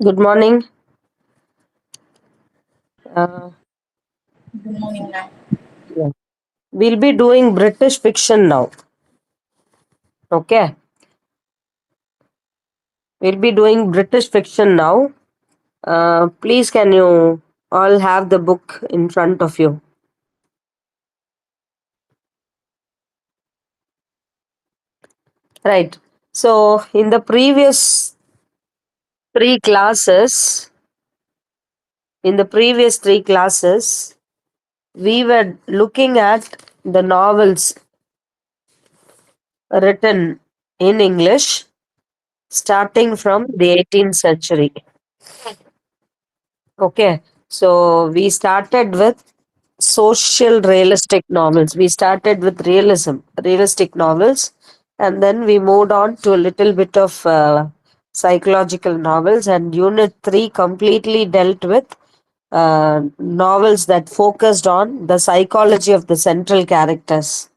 Good morning. Uh, Good morning, ma'am. yeah. We'll be doing British fiction now. Okay. We'll be doing British fiction now. Please, can you all have the book in front of you? Right. So, in the previous three classes, in the previous three classes, we were looking at the novels written in English starting from the 18th century. Okay. So, we started with social realistic novels. We started with realistic novels, and then we moved on to a little bit of psychological novels. And Unit 3 completely dealt with novels that focused on the psychology of the central characters.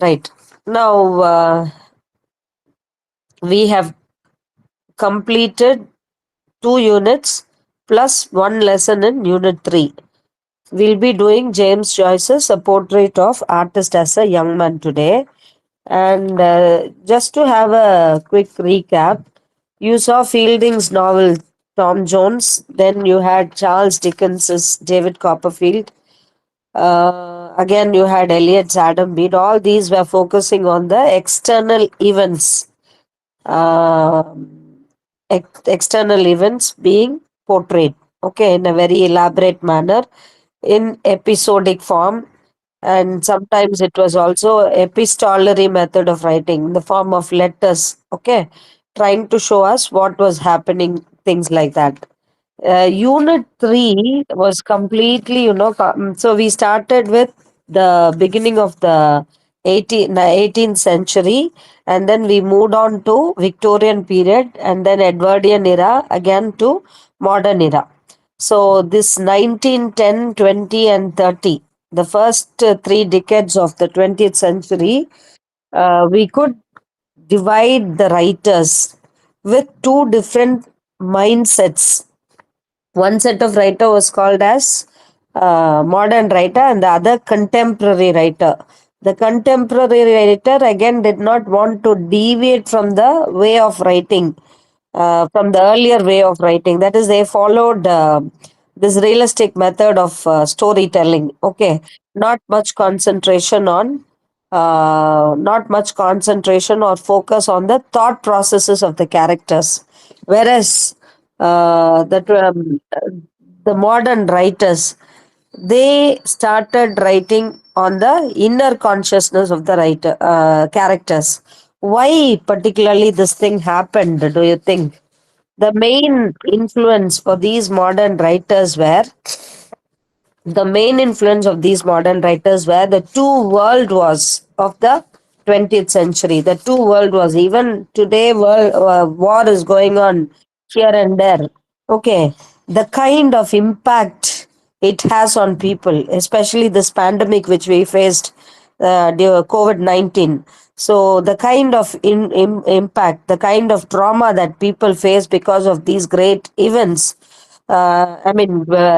Right. Now, we have completed 2 units plus one lesson in Unit 3. We'll be doing James Joyce's A Portrait of Artist as a Young Man today. And just to have a quick recap, you saw Fielding's novel Tom Jones, then you had Charles Dickens's David Copperfield. Again, you had Eliot's Adam Bede. All these were focusing on the external events, external events being portrayed, okay, in a very elaborate manner in episodic form, and sometimes it was also epistolary method of writing in the form of letters, okay, trying to show us what was happening, things like that. Unit 3 was completely, so we started with the beginning of the 18th century, and then we moved on to Victorian period, and then Edwardian era, again to modern era. So this 1910, 20, and 30, the first three decades of the 20th century, we could divide the writers with two different mindsets. One set of writer was called as modern writer, and the other contemporary writer. The contemporary writer again did not want to deviate from the way of writing, from the earlier way of writing. That is, they followed this realistic method of storytelling. Okay, not much concentration on, not much concentration or focus on the thought processes of the characters. Whereas the modern writers, they started writing on the inner consciousness of the writer characters. Why particularly this thing happened, do you think? The main influence for these modern writers were the main influence of these modern writers were the two world wars of the 20th century. The two world wars, even today, world war is going on here and there. Okay, the kind of impact it has on people, especially this pandemic which we faced, COVID 19. So, the kind of impact, the kind of trauma that people face because of these great events,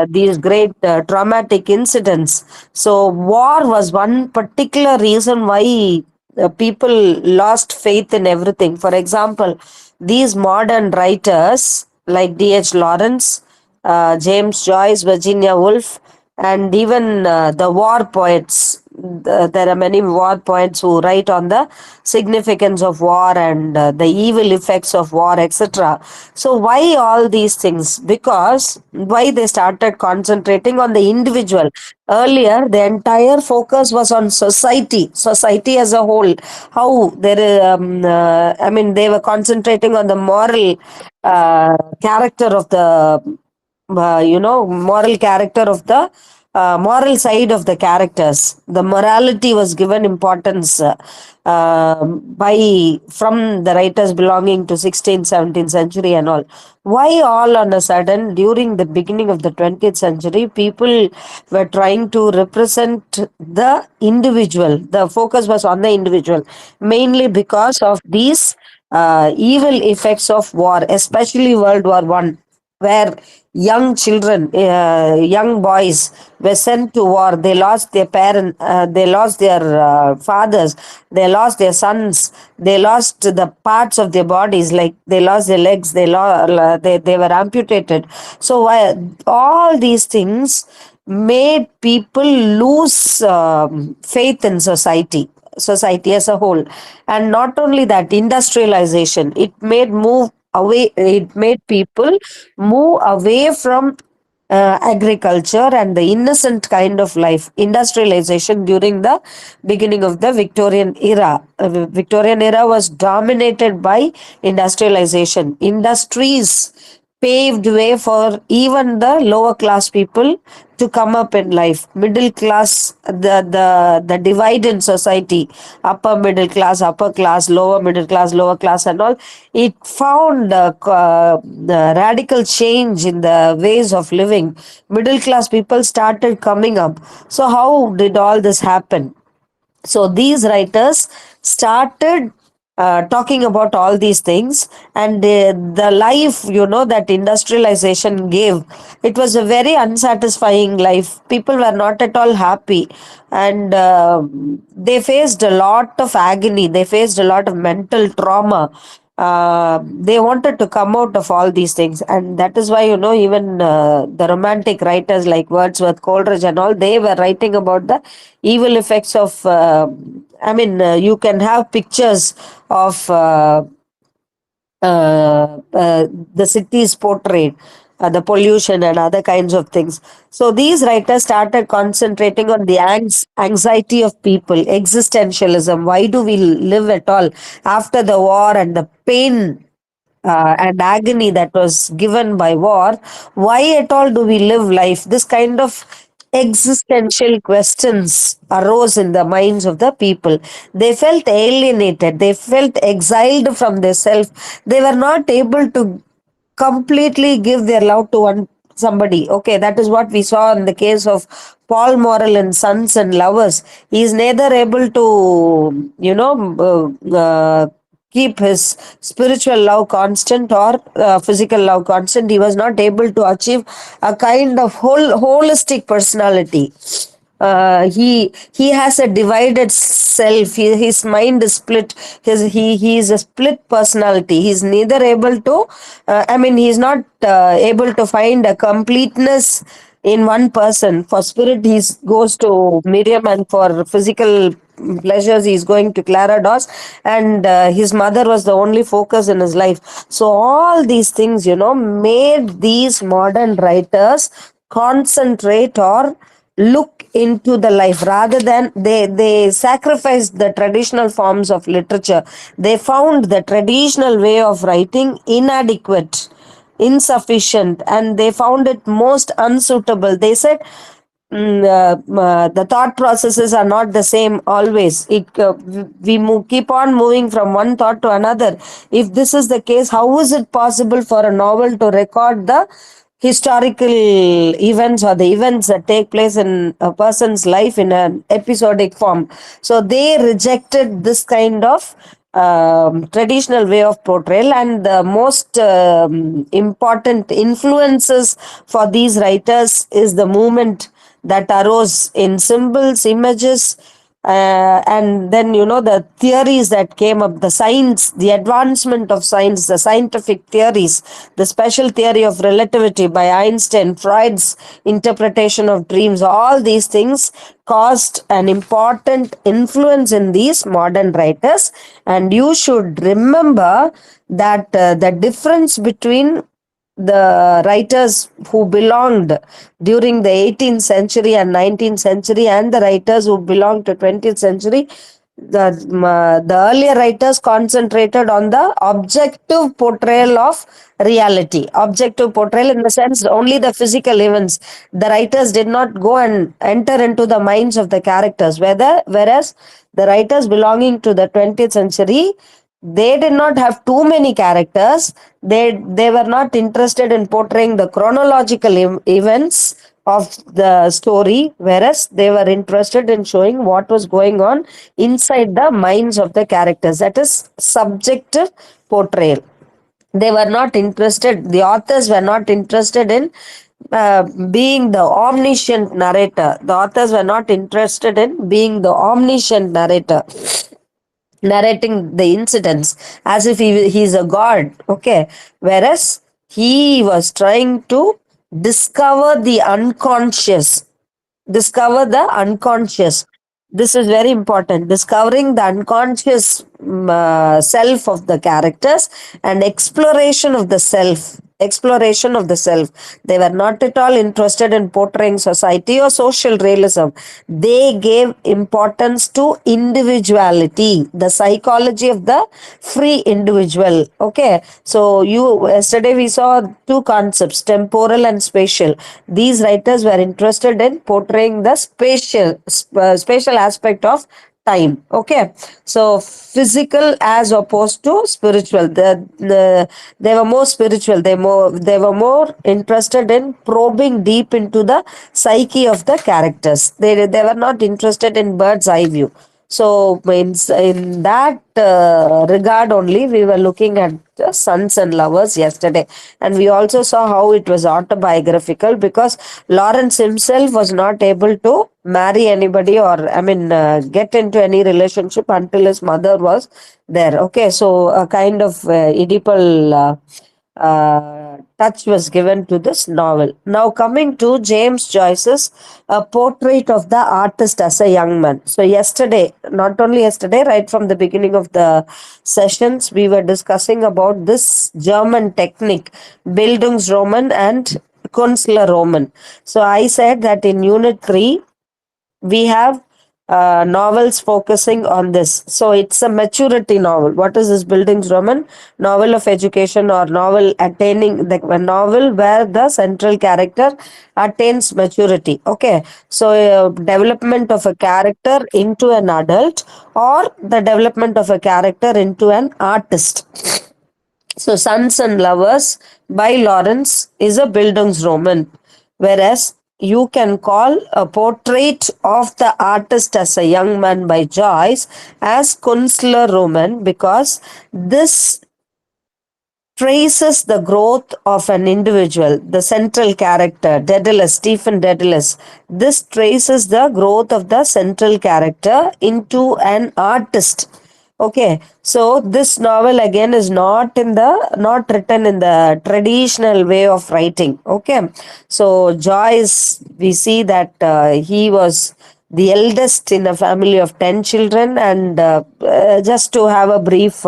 these great traumatic incidents. So, war was one particular reason why people lost faith in everything. For example, these modern writers like D.H. Lawrence, James Joyce, Virginia Woolf, and even the war poets. There are many war poets who write on the significance of war and the evil effects of war, etc. So, why all these things? Because why they started concentrating on the individual. Earlier, the entire focus was on society as a whole. How there, they were concentrating on the moral character of the moral character of the moral side of the characters. The morality was given importance by from the writers belonging to 16th, 17th century and all. Why all on a sudden during the beginning of the 20th century people were trying to represent the individual? The focus was on the individual, mainly because of these evil effects of war, especially World War I, where young children, young boys were sent to war. They lost their parents, they lost their fathers, they lost their sons, they lost the parts of their bodies, like they lost their legs, they were amputated. So all these things made people lose faith in society as a whole. And not only that, industrialization, it made people move away from agriculture and the innocent kind of life. Industrialization during the beginning of the Victorian era. Victorian era was dominated by industrialization. Industries paved way for even the lower class people to come up in life. Middle class, the divide in society, upper middle class, upper class, lower class, and all. It found the radical change in the ways of living. Middle class people started coming up. So how did all this happen? So these writers started talking about all these things, and the life, that industrialization gave, it was a very unsatisfying life. People were not at all happy, and they faced a lot of agony, they faced a lot of mental trauma. They wanted to come out of all these things, and that is why, even the romantic writers like Wordsworth, Coleridge, and all, they were writing about the evil effects of you can have pictures of the cities portrayed, the pollution and other kinds of things. So these writers started concentrating on the anxiety of people, existentialism. Why do we live at all after the war, and the pain and agony that was given by war? Why at all do we live life? This kind of existential questions arose in the minds of the people. They felt alienated, they felt exiled from their self. They were not able to completely give their love to one somebody. Okay, that is what we saw in the case of Paul Morrell in Sons and Lovers. He is neither able to, keep his spiritual love constant or physical love constant. He was not able to achieve a kind of holistic personality. He has a divided self. His mind is split. He is a split personality. He's neither able to he's not able to find a completeness in one person. For spirit, he goes to Miriam, and for physical pleasures, he's going to Clara Dawes, and his mother was the only focus in his life. So all these things, made these modern writers concentrate or look into the life, rather than they sacrificed the traditional forms of literature. They found the traditional way of writing inadequate, insufficient, and they found it most unsuitable. They said, the thought processes are not the same always. Keep on moving from one thought to another. If this is the case, how is it possible for a novel to record the historical events or the events that take place in a person's life in an episodic form? So they rejected this kind of traditional way of portrayal, and the most important influences for these writers is the movement that arose in symbols, images, and then, the theories that came up, the science, the advancement of science, the scientific theories, the special theory of relativity by Einstein, Freud's interpretation of dreams. All these things caused an important influence in these modern writers. And you should remember that the difference between the writers who belonged during the 18th century and 19th century and the writers who belonged to 20th century, the earlier writers concentrated on the objective portrayal of reality. Objective portrayal in the sense only the physical events. The writers did not go and enter into the minds of the characters. Whereas the writers belonging to the 20th century, they did not have too many characters. They were not interested in portraying the chronological events, of the story, whereas they were interested in showing what was going on inside the minds of the characters. That is subjective portrayal. They were not interested, the authors were not interested in being the omniscient narrator. The authors were not interested in being the omniscient narrator, narrating the incidents as if he's a god. Okay, whereas he was trying to discover the unconscious, discover the unconscious. This is very important, discovering the unconscious self of the characters, and exploration of the self. They were not at all interested in portraying society or social realism. They gave importance to individuality, the psychology of the free individual. Okay, so you yesterday we saw two concepts, temporal and spatial. These writers were interested in portraying the spatial aspect of time. Okay, so physical as opposed to spiritual. They were more spiritual. They were more interested in probing deep into the psyche of the characters. They were not interested in bird's eye view. So in that regard only, we were looking at Sons and Lovers yesterday, and we also saw how it was autobiographical, because Lawrence himself was not able to marry anybody, or get into any relationship until his mother was there. Okay, so a kind of Oedipal touch was given to this novel. Now, coming to James Joyce's A Portrait of the Artist as a Young Man. So, yesterday, not only yesterday, right from the beginning of the sessions, we were discussing about this German technique, Bildungsroman and Kunstlerroman. So, I said that in Unit 3, we have novels focusing on this. So it's a maturity novel. What is this Bildungsroman? Novel of education, or novel attaining, the a novel where the central character attains maturity. Okay, so development of a character into an adult, or the development of a character into an artist. So, Sons and Lovers by Lawrence is a Bildungsroman, whereas you can call A Portrait of the Artist as a Young Man by Joyce as Kunstlerroman, because this traces the growth of an individual, the central character, Daedalus, Stephen Daedalus. This traces the growth of the central character into an artist. Okay, so this novel again is not written in the traditional way of writing. Okay, so Joyce, we see that he was the eldest in a family of 10 children, and just to have a brief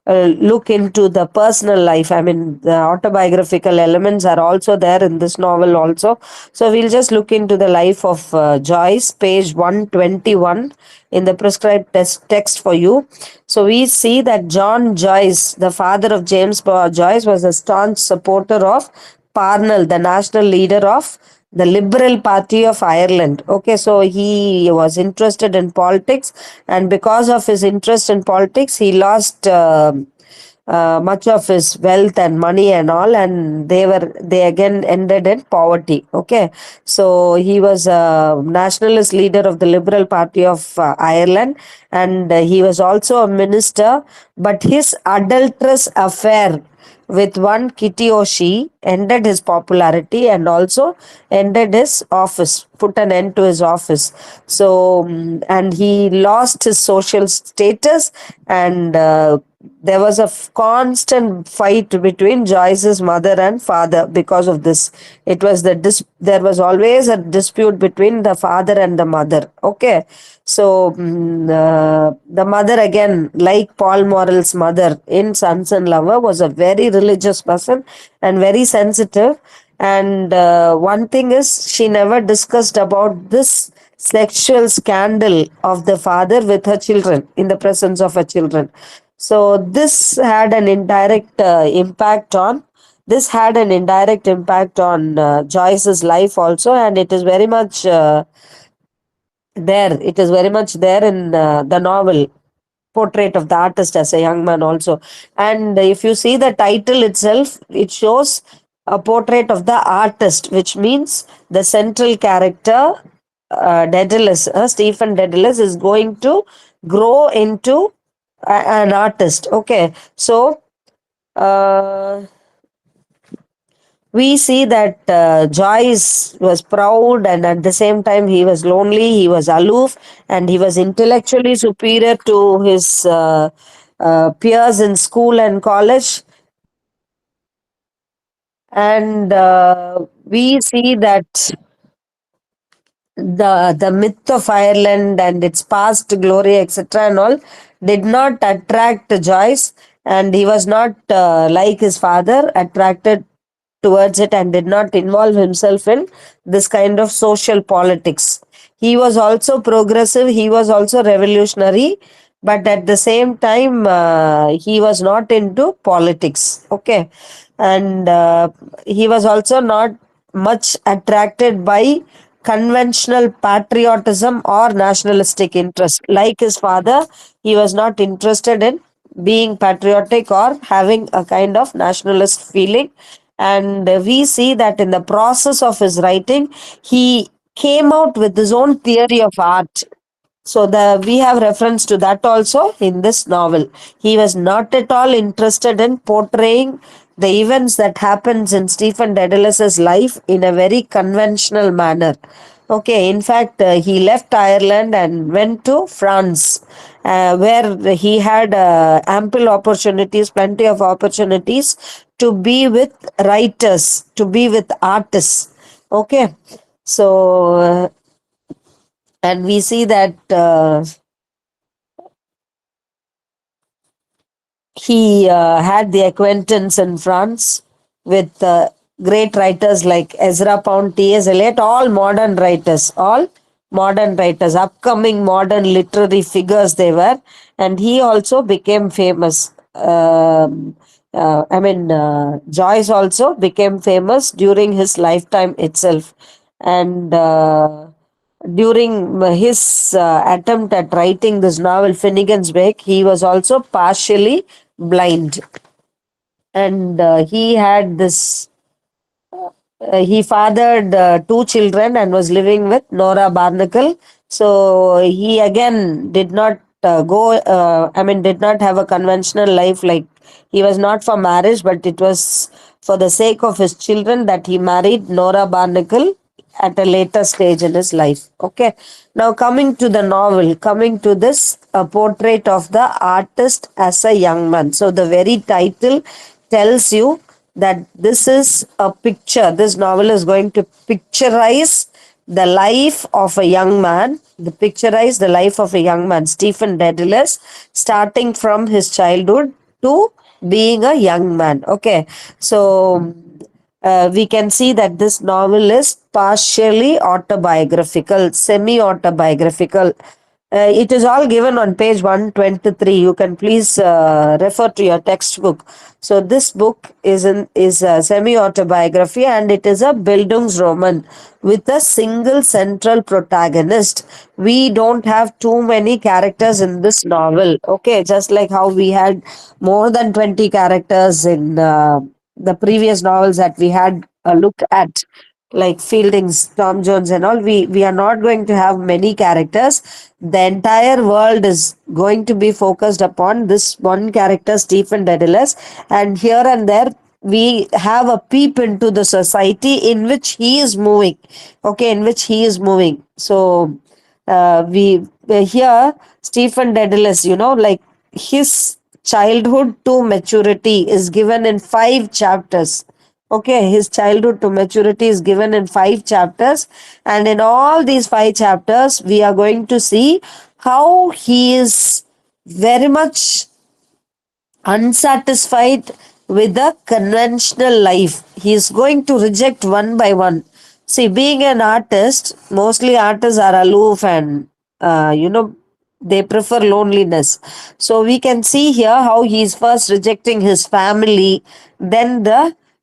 look into the personal life. I mean, the autobiographical elements are also there in this novel also. So we'll just look into the life of Joyce, page 121 in the prescribed text for you. So we see that John Joyce, the father of James Joyce, was a staunch supporter of Parnell, the national leader of the Liberal Party of Ireland. Okay, so he was interested in politics, and because of his interest in politics, he lost much of his wealth and money and all, and they again ended in poverty. Okay, so he was a nationalist leader of the Liberal Party of Ireland, and he was also a minister, but his adulterous affair with one Kitty O'Shea ended his popularity, and also ended his office, put an end to his office. So, and he lost his social status, and there was a constant fight between Joyce's mother and father because of this. It was there was always a dispute between the father and the mother. Okay, so the mother, again, like Paul Morrell's mother in Sons and Lover, was a very religious person and very sensitive. And one thing is, she never discussed about this sexual scandal of the father with her children, in the presence of her children. So this had an indirect impact on Joyce's life also, and it is very much there. It is very much there in the novel, Portrait of the Artist as a Young Man also. And if you see the title itself, it shows a portrait of the artist, which means the central character, Daedalus, Stephen Daedalus, is going to grow into an artist. Okay, so uh, we see that Joyce was proud, and at the same time, he was lonely, he was aloof, and he was intellectually superior to his peers in school and college. And we see that the myth of Ireland and its past glory, etc., and all, did not attract Joyce, and he was not like his father attracted towards it, and did not involve himself in this kind of social politics. He was also progressive. He was also revolutionary, but at the same time, he was not into politics. Okay, and he was also not much attracted by conventional patriotism or nationalistic interest. Like his father, he was not interested in being patriotic or having a kind of nationalist feeling. And we see that in the process of his writing, he came out with his own theory of art. So the we have reference to that also in this novel. He was not at all interested in portraying the events that happens in Stephen Daedalus's life in a very conventional manner. Okay, in fact, he left Ireland and went to France, where he had ample opportunities, plenty of opportunities to be with writers, to be with artists. Okay, so and we see that he had the acquaintance in France with great writers like Ezra Pound, T.S. Eliot, all modern writers, upcoming modern literary figures they were, and he also became famous. Joyce also became famous during his lifetime itself, and during his attempt at writing this novel, Finnegan's Wake, he was also partially blind. And he had this he fathered two children and was living with Nora Barnacle. So he again did not did not have a conventional life. Like, he was not for marriage, but it was for the sake of his children that he married Nora Barnacle at a later stage in his life. Okay. Now, coming to the novel, coming to this portrait of the artist as a young man. So, the very title tells you that this is a picture. This novel is going to picturize the life of a young man, picturize the life of a young man, Stephen Dedalus, starting from his childhood to being a young man. Okay. So, we can see that this novel is partially autobiographical, semi autobiographical. It is all given on page 123. You can please refer to your textbook. So this book is a semi autobiography, and it is a Bildungsroman with a single central protagonist. We don't have too many characters in this novel. Okay, just like how we had more than 20 characters in the previous novels that we had a look at, like Fielding's Tom Jones and all. We are not going to have many characters. The entire world is going to be focused upon this one character, Stephen Dedalus, and here and there we have a peep into the society in which he is moving. Okay, in which he is moving. So we here Stephen Dedalus, like, his childhood to maturity is given in 5 chapters. Okay, his childhood to maturity is given in 5 chapters, and in all these 5 chapters, we are going to see how he is very much unsatisfied with the conventional life. He is going to reject one by one. See, being an artist, mostly artists are aloof, and they prefer loneliness. So we can see here how he is first rejecting his family, then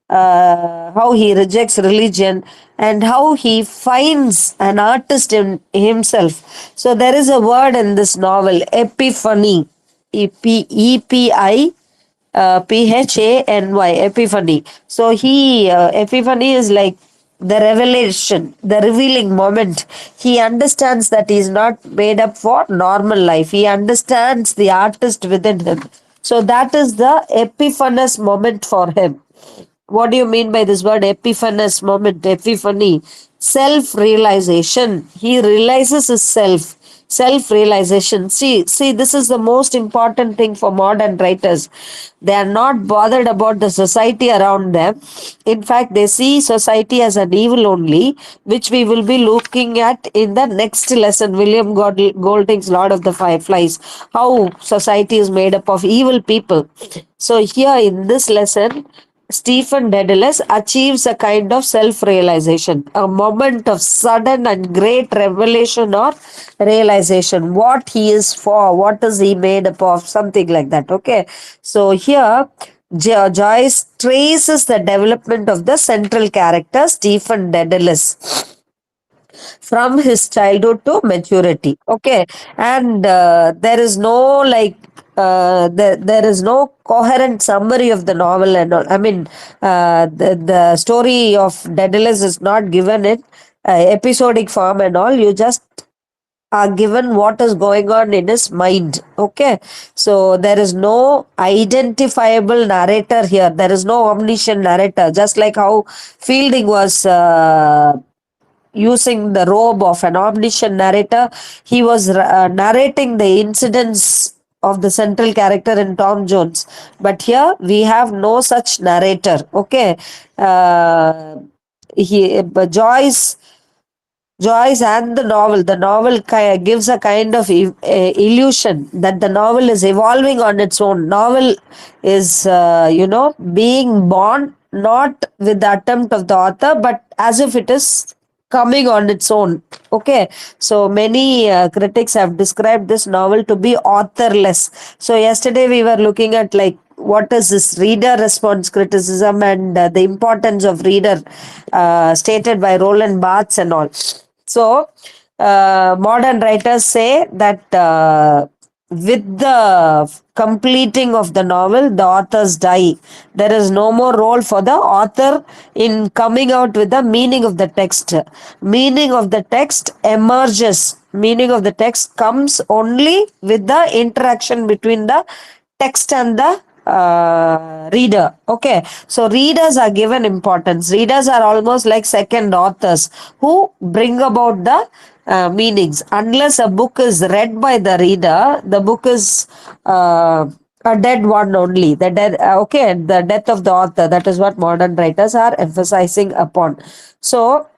how he rejects religion, and how he finds an artist in himself. So there is a word in this novel, epiphany, E P I Phany, Epiphany. So Epiphany is like the revelation, the revealing moment. He understands that he is not made up for normal life. He understands the artist within him. So that is the epiphanous moment for him. What do you mean by this word epiphanous moment? Epiphany, self realization. He realizes his self realization. See, this is the most important thing for modern writers. They are not bothered about the society around them. In fact, they see society as an evil only, which we will be looking at in the next lesson. William Golding's Lord of the Fireflies, how society is made up of evil people. So, here in this lesson, Stephen Dedalus achieves a kind of self realization, a moment of sudden and great revelation or realization. What he is for, what is he made up of, something like that. Okay. So here, Joyce traces the development of the central character, Stephen Dedalus, from his childhood to maturity. Okay. And there is no there is no coherent summary of the novel and all. I mean, the story of Daedalus is not given in episodic form and all. You just are given what is going on in his mind. Okay. So there is no identifiable narrator here. There is no omniscient narrator. Just like how Fielding was using the robe of an omniscient narrator. He was narrating the incidents of the central character in Tom Jones. But here we have no such narrator. Okay. But Joyce and the novel gives a kind of illusion that the novel is evolving on its own. Novel is, being born not with the attempt of the author, but as if it is coming on its own. Okay. So many critics have described this novel to be authorless. So yesterday we were looking at like what is this reader response criticism and the importance of reader stated by Roland Barthes and all. So, modern writers say that with the completing of the novel, the authors die. There is no more role for the author in coming out with the meaning of the text. Meaning of the text emerges. Meaning of the text comes only with the interaction between the text and the reader. Okay. So readers are given importance. Readers are almost like second authors who bring about the meanings. Unless a book is read by the reader, the book is a dead one only. The dead, okay, the death of the author. That is what modern writers are emphasizing upon. So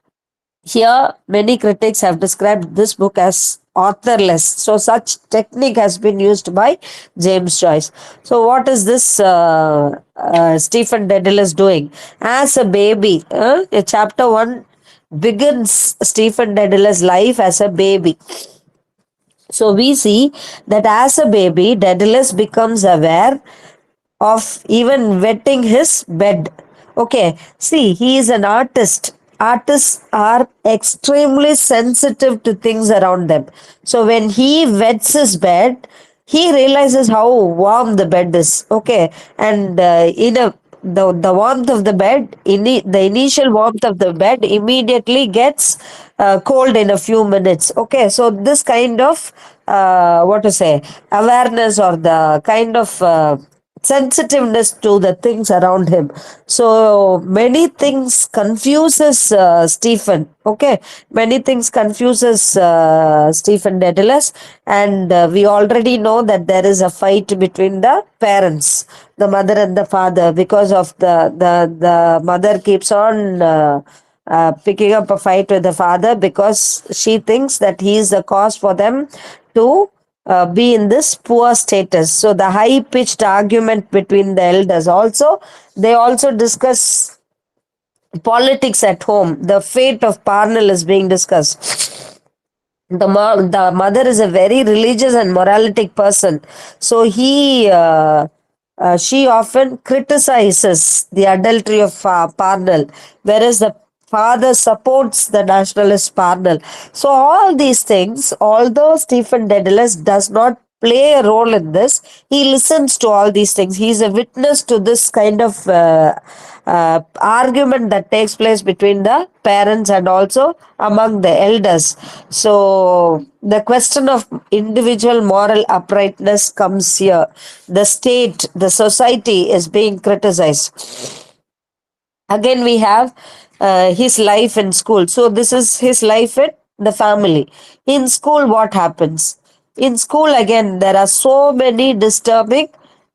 here, many critics have described this book as authorless. So, such technique has been used by James Joyce. So, what is this Stephen Dedalus doing? As a baby, chapter 1 begins Stephen Dedalus' life as a baby. So, we see that as a baby, Dedalus becomes aware of even wetting his bed. Okay, see, he is an artist. Artists are extremely sensitive to things around them. So when he wets his bed, he realizes how warm the bed is. Okay, and the warmth of the bed, the initial warmth of the bed immediately gets cold in a few minutes. Okay, so this kind of what to say awareness or the kind of sensitiveness to the things around him. So many things confuses Stephen. Okay, many things confuses Stephen Dedalus, and we already know that there is a fight between the parents, the mother and the father, because of the mother keeps on picking up a fight with the father because she thinks that he is the cause for them to be in this poor status. So the high pitched argument between the elders also, they also discuss politics at home. The fate of Parnell is being discussed. The mother is a very religious and moralistic person, so she often criticizes the adultery of Parnell, whereas the father supports the nationalist Parnell. So all these things, although Stephen Dedalus does not play a role in this. He listens to all these things. He's a witness to this kind of argument that takes place between the parents and also among the elders. So the question of individual moral uprightness comes here. The state, the society is being criticized. Again, we have his life in school. So this is his life in the family. In school, what happens? In school, again, there are so many disturbing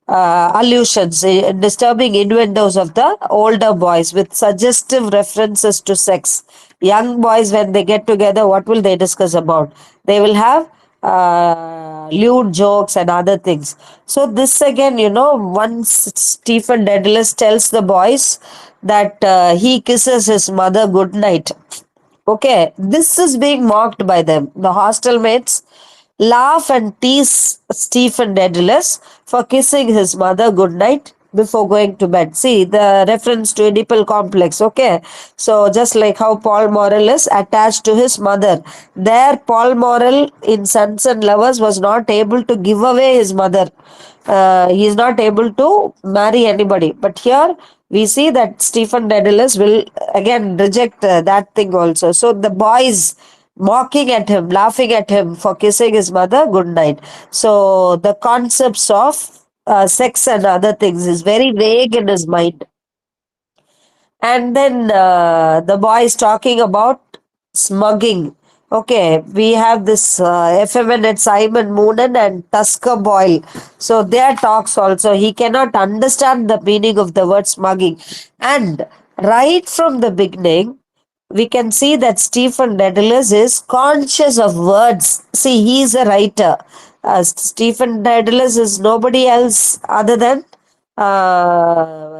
allusions, disturbing innuendos of the older boys with suggestive references to sex. Young boys, when they get together, what will they discuss about? They will have lewd jokes and other things. So this again, once Stephen Dedalus tells the boys that he kisses his mother goodnight. Okay, this is being mocked by them. The hostel mates laugh and tease Stephen Dedalus for kissing his mother goodnight before going to bed. See the reference to Oedipal complex. Okay, so just like how Paul Morrell is attached to his mother, there Paul Morrell in Sons and Lovers was not able to give away his mother. He is not able to marry anybody. But here we see that Stephen Dedalus will again reject that thing also. So the boys mocking at him, laughing at him for kissing his mother goodnight. So the concepts of sex and other things is very vague in his mind. And then the boy is talking about smugging. Okay, we have this effeminate Simon Moonen and Tusker Boyle. So their talks also, he cannot understand the meaning of the word smugging. And right from the beginning, we can see that Stephen Dedalus is conscious of words. See, he is a writer. Stephen Dedalus is nobody else other than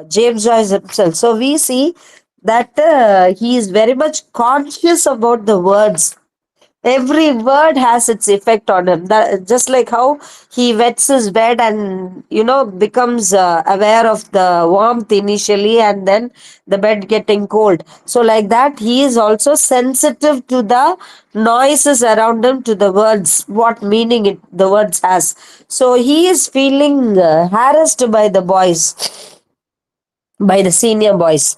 James Joyce himself. So we see that he is very much conscious about the words. Every word has its effect on him. That, just like how he wets his bed and becomes aware of the warmth initially, and then the bed getting cold. So like that, he is also sensitive to the noises around him, to the words, what meaning the words has. So he is feeling harassed by the boys, by the senior boys.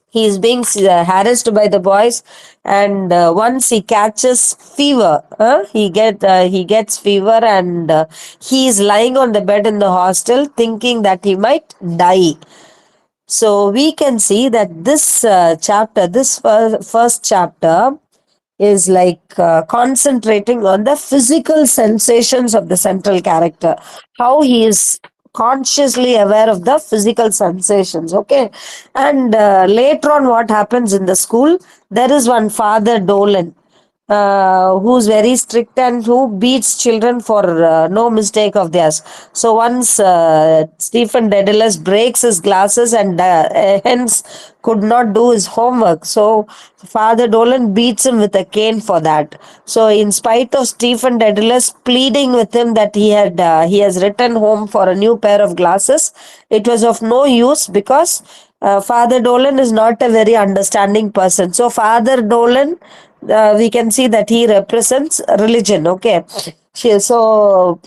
He is being harassed by the boys, and once he catches fever, he gets fever, and he is lying on the bed in the hostel thinking that he might die. So we can see that this chapter, this first chapter, is like concentrating on the physical sensations of the central character, how he is consciously aware of the physical sensations. Okay, and later on, what happens in the school, there is one Father Dolan who's very strict and who beats children for no mistake of theirs. So once Stephen Dedalus breaks his glasses and hence could not do his homework. So Father Dolan beats him with a cane for that. So in spite of Stephen Dedalus pleading with him that he has written home for a new pair of glasses, it was of no use because Father Dolan is not a very understanding person. So Father Dolan, we can see that he represents religion. Okay, so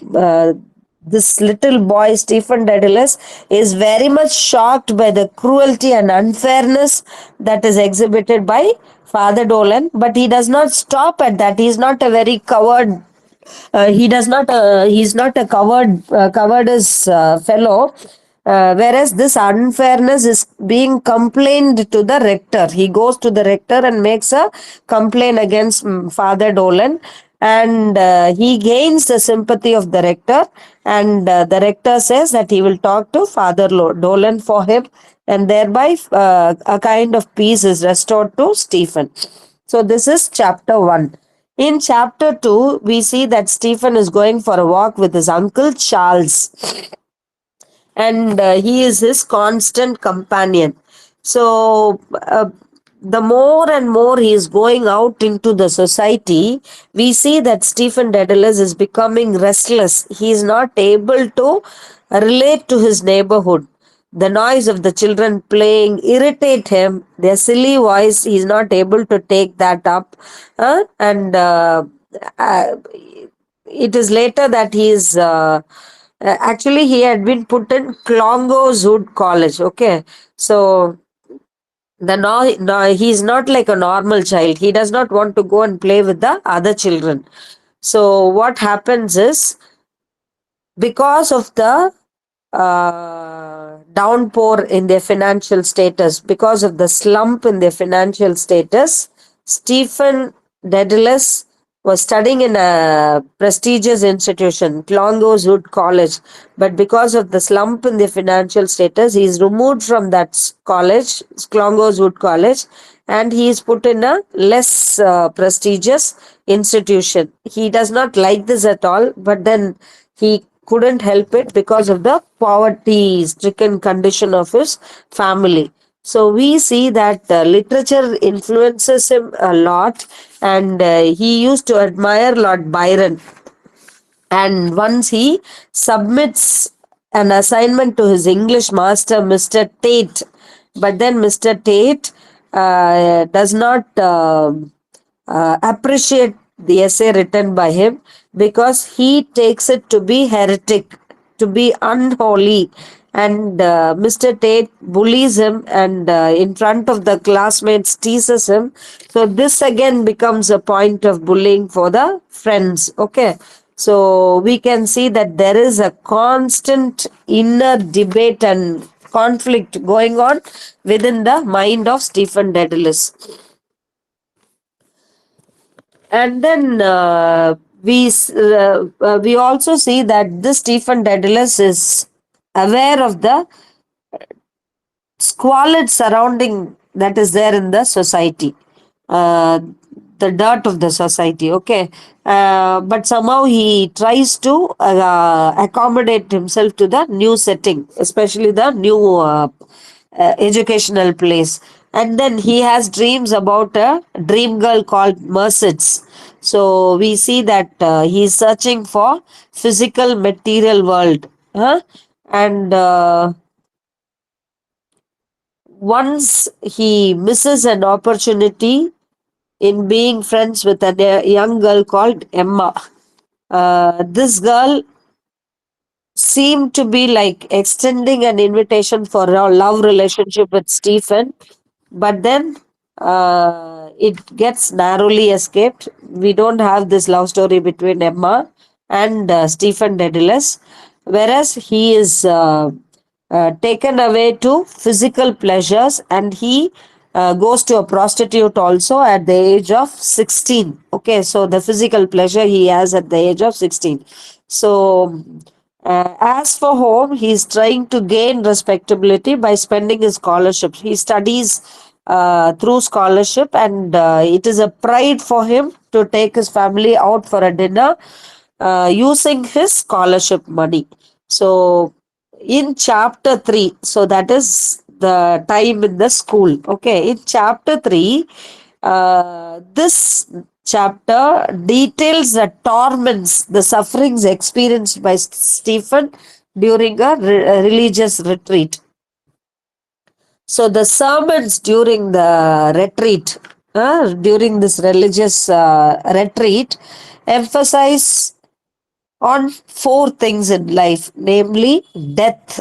this little boy Stephen Dedalus is very much shocked by the cruelty and unfairness that is exhibited by Father Dolan, but he does not stop at that. He is not a very coward. He does not. He's not a cowardice fellow. Whereas this unfairness is being complained to the rector. He goes to the rector and makes a complaint against Father Dolan, and he gains the sympathy of the rector. And the rector says that he will talk to Father Dolan for him, and thereby a kind of peace is restored to Stephen. So this is chapter 1. In chapter 2, we see that Stephen is going for a walk with his uncle Charles, and he is his constant companion. So, the more and more he is going out into the society, we see that Stephen Dedalus is becoming restless. He is not able to relate to his neighborhood. The noise of the children playing irritate him. Their silly voice, he is not able to take that up. And uh, it is later that he is actually he had been put in Clongowes Wood College. Okay, so no, he's not like a normal child. He does not want to go and play with the other children. So what happens is, because of the downpour in their financial status, because of the slump in their financial status, Stephen Dedalus was studying in a prestigious institution, Clongowes Wood College. But because of the slump in their financial status, he is removed from that college, Clongowes Wood College, and he is put in a less prestigious institution. He does not like this at all, but then he couldn't help it because of the poverty stricken condition of his family. So we see that literature influences him a lot, and he used to admire Lord Byron. And once he submits an assignment to his English master, Mr. Tate, but then Mr. Tate does not appreciate the essay written by him, because he takes it to be heretic, to be unholy. And Mr. Tate bullies him, and in front of the classmates teases him. So this again becomes a point of bullying for the friends. Okay, so we can see that there is a constant inner debate and conflict going on within the mind of Stephen Dedalus. And then we also see that this Stephen Dedalus is aware of the squalid surrounding that is there in the society, uh, the dirt of the society. Okay, but somehow he tries to accommodate himself to the new setting, especially the new educational place. And then he has dreams about a dream girl called Mercedes. So we see that he's searching for physical material world, huh? And once he misses an opportunity in being friends with a young girl called Emma. This girl seemed to be like extending an invitation for a love relationship with Stephen, but then it gets narrowly escaped. We don't have this love story between Emma and Stephen Dedalus, whereas he is taken away to physical pleasures, and he goes to a prostitute also at the age of 16. Okay, so the physical pleasure he has at the age of 16. So as for home, he's trying to gain respectability by spending his scholarship. He studies through scholarship, and it is a pride for him to take his family out for a dinner using his scholarship money. So, in chapter 3, so that is the time in the school. Okay, in chapter 3, this chapter details the torments, the sufferings experienced by Stephen during a religious retreat. So the sermons during the retreat, during this religious retreat, emphasize on four things in life, namely death.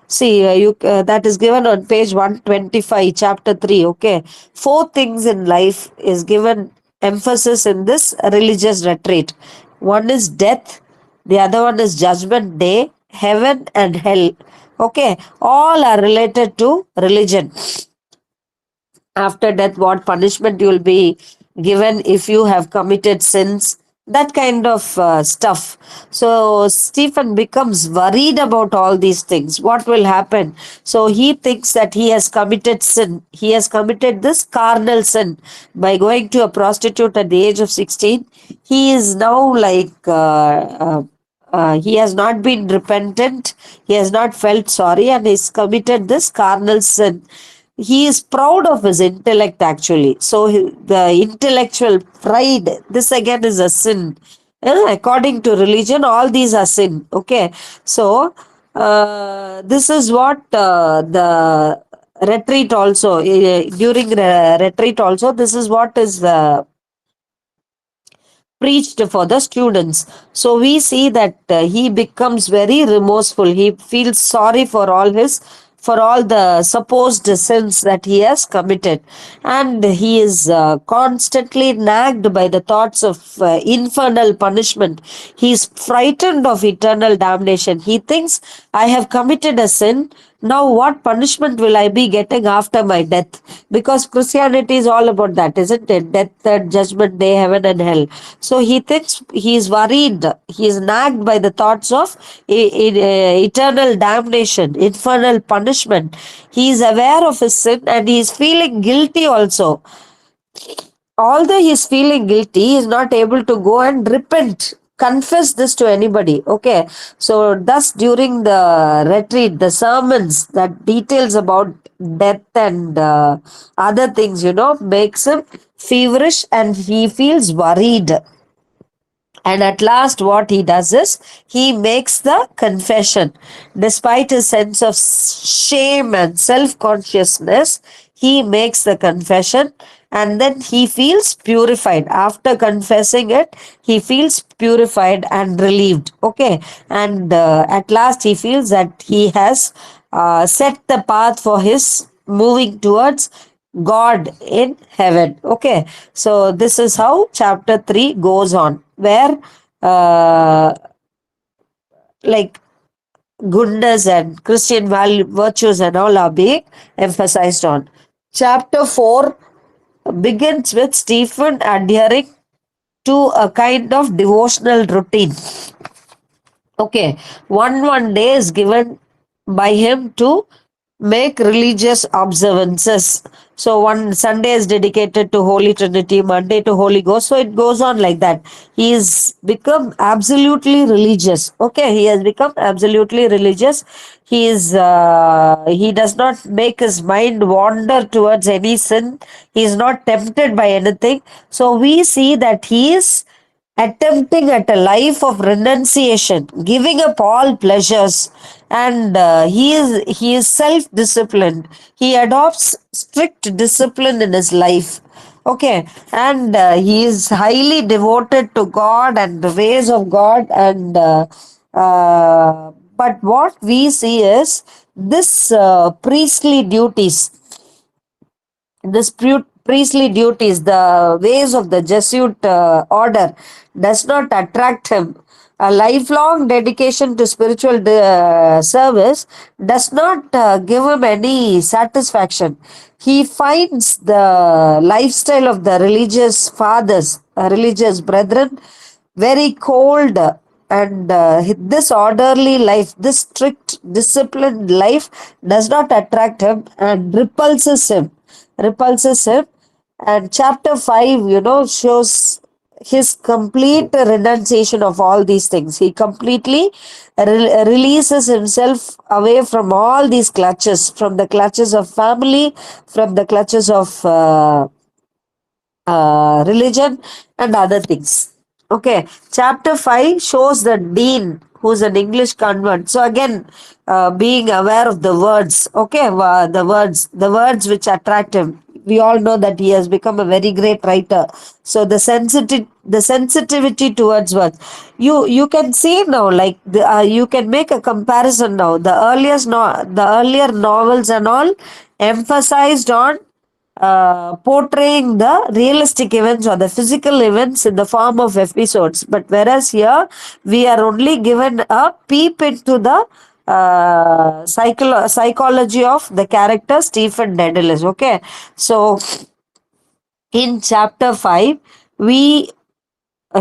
See, you that is given on page 125, chapter 3. Okay, four things in life is given emphasis in this religious retreat. One is death, the other one is judgment day, heaven, and hell. Okay, all are related to religion. After death, what punishment you will be given if you have committed sins, that kind of stuff. So Stephen becomes worried about all these things. What will happen? So he thinks that he has committed sin. He has committed this carnal sin by going to a prostitute at the age of 16. He is now like he has not been repentant, he has not felt sorry, and he's committed this carnal sin. He is proud of his intellect, actually. So the intellectual pride, this again is a sin. According to religion, all these are sin. Okay, so this is what the retreat also, during the retreat also, this is what is preached for the students. So we see that he becomes very remorseful. He feels sorry for all the supposed sins that he has committed, and he is constantly nagged by the thoughts of infernal punishment. He is frightened of eternal damnation. He thinks, I have committed a sin, now what punishment will I be getting after my death? Because Christianity is all about that, isn't it? Death and judgment day, heaven and hell. So he thinks, he is worried, he is nagged by the thoughts of eternal damnation, infernal punishment. He is aware of his sin and he is feeling guilty also. Although he is feeling guilty, he is not able to go and repent, confess this to anybody. Okay, so thus during the retreat, the sermons that details about death and other things, makes him feverish and he feels worried. And at last, what he does is he makes the confession. Despite his sense of shame and self consciousness, he makes the confession and then he feels purified. After confessing it, he feels purified and relieved. Okay. And at last, he feels that he has set the path for his moving towards God in heaven. Okay, so this is how chapter 3 goes on, where uh, like goodness and Christian virtues and all are being emphasized on. Chapter 4 begins with Stephen adhering to a kind of devotional routine. Okay, one day is given by him to make religious observances. So one Sunday is dedicated to Holy Trinity, Monday to Holy Ghost. So it goes on like that. He is become absolutely religious. Okay, he has become absolutely religious. He does not make his mind wander towards any sin. He is not tempted by anything. So we see that he is attempting at a life of renunciation, giving up all pleasures, and he is self-disciplined. He adopts strict discipline in his life. Okay, and he is highly devoted to God and the ways of God, and but what we see is this priestly duties, priestly duties, the ways of the Jesuit order, does not attract him. A lifelong dedication to spiritual service does not give him any satisfaction. He finds the lifestyle of the religious fathers, religious brethren, very cold, and this orderly life, this strict disciplined life does not attract him and repulses him. And chapter 5, shows his complete renunciation of all these things. He completely releases himself away from all these clutches, from the clutches of family, from the clutches of religion and other things. Okay, chapter 5 shows the dean who's an English convert. So again, being aware of the words, okay, the words which attract him. We all know that he has become a very great writer. So the sensitivity towards words, you can see now, like you can make a comparison now. The earlier novels and all emphasized on portraying the realistic events or the physical events in the form of episodes. But whereas here, we are only given a peep into the psychology of the character Stephen Dedalus. Okay, so in chapter 5, we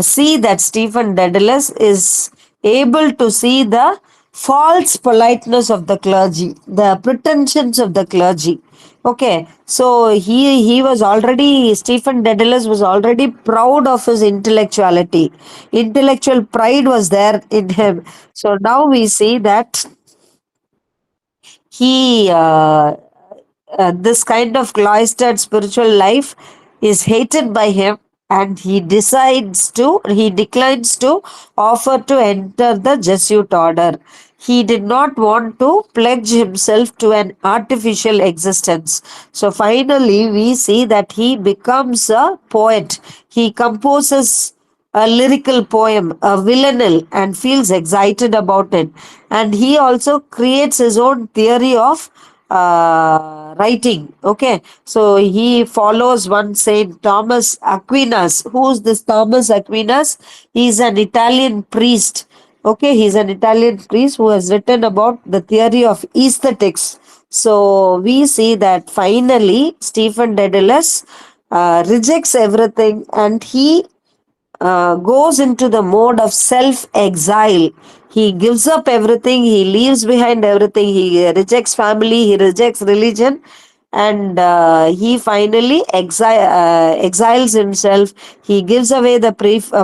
see that Stephen Dedalus is able to see the false politeness of the clergy, the pretensions of the clergy. Okay, so he was already, Stephen Dedalus was already proud of his intellectuality. Intellectual pride was there in him. So now we see that he this kind of cloistered spiritual life is hated by him, and he declines to offer to enter the Jesuit order. He did not want to pledge himself to an artificial existence. So finally we see that he becomes a poet. He composes a lyrical poem, a villanelle, and feels excited about it. And he also creates his own theory of writing. Okay, so he follows one Saint Thomas Aquinas. Who's this Thomas Aquinas? He's an Italian priest. Okay, he's an Italian priest who has written about the theory of aesthetics. So we see that finally Stephen Dedalus rejects everything, and he goes into the mode of self exile. He gives up everything, he leaves behind everything, he rejects family, he rejects religion, and he finally exiles himself. He gives away the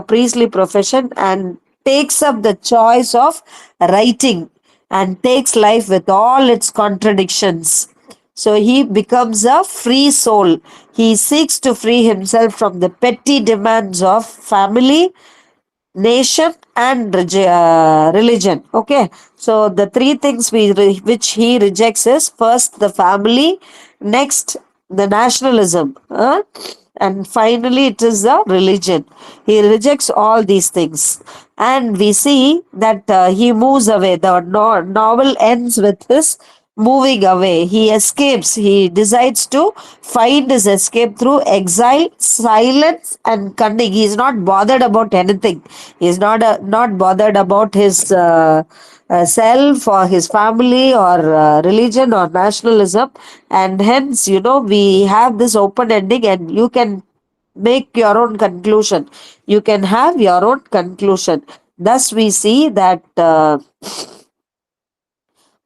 priestly profession and takes up the choice of writing, and takes life with all its contradictions. So he becomes a free soul. He seeks to free himself from the petty demands of family, nation, and religion. Okay, so the three things which he rejects is: first the family, next the nationalism, and finally it is the religion. He rejects all these things, and we see that he moves away. The novel ends with his moving away. He escapes. He decides to find his escape through exile, silence, and cunning. He is not bothered about anything. He is not bothered about his self or his family or religion or nationalism. And hence, we have this open ending, and you can make your own conclusion. You can have your own conclusion. Thus, we see that.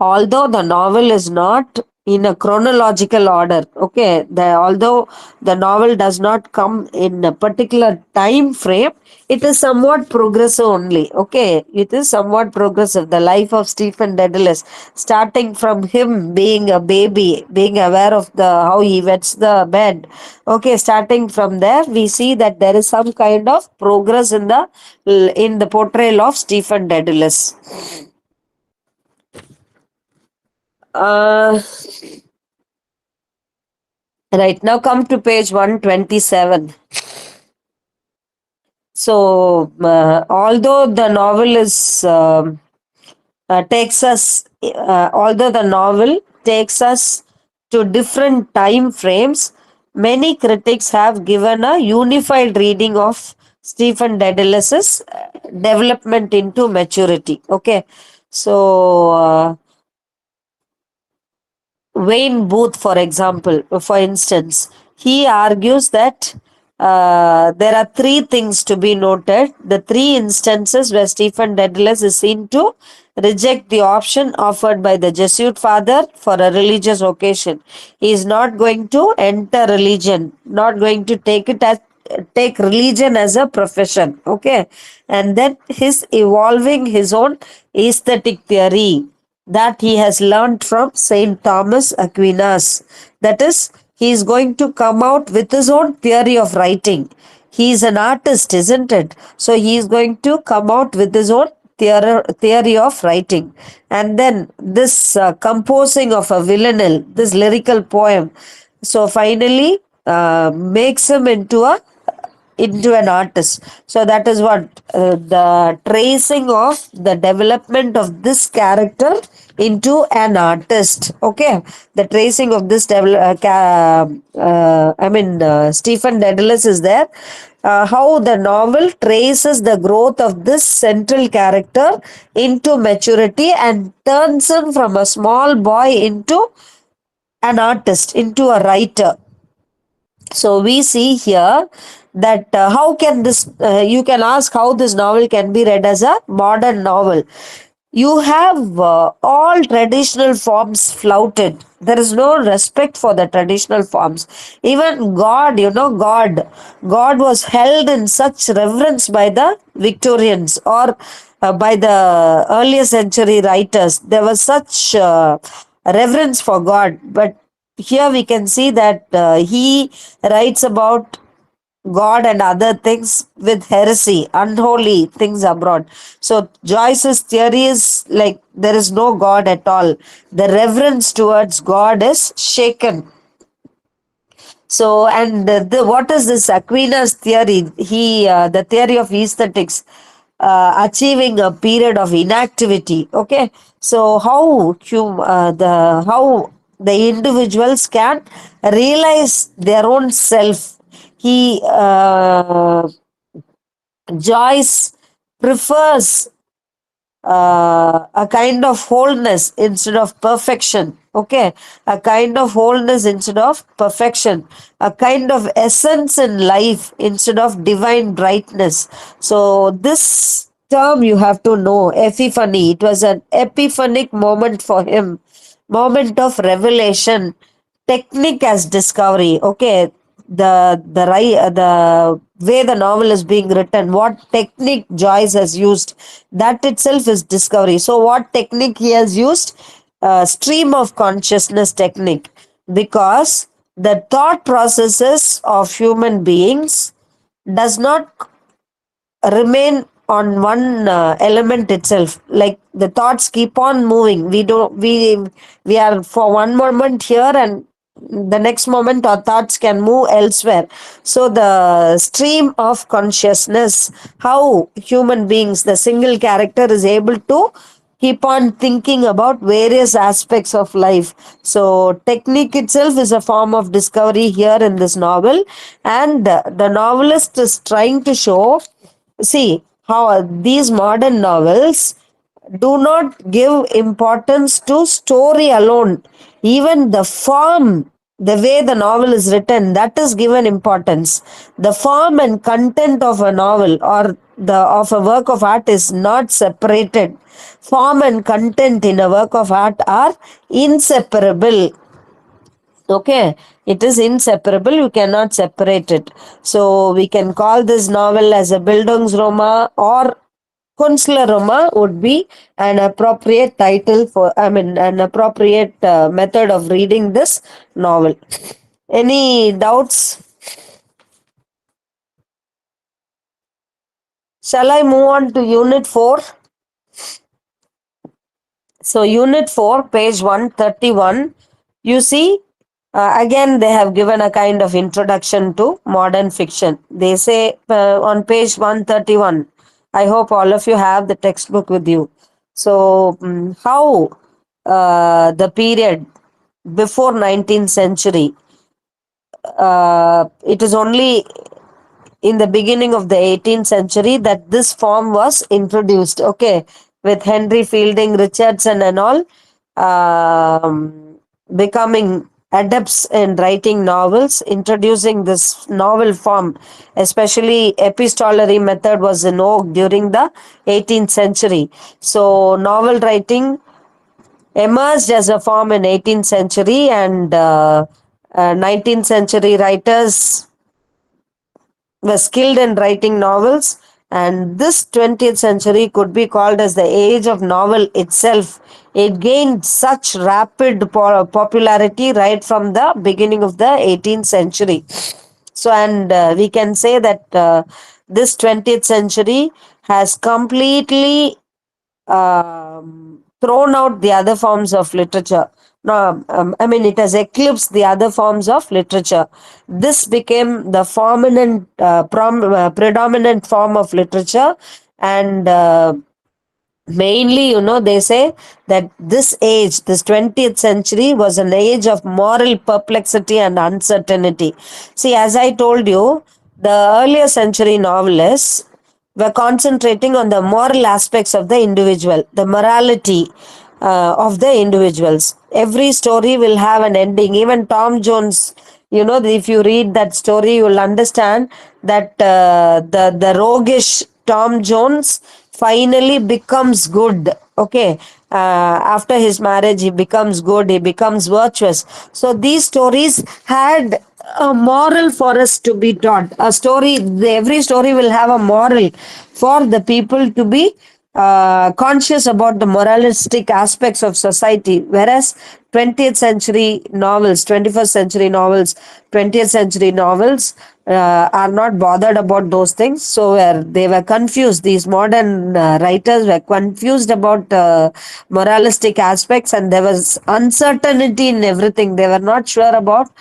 Although the novel is not in a chronological order, okay, although the novel does not come in a particular time frame, it is somewhat progressive only. Okay, it is somewhat progressive. The life of Stephen Dedalus, starting from him being a baby, being aware of the how he wets the bed. Okay, starting from there, we see that there is some kind of progress in the portrayal of Stephen Dedalus. uh Right, now come to page 127. So, although the novel although the novel takes us to different time frames, many critics have given a unified reading of Stephen Daedalus's development into maturity. Okay, so Wayne Booth, for instance, he argues that there are three things to be noted. The three instances where Stephen Dedalus is seen to reject the option offered by the Jesuit father for a religious occasion. He is not going to enter religion, not going to take religion as a profession. Okay, and then his evolving his own aesthetic theory that he has learned from Saint Thomas Aquinas. That is, he is going to come out with his own theory of writing. He is an artist, isn't it? So he is going to come out with his own theory of writing. And then this composing of a villanelle, this lyrical poem, so finally makes him into an artist. So that is what the tracing of the development of this character into an artist. Okay, the tracing of this Stephen Dedalus is there. How the novel traces the growth of this central character into maturity and turns him from a small boy into an artist, into a writer. So we see here that how can this, you can ask how this novel can be read as a modern novel. You have all traditional forms flouted. There is no respect for the traditional forms. Even God, God was held in such reverence by the Victorians or by the earlier century writers. There was such reverence for God. But here we can see that he writes about God and other things with heresy, unholy things abroad. So Joyce's theory is like there is no God at all. The reverence towards God is shaken. So, and what is this Aquinas theory? The theory of aesthetics, achieving a period of inactivity. Okay, so how the individuals can realize their own self. He Joyce prefers a kind of wholeness instead of perfection. Okay, a kind of wholeness instead of perfection, a kind of essence in life instead of divine brightness. So this term you have to know, epiphany. It was an epiphanic moment for him, moment of revelation, technique as discovery. Okay, the way the novel is being written, what technique Joyce has used, that itself is discovery. So what technique he has used? Stream of consciousness technique, because the thought processes of human beings does not remain on one element itself. Like the thoughts keep on moving. We are for one moment here, and the next moment our thoughts can move elsewhere. So the stream of consciousness, how human beings, the single character, is able to keep on thinking about various aspects of life. So technique itself is a form of discovery here in this novel, and the novelist is trying to show, see how these modern novels do not give importance to story alone. Even the form, the way the novel is written, that is given importance. The form and content of a novel or the of a work of art is not separated. Form and content in a work of art are inseparable. Okay, it is inseparable. You cannot separate it. So we can call this novel as a Bildungsroma or Kunstlerroma would be an appropriate title for, I mean, an appropriate method of reading this novel. Any doubts? Shall I move on to Unit 4? So, Unit 4, page 131, you see, again, they have given a kind of introduction to modern fiction. They say on page 131, I hope all of you have the textbook with you. So, how the period before 19th century, it is only in the beginning of the 18th century that this form was introduced. Okay, with Henry Fielding Richardson and all becoming adepts in writing novels, introducing this novel form, especially epistolary method was in vogue during the 18th century. So novel writing emerged as a form in 18th century, and 19th century writers were skilled in writing novels, and this 20th century could be called as the age of novel itself. It gained such rapid popularity right from the beginning of the 18th century. So, and we can say that this 20th century has completely thrown out the other forms of literature. No, I mean, it has eclipsed the other forms of literature. This became the predominant form of literature, and mainly, they say that this age, this 20th century, was an age of moral perplexity and uncertainty. See, as I told you, the earlier century novelists were concentrating on the moral aspects of the individual, the morality of the individuals. Every story will have an ending. Even Tom Jones, if you read that story, you will understand that the roguish Tom Jones finally becomes good. Okay. After his marriage, he becomes good, he becomes virtuous. So these stories had a moral for us to be taught. Every story will have a moral for the people to be conscious about the moralistic aspects of society. Whereas 20th century novels, 21st century novels, 20th century novels are not bothered about those things. So they were confused. These modern writers were confused about moralistic aspects, and there was uncertainty in everything. They were not sure about.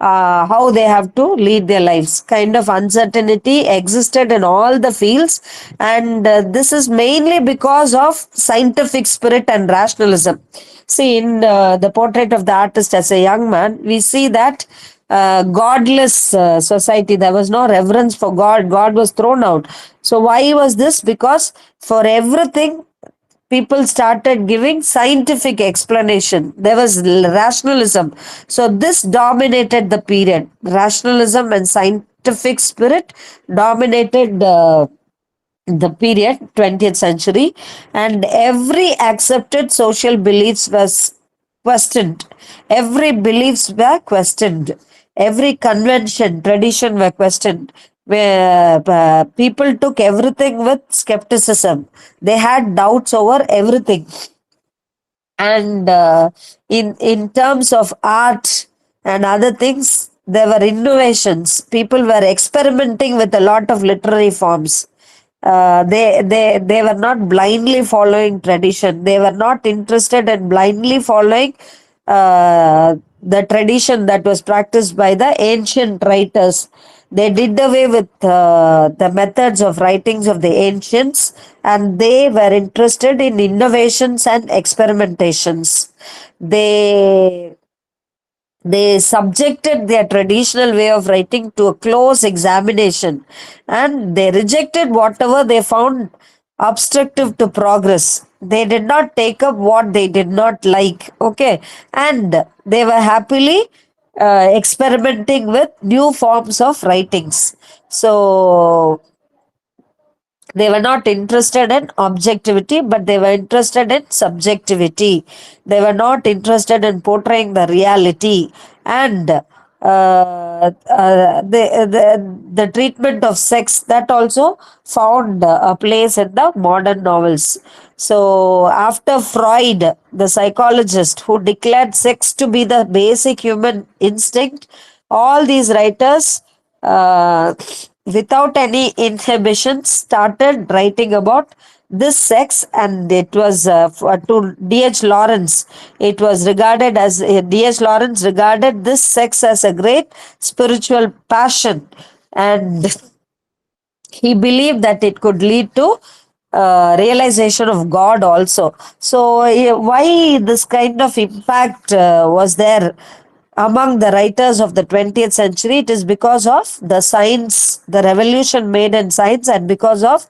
how they have to lead their lives. Kind of uncertainty existed in all the fields, and this is mainly because of scientific spirit and rationalism. See, in the portrait of the artist as a young man, we see that godless society, there was no reverence for God. God was thrown out. So, why was this? Because for everything, people started giving scientific explanation. There was rationalism. So this dominated the period. Rationalism and scientific spirit dominated the period 20th century, and every accepted social beliefs was questioned. Every beliefs were questioned. Every convention, tradition were questioned. Where people took everything with skepticism. They had doubts over everything. And in terms of art and other things, there were innovations. People were experimenting with a lot of literary forms. They were not blindly following tradition. They were not interested in blindly following the tradition that was practiced by the ancient writers. They did away with the methods of writings of the ancients, and they were interested in innovations and experimentations. They they subjected their traditional way of writing to a close examination, and they rejected whatever they found obstructive to progress. They did not take up what they did not like, okay, and they were happily experimenting with new forms of writings. So they were not interested in objectivity, but they were interested in subjectivity. They were not interested in portraying the reality. And the treatment of sex, that also found a place in the modern novels. So, after Freud, the psychologist who declared sex to be the basic human instinct, all these writers, without any inhibition, started writing about this sex. And it was to D.H. Lawrence, it was regarded as D.H. Lawrence regarded this sex as a great spiritual passion, and he believed that it could lead to realization of God also. So, why this kind of impact was there among the writers of the 20th century? It is because of the science, the revolution made in science, and because of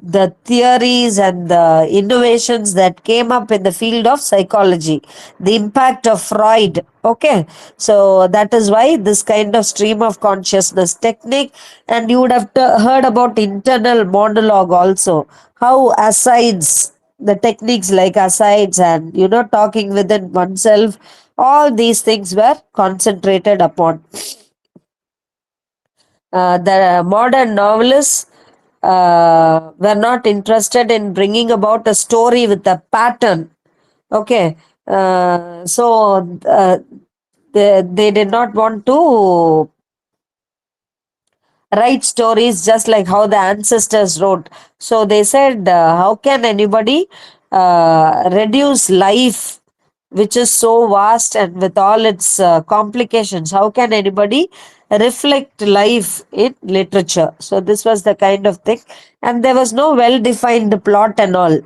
the theories and the innovations that came up in the field of psychology, the impact of Freud. Okay, so that is why this kind of stream of consciousness technique, and you would have heard about internal monologue also, how asides, the techniques like asides and talking within oneself, all these things were concentrated upon. The modern novelists were not interested in bringing about a story with a pattern. Okay, they did not want to write stories just like how the ancestors wrote. So they said, how can anybody reduce life, which is so vast and with all its complications? How can anybody reflect life in literature? So this was the kind of thing, and there was no well-defined plot and all.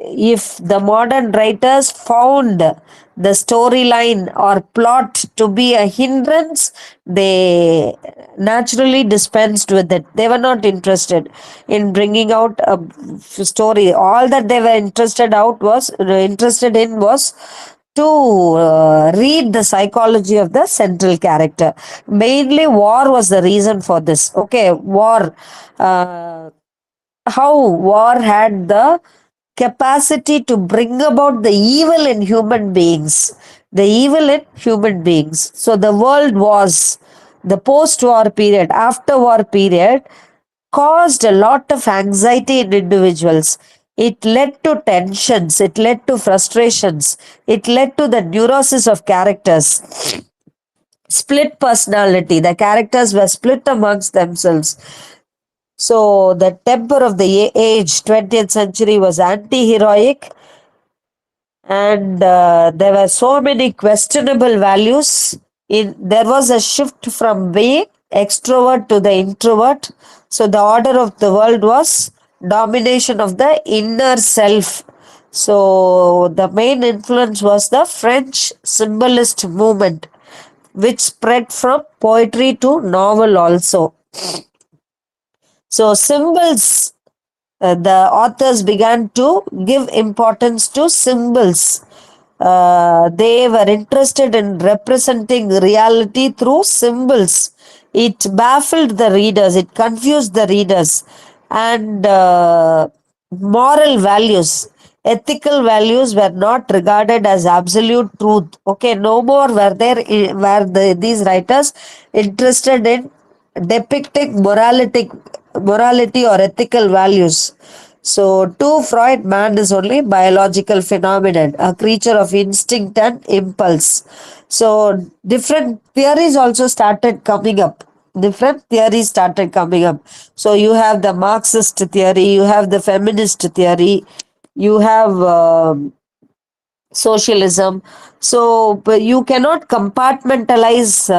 If the modern writers found the storyline or plot to be a hindrance, they naturally dispensed with it. They were not interested in bringing out a story. All that they were interested in was to read the psychology of the central character. Mainly, war was the reason for this. Okay, war. How war had the capacity to bring about the evil in human beings. The evil in human beings. So the world was the post-war period, after-war period, caused a lot of anxiety in individuals. It led to tensions, it led to frustrations, it led to the neurosis of characters, split personality. The characters were split amongst themselves. So the temper of the age, 20th century, was anti-heroic, and there were so many questionable values. There was a shift from being extrovert to the introvert. So the order of the world was domination of the inner self. So the main influence was the French symbolist movement, which spread from poetry to novel also. So symbols, the authors began to give importance to symbols. They were interested in representing reality through symbols. It baffled the readers, it confused the readers, and moral values, ethical values were not regarded as absolute truth. Okay, no more these writers interested in depicting morality or ethical values. So, to Freud, man is only biological phenomenon, a creature of instinct and impulse. So, different theories also started coming up. Different theories started coming up. So, you have the Marxist theory, you have the feminist theory, you have socialism. So but you cannot compartmentalize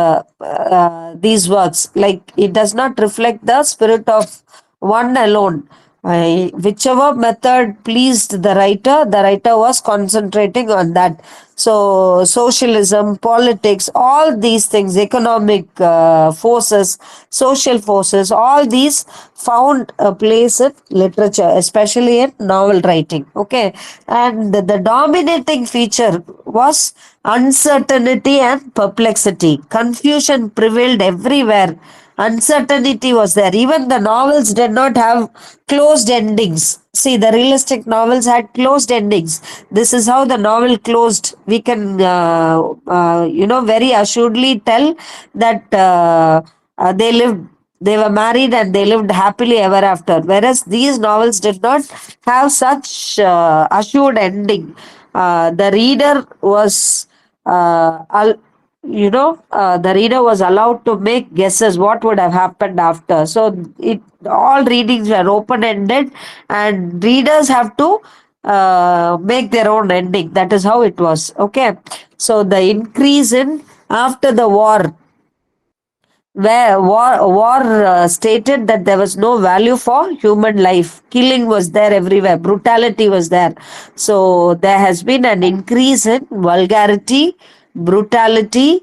these works, like it does not reflect the spirit of one alone. Whichever method pleased the writer was concentrating on that. So socialism, politics, all these things, economic forces, social forces, all these found a place in literature, especially in novel writing. Okay, and the dominating feature was uncertainty and perplexity. Confusion prevailed everywhere. Uncertainty was there. Even the novels did not have closed endings. See, the realistic novels had closed endings. This is how the novel closed. We can, very assuredly tell that they lived, they were married and they lived happily ever after. Whereas these novels did not have such assured ending. The reader was the reader was allowed to make guesses what would have happened after. So it all readings were open ended, and readers have to make their own ending. That is how it was. Okay, so the increase in after the war, where war stated that there was no value for human life. Killing was there everywhere, brutality was there. So there has been an increase in vulgarity, brutality,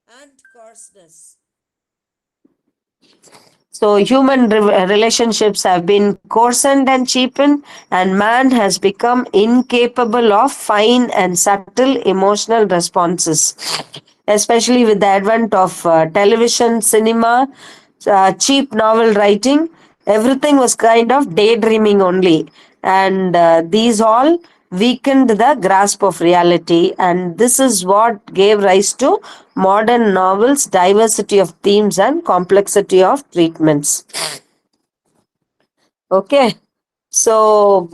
and coarseness. So human relationships have been coarsened and cheapened, and man has become incapable of fine and subtle emotional responses, especially with the advent of television, cinema, cheap novel writing. Everything was kind of daydreaming only, and these all weakened the grasp of reality, and this is what gave rise to modern novels, diversity of themes and complexity of treatments. Okay, so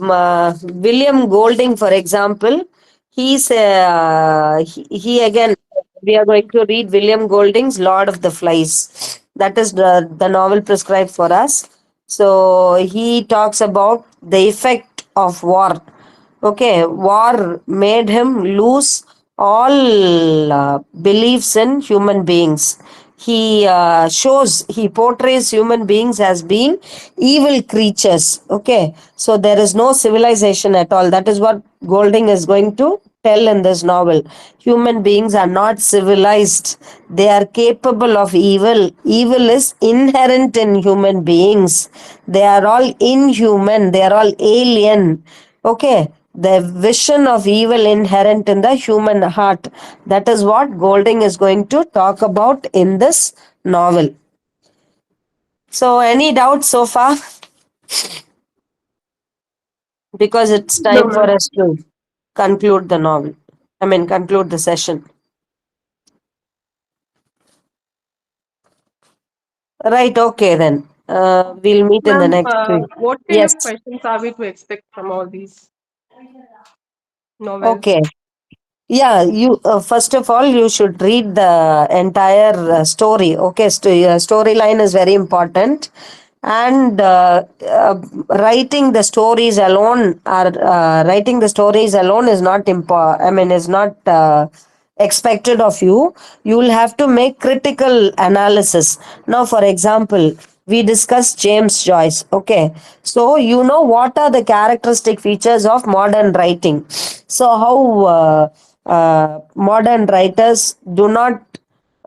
William Golding, for example, he again, we are going to read William Golding's Lord of the Flies. That is the novel prescribed for us. So he talks about the effect of war. Okay, war made him lose all beliefs in human beings. He portrays human beings as being evil creatures. Okay, so there is no civilization at all. That is what Golding is going to tell in this novel. Human beings are not civilized, they are capable of evil. Evil is inherent in human beings. They are all inhuman, they are all alien. Okay, the vision of evil inherent in the human heart. That is what Golding is going to talk about in this novel. So, any doubts so far? Because it's No, time for ma'am. us to conclude the novel. I mean, conclude the session. Right, okay, then. We'll meet in the Ma'am, next week. what kind of Yes, questions are we to expect from all these novels? okay. Yeah, you first of all, you should read the entire story. Okay, storyline is very important, and writing the stories alone are writing the stories alone is not I mean is not expected of you. You will have to make critical analysis. Now, for example, we discussed James Joyce. Okay, so you know what are the characteristic features of modern writing. So how modern writers do not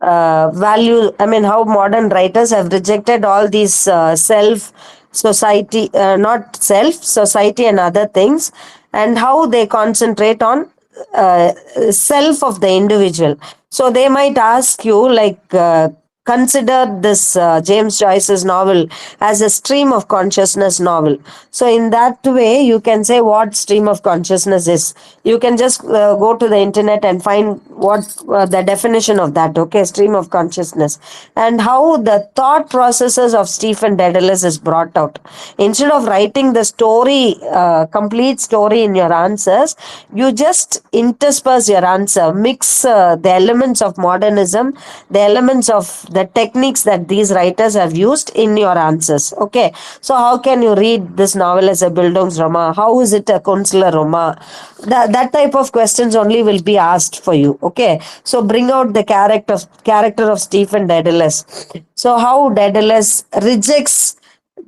value, I mean, how modern writers have rejected all these self, society, not self, society, and other things, and how they concentrate on uh, self of the individual. So they might ask you, like, consider this James Joyce's novel as a stream of consciousness novel. So, in that way, you can say what stream of consciousness is. You can just go to the internet and find what the definition of that, okay, stream of consciousness, and how the thought processes of Stephen Dedalus is brought out. Instead of writing the story, complete story in your answers, you just intersperse your answer, mix the elements of modernism, the elements of the techniques that these writers have used in your answers. Okay, so how can you read this novel as a Bildungsroman? How is it a Kunstlerroman? That type of questions only will be asked for you. Okay, so bring out the character of Stephen Dedalus. So how Dedalus rejects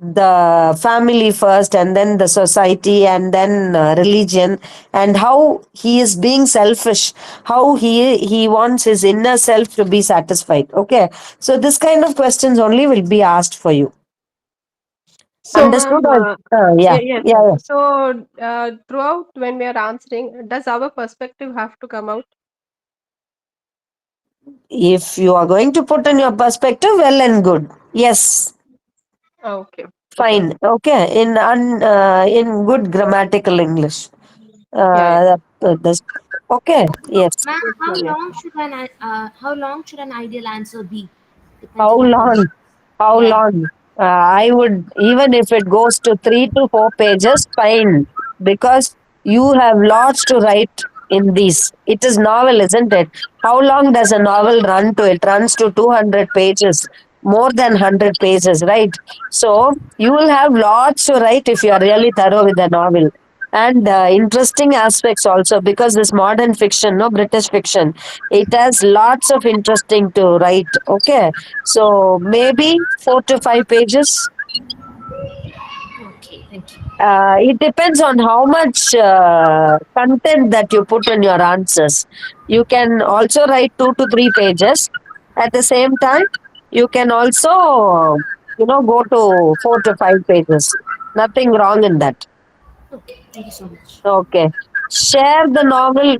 the family first, and then the society, and then religion, and how he is being selfish, how he wants his inner self to be satisfied. Okay, so this kind of questions only will be asked for you. So, Understood? ma'am, Yeah, yes. yeah, yeah. So, throughout when we are answering, does our perspective have to come out? If you are going to put in your perspective, well and good. Yes, Okay. Okay. fine. Okay, in good grammatical English. Yeah. Yeah. This, okay, yes. Ma'am, Yes, ma'am. Yes. how long should an ideal answer be, How depending upon? long? How Yeah. long? I would, even if it goes to 3 to 4 pages, fine, because you have lots to write in these. It is novel, isn't it? How long does a novel run to? It runs to 200 pages, more than 100 pages, right? So you will have lots to write if you are really thorough with the novel. And interesting aspects also, because this modern fiction, no, British fiction, it has lots of interesting to write. Okay, so maybe 4 to 5 pages. Okay, thank you. It depends on how much content that you put in your answers. You can also write 2 to 3 pages. At the same time, you can also, go to 4 to 5 pages. Nothing wrong in that. Okay, thank you so much. Okay. Share the novel.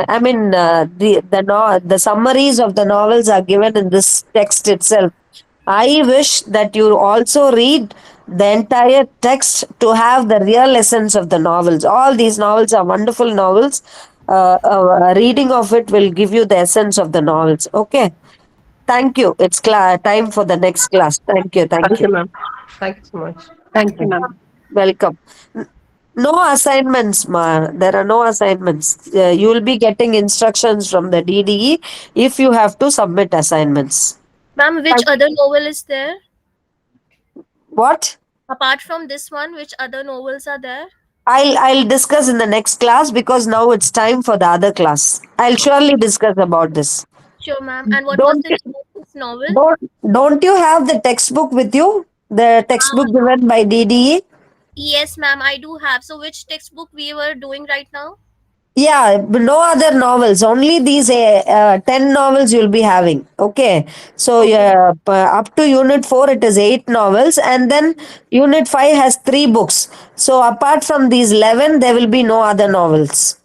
I mean, the summaries of the novels are given in this text itself. I wish that you also read the entire text to have the real essence of the novels. All these novels are wonderful novels. A reading of it will give you the essence of the novels. Okay. Thank you. It's time for the next class. Thank you. Thank Thank you. you, ma'am. Thank you so much. Thank you, ma'am. Welcome. No assignments, ma. There are no assignments. You will be getting instructions from the DDE if you have to submit assignments. Ma'am, which Thank- other novel is there? What? Apart from this one, which other novels are there? I'll discuss in the next class, because now it's time for the other class. I'll surely discuss about this. Sure, ma'am. And what was Don't the name of this novel? don't you have the textbook with you? The textbook given by DDE? Yes, ma'am, I do have. So, which textbook we were doing right now? Yeah, no other novels. Only these 10 novels you'll be having. Okay. So, Okay. yeah, up to unit 4, it is 8 novels. And then unit 5 has 3 books. So, apart from these 11, there will be no other novels.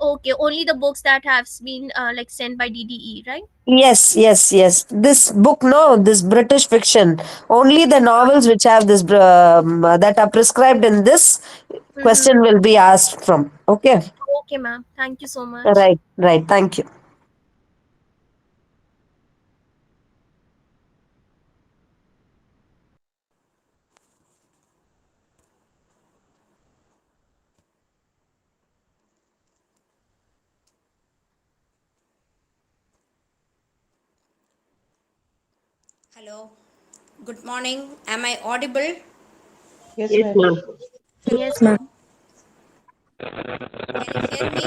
Okay, only the books that have been like sent by DDE, right? Yes, yes, yes. This book, no, this British fiction. Only the novels which have this, that are prescribed in this Mm-hmm. question will be asked from. Okay. Okay, ma'am. Thank you so much. Right, right. Thank you. Hello. Good morning. Am I audible? Yes, Yes, ma'am. ma'am. Yes, ma'am. Can you hear me?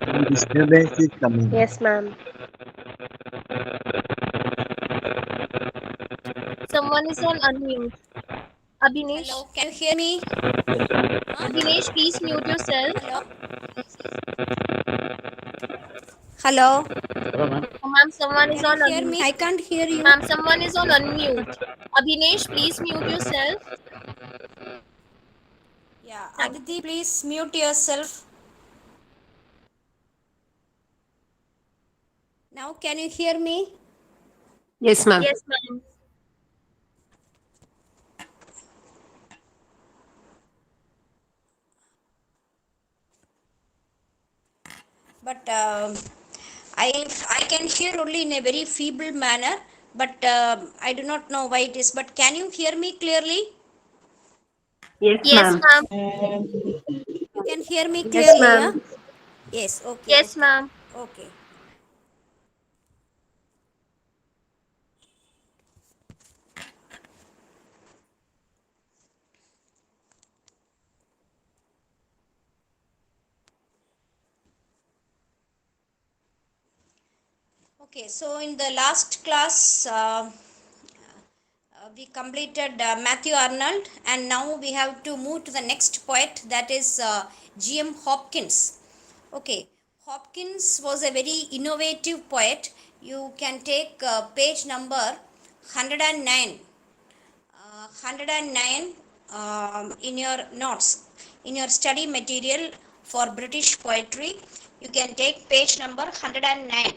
Some disturbance is coming. Yes, ma'am. Someone is on unmute. Abhinesh. Hello, can you hear me? Huh? Abhinesh, please mute yourself. Hello? Hello? Oh, ma'am, someone is Can you on hear me? unmute. I can't hear you. Ma'am, someone is on unmute. Abhinesh, please mute yourself. Yeah, Thank you. Aditi, please mute yourself. Now, can you hear me? Yes, ma'am. Yes, ma'am. But I can hear only in a very feeble manner. But I do not know why it is. But can you hear me clearly? Yes, Yes, ma'am. ma'am. You can hear me Yes, clearly, yeah? ma'am. Yes. Okay. Yes, Okay. ma'am. Okay. Okay. So in the last class, we completed Matthew Arnold, and now we have to move to the next poet, that is G.M. Hopkins. Okay, Hopkins was a very innovative poet. You can take page number 109, 109 in your notes, in your study material for British poetry. You can take page number 109.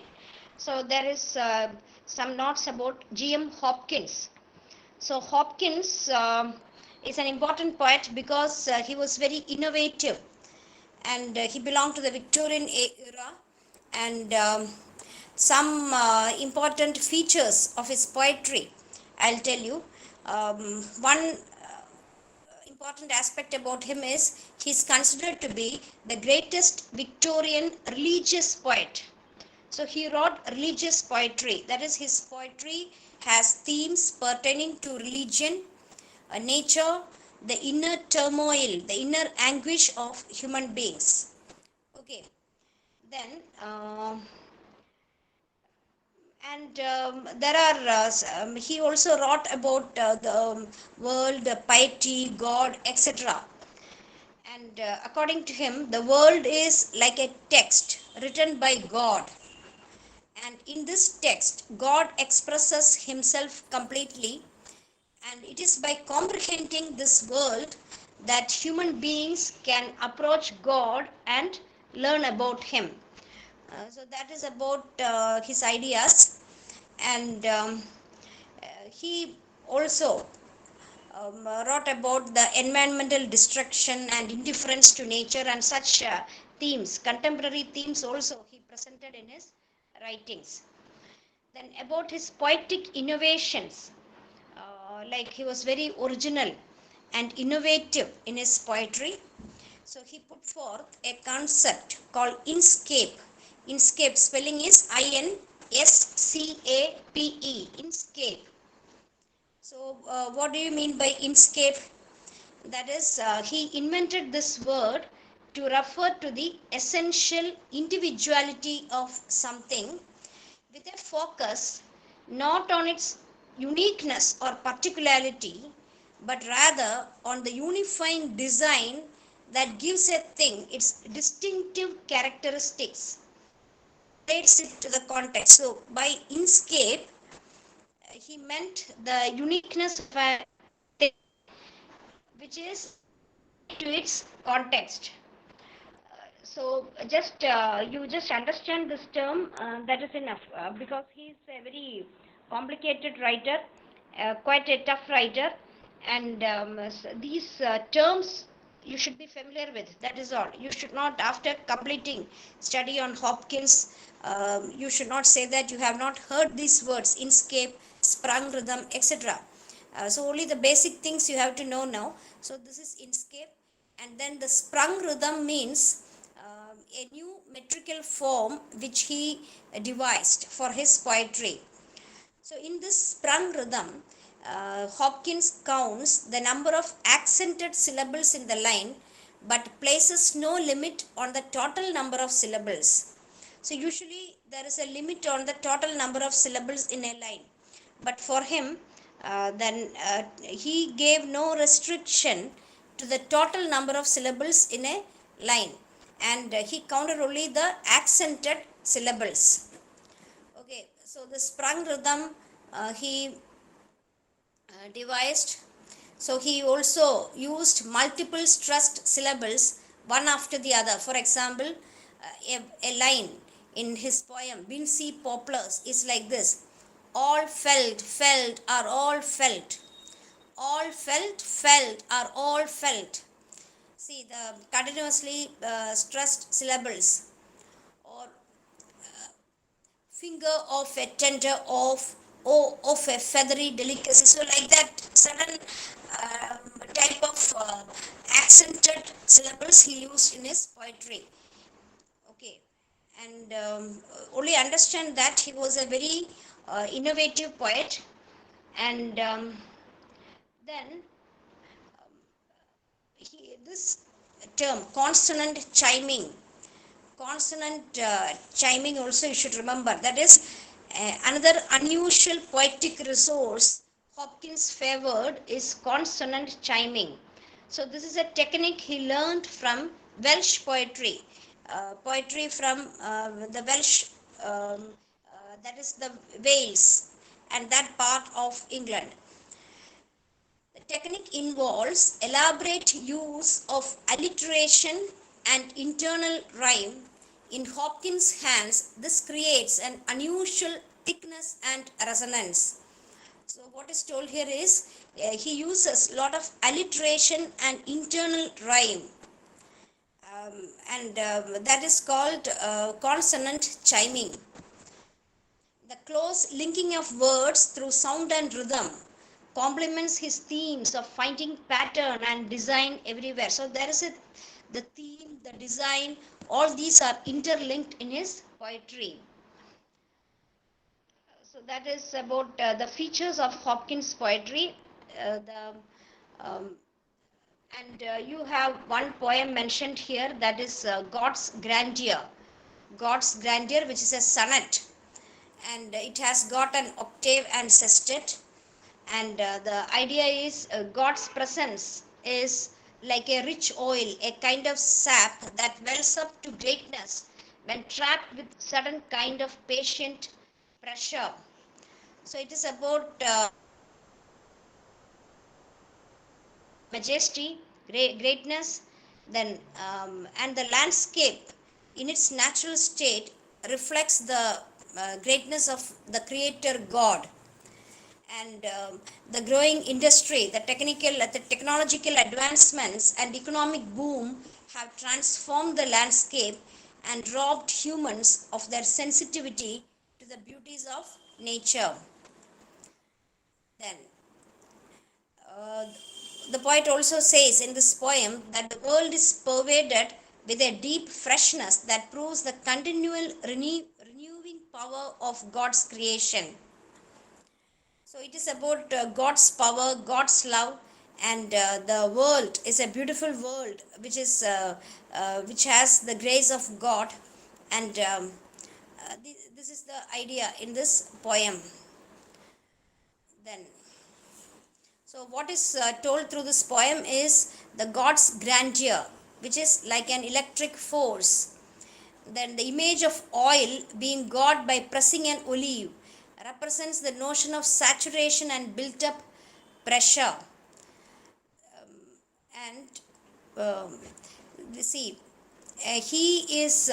So there is some notes about G.M. Hopkins. So Hopkins is an important poet because he was very innovative, and he belonged to the Victorian era. And some important features of his poetry, I'll tell you. One important aspect about him is he's considered to be the greatest Victorian religious poet. So he wrote religious poetry. That is, his poetry has themes pertaining to religion, nature, the inner turmoil, the inner anguish of human beings. Okay, then and there are he also wrote about the world, piety, God, etc. And according to him, the world is like a text written by God, and in this text God expresses himself completely, and it is by comprehending this world that human beings can approach God and learn about him. So that is about his ideas. And he also wrote about the environmental destruction and indifference to nature, and such themes, contemporary themes also he presented in his writings. Then about his poetic innovations, like he was very original and innovative in his poetry. So he put forth a concept called inscape. Inscape spelling is INSCAPE. Inscape. So what do you mean by inscape? That is, he invented this word to refer to the essential individuality of something, with a focus not on its uniqueness or particularity, but rather on the unifying design that gives a thing its distinctive characteristics, relates it to the context. So, by inscape, he meant the uniqueness of a thing which is tied to its context. So just you just understand this term, that is enough, because he is a very complicated writer, quite a tough writer, and these terms you should be familiar with. That is all. You should not, after completing study on Hopkins, you should not say that you have not heard these words: inscape, sprung rhythm, etc. So only the basic things you have to know now. So this is inscape. And then the sprung rhythm means a new metrical form which he devised for his poetry. So, in this sprung rhythm, Hopkins counts the number of accented syllables in the line but places no limit on the total number of syllables. So, usually there is a limit on the total number of syllables in a line, but for him, he gave no restriction to the total number of syllables in a line, and he counted only the accented syllables. Okay, so the sprung rhythm he devised. So he also used multiple stressed syllables one after the other. For example, a line in his poem Bincy Poplars is like this: all felt, felt are all felt. All felt, felt are all felt. See the continuously stressed syllables, or finger of a tender of a feathery delicacy. So like that certain type of accented syllables he used in his poetry. Okay, and only understand that he was a very innovative poet. And then this term consonant chiming also you should remember, that is another unusual poetic resource Hopkins favored is consonant chiming. So this is a technique he learned from Welsh poetry from the Welsh, that is the Wales and that part of England. The technique involves elaborate use of alliteration and internal rhyme. In Hopkins' hands, this creates an unusual thickness and resonance. So, what is told here is he uses a lot of alliteration and internal rhyme, and that is called consonant chiming. The close linking of words through sound and rhythm complements his themes of finding pattern and design everywhere. So there is the theme, the design, all these are interlinked in his poetry. So that is about the features of Hopkins' poetry. The um, and you have one poem mentioned here, that is God's Grandeur. God's Grandeur, which is a sonnet, and it has got an octave and sestet, and the idea is God's presence is like a rich oil, a kind of sap that wells up to greatness when trapped with certain kind of patient pressure. So it is about majesty, greatness, then and the landscape in its natural state reflects the greatness of the creator God. And the growing industry, the technological advancements and economic boom have transformed the landscape and robbed humans of their sensitivity to the beauties of nature. Then uh, the poet also says in this poem that the world is pervaded with a deep freshness that proves the continual renewing power of God's creation. So it is about God's power, God's love, and the world is a beautiful world which has the grace of God, and this is the idea in this poem. Then, so what is told through this poem is the God's grandeur, which is like an electric force. Then the image of oil being got by pressing an olive represents the notion of saturation and built up pressure. And see, he is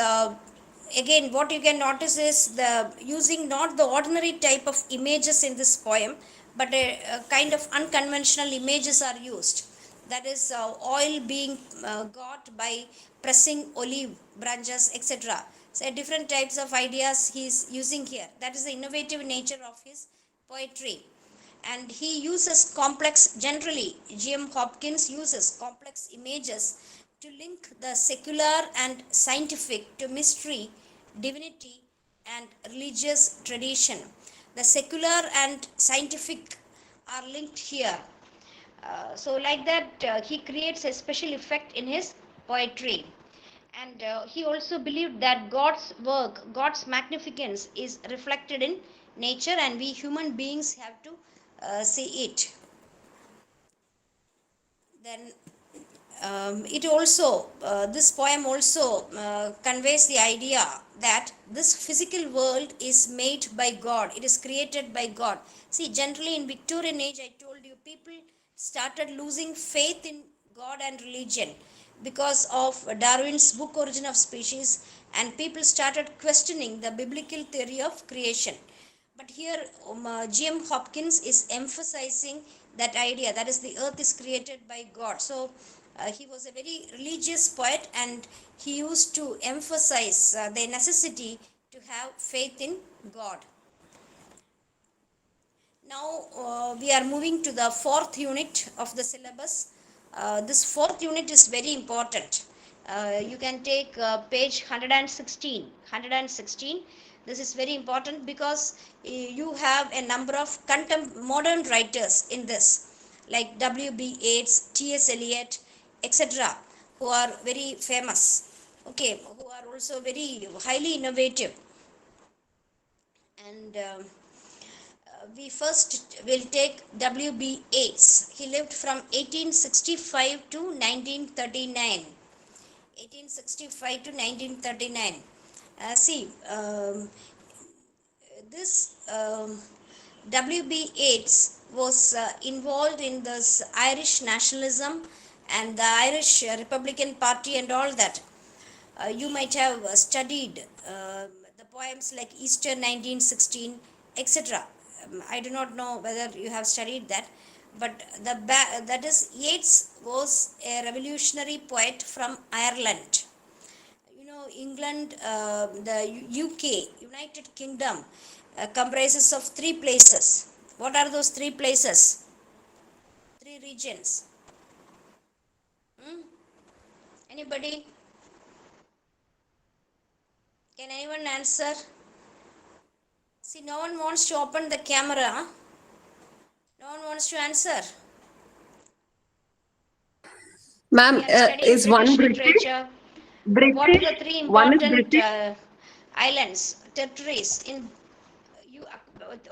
again, what you can notice is the using not the ordinary type of images in this poem, but a kind of unconventional images are used. That is oil being got by pressing olive branches, etc. So different types of ideas he is using here. That is the innovative nature of his poetry. And he uses complex, generally G.M. Hopkins uses complex images to link the secular and scientific to mystery, divinity, and religious tradition. The secular and scientific are linked here. So, like that, he creates a special effect in his poetry. And he also believed that God's work, God's magnificence is reflected in nature, and we human beings have to see it. Then it also this poem also conveys the idea that this physical world is made by God, it is created by God. See, generally in Victorian age, I told you, people started losing faith in God and religion because of Darwin's book Origin of Species, and people started questioning the biblical theory of creation. But here, G.M. Hopkins is emphasizing that idea, that is, the earth is created by God. So, he was a very religious poet, and he used to emphasize the necessity to have faith in God. Now, we are moving to the fourth unit of the syllabus. This fourth unit is very important. You can take page 116. 116. This is very important because you have a number of modern writers in this, like W.B. Yeats, T.S. Eliot, etc., who are very famous. Okay, who are also very highly innovative. And we first will take W.B. Yeats. He lived from 1865 to 1939. 1865 to 1939. See, this W.B. Yeats was involved in this Irish nationalism and the Irish Republican Party and all that. You might have studied the poems like Easter 1916, etc. I do not know whether you have studied that, but that is, Yeats was a revolutionary poet from Ireland. You know, England, the UK, United Kingdom, comprises of three places. What are those three places? Three regions. Hmm? Anybody? Can anyone answer? See, no one wants to open the camera. No one wants to answer. We Ma'am, are studying is one British British? literature. What are British? the three One is important British. islands, territories in you,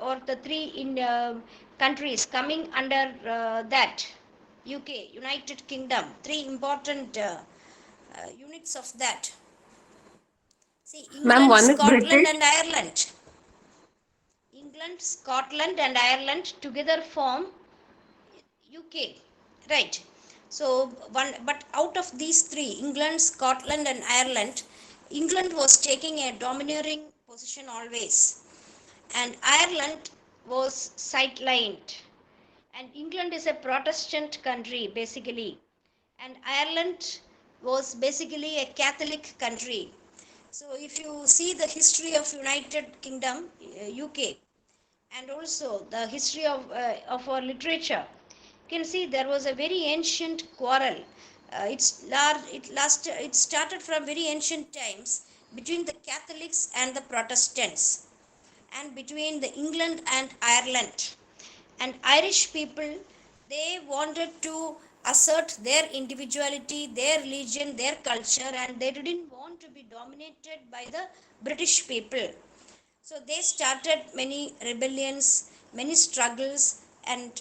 or the three in countries coming under that? UK, United Kingdom. Three important units of that. See, Ma'am, England, one is Scotland, British. and Ireland. England, Scotland, and Ireland together form UK, right? So but out of these three, England, Scotland, and Ireland, England was taking a domineering position always, and Ireland was sidelined. And England is a Protestant country basically, and Ireland was basically a Catholic country. So if you see the history of United Kingdom, UK, and also the history of our literature, you can see there was a very ancient quarrel. It started from very ancient times between the Catholics and the Protestants, and between the England and Ireland. And Irish people, they wanted to assert their individuality, their religion, their culture, and they didn't want to be dominated by the British people. So they started many rebellions, many struggles, and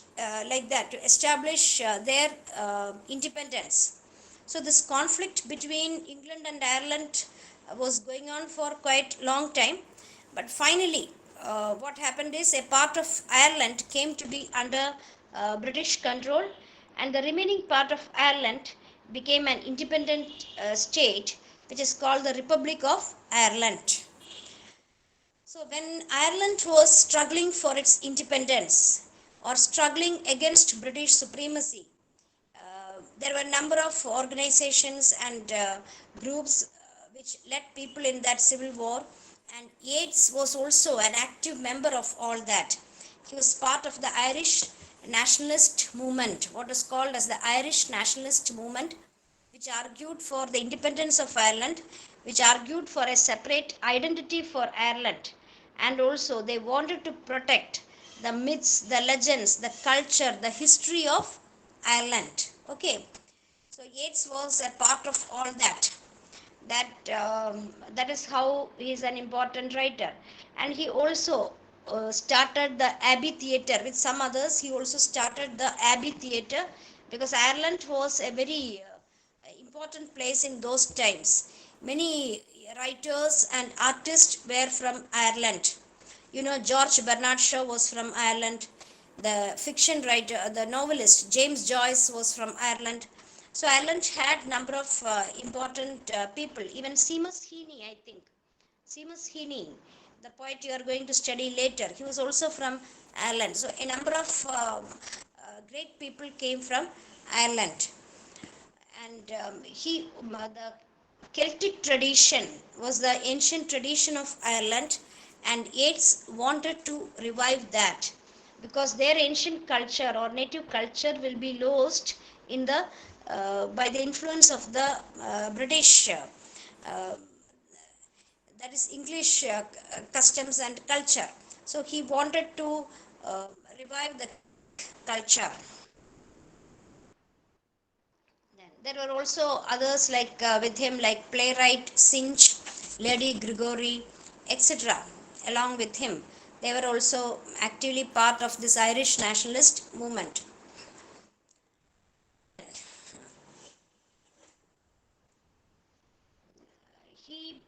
like that, to establish their independence. So this conflict between England and Ireland was going on for quite long time. But finally, what happened is, a part of Ireland came to be under British control, and the remaining part of Ireland became an independent state, which is called the Republic of Ireland. So, when Ireland was struggling for its independence or struggling against British supremacy, there were a number of organizations and groups which led people in that civil war, and Yeats was also an active member of all that. He was part of the Irish nationalist movement, what is called as the Irish nationalist movement, which which argued for the independence of Ireland, which argued for a separate identity for Ireland, and also they wanted to protect the myths, the legends, the culture, the history of Ireland. Okay, so Yeats was a part of all that. That is how he is an important writer, and he also started the Abbey Theatre with some others. He also started the Abbey Theatre because Ireland was a very important place in those times. Many writers and artists were from Ireland. George Bernard Shaw was from Ireland. The fiction writer, the novelist James Joyce was from Ireland. So Ireland had number of important people. Even Seamus Heaney, I think. Seamus Heaney, the poet you are going to study later, he was also from Ireland. So a number of great people came from Ireland. And the Celtic tradition was the ancient tradition of Ireland, and Yeats wanted to revive that because their ancient culture or native culture will be lost in the by the influence of the British, that is English customs and culture. So he wanted to revive the culture. Then there were also others with him, like playwright Sinch, Lady Gregory, etc. Along with him, they were also actively part of this Irish nationalist movement. He,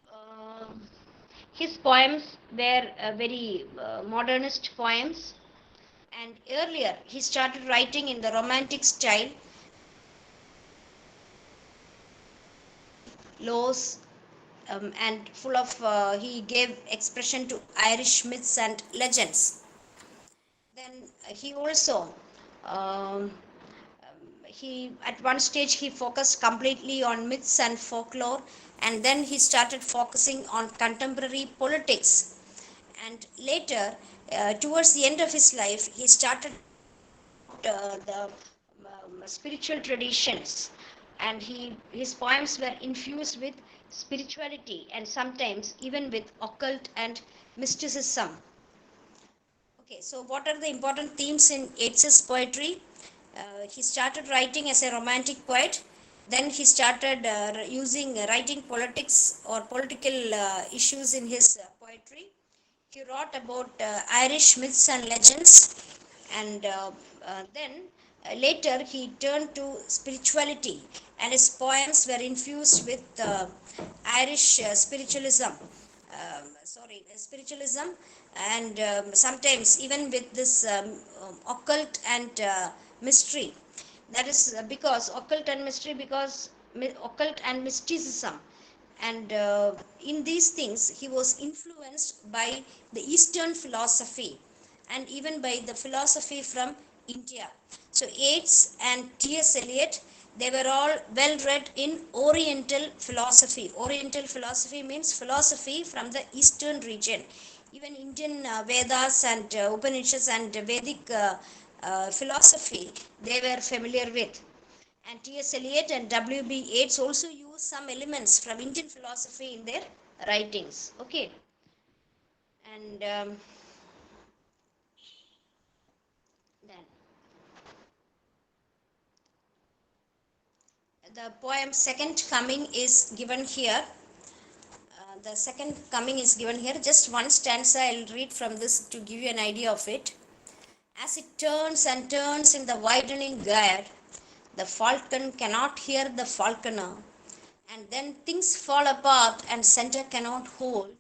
his poems were very modernist poems, and earlier he started writing in the Romantic style, laws, and full of he gave expression to Irish myths and legends. Then he also he at one stage he focused completely on myths and folklore, and then he started focusing on contemporary politics. And later, towards the end of his life, he started the spiritual traditions, and his poems were infused with spirituality and sometimes even with occult and mysticism. Okay, so what are the important themes in Yeats's poetry? He started writing as a romantic poet. Then he started writing politics or political issues in his poetry. He wrote about Irish myths and legends, and then later he turned to spirituality, and his poems were infused with Irish spiritualism, and sometimes even with this occult and mystery. That is because occult and mystery, because occult and mysticism, and in these things he was influenced by the Eastern philosophy and even by the philosophy from India. So Yeats and T.S. Eliot, they were all well read in Oriental philosophy. Oriental philosophy means philosophy from the Eastern region. Even Indian Vedas and Upanishads and Vedic philosophy, they were familiar with. And T.S. Eliot and W.B. Yeats also use some elements from Indian philosophy in their writings. Okay, and then the poem Second Coming is given here. The second coming is given here. Just one stanza I'll read from this to give you an idea of it. As it turns and turns in the widening gyre, the falcon cannot hear the falconer, and then things fall apart and center cannot hold.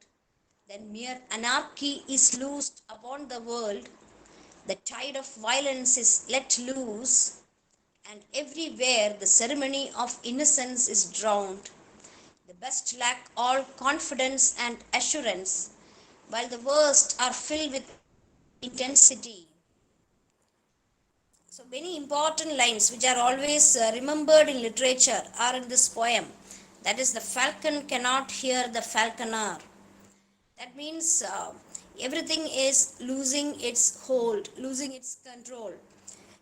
Then mere anarchy is loosed upon the world, the tide of violence is let loose, and everywhere the ceremony of innocence is drowned. The best lack all confidence and assurance, while the worst are filled with intensity. So many important lines which are always remembered in literature are in this poem. That is, the falcon cannot hear the falconer. That means everything is losing its hold, losing its control.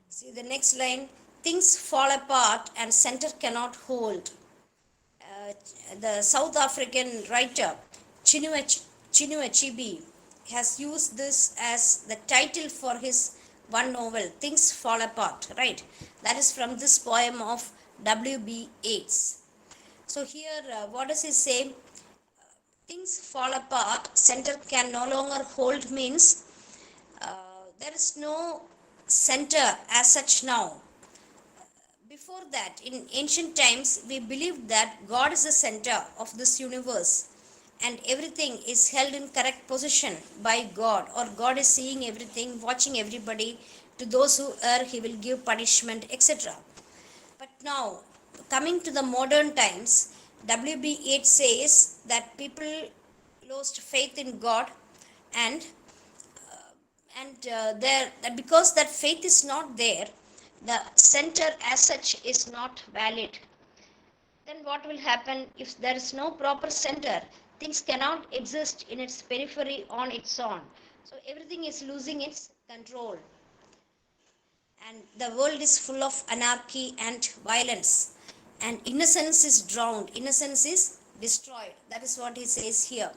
See the next line, things fall apart and center cannot hold. the South African writer Chinua Achebe has used this as the title for his one novel, Things Fall Apart, right? That is from this poem of W.B. Yeats. So here, what does he say? Things fall apart, center can no longer hold means there is no center as such now. Before that, in ancient times, we believed that God is the center of this universe and everything is held in correct position by God, or God is seeing everything, watching everybody. To those who err, He will give punishment, etc. But now, coming to the modern times, W.B. Yeats says that people lost faith in God, and there that because that faith is not there, the center as such is not valid. Then what will happen if there is no proper center? Things cannot exist in its periphery on its own. So everything is losing its control. And the world is full of anarchy and violence. And innocence is drowned, innocence is destroyed. That is what he says here.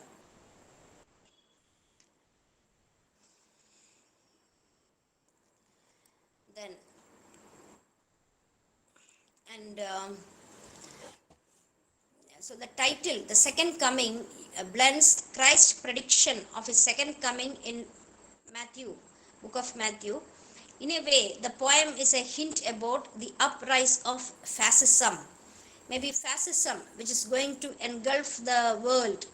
Then, and so the title, the second coming, blends Christ's prediction of his second coming in Matthew, book of Matthew. In a way, the poem is a hint about the uprise of fascism. Maybe fascism, which is going to engulf the world.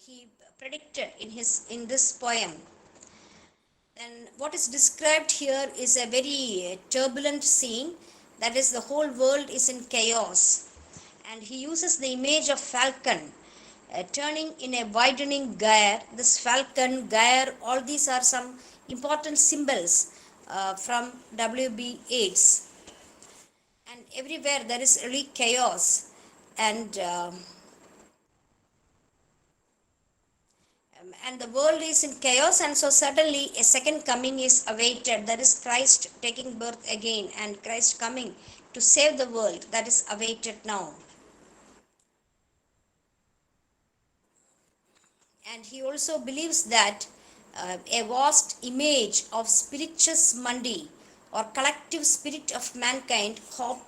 He predicted in this poem. And what is described here is a very turbulent scene. That is, the whole world is in chaos. And he uses the image of falcon turning in a widening gyre. This falcon, gyre, all these are some important symbols from W.B. Yeats. And everywhere there is really chaos. And the world is in chaos, and so suddenly a second coming is awaited. That is Christ taking birth again, and Christ coming to save the world. That is awaited now. And he also believes that a vast image of spiritus mundi, or collective spirit of mankind, hope,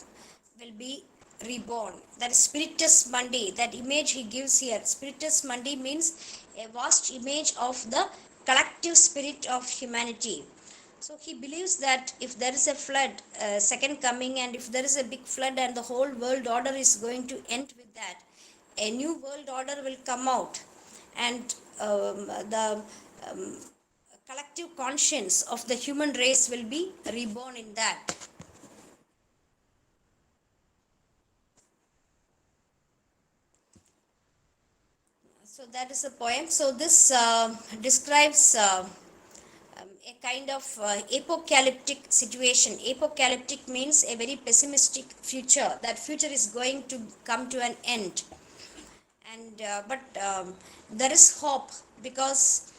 will be reborn. That is spiritus mundi, that image he gives here. Spiritus mundi means a vast image of the collective spirit of humanity. So he believes that if there is a flood, second coming, and if there is a big flood and the whole world order is going to end with that, a new world order will come out, and the collective conscience of the human race will be reborn in that. So that is a poem. So this describes a kind of apocalyptic situation. Apocalyptic means a very pessimistic future. That future is going to come to an end. And but there is hope, because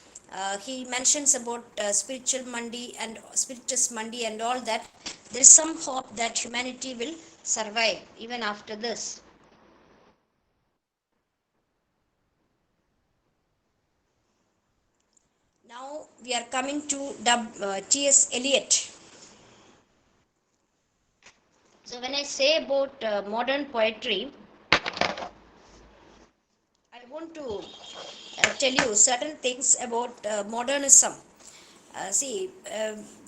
he mentions about spiritual mundi and spiritus mundi and all that. There is some hope that humanity will survive even after this. Now we are coming to T.S. Eliot. So when I say about modern poetry, I want to tell you certain things about modernism. See,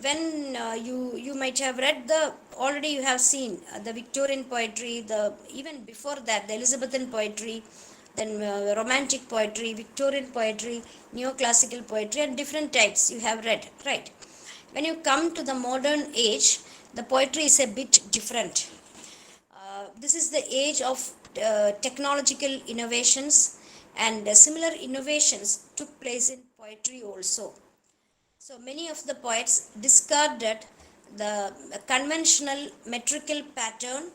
when you might have read the, already you have seen the Victorian poetry, the even before that the Elizabethan poetry, then romantic poetry, Victorian poetry, neoclassical poetry, and different types you have read, right? When you come to the modern age, the poetry is a bit different. This is the age of technological innovations, and similar innovations took place in poetry also. So many of the poets discarded the conventional metrical pattern,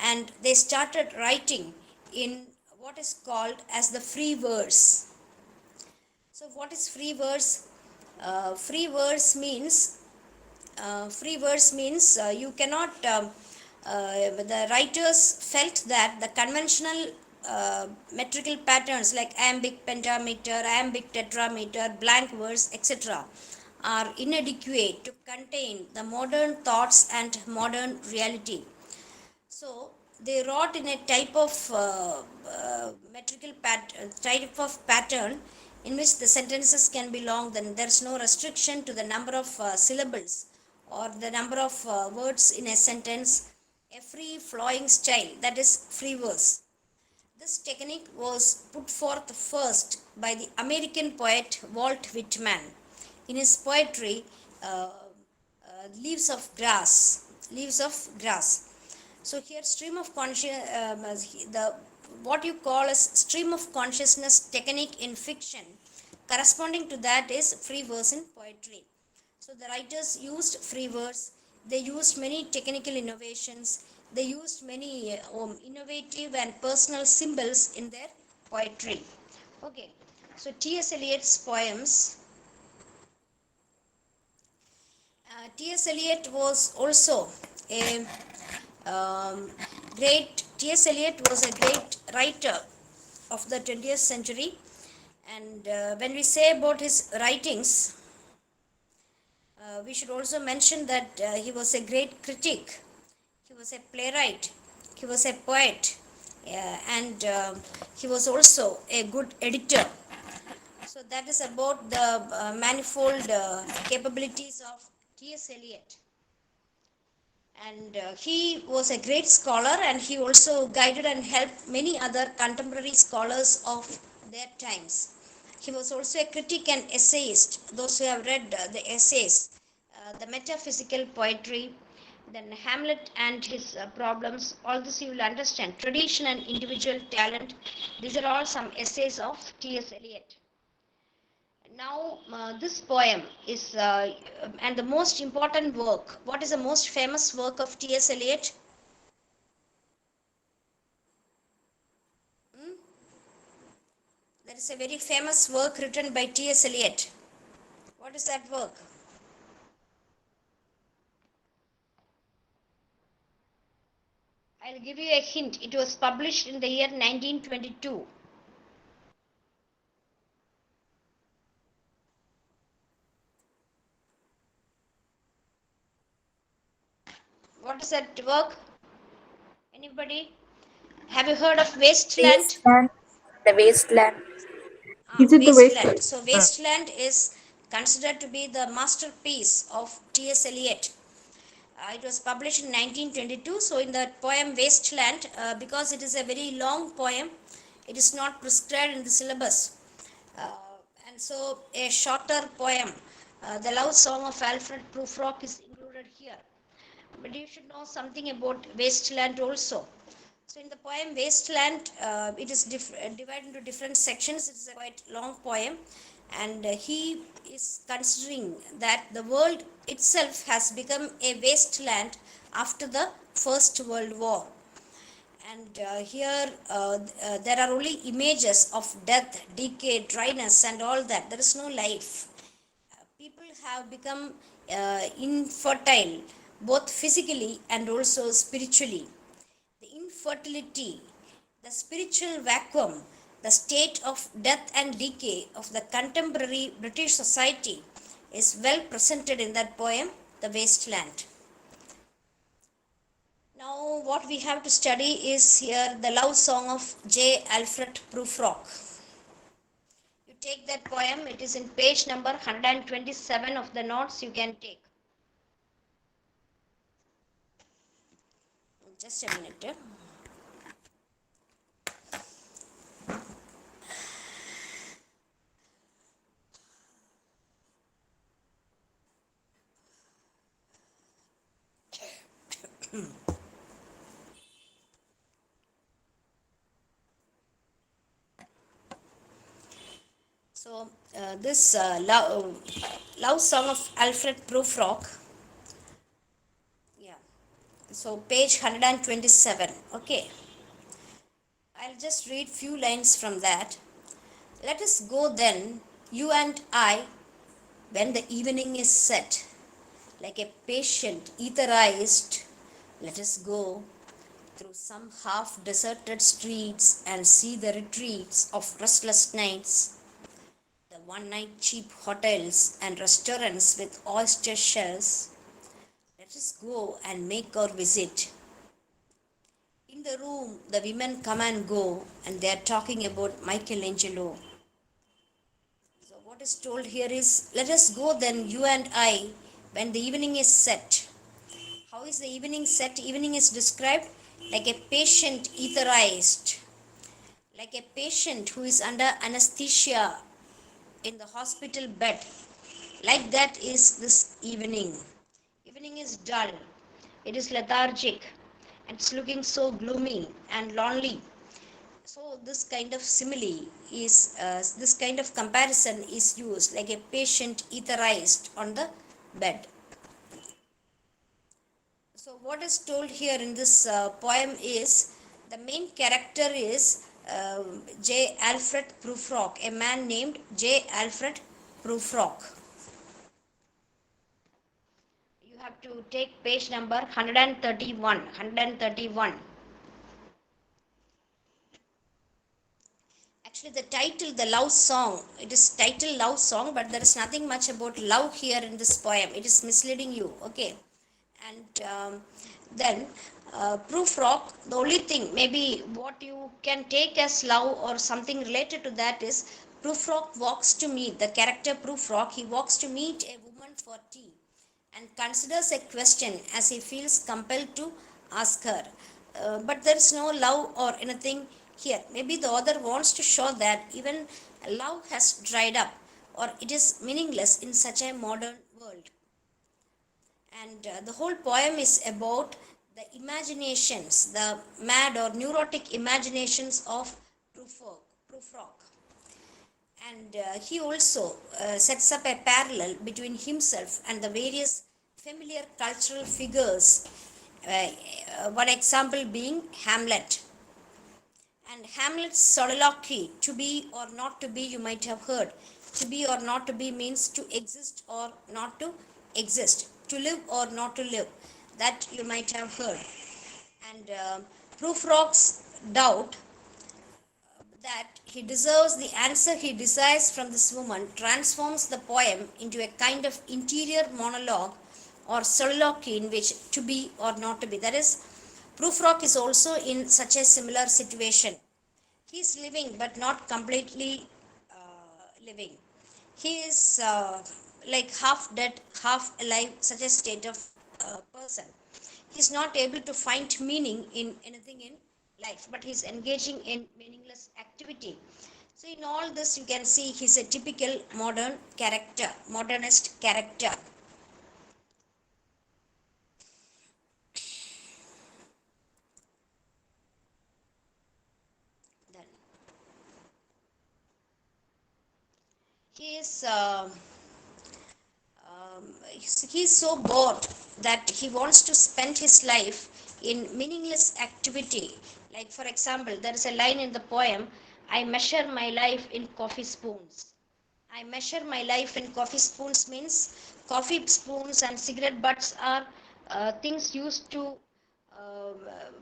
and they started writing in what is called as the free verse. So what is free verse? Free verse means you cannot the writers felt that the conventional metrical patterns like iambic pentameter, iambic tetrameter, blank verse, etc., are inadequate to contain the modern thoughts and modern reality. So they wrote in a type of pattern in which the sentences can be long. Then there's no restriction to the number of syllables or the number of words in a sentence. A free flowing style, that is free verse. This technique was put forth first by the American poet Walt Whitman in his poetry Leaves of Grass. Leaves of Grass. So here, stream of the what you call as stream of consciousness technique in fiction, corresponding to that is free verse in poetry. So the writers used free verse. They used many technical innovations. They used many innovative and personal symbols in their poetry. Okay, so T.S. Eliot's poems. T.S. Eliot was also a T.S. Eliot was a great writer of the 20th century, and when we say about his writings, we should also mention that he was a great critic, he was a playwright, he was a poet, and he was also a good editor. So that is about the manifold capabilities of T.S. Eliot. And he was a great scholar, and he also guided and helped many other contemporary scholars of their times. He was also a critic and essayist. Those who have read the essays, the metaphysical poetry, then Hamlet and his problems, all this you will understand. Tradition and individual talent, these are all some essays of T.S. Eliot. Now, this poem is, and the most important work. What is the most famous work of T.S. Eliot? Hmm? There is a very famous work written by T.S. Eliot. What is that work? I'll give you a hint. It was published in the year 1922. What is that work? Anybody? Have you heard of Wasteland? Wasteland. The Wasteland. Is it the Wasteland. wasteland? So, Wasteland is considered to be the masterpiece of T.S. Eliot. It was published in 1922. So, in the poem Wasteland, because it is a very long poem, it is not prescribed in the syllabus. Uh, and so, a shorter poem, The Love Song of Alfred Prufrock, is included here. But you should know something about Wasteland also. So in the poem Wasteland, it is divided into different sections. It is a quite long poem, and he is considering that the world itself has become a wasteland after the First World War. And here there are only images of death, decay, dryness, and all that. There is no life. People have become infertile, both physically and also spiritually. The infertility, the spiritual vacuum, the state of death and decay of the contemporary British society is well presented in that poem, The Wasteland. Now, what we have to study is here the love song of J. Alfred Prufrock. You take that poem, it is in page number 127 of the notes you can take. Just a minute. So, this love song of Alfred Prufrock, yeah, so page 127, okay. I'll just read few lines from that. Let us go then, you and I, when the evening is set, like a patient etherized, let us go through some half deserted streets and see the retreats of restless nights, the one night cheap hotels and restaurants with oyster shells. Let us go and make our visit. In the room, the women come and go, and they are talking about Michelangelo. So, what is told here is, let us go then, you and I, when the evening is set. How is the evening set? Evening is described like a patient etherized, like a patient who is under anesthesia in the hospital bed. Like that is this evening. Evening is dull, it is lethargic, and it's looking so gloomy and lonely. So this kind of simile is, this kind of comparison is used like a patient etherized on the bed. So what is told here in this poem is, the main character is J. Alfred Prufrock, a man named J. Alfred Prufrock. You have to take page number 131. 131. Actually, the title, the love song, it is titled love song, but there is nothing much about love here in this poem. It is misleading you, okay? And then proof rock, the only thing maybe what you can take as love or something related to that is, proof rock walks to meet, the character proof rock, he walks to meet a woman for tea and considers a question as he feels compelled to ask her. But there is no love or anything here. Maybe the author wants to show that even love has dried up, or it is meaningless in such a modern world. And the whole poem is about the imaginations, the mad or neurotic imaginations of Prufrock. And he also sets up a parallel between himself and the various familiar cultural figures. One example being Hamlet. And Hamlet's soliloquy, to be or not to be, you might have heard. To be or not to be means to exist or not to exist, to live or not to live. That you might have heard. And Prufrock's doubt that he deserves the answer he desires from this woman transforms the poem into a kind of interior monologue or soliloquy in which to be or not to be. That is, Prufrock is also in such a similar situation. He is living but not completely living. He is like half dead, half alive, such a state of person. He is not able to find meaning in anything in life, but he is engaging in meaningless activity. So, in all this, you can see he is a typical modern character, modernist character. Then he is. He's so bored that he wants to spend his life in meaningless activity. Like, for example, there is a line in the poem, I measure my life in coffee spoons. I measure my life in coffee spoons means coffee spoons and cigarette butts are things used to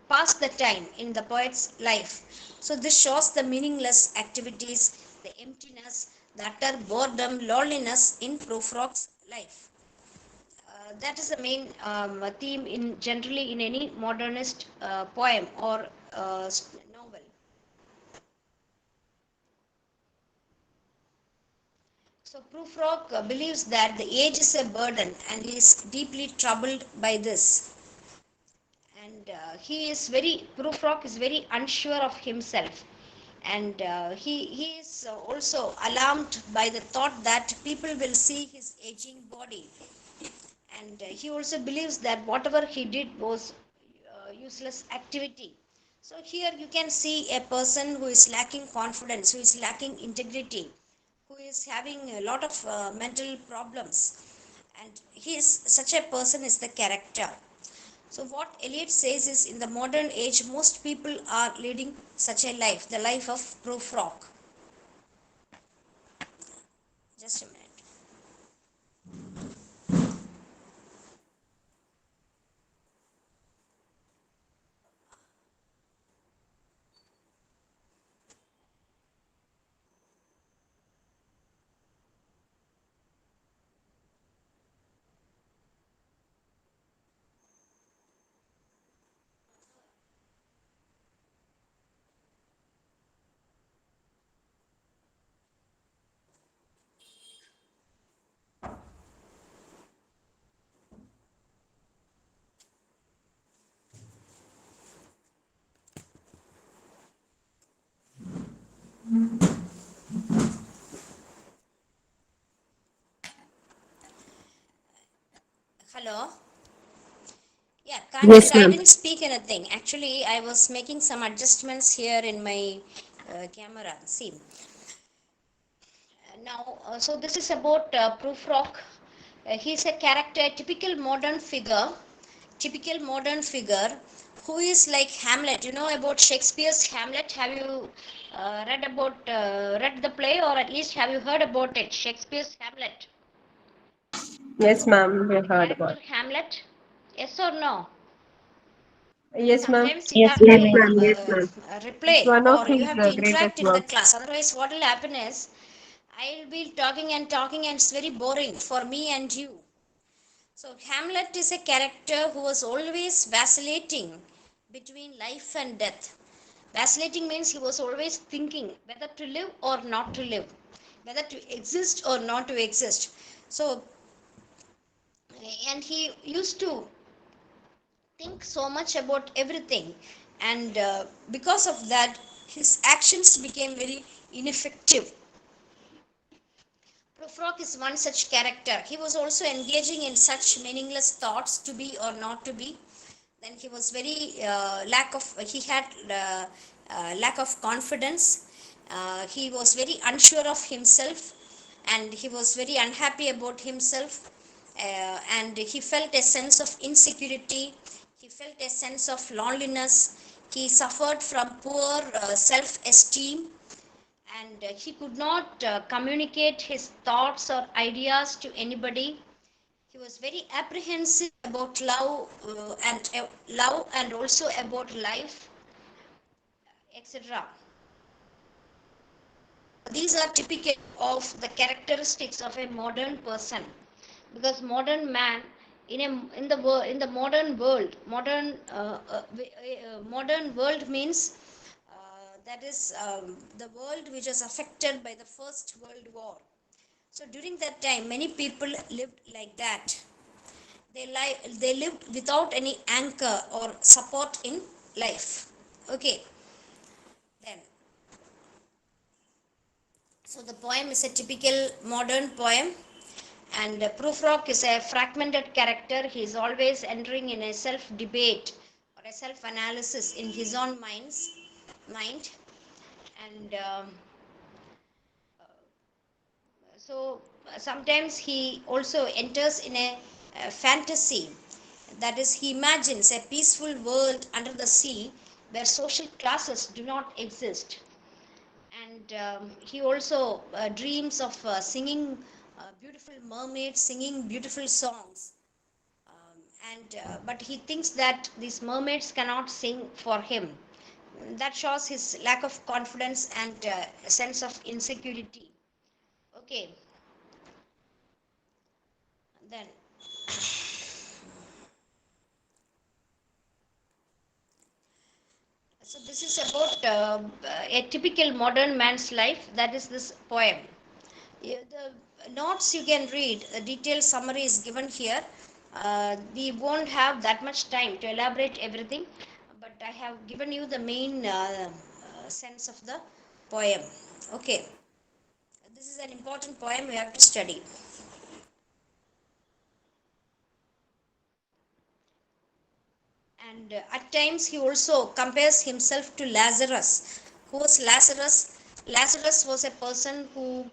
pass the time in the poet's life. So this shows the meaningless activities, the emptiness, the utter boredom, loneliness in Prufrock's life. That is the main theme in generally in any modernist poem or novel. So Prufrock believes that the age is a burden and he is deeply troubled by this. And Prufrock is very unsure of himself. And he is also alarmed by the thought that people will see his aging body. And he also believes that whatever he did was useless activity. So here you can see a person who is lacking confidence, who is lacking integrity, who is having a lot of mental problems, and he is such a person is the character. So what Eliot says is, in the modern age most people are leading such a life, the life of Prufrock. Just a minute. Hello. Yeah, Yes, I ma'am. didn't speak anything. Actually, I was making some adjustments here in my camera. See, now, so this is about Prufrock. He's a character, typical modern figure who is like Hamlet. You know about Shakespeare's Hamlet? Have you read the play, or at least have you heard about it? Shakespeare's Hamlet, Yes, ma'am. We the heard about. character Hamlet. Yes or no? Yes, ma'am. Sometimes you Yes, have Yes, to ma'am. ma'am. Yes, ma'am. It's replay, one of or you his have to greatest interact in the works. class. Otherwise, what will happen is I'll be talking and talking, and it's very boring for me and you. So, Hamlet is a character who was always vacillating between life and death. Vacillating means he was always thinking whether to live or not to live, whether to exist or not to exist. So, and he used to think so much about everything, and because of that, his actions became very ineffective. Prufrock is one such character. He was also engaging in such meaningless thoughts, to be or not to be. Then he was very he had lack of confidence. He was very unsure of himself, and he was very unhappy about himself. And he felt a sense of insecurity. He felt a sense of loneliness. He suffered from poor self-esteem, and he could not communicate his thoughts or ideas to anybody. He was very apprehensive about love and also about life, etc. These are typical of the characteristics of a modern person, because modern man in the modern world, modern world means that is the world which was affected by the First World War. So during that time, many people lived like that. They lived without any anchor or support in life. Okay, then. So the poem is a typical modern poem, and Prufrock is a fragmented character. He is always entering in a self-debate or a self-analysis in his own mind, and so sometimes he also enters in a fantasy. That is, he imagines a peaceful world under the sea where social classes do not exist. And he also dreams of singing beautiful mermaids, singing beautiful songs. Um, and but he thinks that these mermaids cannot sing for him. That shows his lack of confidence and a sense of insecurity. Okay, then. So this is about a typical modern man's life. That is this poem. Yeah, the notes you can read, the detailed summary is given here. We won't have that much time to elaborate everything, but I have given you the main sense of the poem. Okay, this is an important poem we have to study. And at times he also compares himself to Lazarus. Who was Lazarus? Lazarus was a person who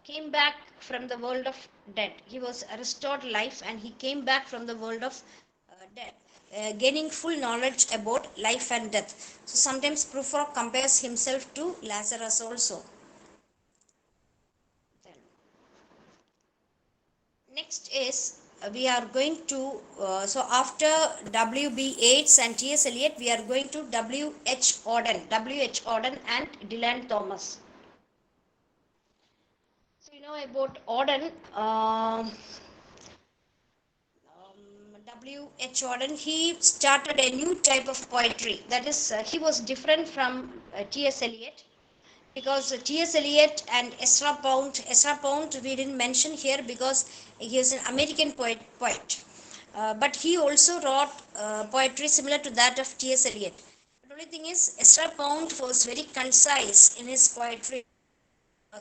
came back from the world of dead. He was restored life, and he came back from the world of dead, gaining full knowledge about life and death. So sometimes Prufrock compares himself to Lazarus also. Then next is we are going to so after W.B. Yeats and T.S. Eliot, we are going to W.H. Auden and Dylan Thomas. So you know about Auden. W.H. Auden, he started a new type of poetry. That is, he was different from T.S. Eliot, because T.S. Eliot and Ezra Pound we didn't mention here because he is an American poet. But he also wrote poetry similar to that of T.S. Eliot. The only thing is, Ezra Pound was very concise in his poetry.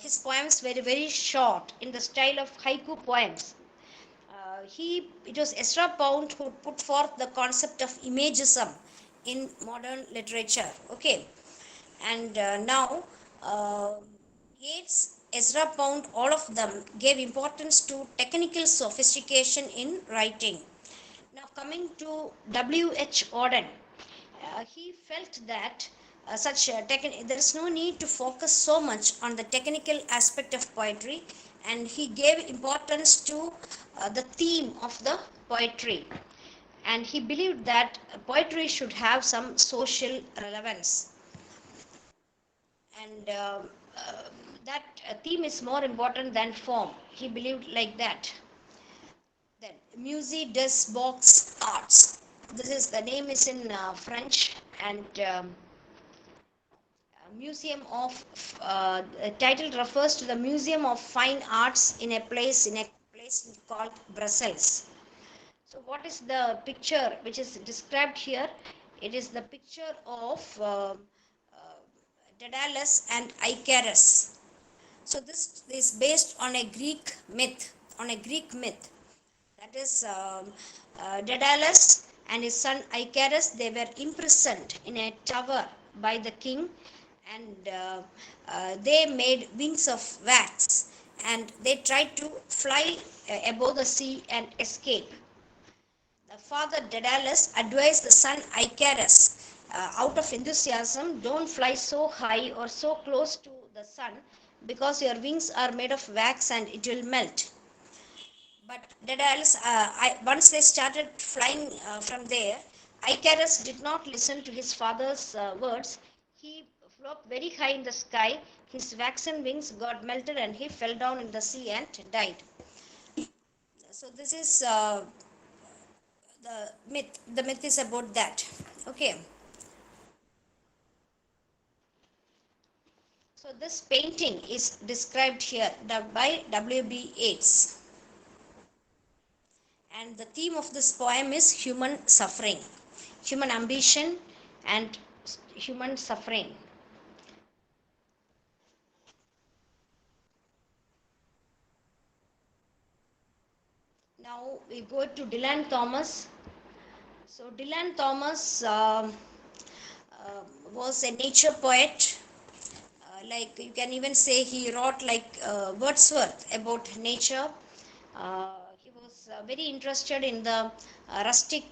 His poems were very short in the style of haiku poems. It was Ezra Pound who put forth the concept of imagism in modern literature. Okay, and now uh, Yeats, Ezra Pound, all of them gave importance to technical sophistication in writing. Now, coming to W.H. Auden, he felt that there is no need to focus so much on the technical aspect of poetry, and he gave importance to the theme of the poetry. And he believed that poetry should have some social relevance, and that theme is more important than form. He believed like that. Then Musée des Beaux Arts. This is the name is in French, and museum of title refers to the Museum of Fine Arts in a place called Brussels. So what is the picture which is described here? It is the picture of Daedalus and Icarus. So this is based on a Greek myth, that is Daedalus and his son Icarus. They were imprisoned in a tower by the king, and they made wings of wax, and they tried to fly above the sea and escape. The father Daedalus advised the son Icarus, out of enthusiasm, don't fly so high or so close to the sun, because your wings are made of wax and it will melt. But Daedalus, once they started flying from there, Icarus did not listen to his father's words. He flew up very high in the sky. His waxen wings got melted and he fell down in the sea and died. So this is the myth. The myth is about that. Okay. So this painting is described here by W.B. Yeats. And the theme of this poem is human suffering, human ambition, and human suffering. Now we go to Dylan Thomas. So Dylan Thomas was a nature poet. Like you can even say he wrote like Wordsworth about nature. He was very interested in the rustic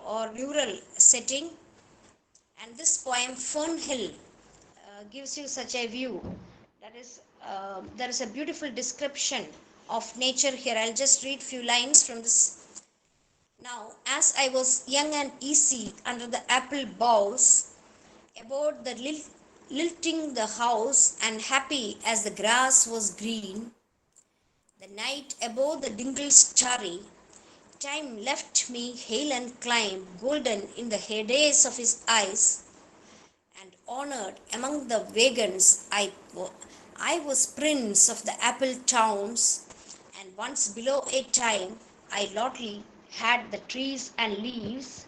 or rural setting, and this poem Fernhill gives you such a view. That is, there is a beautiful description of nature here. I'll just read few lines from this. Now, as I was young and easy under the apple boughs, about the lilting the house, and happy as the grass was green, the night above the dingle starry, time left me hale and climb, golden in the heydays of his eyes, and honored among the wagons. I was prince of the apple towns, and once below a time I lordly had the trees and leaves,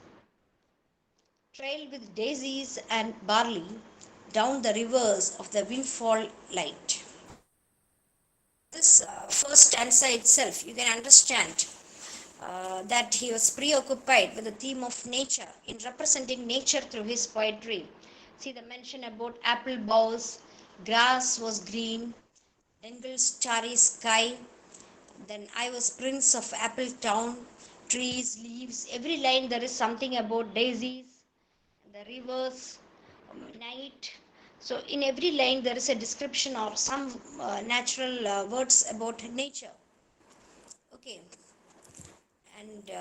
trailed with daisies and barley, down the rivers of the windfall light. This first stanza itself, you can understand that he was preoccupied with the theme of nature, in representing nature through his poetry. See the mention about apple boughs, grass was green, Dengle's starry sky, then I was prince of apple town, trees, leaves. Every line there is something about daisies, the rivers, night. So in every line there is a description or some natural words about nature. Okay, and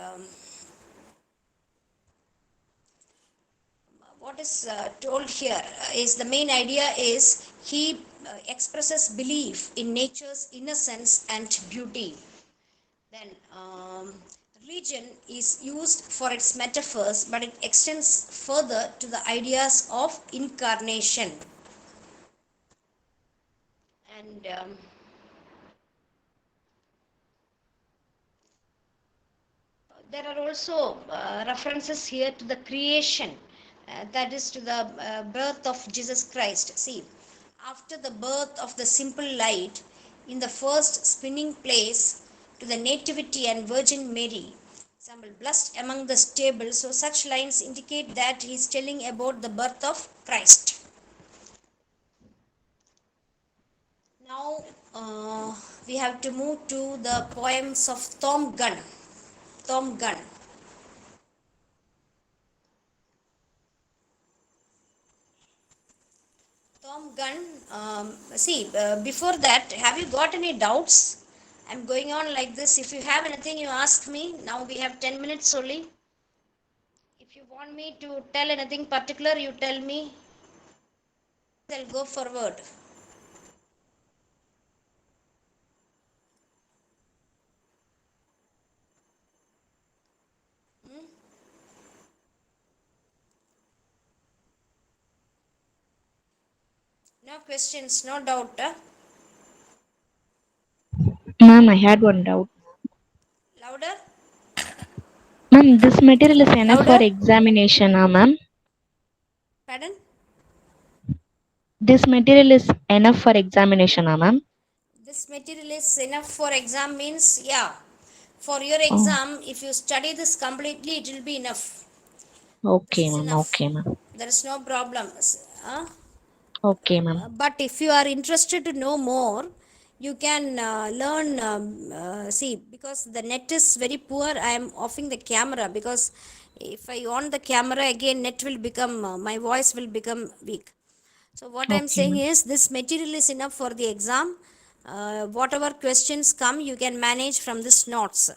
what is told here is the main idea is he expresses belief in nature's innocence and beauty. Then religion is used for its metaphors, but it extends further to the ideas of incarnation. And there are also references here to the creation, that is to the birth of Jesus Christ. See, after the birth of the simple light in the first spinning place, to the Nativity and Virgin Mary. Example, blessed among the stable. So such lines indicate that he is telling about the birth of Christ. Now we have to move to the poems of Tom Gunn. Tom Gunn. Tom Gunn. Before that, have you got any doubts? I'm going on like this. If you have anything, you ask me. Now we have 10 minutes only. If you want me to tell anything particular, you tell me. I'll go forward. Hmm? No questions, no doubt. Ma'am, I had one doubt. Louder? Ma'am, this material is enough for Louder? examination, ma'am. Pardon? This material is enough for examination, ma'am. This material is enough for exam means, yeah. For your Oh, exam, if you study this completely, it will be enough. This okay, is ma'am. enough. Okay, ma'am. There is no problem. Okay, ma'am. But if you are interested to know more, you can learn. See, because the net is very poor, I am offing the camera, because if I on the camera again, net will become, my voice will become weak. So what I am Okay, saying ma'am. is, this material is enough for the exam. Whatever questions come, you can manage from this notes.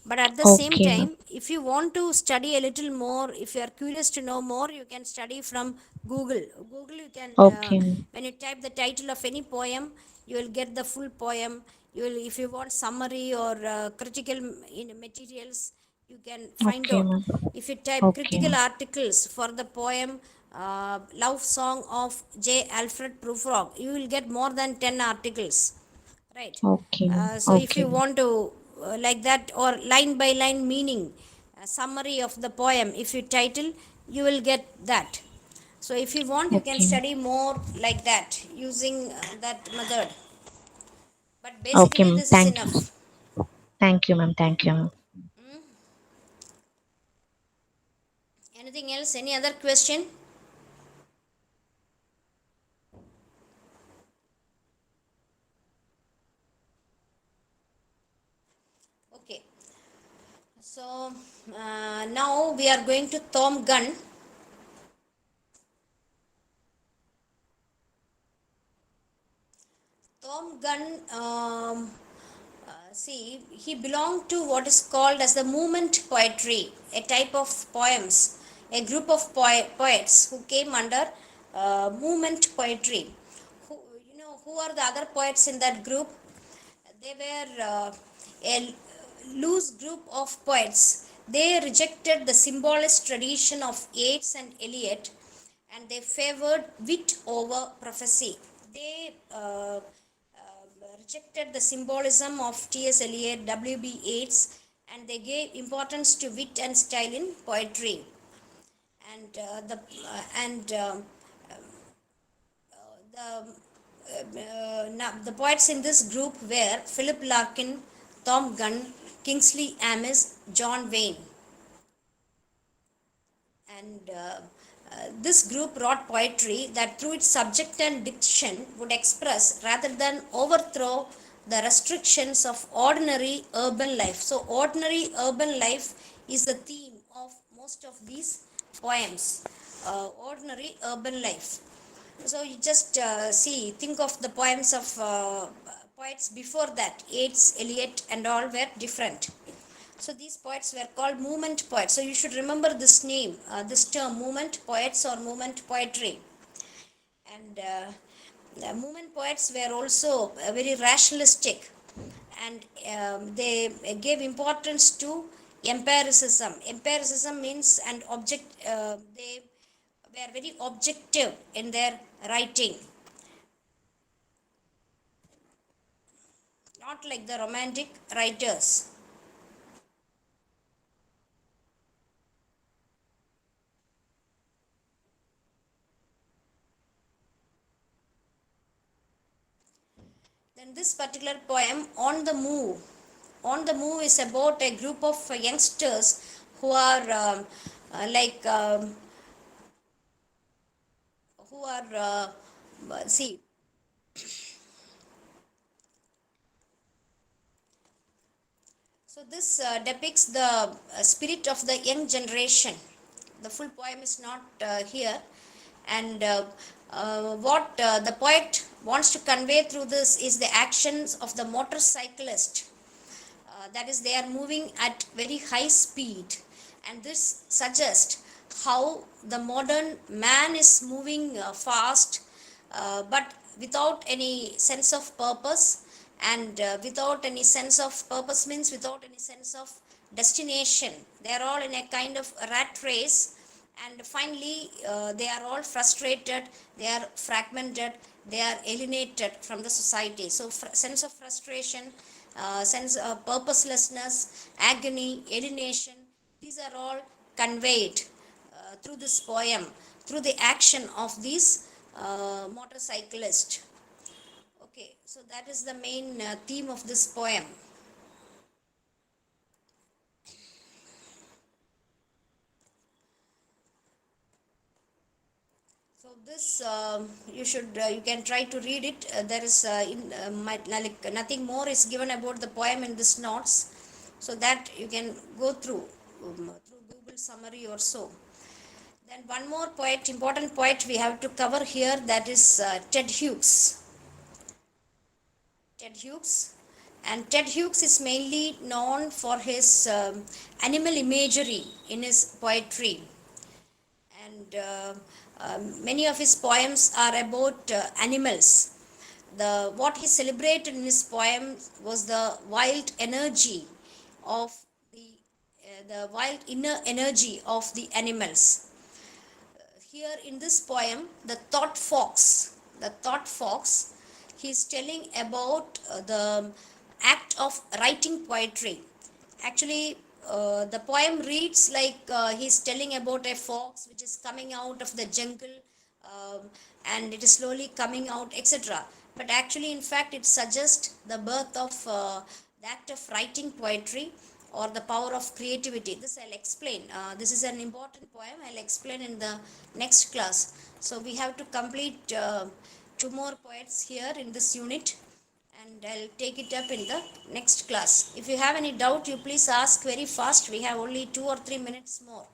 But at the same Okay, ma'am. time, if you want to study a little more, if you are curious to know more, you can study from Google. Google, you can, Okay, ma'am. when you type the title of any poem, you will get the full poem. You will, if you want summary or critical materials, you can find Okay, out. ma'am. If you type Okay, critical ma'am. articles for the poem Love Song of J. Alfred Prufrock, you will get more than 10 articles. Right. Okay, ma'am. So if Okay, you ma'am. want to like that, or line by line meaning, summary of the poem, if you title, you will get that. So if you want, you can Okay, ma'am. study more like that using that method. But Okay, basically, ma'am. this is Thank you. enough. Thank you, ma'am. Thank you, ma'am. Anything else? Any other question? Okay. So now we are going to Tom Gunn. Tom Gunn, he belonged to what is called as the movement poetry, a type of poems, a group of poets who came under movement poetry. Who are the other poets in that group? They were a loose group of poets. They rejected the symbolist tradition of Yeats and Eliot, and they favored wit over prophecy. They rejected the symbolism of T.S. Eliot, W.B. Yeats, and they gave importance to wit and style in poetry. And the poets in this group were Philip Larkin, Tom Gunn, Kingsley Amis, John Wayne. And this group wrote poetry that through its subject and diction would express rather than overthrow the restrictions of ordinary urban life. So ordinary urban life is the theme of most of these poems. Ordinary urban life. So you just think of the poems of poets before that. Yeats, Eliot and all were different. So these poets were called movement poets. So you should remember this name, this term, movement poets or movement poetry. And the movement poets were also very rationalistic, and they gave importance to empiricism. Empiricism means and object. They were very objective in their writing, not like the romantic writers. Then this particular poem, On the Move, On the Move is about a group of youngsters who are like who are see. So this depicts the spirit of the young generation. The full poem is not here, and what the poet wants to convey through this is the actions of the motorcyclist. That is, they are moving at very high speed, and this suggests how the modern man is moving fast, but without any sense of purpose. And without any sense of purpose means without any sense of destination. They are all in a kind of rat race, and finally they are all frustrated, they are fragmented, they are alienated from the society. So sense of frustration, sense of purposelessness, agony, alienation, these are all conveyed through this poem, through the action of these motorcyclists. Okay, so that is the main theme of this poem. So this you can try to read it. There is like nothing more is given about the poem in this notes, so that you can go through Google summary or so. Then one more poet, important poet we have to cover here, that is Ted Hughes. Ted Hughes. And Ted Hughes is mainly known for his animal imagery in his poetry. And many of his poems are about animals. What he celebrated in his poems was the wild energy of the wild inner energy of the animals. Here in this poem, the thought fox, he is telling about the act of writing poetry. Actually, the poem reads like he's telling about a fox which is coming out of the jungle, um, and it is slowly coming out, etc. But actually, in fact, it suggests the birth of the act of writing poetry, or the power of creativity. This I'll explain. This is an important poem. I'll explain in the next class. So we have to complete two more poets here in this unit, and I'll take it up in the next class. If you have any doubt, you please ask very fast. We have only 2 or 3 minutes more.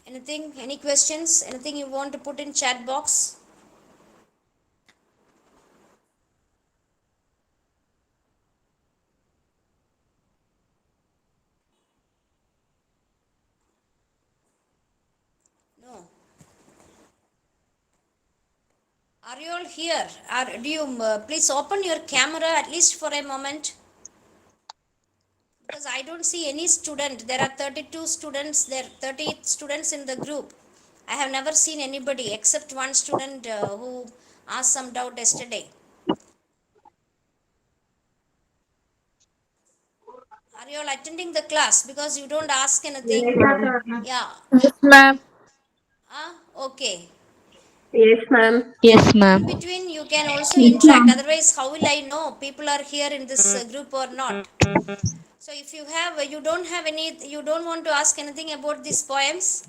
Anything, any questions, anything you want to put in chat box? No. Are you all here? Do you please open your camera at least for a moment? Because I don't see any student. There are 32 students, there 30 students in the group. I have never seen anybody except one student who asked some doubt yesterday. Are you all attending the class? Because you don't ask anything. Yeah. Yes, ma'am. Ah, okay. Yes, ma'am. Yes, ma'am. In between, you can also interact. Otherwise, how will I know people are here in this group or not? So, if you don't have any, you don't want to ask anything about these poems.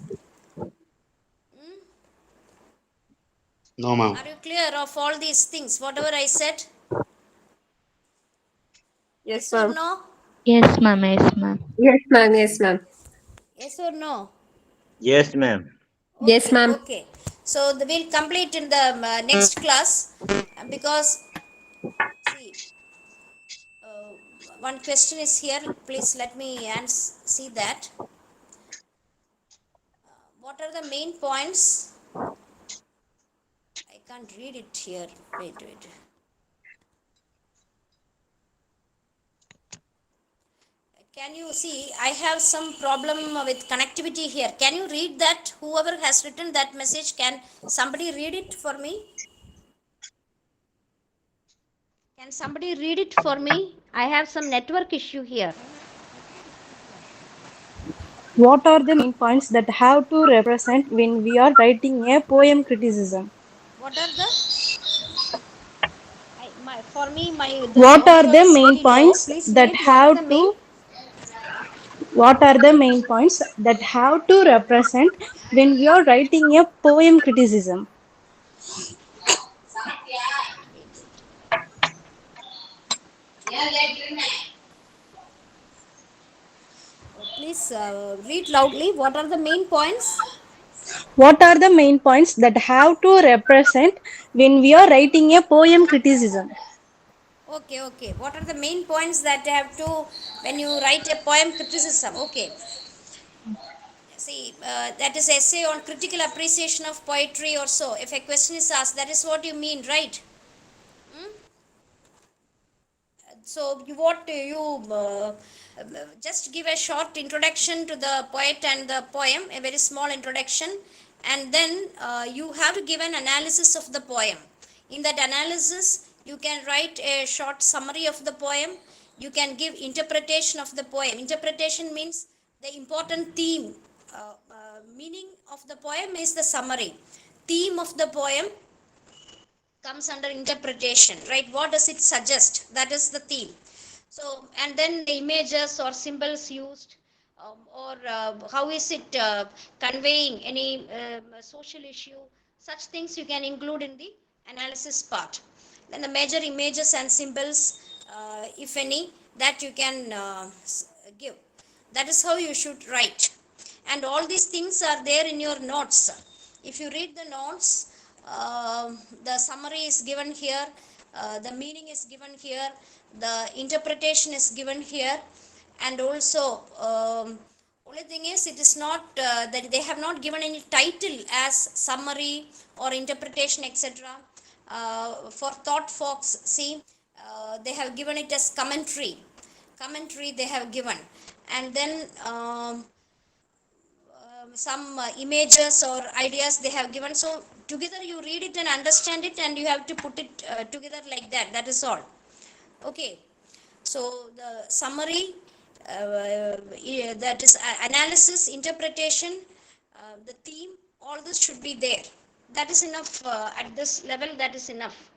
No, ma'am. Are you clear of all these things? Whatever I said, Yes, yes or ma'am. no? Yes, ma'am. Yes, ma'am. Yes, ma'am. Yes, ma'am. Yes or no? Yes, ma'am. Yes, Okay, ma'am. okay. So we'll complete in the next class, because see, uh, one question is here. Please let me see that. What are the main points? I can't read it here. Wait. Can you see? I have some problem with connectivity here. Can you read that? Whoever has written that message, can somebody read it for me? Can somebody read it for me? I have some network issue here. What are the main points that have to represent when we are writing a poem criticism? What are the for me my this What are audio the is main very low. points Please that read. What are the have main? to What are the main points that have to represent when we are writing a poem criticism? Please read loudly. What are the main points? What are the main points that have to represent when we are writing a poem criticism? Okay, okay. What are the main points that have to when you write a poem criticism? Okay. See, that is essay on critical appreciation of poetry or so. If a question is asked, that is what you mean, right? Hmm? So what do you just give a short introduction to the poet and the poem, a very small introduction, and then you have to give an analysis of the poem. In that analysis you can write a short summary of the poem. You can give interpretation of the poem. Interpretation means the important theme. Meaning of the poem is the summary. Theme of the poem comes under interpretation, right? What does it suggest? That is the theme. So, and then the images or symbols used, or how is it conveying any social issue, such things you can include in the analysis part. Then the major images and symbols, if any, that you can give. That is how you should write. And all these things are there in your notes. If you read the notes, the summary is given here, the meaning is given here, the interpretation is given here, and also only thing is it is not that they have not given any title as summary or interpretation, etc. For thought folks, see, they have given it as commentary they have given. And then some images or ideas they have given. So together you read it and understand it, and you have to put it together like that. That is all. Okay. So the summary, that is analysis, interpretation, the theme, all this should be there. That is enough. At this level, that is enough.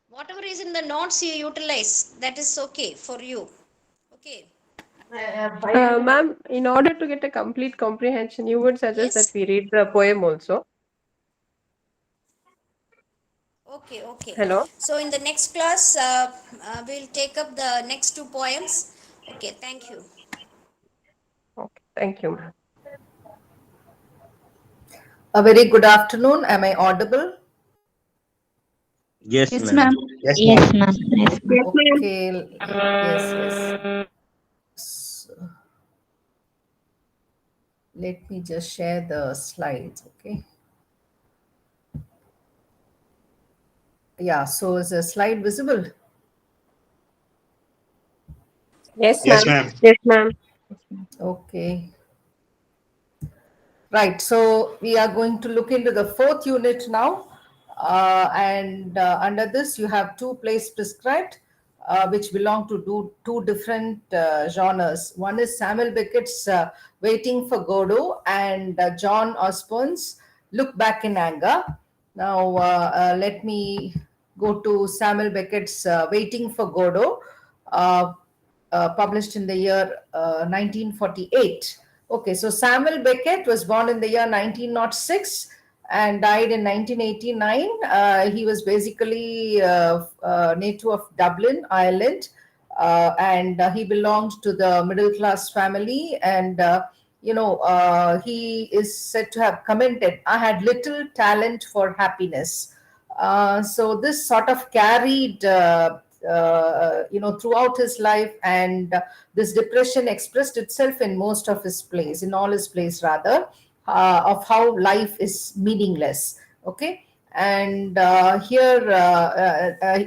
Whatever is in the notes you utilize, that is okay for you. Okay. Ma'am, in order to get a complete comprehension, you would suggest that Yes. we read the poem also. Okay, okay. Hello. So in the next class, we'll take up the next two poems. Okay, thank you. Okay, thank you, ma'am. A very good afternoon. Am I audible? Yes, Yes, ma'am. ma'am. Yes, Yes, ma'am. ma'am. Yes, ma'am. Okay. Yes, yes. So, let me just share the slides. Okay. Yeah. So is the slide visible? Yes, Yes, ma'am. ma'am. Yes, ma'am. Okay. Right, so we are going to look into the fourth unit now. And under this, you have two plays prescribed, which belong to two different genres. One is Samuel Beckett's Waiting for Godot, and John Osborne's Look Back in Anger. Now, let me go to Samuel Beckett's Waiting for Godot. Published in the year 1948. Okay, so Samuel Beckett was born in the year 1906 and died in 1989. He was basically native of Dublin, Ireland, and he belonged to the middle class family. And he is said to have commented, "I had little talent for happiness." So this sort of carried throughout his life, and this depression expressed itself in most of his plays, in all his plays rather, of how life is meaningless. Okay. And here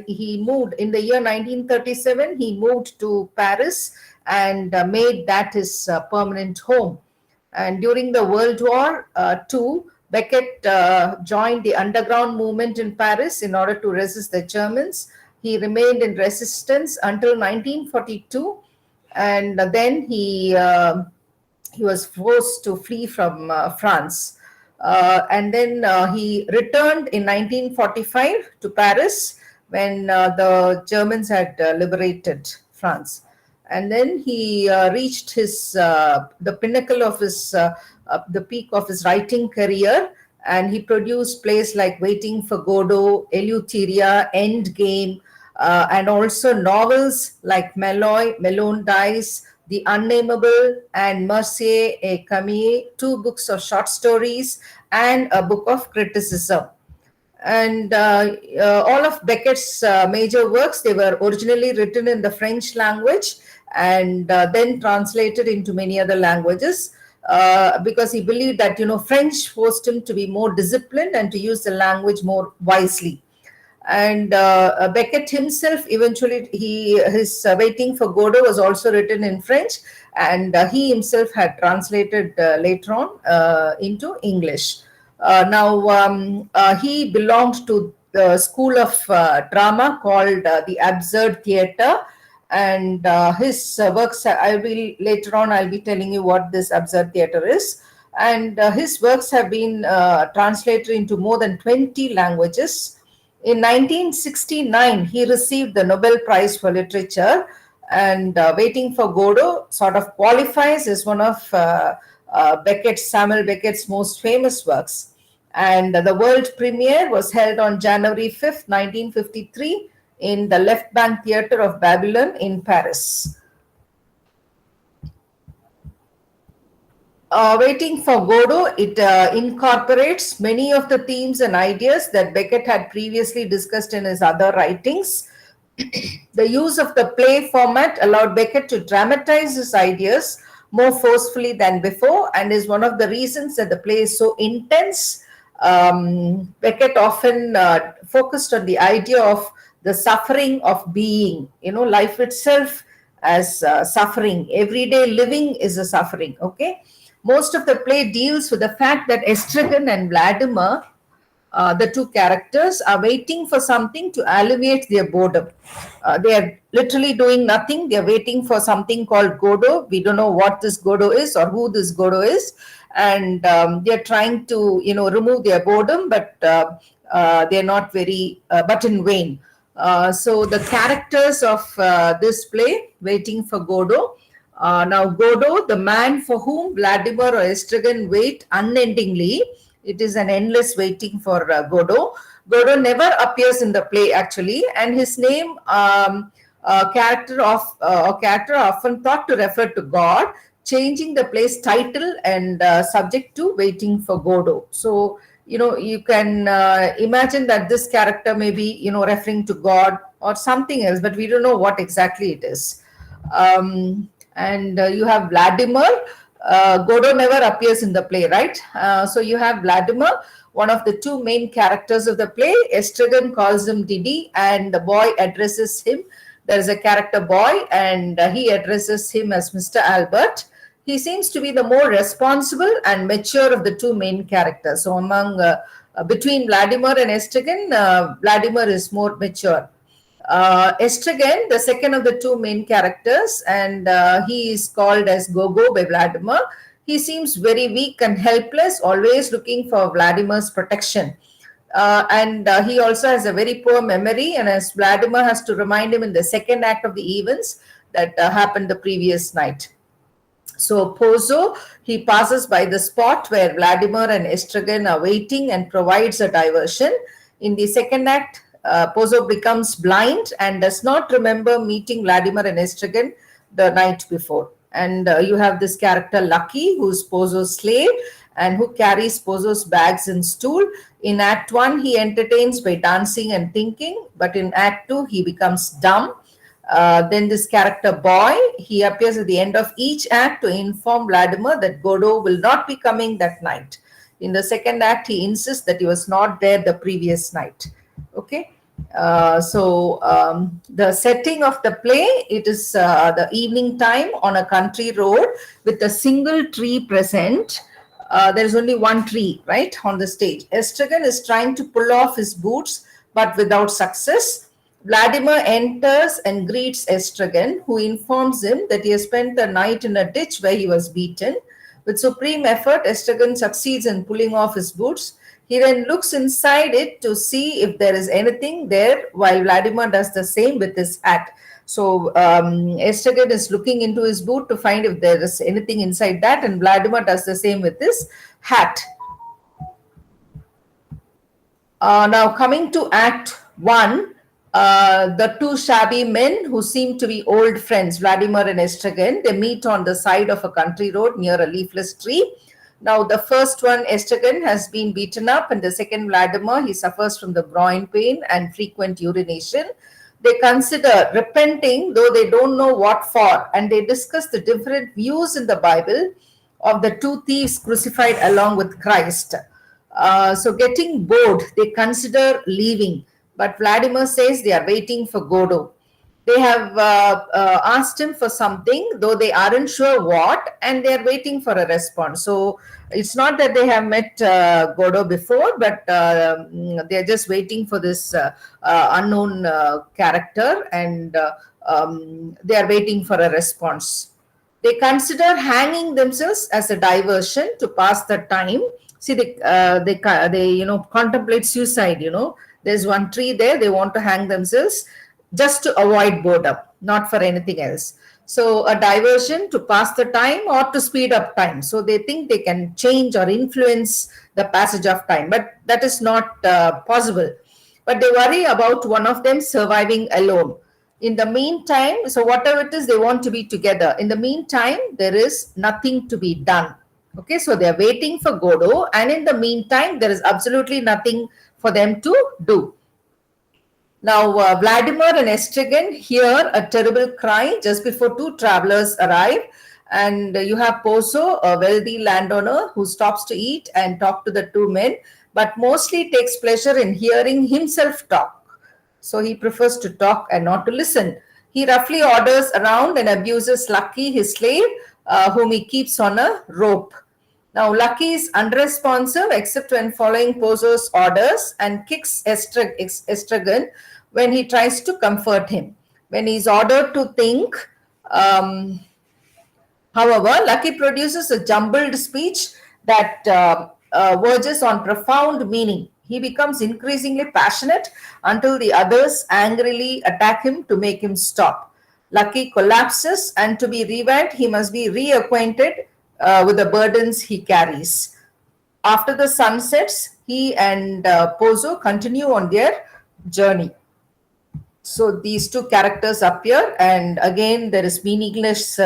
he moved in the year 1937. He moved to Paris and made that his permanent home. And during the World War II, Beckett joined the underground movement in Paris in order to resist the Germans. He remained in resistance until 1942, and then he was forced to flee from France. And then he returned in 1945 to Paris when the Germans had liberated France. And then he reached the pinnacle of the peak of his writing career, and he produced plays like Waiting for Godot, Eleutheria, Endgame, and also novels like Malloy, Malone Dice, The Unnameable, and Mercier et Camille, two books of short stories, and a book of criticism. And all of Beckett's major works, they were originally written in the French language and then translated into many other languages, because he believed that French forced him to be more disciplined and to use the language more wisely. And Beckett himself, eventually his Waiting for Godot was also written in French, and he himself had translated later on into English. He belonged to the school of drama called the Absurd Theatre, and his works, I'll be telling you what this Absurd Theatre is. And his works have been translated into more than 20 languages. In 1969, he received the Nobel Prize for Literature, and Waiting for Godot sort of qualifies as one of Samuel Beckett's most famous works. And the world premiere was held on January 5th, 1953, in the Left Bank Theatre of Babylon in Paris. Waiting for Godot, it incorporates many of the themes and ideas that Beckett had previously discussed in his other writings. The use of the play format allowed Beckett to dramatize his ideas more forcefully than before, and is one of the reasons that the play is so intense. Beckett often focused on the idea of the suffering of being, life itself as suffering. Everyday living is a suffering, okay? Most of the play deals with the fact that Estragon and Vladimir, the two characters, are waiting for something to alleviate their boredom. They are literally doing nothing. They are waiting for something called Godot. We don't know what this Godot is or who this Godot is. And they are trying to, remove their boredom, but they're not but in vain. So the characters of this play, Waiting for Godot. Now, Godot, the man for whom Vladimir or Estragon wait unendingly, it is an endless waiting for Godot. Godot never appears in the play, actually, and his name, character often thought to refer to God, changing the play's title and subject to Waiting for Godot. So, you can imagine that this character may be, referring to God or something else, but we don't know what exactly it is. And you have Vladimir. Godot never appears in the play, right? So you have Vladimir, one of the two main characters of the play. Estragon calls him Didi, and the boy addresses him. There is a character boy, and he addresses him as Mr. Albert. He seems to be the more responsible and mature of the two main characters. So between Vladimir and Estragon, Vladimir is more mature. Estragon, the second of the two main characters, and he is called as Gogo by Vladimir. He seems very weak and helpless, always looking for Vladimir's protection. And he also has a very poor memory, and as Vladimir has to remind him in the second act of the events that happened the previous night. So Pozo, he passes by the spot where Vladimir and Estragon are waiting and provides a diversion. In the second act, Pozo becomes blind and does not remember meeting Vladimir and Estragon the night before. And you have this character Lucky, who's Pozo's slave and who carries Pozo's bags and stool. In Act 1, he entertains by dancing and thinking, but in Act 2, he becomes dumb. Then this character Boy, he appears at the end of each act to inform Vladimir that Godot will not be coming that night. In the second act, he insists that he was not there the previous night. Okay. The setting of the play, it is the evening time on a country road with a single tree present. There is only one tree, right, on the stage. Estragon is trying to pull off his boots, but without success. Vladimir enters and greets Estragon, who informs him that he has spent the night in a ditch where he was beaten. With supreme effort, Estragon succeeds in pulling off his boots. He then looks inside it to see if there is anything there, while Vladimir does the same with his hat. So Estragon is looking into his boot to find if there is anything inside that, and Vladimir does the same with his hat. Now, coming to Act 1, the two shabby men who seem to be old friends, Vladimir and Estragon, they meet on the side of a country road near a leafless tree. Now, the first one, Estragon, has been beaten up, and the second, Vladimir, he suffers from the groin pain and frequent urination. They consider repenting, though they don't know what for, and they discuss the different views in the Bible of the two thieves crucified along with Christ. So getting bored, they consider leaving. But Vladimir says they are waiting for Godot. They have asked him for something, though they aren't sure what, and they are waiting for a response. So it's not that they have met Godot before, but they are just waiting for this unknown character, and they are waiting for a response. They consider hanging themselves as a diversion to pass the time. See, they contemplate suicide. There's one tree there. They want to hang themselves just to avoid boredom, not for anything else. So a diversion to pass the time or to speed up time. So they think they can change or influence the passage of time, but that is not possible. But they worry about one of them surviving alone. In the meantime, so whatever it is, they want to be together. In the meantime, there is nothing to be done. Okay, so they're waiting for Godot, and in the meantime, there is absolutely nothing for them to do. Now, Vladimir and Estragon hear a terrible cry just before two travelers arrive. And you have Pozo, a wealthy landowner who stops to eat and talk to the two men, but mostly takes pleasure in hearing himself talk. So he prefers to talk and not to listen. He roughly orders around and abuses Lucky, his slave, whom he keeps on a rope. Now, Lucky is unresponsive except when following Pozo's orders and kicks Estragon when he tries to comfort him. When he is ordered to think, however, Lucky produces a jumbled speech that verges on profound meaning. He becomes increasingly passionate until the others angrily attack him to make him stop. Lucky collapses, and to be revived, he must be reacquainted with the burdens he carries. After the sun sets, he and Pozo continue on their journey. So these two characters appear, and again there is meaningless,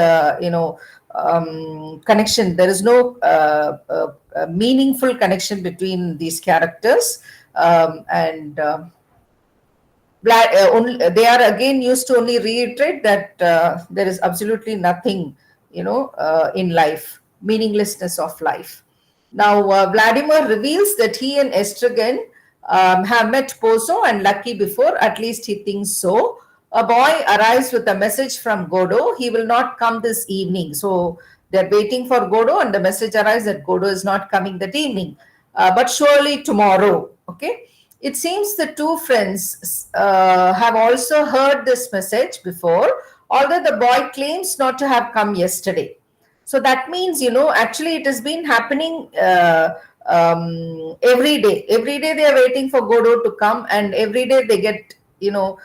connection. There is no meaningful connection between these characters, and they are again used to only reiterate that there is absolutely nothing, in life, meaninglessness of life. Now, Vladimir reveals that he and Estragon have met Pozo and Lucky before, at least he thinks so. A boy arrives with a message from Godot. He will not come this evening. So they're waiting for Godot, and the message arrives that Godot is not coming that evening, but surely tomorrow. Okay. It seems the two friends have also heard this message before, although the boy claims not to have come yesterday. So that means, actually it has been happening every day. Every day they are waiting for Godot to come, and every day they get, the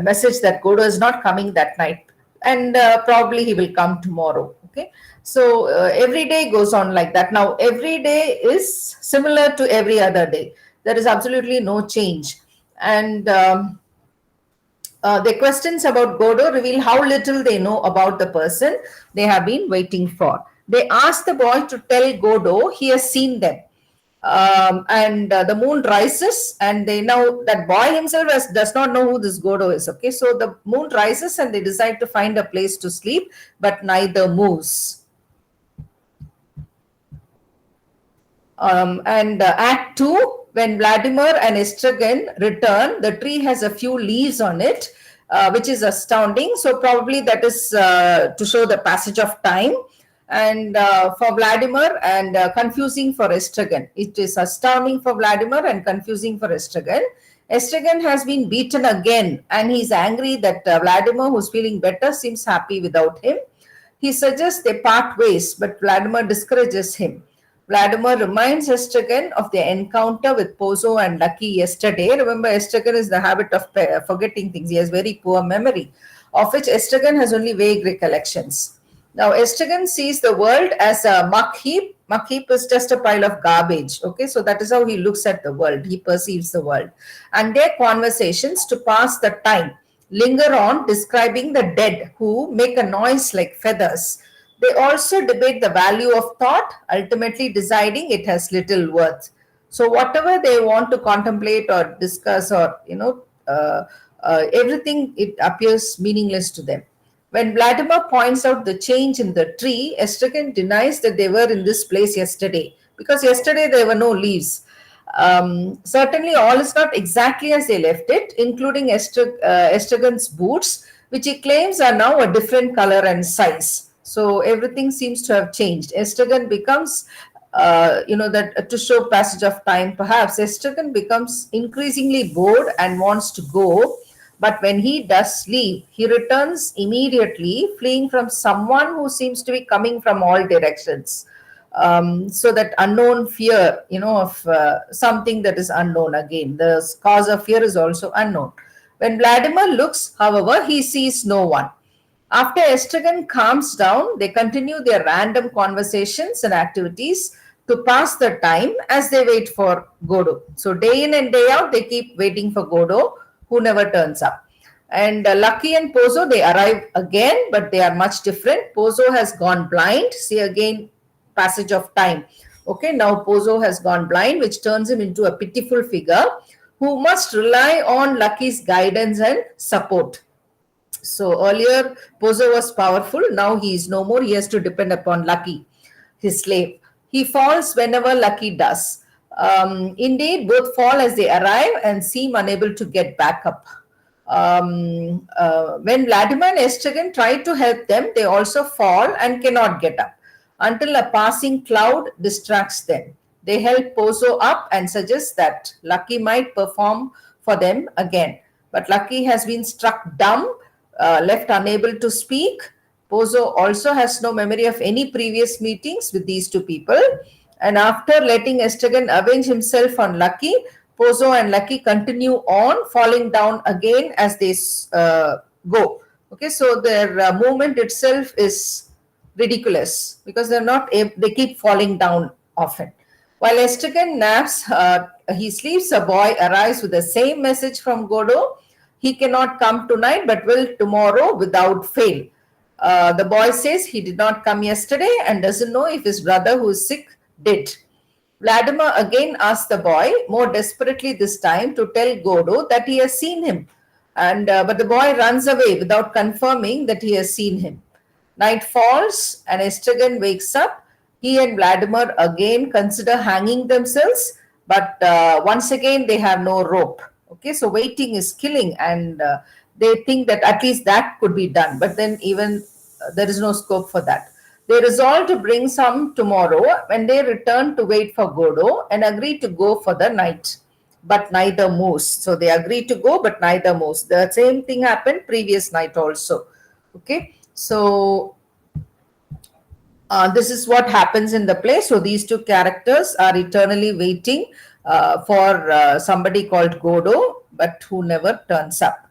message that Godot is not coming that night, and probably he will come tomorrow. Okay. So every day goes on like that. Now, every day is similar to every other day. There is absolutely no change. And the questions about Godot reveal how little they know about the person they have been waiting for. They ask the boy to tell Godot he has seen them. And the moon rises, and they know that boy himself does not know who this Godot is. Okay, so the moon rises, and they decide to find a place to sleep, but neither moves. And Act 2, when Vladimir and Estragon return, the tree has a few leaves on it, which is astounding. So probably that is to show the passage of time. And for Vladimir, and confusing for Estragon. It is astounding for Vladimir and confusing for Estragon. Estragon has been beaten again, and he's angry that Vladimir, who's feeling better, seems happy without him. He suggests they part ways, but Vladimir discourages him. Vladimir reminds Estragon of their encounter with Pozo and Lucky yesterday. Remember, Estragon is the habit of forgetting things. He has very poor memory, of which Estragon has only vague recollections. Now, Estragon sees the world as a muck heap. Muck heap is just a pile of garbage. Okay, so that is how he looks at the world. He perceives the world. And their conversations to pass the time linger on, describing the dead who make a noise like feathers. They also debate the value of thought, ultimately deciding it has little worth. So, whatever they want to contemplate or discuss, or everything, it appears meaningless to them. When Vladimir points out the change in the tree, Estragon denies that they were in this place yesterday, because yesterday there were no leaves. Certainly, all is not exactly as they left it, including Estragon's boots, which he claims are now a different color and size. So everything seems to have changed. Estragon becomes, that to show passage of time, perhaps Estragon becomes increasingly bored and wants to go. But when he does leave, he returns immediately, fleeing from someone who seems to be coming from all directions. So that unknown fear, of something that is unknown again. The cause of fear is also unknown. When Vladimir looks, however, he sees no one. After Estragon calms down, they continue their random conversations and activities to pass the time as they wait for Godo. So day in and day out, they keep waiting for Godo, who never turns up. And Lucky and Pozo, they arrive again, but they are much different. Pozo has gone blind. See again, passage of time. Okay, now Pozo has gone blind, which turns him into a pitiful figure who must rely on Lucky's guidance and support. So earlier, Pozo was powerful. Now he is no more. He has to depend upon Lucky, his slave. He falls whenever Lucky does. Indeed, both fall as they arrive and seem unable to get back up. When Vladimir and Estragon try to help them, they also fall and cannot get up until a passing cloud distracts them. They help Pozo up and suggest that Lucky might perform for them again. But Lucky has been struck dumb, left unable to speak. Pozo also has no memory of any previous meetings with these two people. And after letting Estragon avenge himself on Lucky, Pozo and Lucky continue on, falling down again as they go. Okay, so their movement itself is ridiculous because they keep falling down often. While Estragon naps, he sleeps, a boy arrives with the same message from Godo. He cannot come tonight but will tomorrow without fail. The boy says he did not come yesterday and doesn't know if his brother, who is sick, did. Vladimir again asks the boy, more desperately this time, to tell Godo that he has seen him. But the boy runs away without confirming that he has seen him. Night falls and Estragon wakes up. He and Vladimir again consider hanging themselves, but once again they have no rope. Okay, so waiting is killing, and they think that at least that could be done, but then even there is no scope for that. They resolve to bring some tomorrow when they return to wait for Godo and agree to go for the night, but neither moves. So they agree to go, but neither moves. The same thing happened previous night also. Okay, so this is what happens in the play. So these two characters are eternally waiting for somebody called Godo, but who never turns up.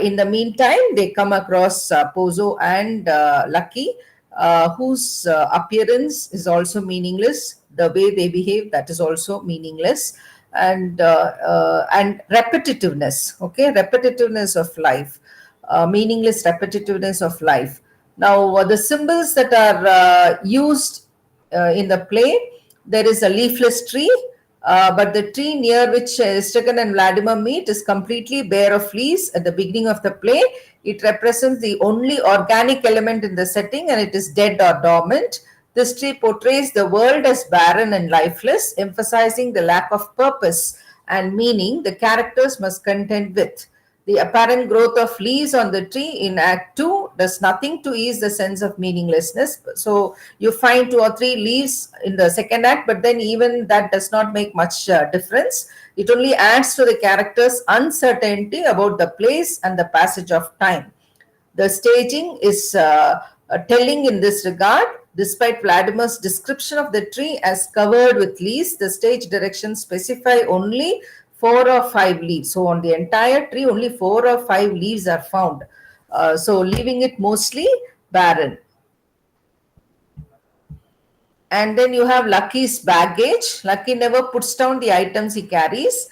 In the meantime, they come across Pozo and Lucky, whose appearance is also meaningless. The way they behave, that is also meaningless. And repetitiveness, okay, repetitiveness of life, meaningless repetitiveness of life. Now, the symbols that are used in the play, there is a leafless tree, but the tree near which Estragon and Vladimir meet is completely bare of leaves at the beginning of the play. It represents the only organic element in the setting, and it is dead or dormant. This tree portrays the world as barren and lifeless, emphasizing the lack of purpose and meaning the characters must contend with. The apparent growth of leaves on the tree in Act 2 does nothing to ease the sense of meaninglessness. So you find 2 or 3 leaves in the second act, but then even that does not make much difference. It only adds to the character's uncertainty about the place and the passage of time. The staging is telling in this regard. Despite Vladimir's description of the tree as covered with leaves, the stage directions specify only 4 or 5 leaves. So, on the entire tree, only 4 or 5 leaves are found. So, leaving it mostly barren. And then you have Lucky's baggage. Lucky never puts down the items he carries,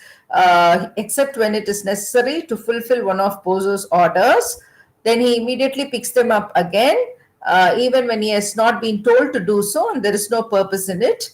except when it is necessary to fulfill one of Pozo's orders. Then he immediately picks them up again, even when he has not been told to do so and there is no purpose in it.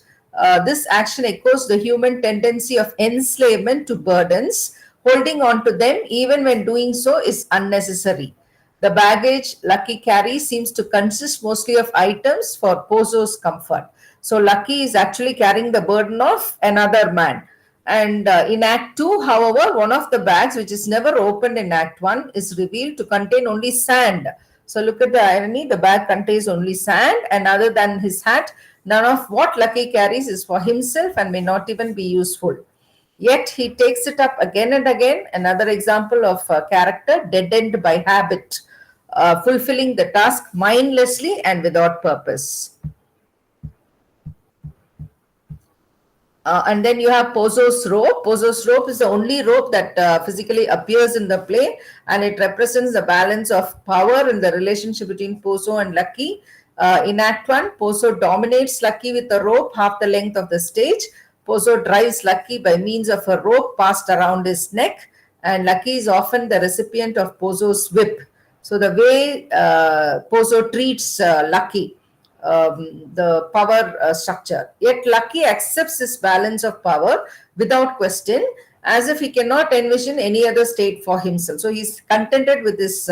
This action echoes the human tendency of enslavement to burdens, holding on to them even when doing so is unnecessary. The baggage Lucky carries seems to consist mostly of items for Pozo's comfort. So Lucky is actually carrying the burden of another man. And in Act 2, however, one of the bags, which is never opened in Act 1, is revealed to contain only sand. So look at the irony, the bag contains only sand, and other than his hat, none of what Lucky carries is for himself and may not even be useful. Yet he takes it up again and again, another example of a character deadened by habit, fulfilling the task mindlessly and without purpose. And then you have Pozo's rope. Pozo's rope is the only rope that physically appears in the play, and it represents the balance of power in the relationship between Pozo and Lucky. In Act 1, Pozo dominates Lucky with a rope half the length of the stage. Pozo drives Lucky by means of a rope passed around his neck, and Lucky is often the recipient of Pozo's whip. So the way Pozo treats Lucky, the power structure. Yet Lucky accepts this balance of power without question, as if he cannot envision any other state for himself. So he's contented with this,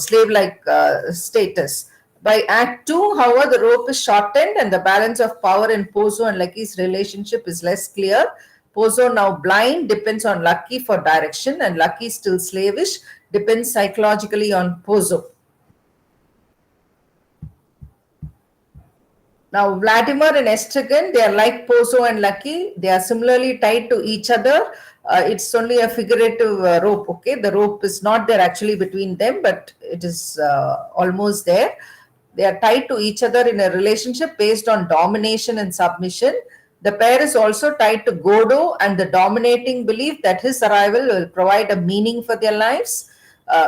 slave-like status. By Act 2, however, the rope is shortened and the balance of power in Pozo and Lucky's relationship is less clear. Pozo, now blind, depends on Lucky for direction, and Lucky, still slavish, depends psychologically on Pozo. Now, Vladimir and Estragon, they are like Pozo and Lucky. They are similarly tied to each other. It's only a figurative rope, okay? The rope is not there actually between them, but it is almost there. They are tied to each other in a relationship based on domination and submission. The pair is also tied to Godo and the dominating belief that his arrival will provide a meaning for their lives.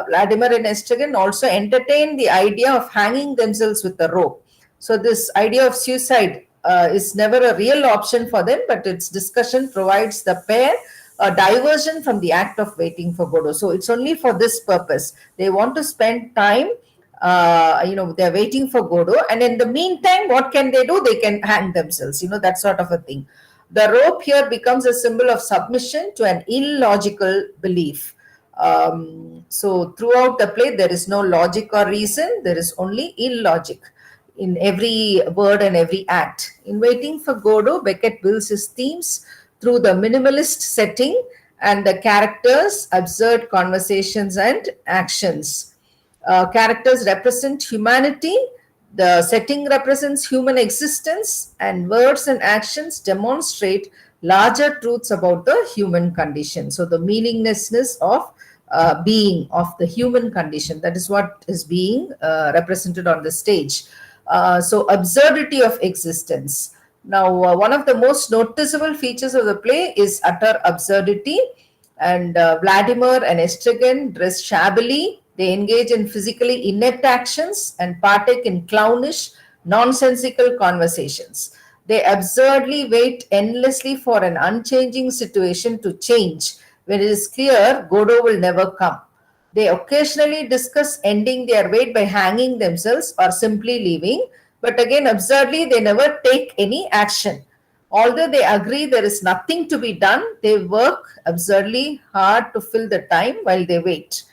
Vladimir and Estragon also entertain the idea of hanging themselves with a rope. So this idea of suicide is never a real option for them, but its discussion provides the pair a diversion from the act of waiting for Godot. So it's only for this purpose. They want to spend time, they're waiting for Godot. And in the meantime, what can they do? They can hang themselves, that sort of a thing. The rope here becomes a symbol of submission to an illogical belief. So throughout the play, there is no logic or reason. There is only illogic in every word and every act. In Waiting for Godot, Beckett builds his themes through the minimalist setting and the characters, absurd conversations, and actions. Characters represent humanity, the setting represents human existence, and words and actions demonstrate larger truths about the human condition. So, the meaninglessness of being, of the human condition, that is what is being represented on the stage. So absurdity of existence. Now, one of the most noticeable features of the play is utter absurdity. And Vladimir and Estragon dress shabbily. They engage in physically inept actions and partake in clownish, nonsensical conversations. They absurdly wait endlessly for an unchanging situation to change when it is clear Godot will never come. They occasionally discuss ending their wait by hanging themselves or simply leaving, but again, absurdly, they never take any action. Although they agree there is nothing to be done, they work absurdly hard to fill the time while they wait.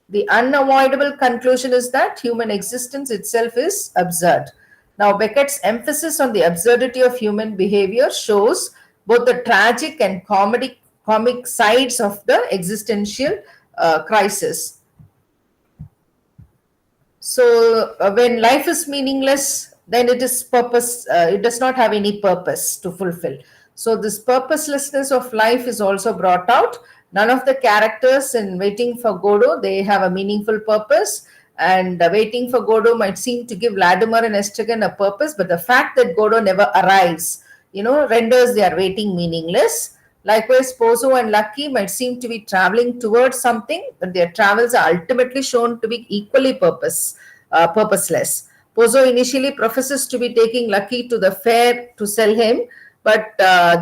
The unavoidable conclusion is that human existence itself is absurd. Now, Beckett's emphasis on the absurdity of human behavior shows both the tragic and comic sides of the existential crisis. So, when life is meaningless, then it is purpose. It does not have any purpose to fulfill. So this purposelessness of life is also brought out. None of the characters in Waiting for Godot, they have a meaningful purpose. And Waiting for Godot might seem to give Latimer and Estragon a purpose, but the fact that Godot never arrives, renders their waiting meaningless. Likewise, Pozo and Lucky might seem to be traveling towards something, but their travels are ultimately shown to be equally purposeless. Pozo initially professes to be taking Lucky to the fair to sell him, but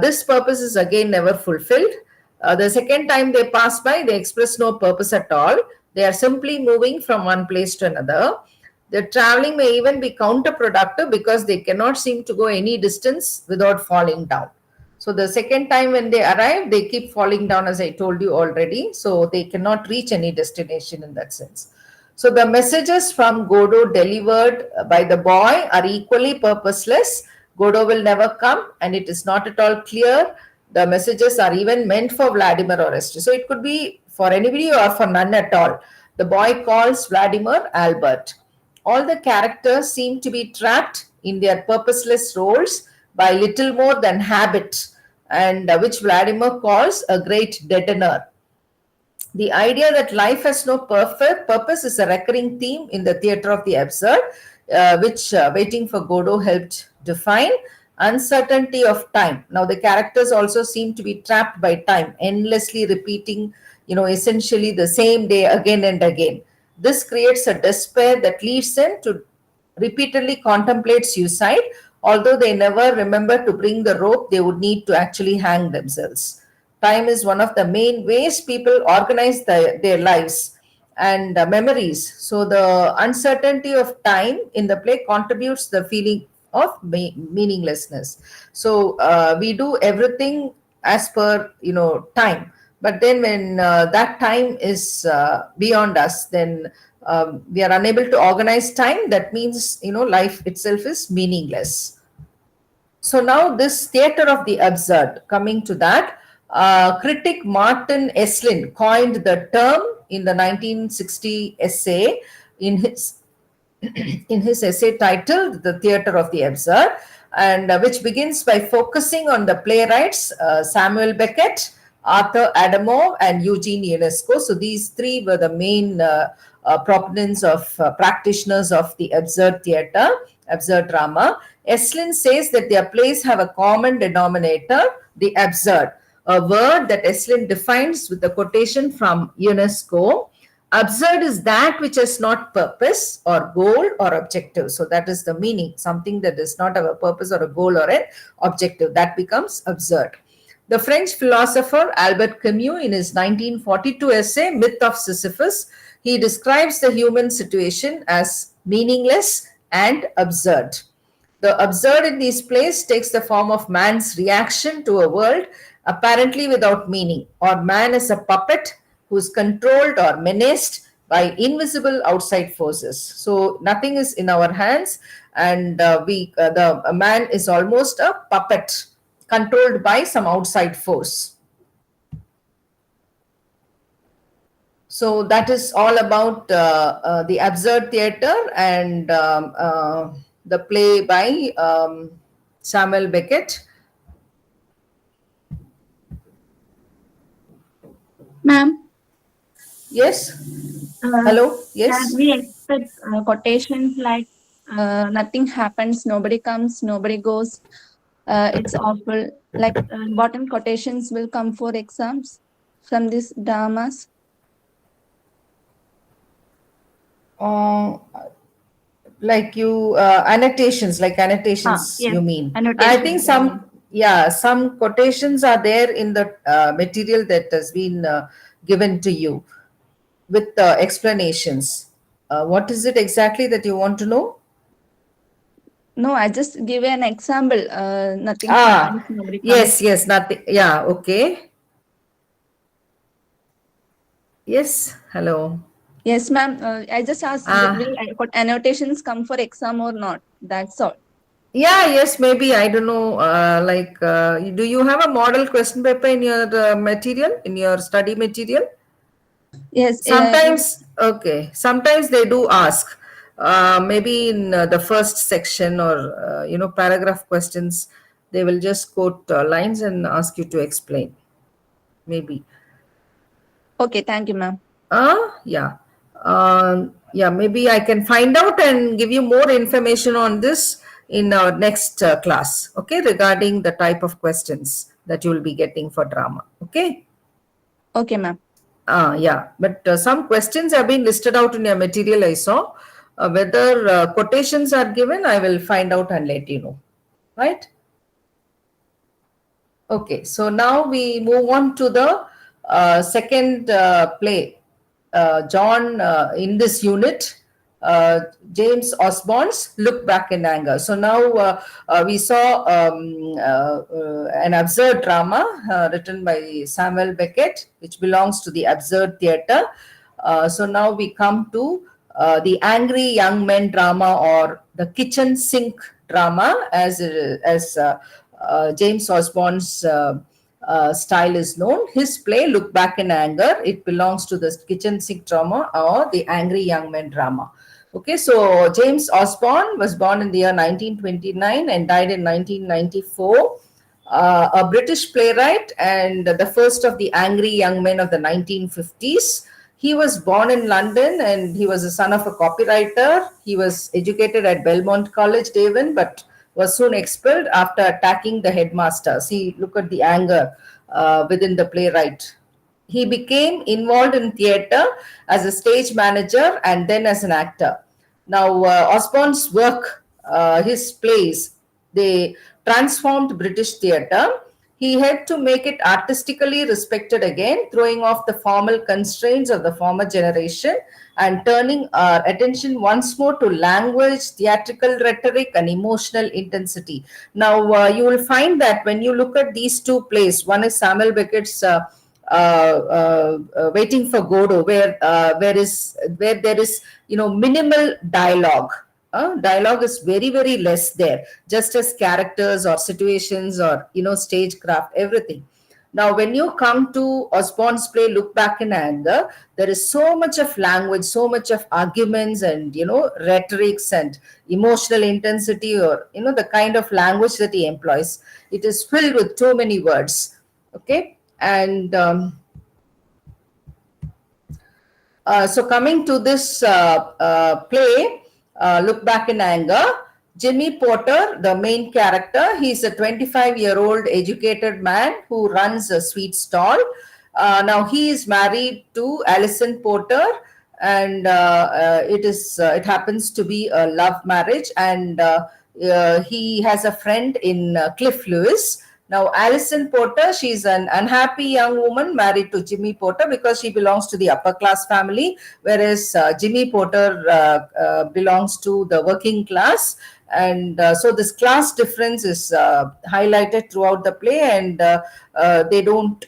this purpose is again never fulfilled. The second time they pass by, they express no purpose at all. They are simply moving from one place to another. Their traveling may even be counterproductive because they cannot seem to go any distance without falling down. So the second time when they arrive, they keep falling down, as I told you already. So they cannot reach any destination in that sense. So the messages from Godot delivered by the boy are equally purposeless. Godot will never come, and it is not at all clear the messages are even meant for Vladimir or Esther. So it could be for anybody or for none at all. The boy calls Vladimir Albert. All the characters seem to be trapped in their purposeless roles by little more than habit, and which Vladimir calls a great deadener. The idea that life has no perfect purpose is a recurring theme in the theatre of the absurd, which Waiting for Godot helped define. Uncertainty of time. Now, the characters also seem to be trapped by time, endlessly repeating, essentially the same day again and again. This creates a despair that leads them to repeatedly contemplate suicide, although they never remember to bring the rope they would need to actually hang themselves. Time is one of the main ways people organize their lives and memories. So the uncertainty of time in the play contributes the feeling of meaninglessness. So we do everything as per time, but then when that time is beyond us, then we are unable to organize time. That means life itself is meaningless. So now this theatre of the absurd, coming to that, critic Martin Esslin coined the term in the 1960 essay in his essay titled The Theatre of the Absurd, and which begins by focusing on the playwrights Samuel Beckett, Arthur Adamov, and Eugene Ionesco. So these three were the main proponents of practitioners of the absurd theatre, absurd drama. Esslin says that their plays have a common denominator, the absurd, a word that Esslin defines with a quotation from Ionesco. Absurd is that which has not purpose or goal or objective. So that is the meaning. Something that does not have a purpose or a goal or an objective, that becomes absurd. The French philosopher Albert Camus, in his 1942 essay Myth of Sisyphus, he describes the human situation as meaningless and absurd. The absurd in these plays takes the form of man's reaction to a world apparently without meaning, or man as a puppet who is controlled or menaced by invisible outside forces. So nothing is in our hands, and the man is almost a puppet controlled by some outside force. So that is all about the absurd theatre and the play by Samuel Beckett. Ma'am, Yes. uh, Hello. can Yes. we expect quotations like nothing happens, nobody comes, nobody goes, it's awful. Like important quotations will come for exams from these dramas. Uh, like you annotations Yes, you mean? I think annotations. I mean. some quotations are there in the material that has been given to you with explanations. What is it exactly that you want to know? No, I just give an example. Nothing Ah, happens, nobody comes. yes, nothing. Yeah, okay. Yes, hello. Yes, ma'am. I just asked, will Ah, annotations come for exam or not? That's all. yeah, yes, maybe. I don't know. Do you have a model question paper in your material, in your study material? Yes, Sometimes, okay. Sometimes they do ask, maybe in the first section or paragraph questions. They will just quote lines and ask you to explain. Maybe. Okay, thank you, ma'am. Yeah. Yeah, maybe I can find out and give you more information on this in our next class, okay, regarding the type of questions that you will be getting for drama, okay? Okay, ma'am. Yeah, but some questions have been listed out in your material, I saw. Whether quotations are given, I will find out and let you know, right? Okay, so now we move on to the second play. John, in this unit, James Osborne's Look Back in Anger. So now we saw an absurd drama written by Samuel Beckett, which belongs to the absurd theatre. So now we come to the angry young men drama, or the kitchen sink drama, as James Osborne's style is known. His play, Look Back in Anger, it belongs to the kitchen sink drama or the angry young men drama. Okay, so James Osborne was born in the year 1929 and died in 1994. A British playwright and the first of the angry young men of the 1950s. He was born in London and he was the son of a copywriter. He was educated at Belmont College, Devon, but was soon expelled after attacking the headmaster. See, look at the anger within the playwright. He became involved in theatre as a stage manager and then as an actor. Now, Osborne's work, his plays, they transformed British theatre. He had to make it artistically respected again, throwing off the formal constraints of the former generation and turning our attention once more to language, theatrical rhetoric, and emotional intensity. Now, you will find that when you look at these two plays, one is Samuel Beckett's Waiting for Godot, where there is minimal dialogue. Dialogue is very, very less there, just as characters or situations or stagecraft, everything. Now, when you come to Osborne's play Look Back in Anger, there is so much of language, so much of arguments and rhetorics and emotional intensity, or the kind of language that he employs. It is filled with too many words. Okay, and so coming to this play, Look Back in Anger, Jimmy Porter, the main character, he's a 25-year-old educated man who runs a sweet stall. Now he is married to Alison Porter, and it happens to be a love marriage, and he has a friend in Cliff Lewis. Now, Alison Porter, she's an unhappy young woman married to Jimmy Porter because she belongs to the upper class family, whereas Jimmy Porter belongs to the working class. And so this class difference is highlighted throughout the play, and they don't,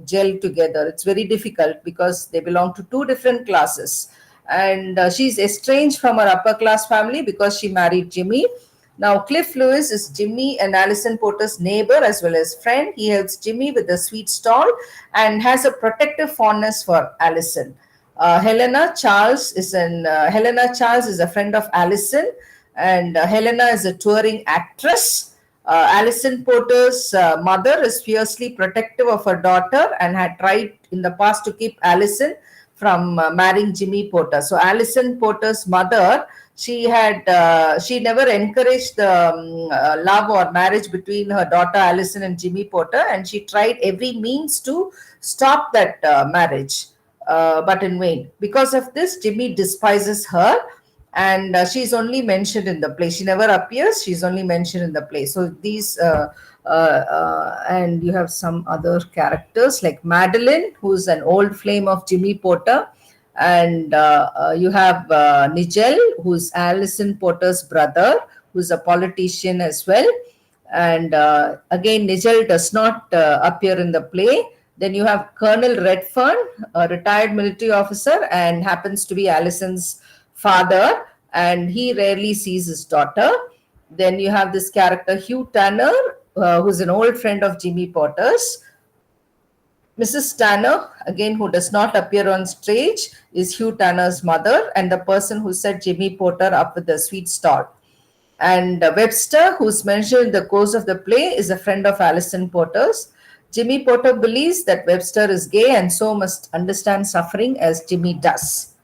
gel together. It's very difficult because they belong to two different classes. And she's estranged from her upper class family because she married Jimmy. Now, Cliff Lewis is Jimmy and Alison Porter's neighbor as well as friend. He helps Jimmy with the sweet stall and has a protective fondness for Alison. Helena Charles is a friend of Alison, and Helena is a touring actress. Alison Porter's mother is fiercely protective of her daughter and had tried in the past to keep Alison from marrying Jimmy Porter. So Alison Porter's mother, she never encouraged the love or marriage between her daughter Alison and Jimmy Porter, and she tried every means to stop that marriage, but in vain. Because of this, Jimmy despises her, and she's only mentioned in the play. She never appears. She's only mentioned in the play. So these and you have some other characters like Madeline, who's an old flame of Jimmy Porter, and you have Nigel, who's Alison Porter's brother, who's a politician as well. And again, Nigel does not appear in the play. Then you have Colonel Redfern, a retired military officer, and happens to be Alison's father, and he rarely sees his daughter. Then you have this character Hugh Tanner, who's an old friend of Jimmy Porter's. Mrs. Tanner, again, who does not appear on stage, is Hugh Tanner's mother and the person who set Jimmy Porter up with the sweet stall. And Webster, who's mentioned in the course of the play, is a friend of Alison Porter's. Jimmy Porter believes that Webster is gay and so must understand suffering as Jimmy does.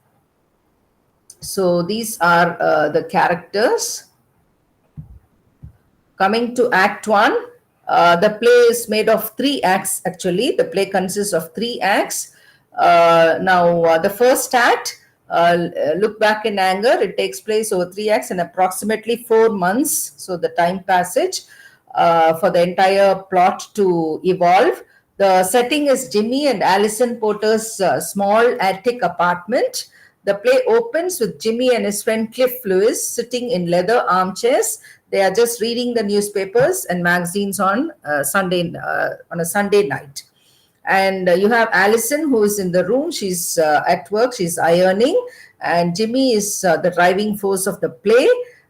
So these are the characters. Coming to Act 1, the play is made of 3 acts actually. The play consists of 3 acts. Now, the first act, Look Back in Anger, it takes place over 3 acts in approximately 4 months. So, the time passage for the entire plot to evolve. The setting is Jimmy and Alison Porter's small attic apartment. The play opens with Jimmy and his friend Cliff Lewis sitting in leather armchairs. They are just reading the newspapers and magazines on a Sunday night. And you have Alison, who is in the room. She's at work. She's ironing, and Jimmy is the driving force of the play.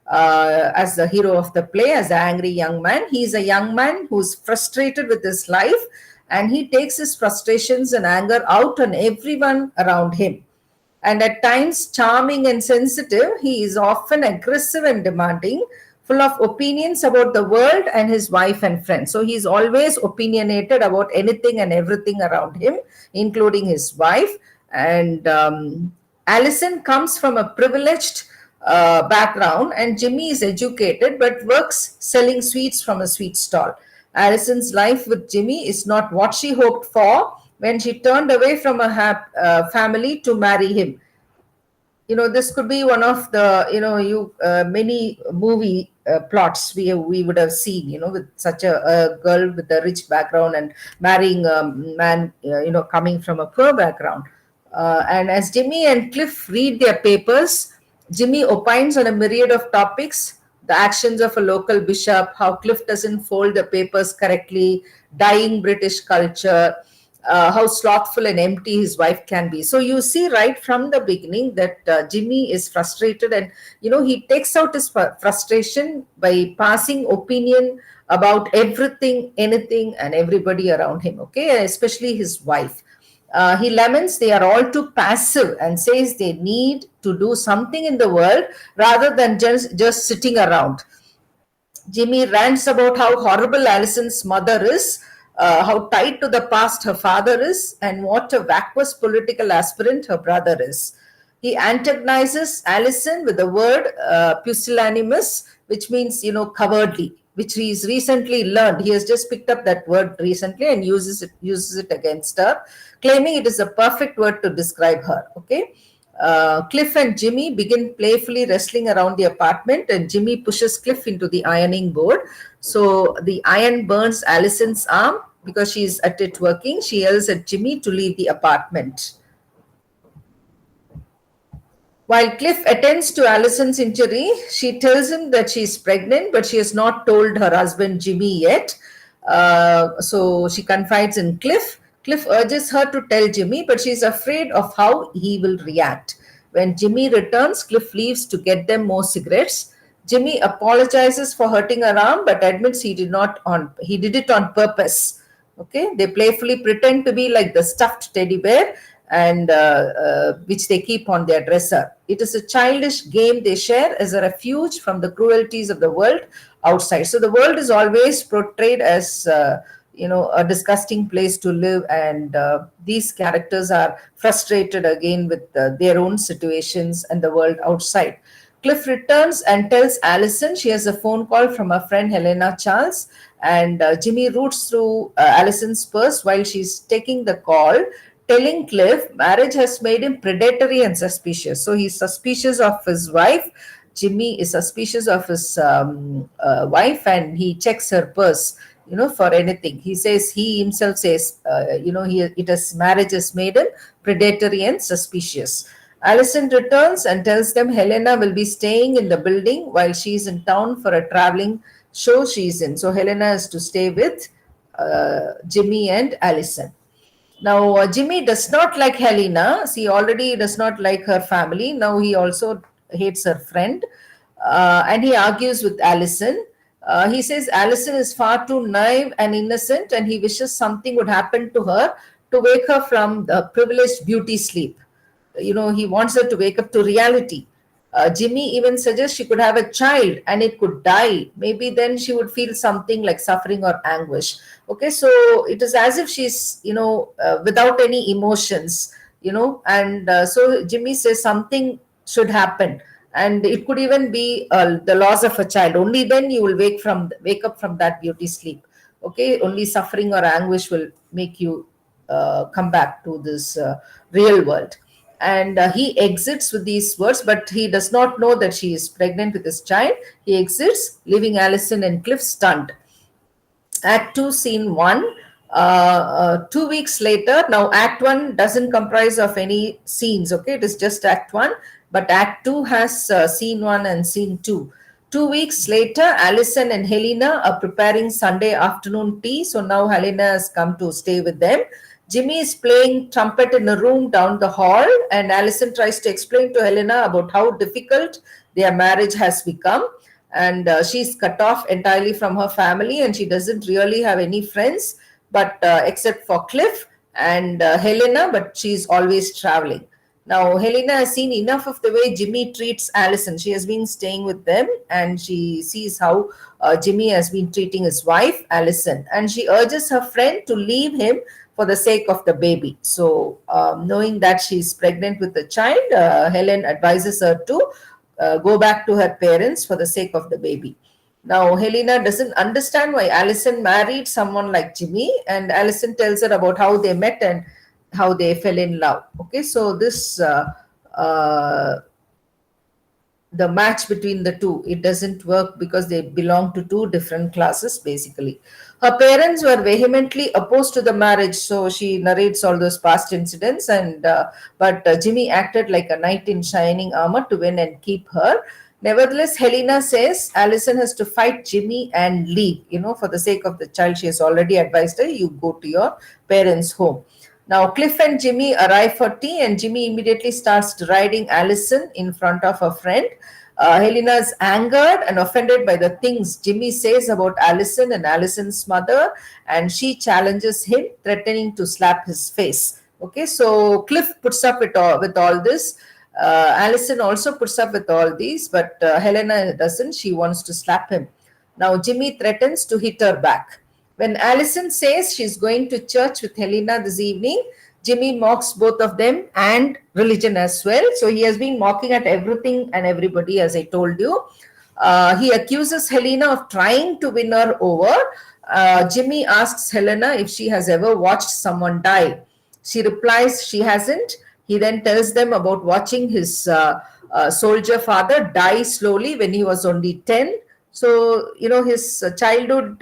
As the hero of the play, as the angry young man. He's a young man who's frustrated with his life, and he takes his frustrations and anger out on everyone around him. And at times charming and sensitive, he is often aggressive and demanding, full of opinions about the world and his wife and friends. So he's always opinionated about anything and everything around him, including his wife. And Alison comes from a privileged background, and Jimmy is educated but works selling sweets from a sweet stall. Alison's life with Jimmy is not what she hoped for when she turned away from her family to marry him. This could be one of the many movie plots we would have seen, with such a girl with a rich background and marrying a man coming from a poor background. And as Jimmy and Cliff read their papers, Jimmy opines on a myriad of topics: the actions of a local bishop, how Cliff doesn't fold the papers correctly, dying British culture, how slothful and empty his wife can be. So you see right from the beginning that Jimmy is frustrated, and he takes out his frustration by passing opinion about everything, anything, and everybody around him. Okay, especially his wife. He laments they are all too passive and says they need to do something in the world rather than just sitting around. Jimmy rants about how horrible Alison's mother is, how tied to the past her father is, and what a vacuous political aspirant her brother is. He antagonizes Alison with the word pusillanimous, which means, cowardly, which he's recently learned. He has just picked up that word recently and uses it against her, claiming it is a perfect word to describe her. Okay. Cliff and Jimmy begin playfully wrestling around the apartment, and Jimmy pushes Cliff into the ironing board. So the iron burns Alison's arm because she's at it working. She yells at Jimmy to leave the apartment. While Cliff attends to Alison's injury, she tells him that she is pregnant, but she has not told her husband Jimmy yet. So she confides in Cliff. Cliff urges her to tell Jimmy, but she is afraid of how he will react. When Jimmy returns, Cliff leaves to get them more cigarettes. Jimmy apologizes for hurting her arm, but admits he did it on purpose. Okay, they playfully pretend to be like the stuffed teddy bear, and which they keep on their dresser. It is a childish game they share as a refuge from the cruelties of the world outside. So the world is always portrayed as a disgusting place to live, and these characters are frustrated again with their own situations and the world outside. Cliff returns and tells Alison she has a phone call from her friend Helena Charles, and Jimmy roots through Alison's purse while she's taking the call, telling Cliff marriage has made him predatory and suspicious. So he's suspicious of his wife. Jimmy is suspicious of his wife, and he checks her purse, for anything. He himself says, marriage has made him predatory and suspicious. Alison returns and tells them Helena will be staying in the building while she's in town for a traveling show she's in. So Helena is to stay with Jimmy and Alison. Now, Jimmy does not like Helena. He already does not like her family. Now he also hates her friend. And he argues with Alison. He says Alison is far too naive and innocent, and he wishes something would happen to her to wake her from the privileged beauty sleep. He wants her to wake up to reality. Jimmy even suggests she could have a child and it could die. Maybe then she would feel something like suffering or anguish. Okay, so it is as if she's, without any emotions, and so Jimmy says something should happen. And it could even be the loss of a child. Only then you will wake up from that beauty sleep. Okay, only suffering or anguish will make you come back to this real world. And he exits with these words, but he does not know that she is pregnant with his child. He exits, leaving Allison and Cliff stunned. Act 2, Scene 1. 2 weeks later, now Act 1 doesn't comprise of any scenes, okay? It is just Act 1, but Act 2 has Scene 1 and Scene 2. 2 weeks later, Alison and Helena are preparing Sunday afternoon tea, so now Helena has come to stay with them. Jimmy is playing trumpet in a room down the hall, and Alison tries to explain to Helena about how difficult their marriage has become. And she's cut off entirely from her family, and she doesn't really have any friends, but except for Cliff and Helena, but she's always traveling. Now, Helena has seen enough of the way Jimmy treats Allison. She has been staying with them and she sees how Jimmy has been treating his wife, Allison, and she urges her friend to leave him for the sake of the baby. So, knowing that she's pregnant with a child, Helen advises her to go back to her parents for the sake of the baby. Now, Helena doesn't understand why Allison married someone like Jimmy, and Allison tells her about how they met and how they fell in love. Okay, so this uh, the match between the two, it doesn't work because they belong to two different classes basically. Her parents were vehemently opposed to the marriage, so she narrates all those past incidents. And but Jimmy acted like a knight in shining armor to win and keep her. Nevertheless, Helena says Allison has to fight Jimmy and leave, for the sake of the child. She has already advised her, you go to your parents' home. Now, Cliff and Jimmy arrive for tea, and Jimmy immediately starts deriding Allison in front of her friend. Helena is angered and offended by the things Jimmy says about Allison and Allison's mother, and she challenges him, threatening to slap his face. Okay, so Cliff puts up with all this. Allison also puts up with all these, but Helena doesn't. She wants to slap him. Now, Jimmy threatens to hit her back. When Allison says she's going to church with Helena this evening, Jimmy mocks both of them and religion as well. So he has been mocking at everything and everybody, as I told you. He accuses Helena of trying to win her over. Jimmy asks Helena if she has ever watched someone die. She replies she hasn't. He then tells them about watching his soldier father die slowly when he was only 10. So, his childhood,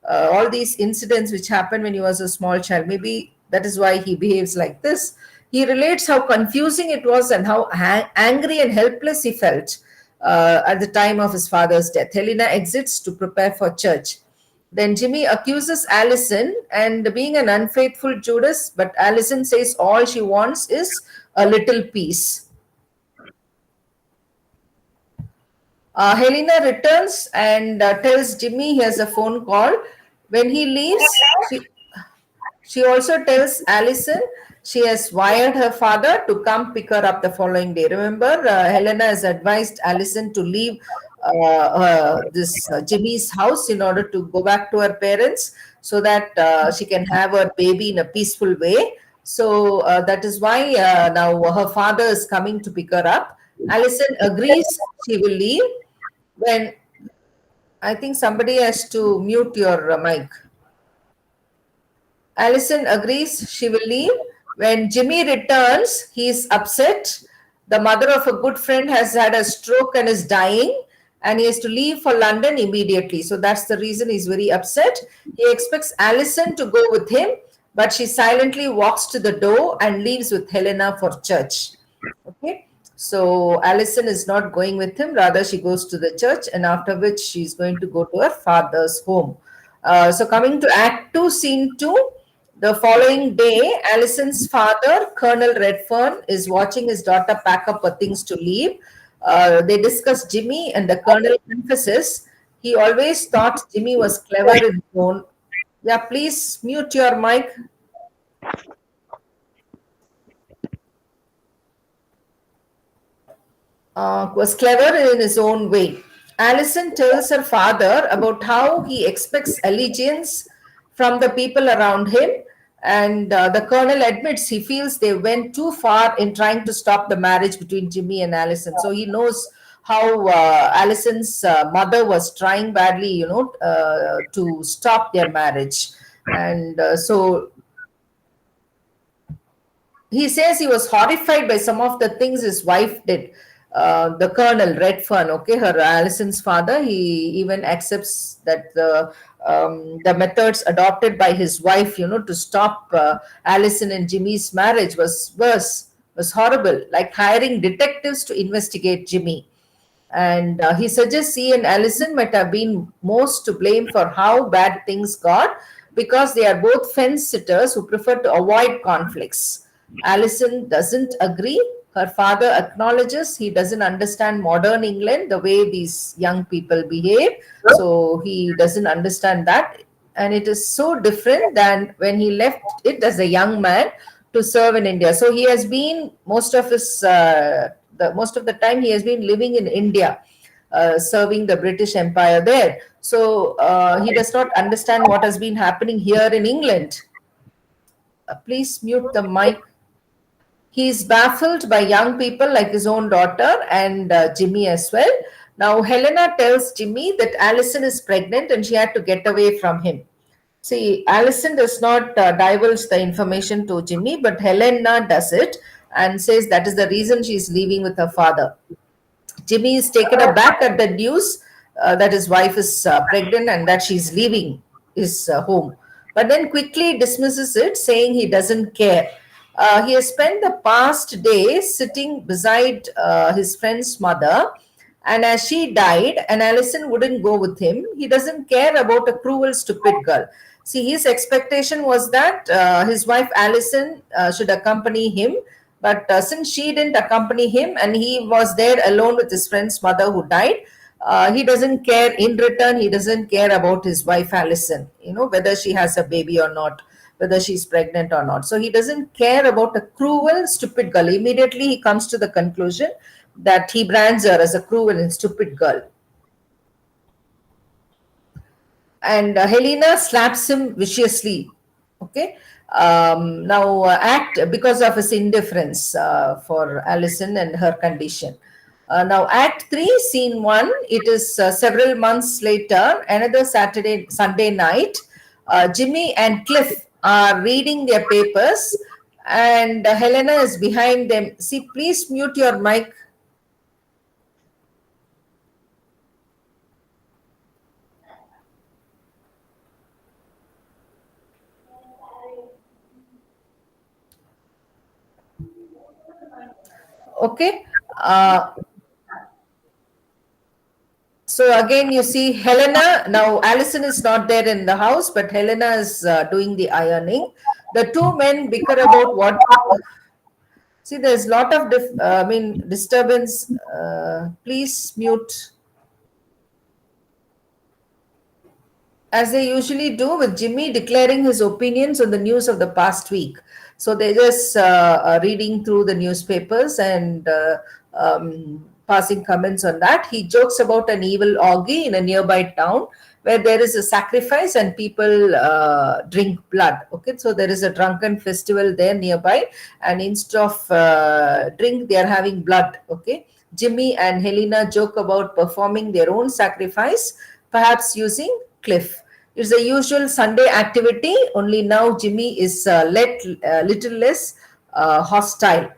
all these incidents which happened when he was a small child, maybe that is why he behaves like this. He relates how confusing it was and how angry and helpless he felt at the time of his father's death. Helena exits to prepare for church. Then Jimmy accuses Allison and being an unfaithful Judas, but Allison says all she wants is a little peace. Helena returns and tells Jimmy he has a phone call. When he leaves, she also tells Allison she has wired her father to come pick her up the following day. Remember, Helena has advised Allison to leave this Jimmy's house in order to go back to her parents so that she can have her baby in a peaceful way. So that is why now her father is coming to pick her up. Allison agrees she will leave. When I think somebody has to mute your mic. Allison agrees she will leave. When Jimmy returns, he is upset. The mother of a good friend has had a stroke and is dying, and he has to leave for London immediately. So that's the reason he's very upset. He expects Allison to go with him, but she silently walks to the door and leaves with Helena for church. Okay. So Allison is not going with him, rather, she goes to the church, and after which she's going to go to her father's home. So, coming to Act 2, Scene 2, the following day, Allison's father, Colonel Redfern, is watching his daughter pack up her things to leave. They discuss Jimmy, and the colonel confesses he always thought Jimmy was clever in his own. Yeah, please mute your mic. was clever in his own way. Alison tells her father about how he expects allegiance from the people around him, and the colonel admits he feels they went too far in trying to stop the marriage between Jimmy and Alison. So he knows how Alison's mother was trying badly, to stop their marriage. And so he says he was horrified by some of the things his wife did. The Colonel Redfern, okay, her Alison's father, he even accepts that the methods adopted by his wife, to stop Alison and Jimmy's marriage was worse, was horrible, like hiring detectives to investigate Jimmy. And he suggests he and Allison might have been most to blame for how bad things got because they are both fence sitters who prefer to avoid conflicts. Allison doesn't agree. Her father acknowledges he doesn't understand modern England the way these young people behave. So he doesn't understand that. And it is so different than when he left it as a young man to serve in India. So he has been most of the time he has been living in India, serving the British Empire there. So he does not understand what has been happening here in England. Please mute the mic. He is baffled by young people like his own daughter and Jimmy as well. Now, Helena tells Jimmy that Alison is pregnant and she had to get away from him. See, Alison does not divulge the information to Jimmy, but Helena does it and says that is the reason she is leaving with her father. Jimmy is taken aback at the news that his wife is pregnant and that she's leaving his home, but then quickly dismisses it, saying he doesn't care. He has spent the past day sitting beside his friend's mother, and as she died, and Allison wouldn't go with him, he doesn't care about a cruel, stupid girl. See, his expectation was that his wife Allison should accompany him, but since she didn't accompany him and he was there alone with his friend's mother who died, he doesn't care. In return, he doesn't care about his wife Allison, whether she has a baby or not, whether she's pregnant or not. So he doesn't care about a cruel, stupid girl. Immediately, he comes to the conclusion that he brands her as a cruel and stupid girl. And Helena slaps him viciously. Okay. Now, act because of his indifference for Allison and her condition. Now, Act 3, Scene 1, it is several months later, another Sunday night. Jimmy and Cliff are reading their papers, and Helena is behind them. See, please mute your mic. Okay. So again, you see Helena. Now, Allison is not there in the house, but Helena is doing the ironing. The two men bicker about what. See, there's a lot of disturbance. Please mute. As they usually do, with Jimmy declaring his opinions on the news of the past week. So they're just reading through the newspapers and passing comments on that. He jokes about an evil orgy in a nearby town where there is a sacrifice and people drink blood. Okay, so there is a drunken festival there nearby, and instead of drink, they are having blood. Okay, Jimmy and Helena joke about performing their own sacrifice, perhaps using Cliff. It's the usual Sunday activity, only now Jimmy is little less hostile.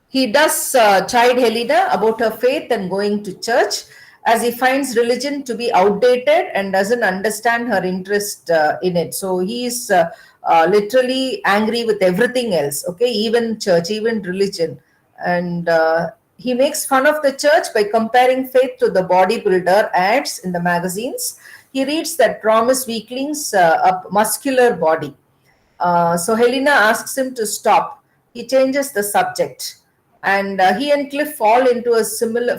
He does chide Helena about her faith and going to church, as he finds religion to be outdated and doesn't understand her interest in it. So he is literally angry with everything else, okay, even church, even religion. And he makes fun of the church by comparing faith to the bodybuilder ads in the magazines. He reads that promise weaklings a muscular body. So Helena asks him to stop. He changes the subject, and he and Cliff fall into a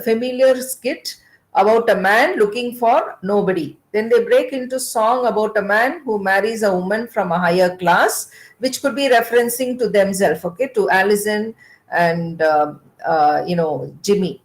familiar skit about a man looking for nobody. Then they break into song about a man who marries a woman from a higher class, which could be referencing to themselves, okay, to Allison and Jimmy.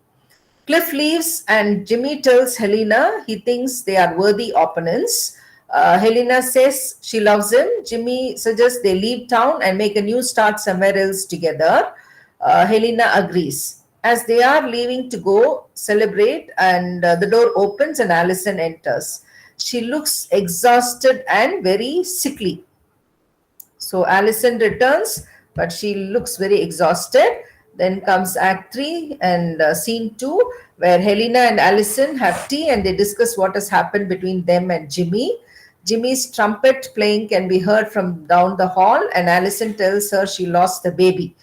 Cliff leaves and Jimmy tells Helena he thinks they are worthy opponents. Helena says she loves him. Jimmy suggests they leave town and make a new start somewhere else together. Helena agrees. As they are leaving to go celebrate, and the door opens and Allison enters. She looks exhausted and very sickly. So Allison returns, but she looks very exhausted. Then comes Act 3 and Scene 2, where Helena and Allison have tea and they discuss what has happened between them and Jimmy. Jimmy's trumpet playing can be heard from down the hall, and Allison tells her she lost the baby.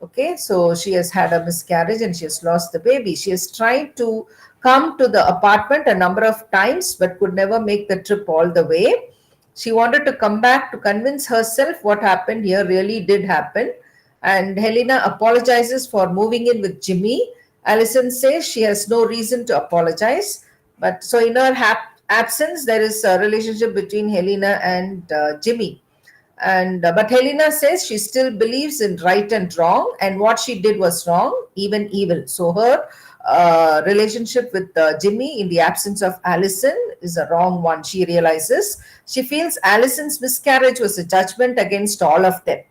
Okay, so she has had a miscarriage and she has lost the baby. She has tried to come to the apartment a number of times but could never make the trip all the way. She wanted to come back to convince herself what happened here really did happen. And Helena apologizes for moving in with Jimmy. Allison says she has no reason to apologize. But so in her absence, there is a relationship between Helena and Jimmy. And but Helena says she still believes in right and wrong, and what she did was wrong, even evil. So her relationship with Jimmy in the absence of Allison is a wrong one. She realizes she feels Allison's miscarriage was a judgment against all of them.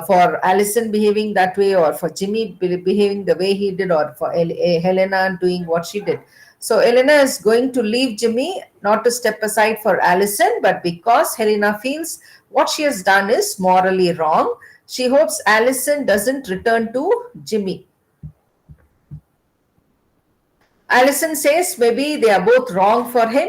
For Allison behaving that way, or for Jimmy behaving the way he did, or for Helena doing what she did. So Helena is going to leave Jimmy, not to step aside for Allison, but because Helena feels what she has done is morally wrong. She hopes Allison doesn't return to Jimmy. Allison says maybe they are both wrong for him.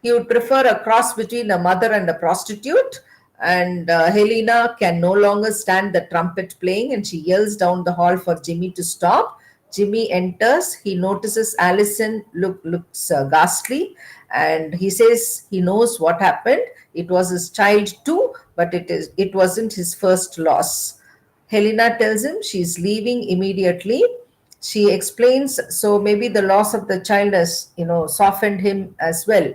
He would prefer a cross between a mother and a prostitute. And Helena can no longer stand the trumpet playing and she yells down the hall for Jimmy to stop. Jimmy enters. He notices Allison looks ghastly, and he says he knows what happened. It was his child too, but it wasn't his first loss. Helena tells him she's leaving immediately. She explains, so maybe the loss of the child has softened him as well.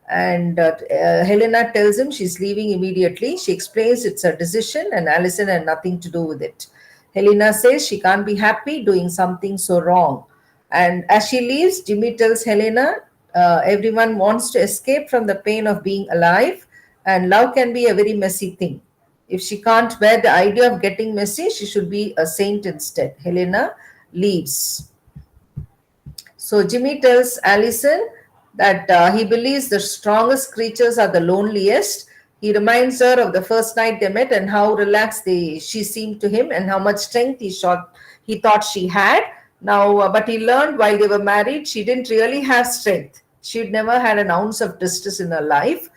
And Helena tells him she's leaving immediately. She explains it's a decision and Allison had nothing to do with it. Helena says she can't be happy doing something so wrong. And as she leaves, Jimmy tells Helena everyone wants to escape from the pain of being alive, and love can be a very messy thing. If she can't bear the idea of getting messy, she should be a saint instead. Helena leaves. So Jimmy tells Allison that he believes the strongest creatures are the loneliest. He reminds her of the first night they met and how relaxed she seemed to him and how much strength he thought she had. Now, but he learned while they were married, she didn't really have strength. She'd never had an ounce of distress in her life.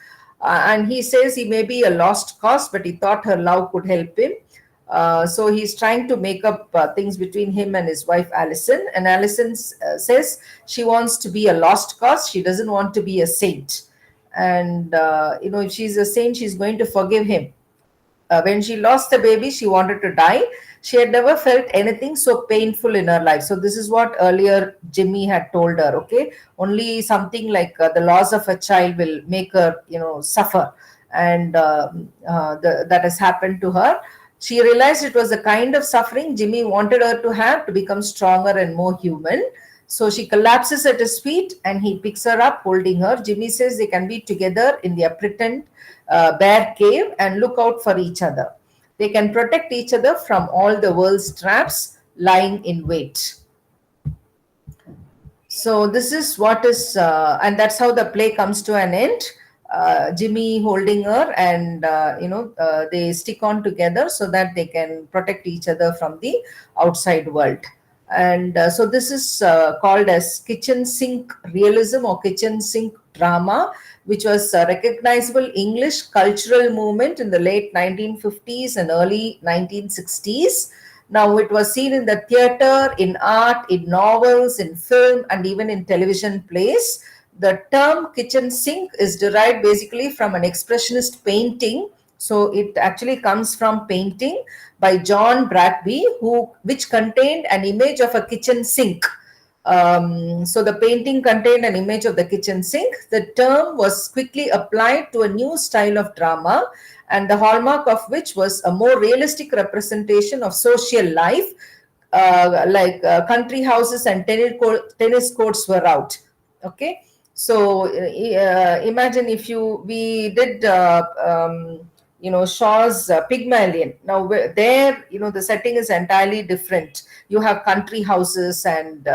And he says he may be a lost cause, but he thought her love could help him. So he's trying to make up things between him and his wife Allison. And Allison says she wants to be a lost cause. She doesn't want to be a saint. And if she's a saint, she's going to forgive him. When she lost the baby, she wanted to die. She had never felt anything so painful in her life. So this is what earlier Jimmy had told her. Okay, only something like the loss of a child will make her, suffer, and that has happened to her. She realized it was the kind of suffering Jimmy wanted her to have to become stronger and more human. So she collapses at his feet and he picks her up, holding her. Jimmy says they can be together in their pretend bear cave and look out for each other. They can protect each other from all the world's traps lying in wait. So this is what is, and that's how the play comes to an end. Jimmy holding her, and they stick on together so that they can protect each other from the outside world. And so this is called as kitchen sink realism or kitchen sink drama, which was a recognizable English cultural movement in the late 1950s and early 1960s. Now, it was seen in the theater, in art, in novels, in film, and even in television plays. The term kitchen sink is derived basically from an expressionist painting. So it actually comes from painting by John Bradby, which contained an image of a kitchen sink. So the painting contained an image of the kitchen sink. The term was quickly applied to a new style of drama, and the hallmark of which was a more realistic representation of social life, country houses and tennis courts were out. Okay, so imagine if we did Shaw's Pygmalion. Now there, the setting is entirely different. You have country houses and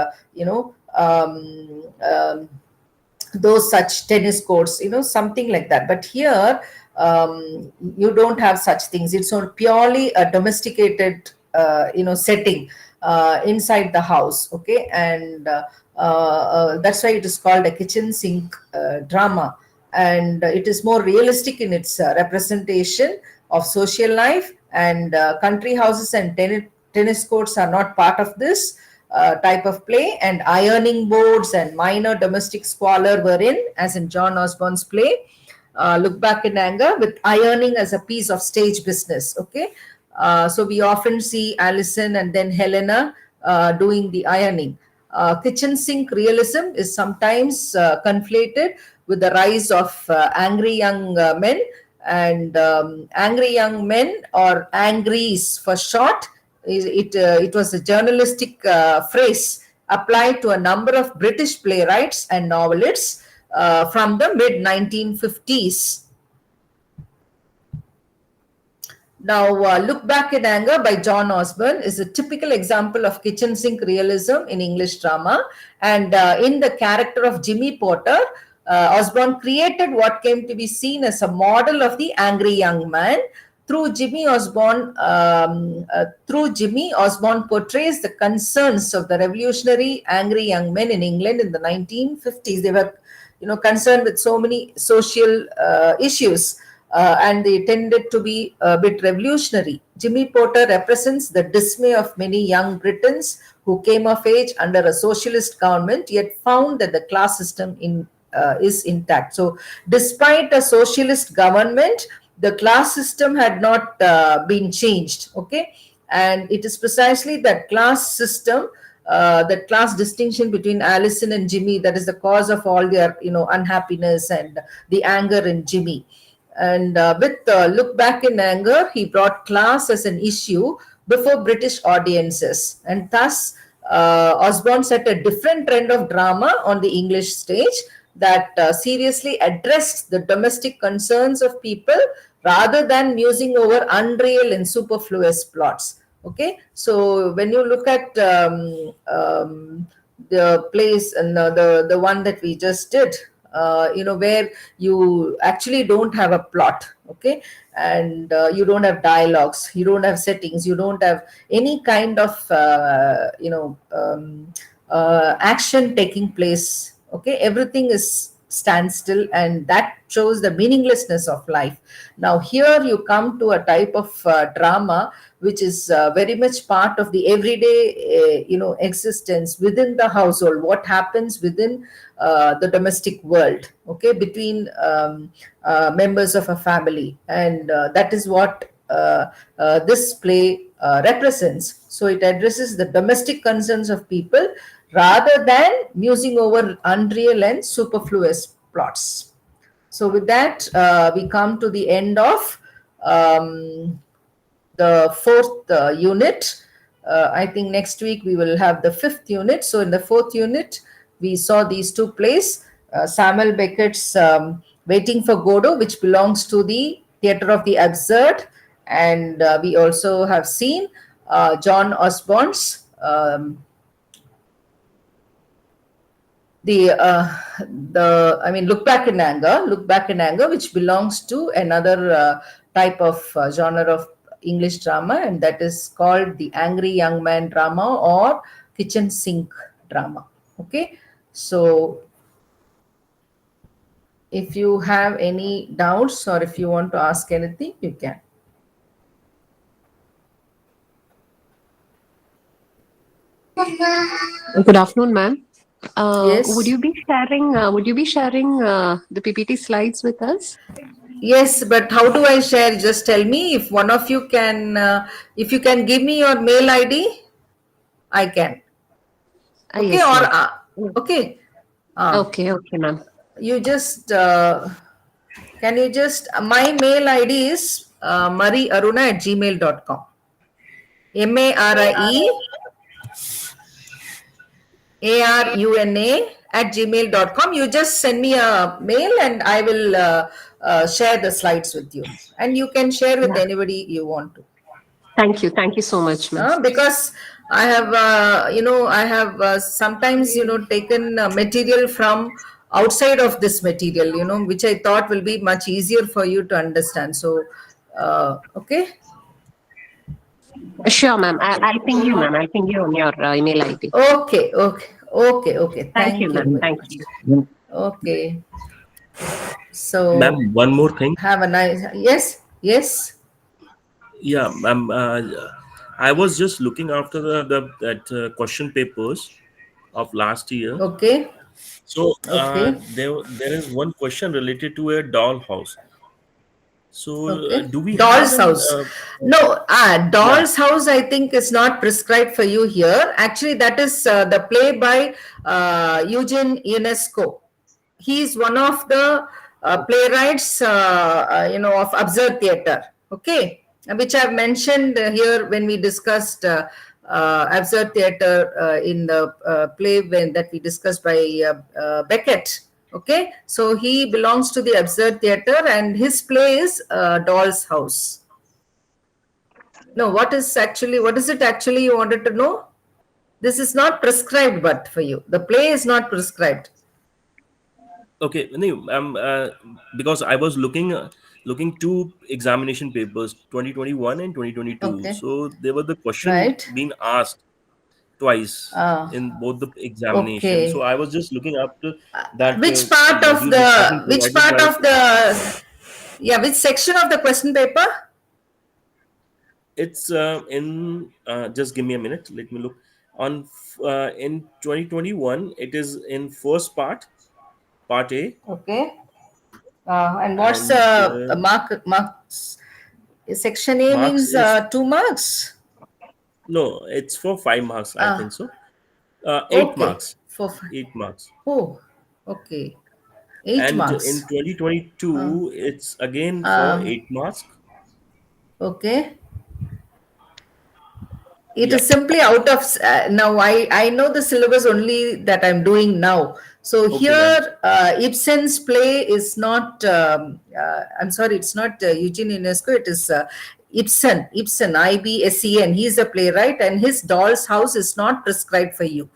those such tennis courts, something like that. But here, you don't have such things. It's not purely a domesticated setting inside the house. Okay, and that's why it is called a kitchen sink drama, and it is more realistic in its representation of social life. And country houses and tennis courts are not part of this type of play. And ironing boards and minor domestic squalor were in, as in John Osborne's play, Look Back in Anger, with ironing as a piece of stage business. Okay, so we often see Alison and then Helena doing the ironing. Kitchen sink realism is sometimes conflated with the rise of angry young men. And angry young men, or angries for short, it was a journalistic phrase applied to a number of British playwrights and novelists from the mid 1950s. Now, Look Back in Anger by John Osborne is a typical example of kitchen sink realism in English drama. And in the character of Jimmy Porter, Osborne created what came to be seen as a model of the angry young man. Through Jimmy, Osborne portrays the concerns of the revolutionary angry young men in England in the 1950s. They were, concerned with so many social issues. And they tended to be a bit revolutionary. Jimmy Porter represents the dismay of many young Britons who came of age under a socialist government, yet found that the class system is intact. So, despite a socialist government, the class system had not been changed. Okay, and it is precisely that class system, that class distinction between Alison and Jimmy, that is the cause of all their unhappiness and the anger in Jimmy. And with Look Back in Anger, he brought class as an issue before British audiences. And thus, Osborne set a different trend of drama on the English stage that seriously addressed the domestic concerns of people rather than musing over unreal and superfluous plots. Okay, so when you look at the plays and the one that we just did, where you actually don't have a plot. Okay, and you don't have dialogues, you don't have settings, you don't have any kind of action taking place. Okay, everything is standstill, and that shows the meaninglessness of life. Now here you come to a type of drama which is very much part of the everyday existence within the household, what happens within the domestic world, okay, between members of a family. And that is what this play represents. So it addresses the domestic concerns of people rather than musing over unreal and superfluous plots. So with that, we come to the end of the fourth unit. I think next week we will have the fifth unit. So in the fourth unit, we saw these two plays, Samuel Beckett's Waiting for Godot, which belongs to the Theatre of the Absurd. And we also have seen John Osborne's Look Back in Anger, which belongs to another type of genre of English drama, and that is called the angry young man drama or kitchen sink drama. Okay, so if you have any doubts or if you want to ask anything, you can. Good afternoon, ma'am. Yes. Would you be sharing the PPT slides with us? Yes, but how do I share? Just tell me. If one of you can, if you can give me your mail ID, I can. Okay, Yes, or ma'am. okay. Okay, ma'am. You just can you just my mail ID is mariaruna@gmail.com. MARIE aruna@gmail.com. You just send me a mail and I will share the slides with you. And you can share with Yeah. anybody you want to. Thank you. Thank you so much, ma'am. Because I have, I have sometimes, taken material from outside of this material, which I thought will be much easier for you to understand. So, okay. Sure, ma'am. I'll ping you, ma'am. I'll ping you on your email ID. Okay, okay, okay, okay. Thank you, Thank you ma'am. very Thank much. you. Okay. So, Ma'am, one more thing. have a nice, yes, yes. Yeah, ma'am. I was just looking after the that question papers of last year. Okay, So okay, there is one question related to a dollhouse. So okay. do we have Doll's an house. No, yeah? Doll's house, I think is not prescribed for you here. Actually, that is the play by Eugene Ionesco. He is one of the playwrights, of absurd theater. Okay, which I've mentioned here when we discussed absurd theater in the play that we discussed by Beckett. Okay, so he belongs to the absurd theater, and his play is Doll's House. No, what is it actually you wanted to know? This is not prescribed, but for you, the play is not prescribed. Okay, no, because I was looking two examination papers, 2021 and 2022. Okay, So there were the question right. being asked twice Uh, in both the examination. So okay. I was just looking up to that Which part of module which has been which provided part by. of the, yeah, which section of the question paper? It's in just give me a minute. Let me look. In 2021, it is in first part, part A, Okay. And what's and marks? Section A marks means is 2 marks. no, it's for 5 marks. I Uh, think so. 8 okay. marks. For 8 marks. oh, okay. Eight And in marks. Uh, 2022, it's again for uh, 8 marks. okay. It Yeah. is simply out of now. I know the syllabus only that I'm doing now. So Okay, ma'am. here, Ibsen's play is not. I'm sorry, it's not Eugene Ionesco. It is Ibsen. Ibsen, Ibsen. He's a playwright, and his Doll's House is not prescribed for you.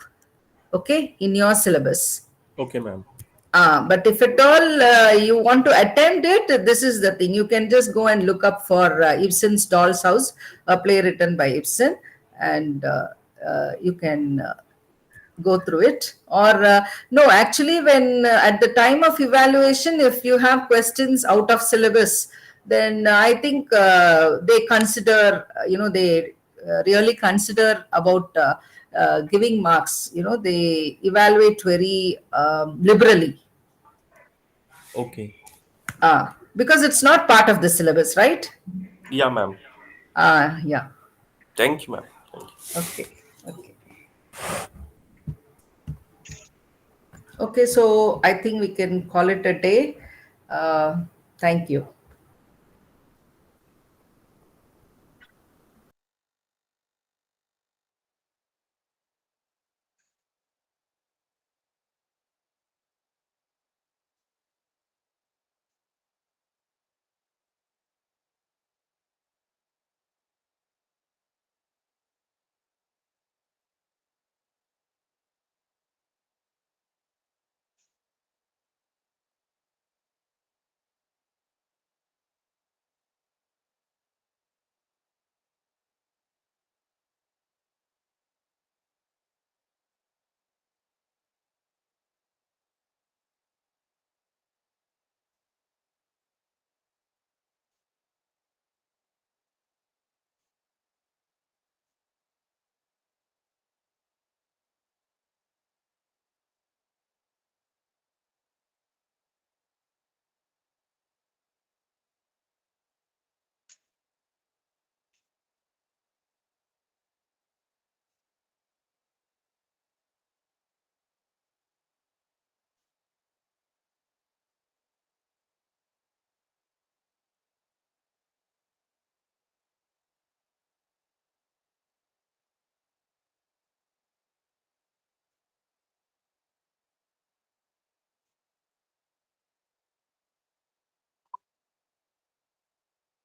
Okay, in your syllabus. Okay, ma'am. But if at all you want to attempt it, this is the thing. You can just go and look up for Ibsen's Doll's House, a play written by Ibsen, and you can go through it. Or no, actually, when at the time of evaluation, if you have questions out of syllabus, then I think they consider, they really consider about giving marks. They evaluate very liberally. Okay. Because it's not part of the syllabus, right? Yeah, ma'am. Yeah. Thank you, ma'am. Thank you. Okay. Okay. Okay. So I think we can call it a day. Thank you.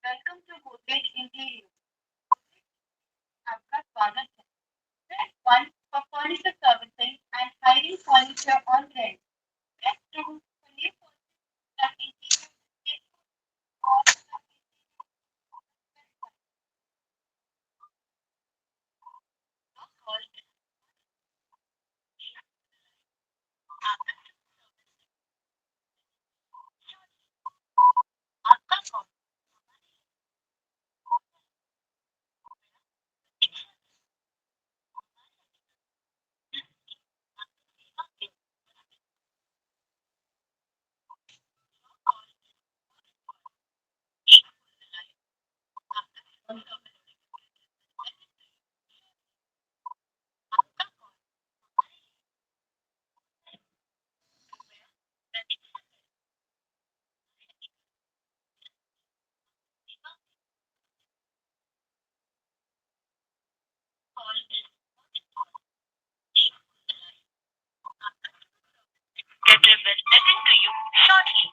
Welcome to Godrej interior आपका स्वागत है Press 1 for furniture servicing and hiring furniture on rent. Press 2 for new furniture and interior or call आपका call Executive will attend to you shortly.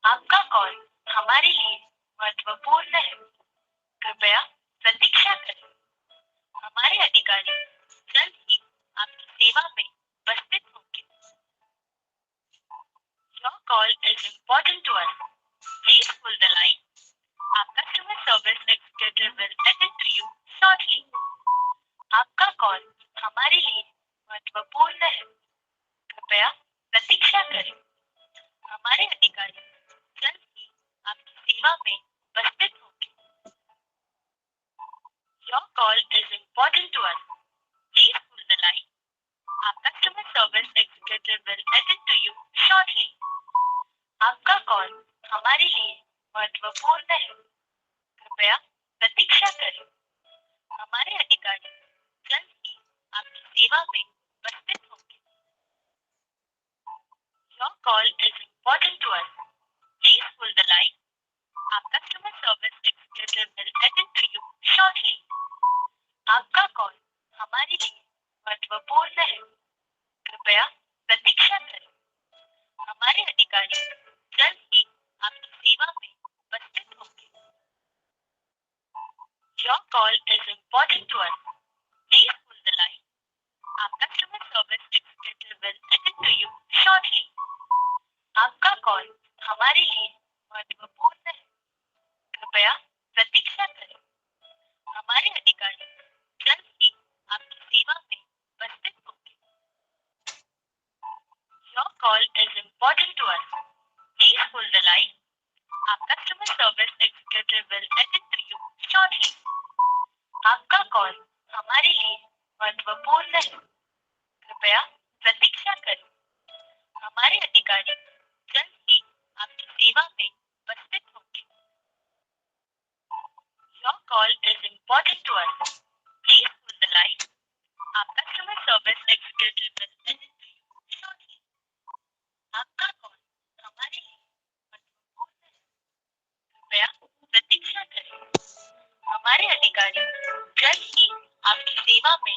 आपका call हमारे लिए महत्वपूर्ण है कृपया प्रतीक्षा करें हमारे अधिकारी जल्द ही आपकी सेवा में उपस्थित होंगे Your call is important to us. Please hold the line. Our customer service executive will attend to you shortly. आपका कॉल हमारे लिए महत्वपूर्ण है कृपया प्रतीक्षा करें हमारे अधिकारी जल्द ही आपकी सेवा में उपस्थित होंगे Your call is important to us. Please hold the line. Our customer service executive will attend to you shortly. आपका कॉल हमारे लिए महत्वपूर्ण है कृपया प्रतीक्षा करें हमारे अधिकारी जल्द ही आपकी सेवा में उपस्थित होंगे Your call is important to us. Please hold the line. Our customer service executive will attend to you shortly. आपका कॉल हमारे लिए महत्वपूर्ण है कृपया प्रतीक्षा करें हमारे अधिकारी जल्द ही आपकी सेवा में उपस्थित होंगे Your call is important to us. Please hold the line. Our customer service executive will attend to you shortly. आपका कॉल हमारे लिए महत्वपूर्ण है कृपया प्रतीक्षा करें हमारे अधिकारी जल्द ही आपकी सेवा में उपस्थित होंगे Your call is important to us. Please hold the line. Our customer service executive will attend to you shortly. आपका कॉल हमारे लिए महत्वपूर्ण है कृपया प्रतीक्षा करें हमारे अधिकारी जल्द ही आपकी सेवा में उपस्थित होंगे Your call is important to us. Please hold the line. Our customer service executive will attend to you shortly. आपका कॉल हमारे लिए महत्वपूर्ण है कृपया प्रतीक्षा करें हमारे अधिकारी जल्द ही आपकी सेवा में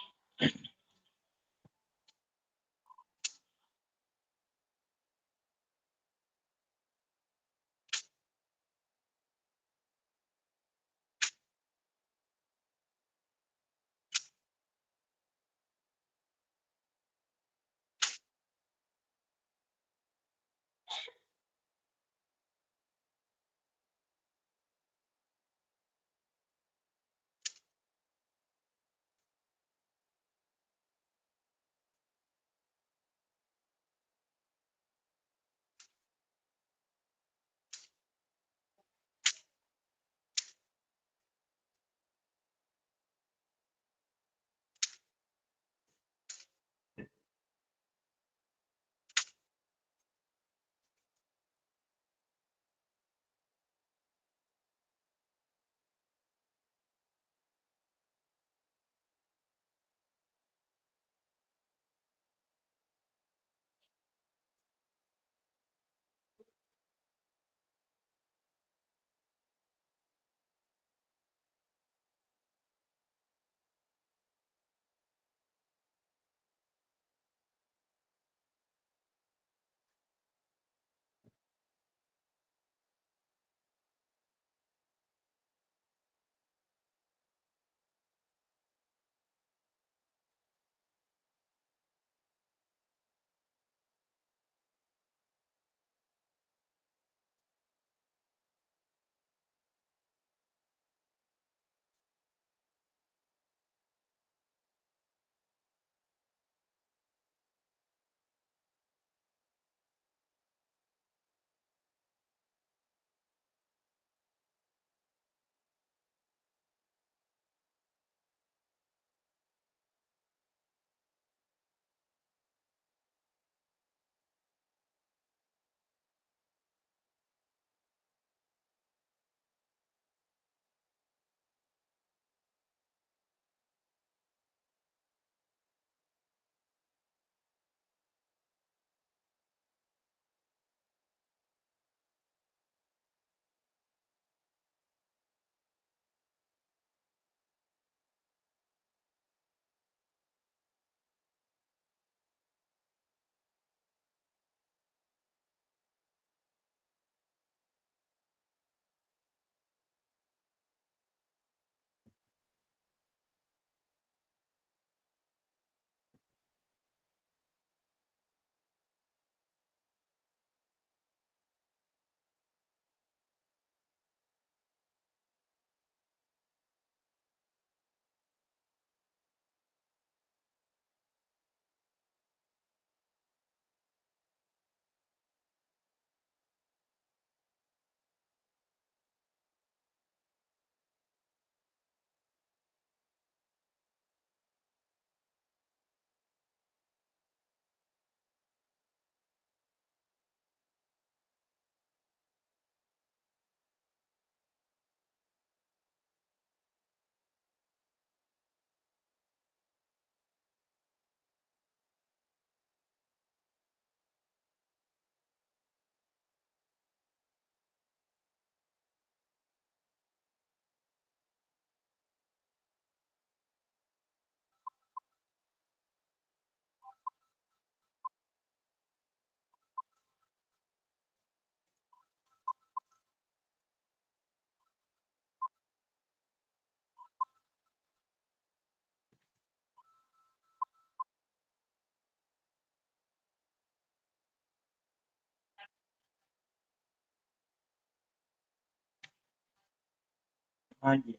हाँ जी।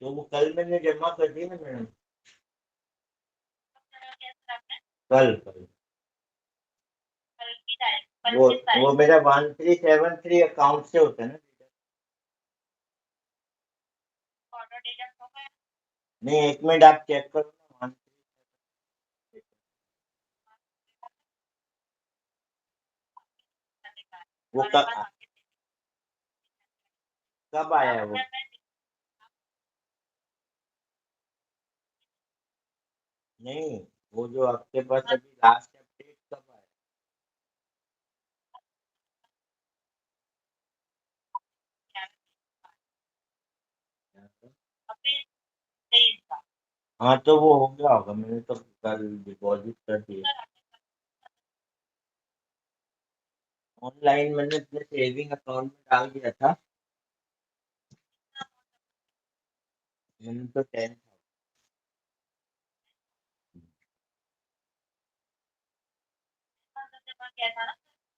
तो वो कल मैंने जमा कर दी ना मैडम। कल कल वो मेरा 1373 अकाउंट से होता है ना। नहीं, एक मिनट आप चेक करो ना। वो कब आया है वो? नहीं, वो जो आपके पास अभी लास्ट अपडेट कब आया? हाँ, तो वो हो गया होगा, मैंने तो कल डिपॉजिट कर दिया। ऑनलाइन मैंने अपने सेविंग अकाउंट में डाल दिया था। मैंने तो 10।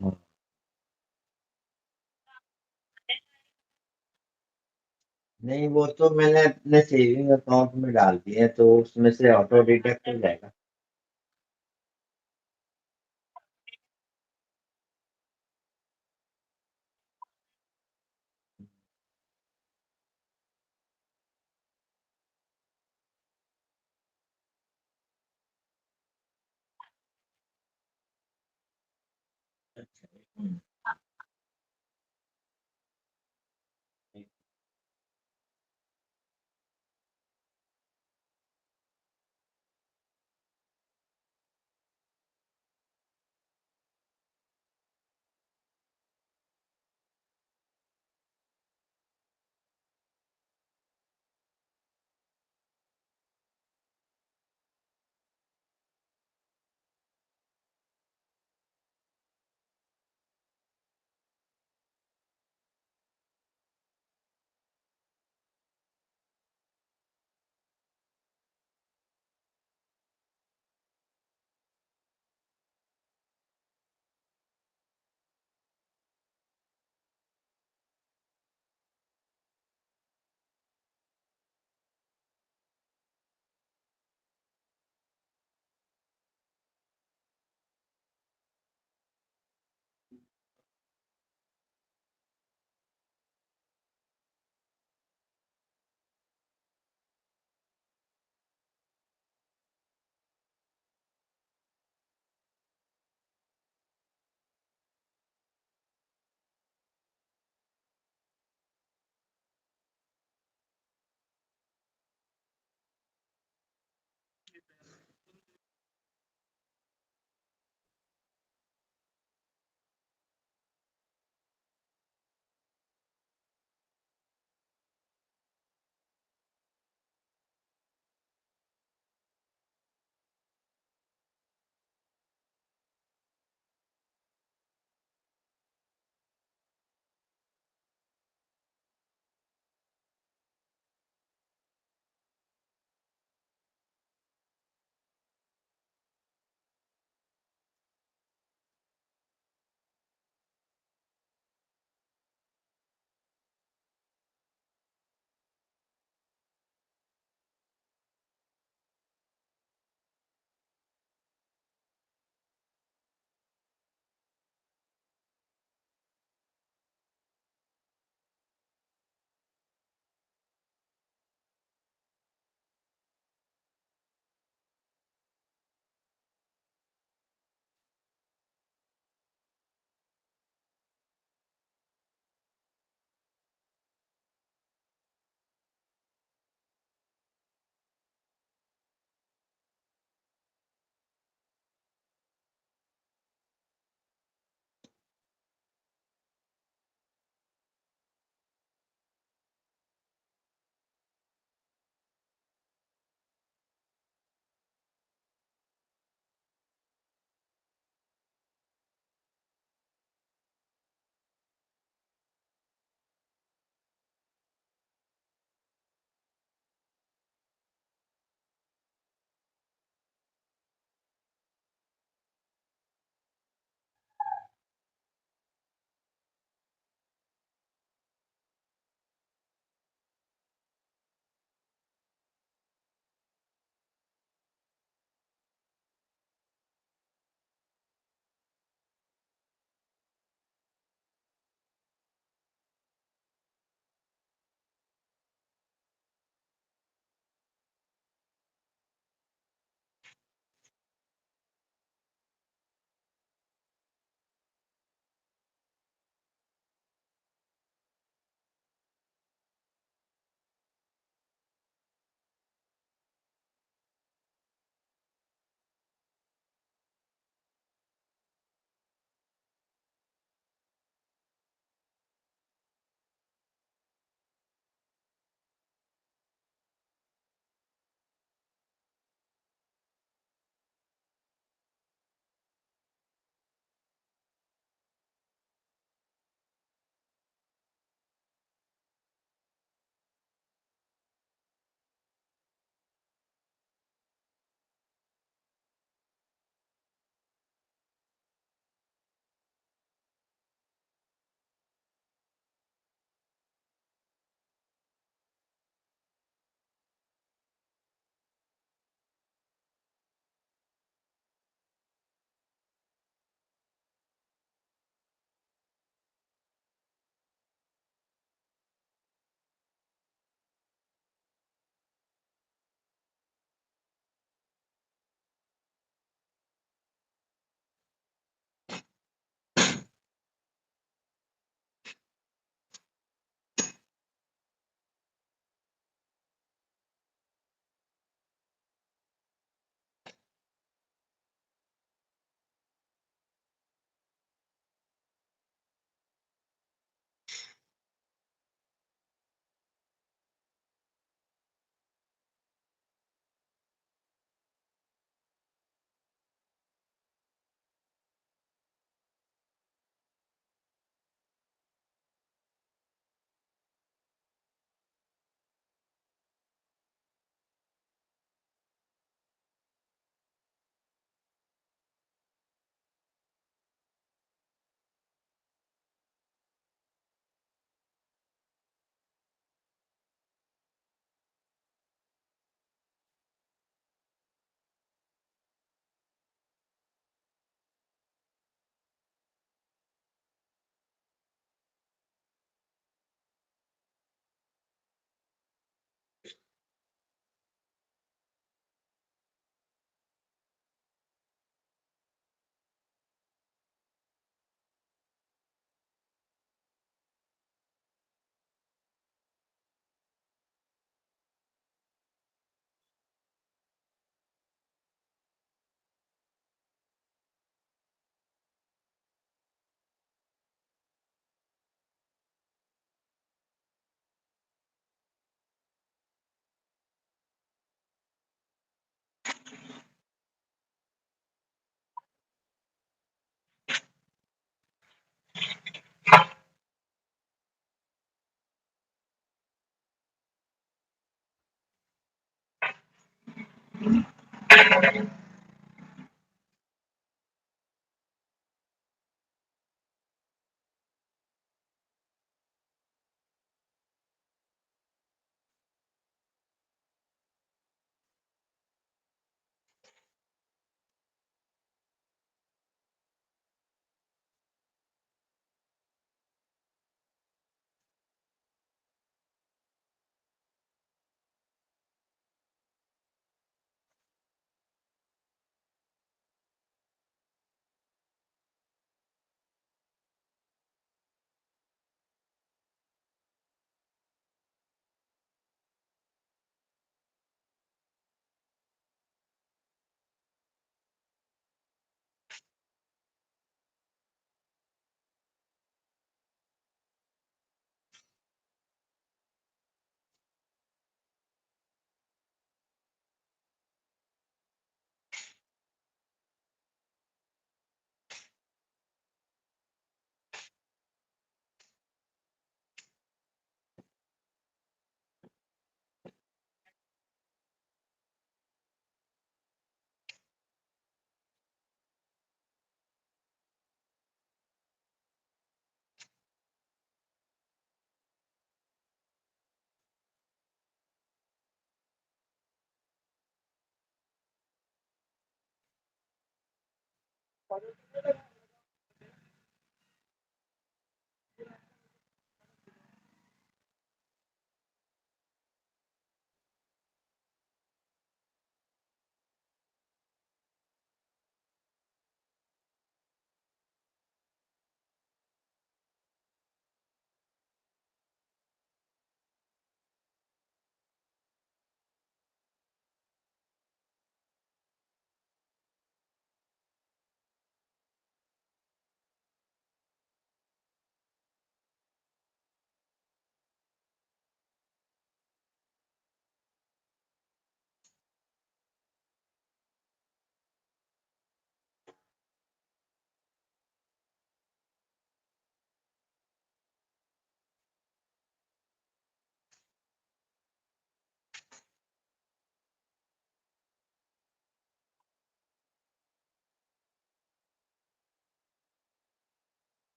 हाँ। नहीं, वो तो मैंने अपने सेविंग अकाउंट में डाल दिए, तो उसमें से ऑटो डिडक्ट हो जाएगा। अच्छा।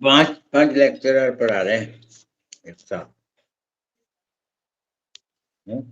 पांच पांच लेक्चरर पढ़ा रहे हैं एक साथ। हम्म?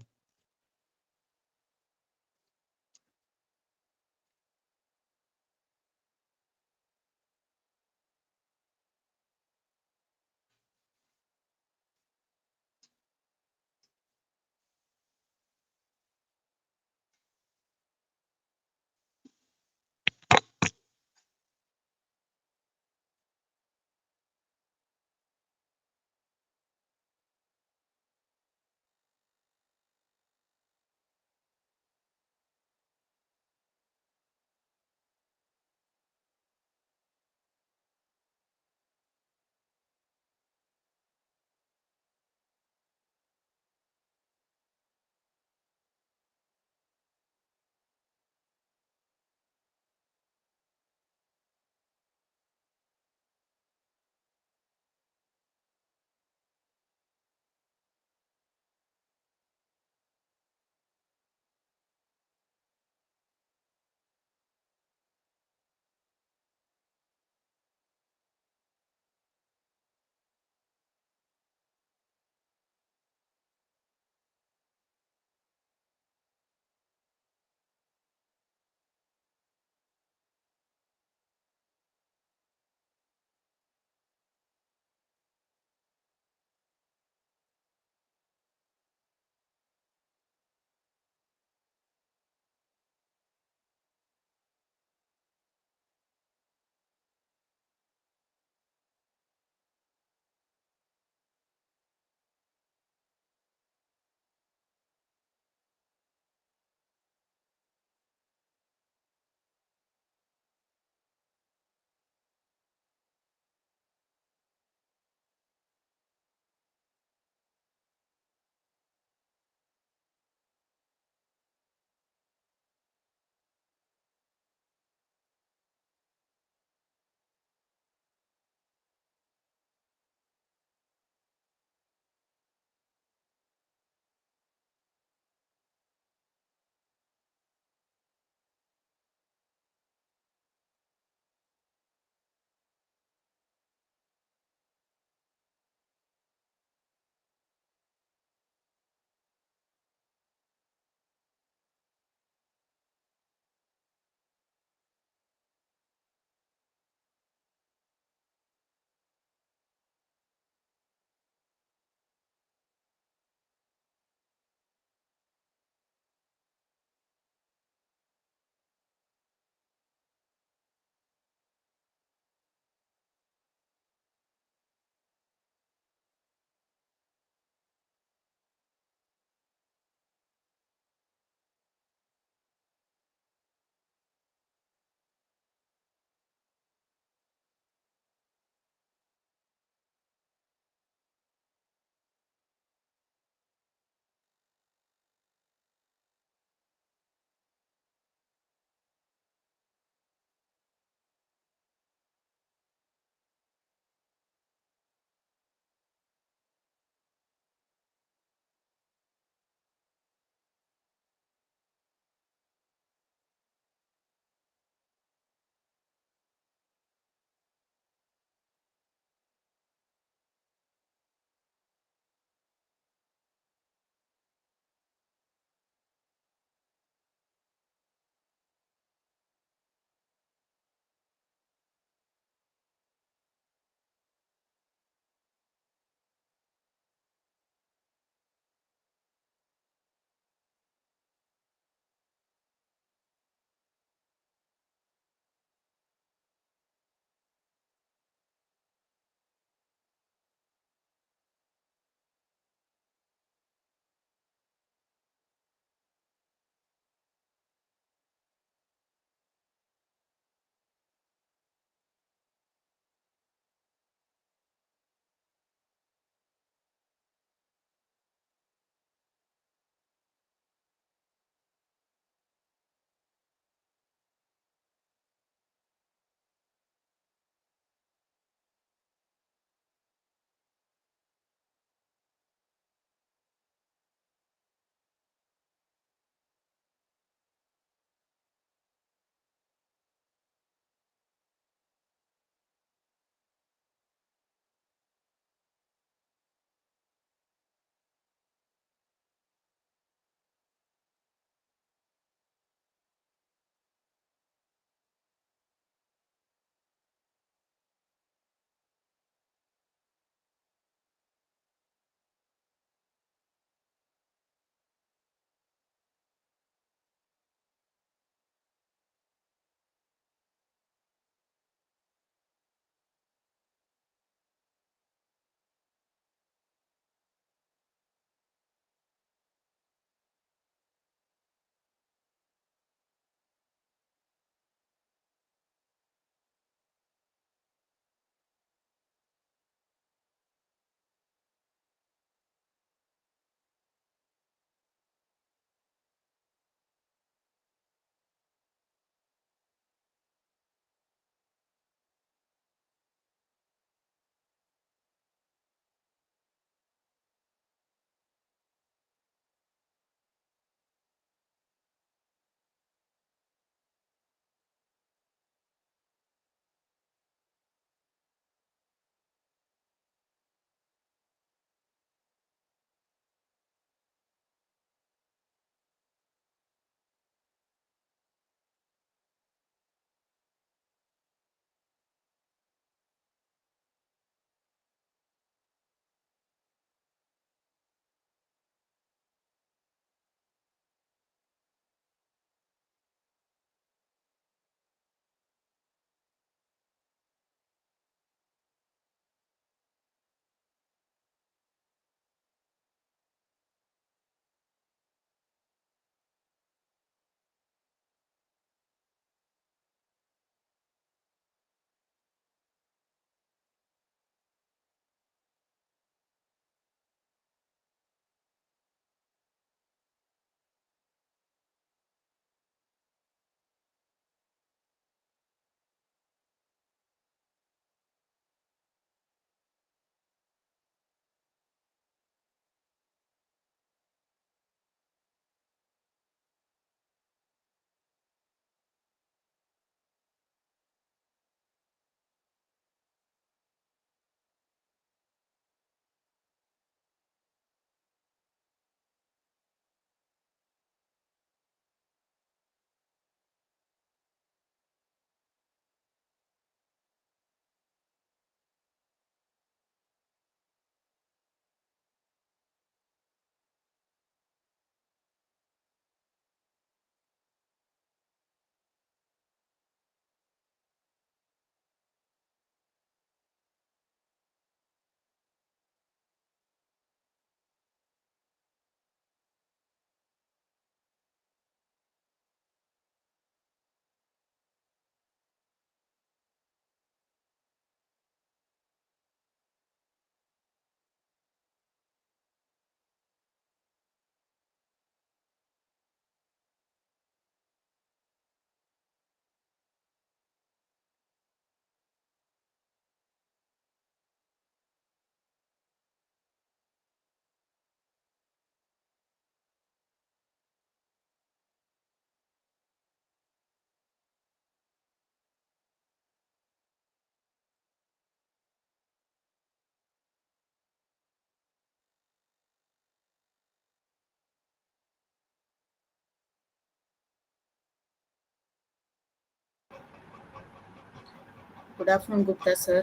Good afternoon, Gupta sir.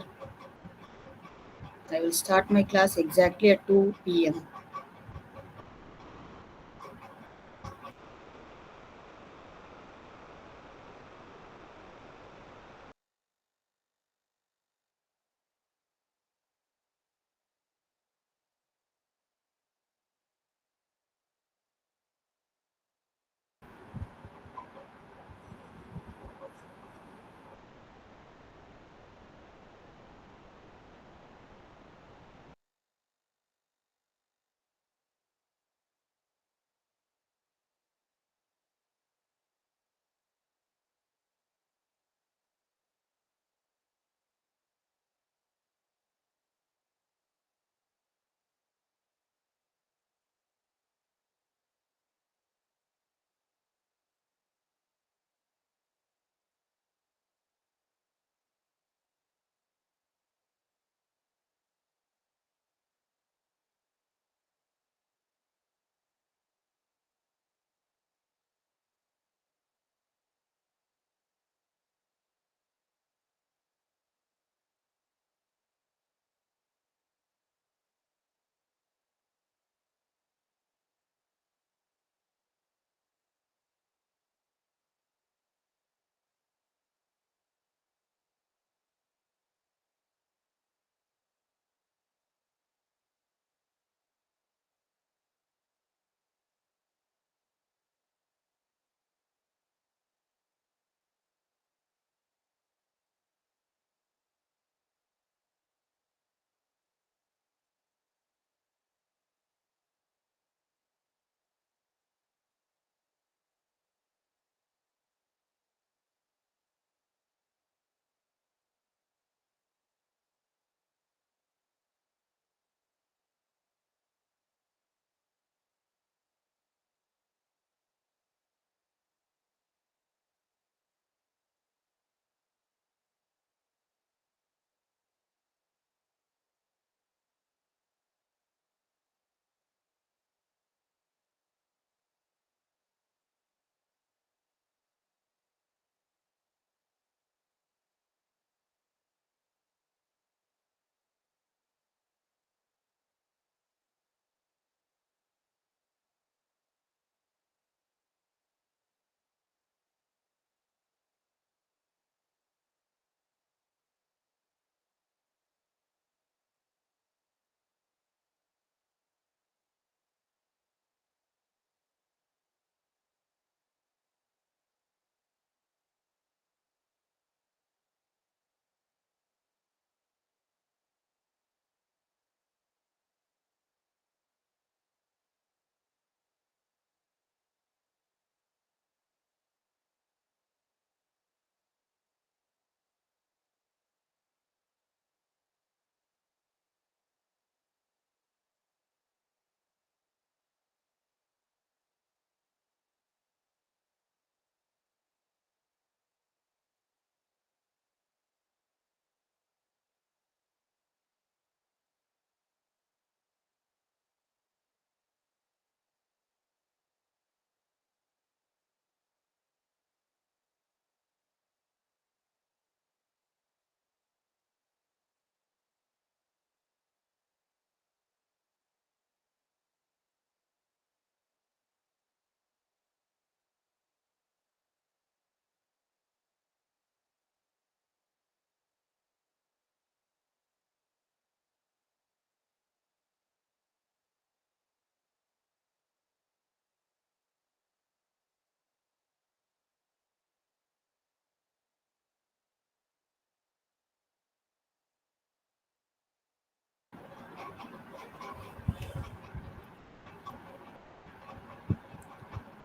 I will start my class exactly at 2 p.m.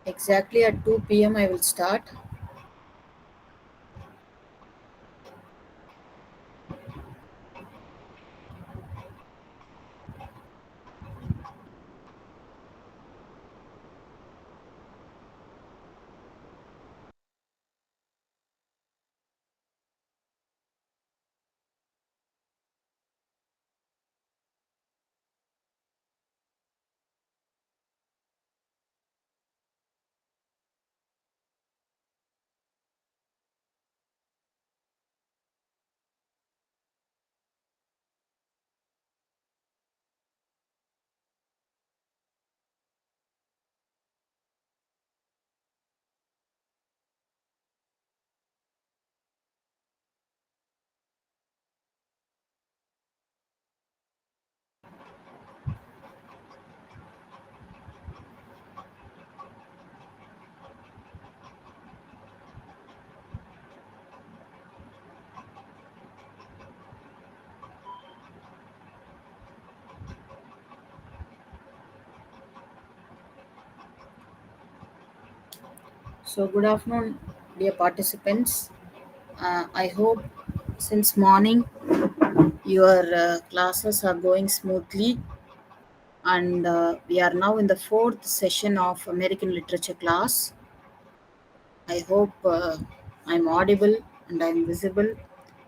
Exactly at 2 p.m. I will start. So, good afternoon, dear participants. I hope since morning your classes are going smoothly, and we are now in the fourth session of American Literature class. I hope I'm audible and I'm visible.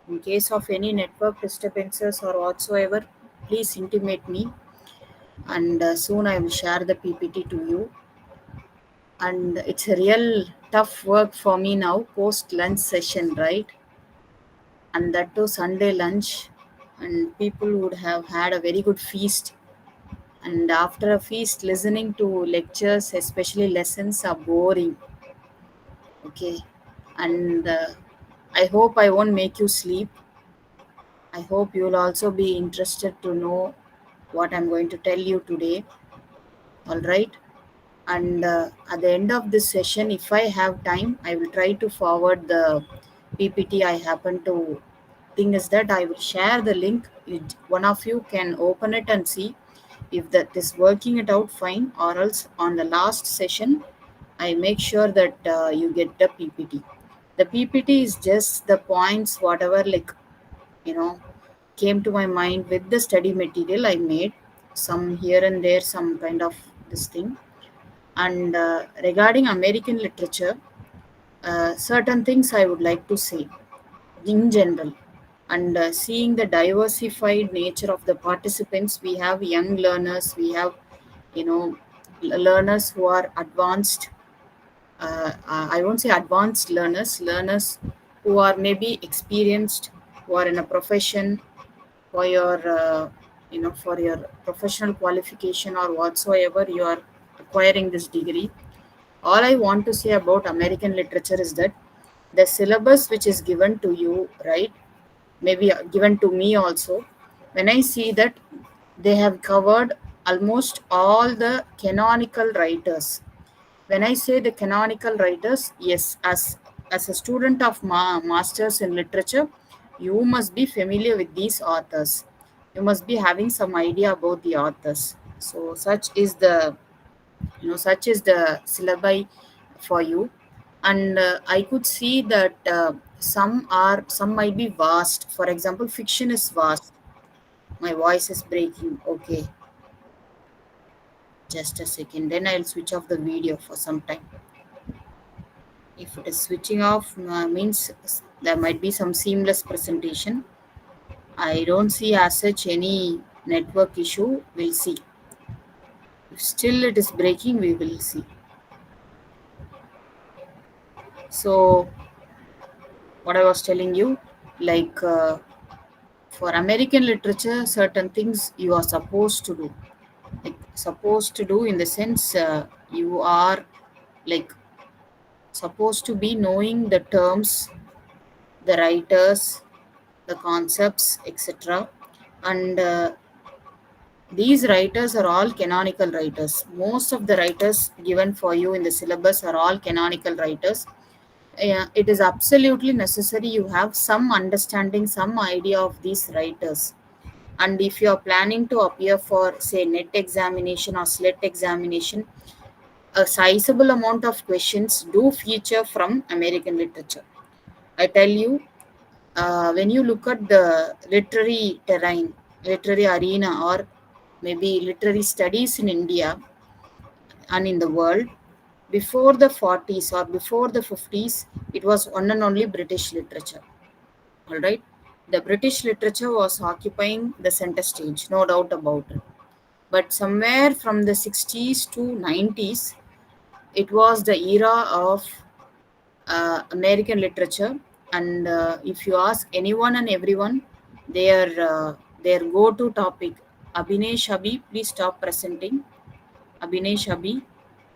In case of any network disturbances or whatsoever, please intimate me, and soon I will share the PPT to you. And it's a real tough work for me now, post lunch session, right? And that too Sunday lunch, and people would have had a very good feast. And after a feast, listening to lectures, especially lessons, are boring. Okay, and I hope I won't make you sleep. I hope you'll also be interested to know what I'm going to tell you today. All right. And at the end of this session, if I have time, I will try to forward the PPT I happen to. Thing is that I will share the link. One of you can open it and see if that is working it out fine, or else on the last session I make sure that you get the PPT. The PPT is just the points, whatever, like, you know, came to my mind with the study material I made, some here and there, some kind of this thing. And regarding American literature, certain things I would like to say in general. And seeing the diversified nature of the participants, we have young learners, we have, you know, learners who are advanced. I won't say advanced learners, learners who are maybe experienced, who are in a profession, for your, for your professional qualification or whatsoever you are acquiring this degree. All I want to say about American literature is that the syllabus which is given to you, right, maybe given to me also, when I see that they have covered almost all the canonical writers. When I say the canonical writers, yes, as a student of masters in literature, you must be familiar with these authors. You must be having some idea about the authors. So such is the syllabi for you. And I could see that some might be vast. For example, fiction is vast. My voice is breaking. Okay, just a second, then I'll switch off the video for some time. If it is switching off, means there might be some seamless presentation. I don't see as such any network issue. We'll see. If still it is breaking, we will see. So what I was telling you, like, for American literature, certain things you are supposed to do. Like, supposed to do in the sense, you are, like, supposed to be knowing the terms, the writers, the concepts, etc. And these writers are all canonical writers. Most of the writers given for you in the syllabus are all canonical writers. Yeah, it is absolutely necessary you have some understanding, some idea of these writers. And if you are planning to appear for, say, net examination or SLET examination, a sizable amount of questions do feature from American literature. I tell you, when you look at the literary terrain, literary arena, or maybe literary studies in India and in the world, before the 40s or before the 50s, it was one and only British literature. All right. The British literature was occupying the center stage, no doubt about it. But somewhere from the 60s to 90s, it was the era of American literature. And if you ask anyone and everyone, their go-to topic, Abhinay Shabi, please stop presenting. Abhinay Shabi,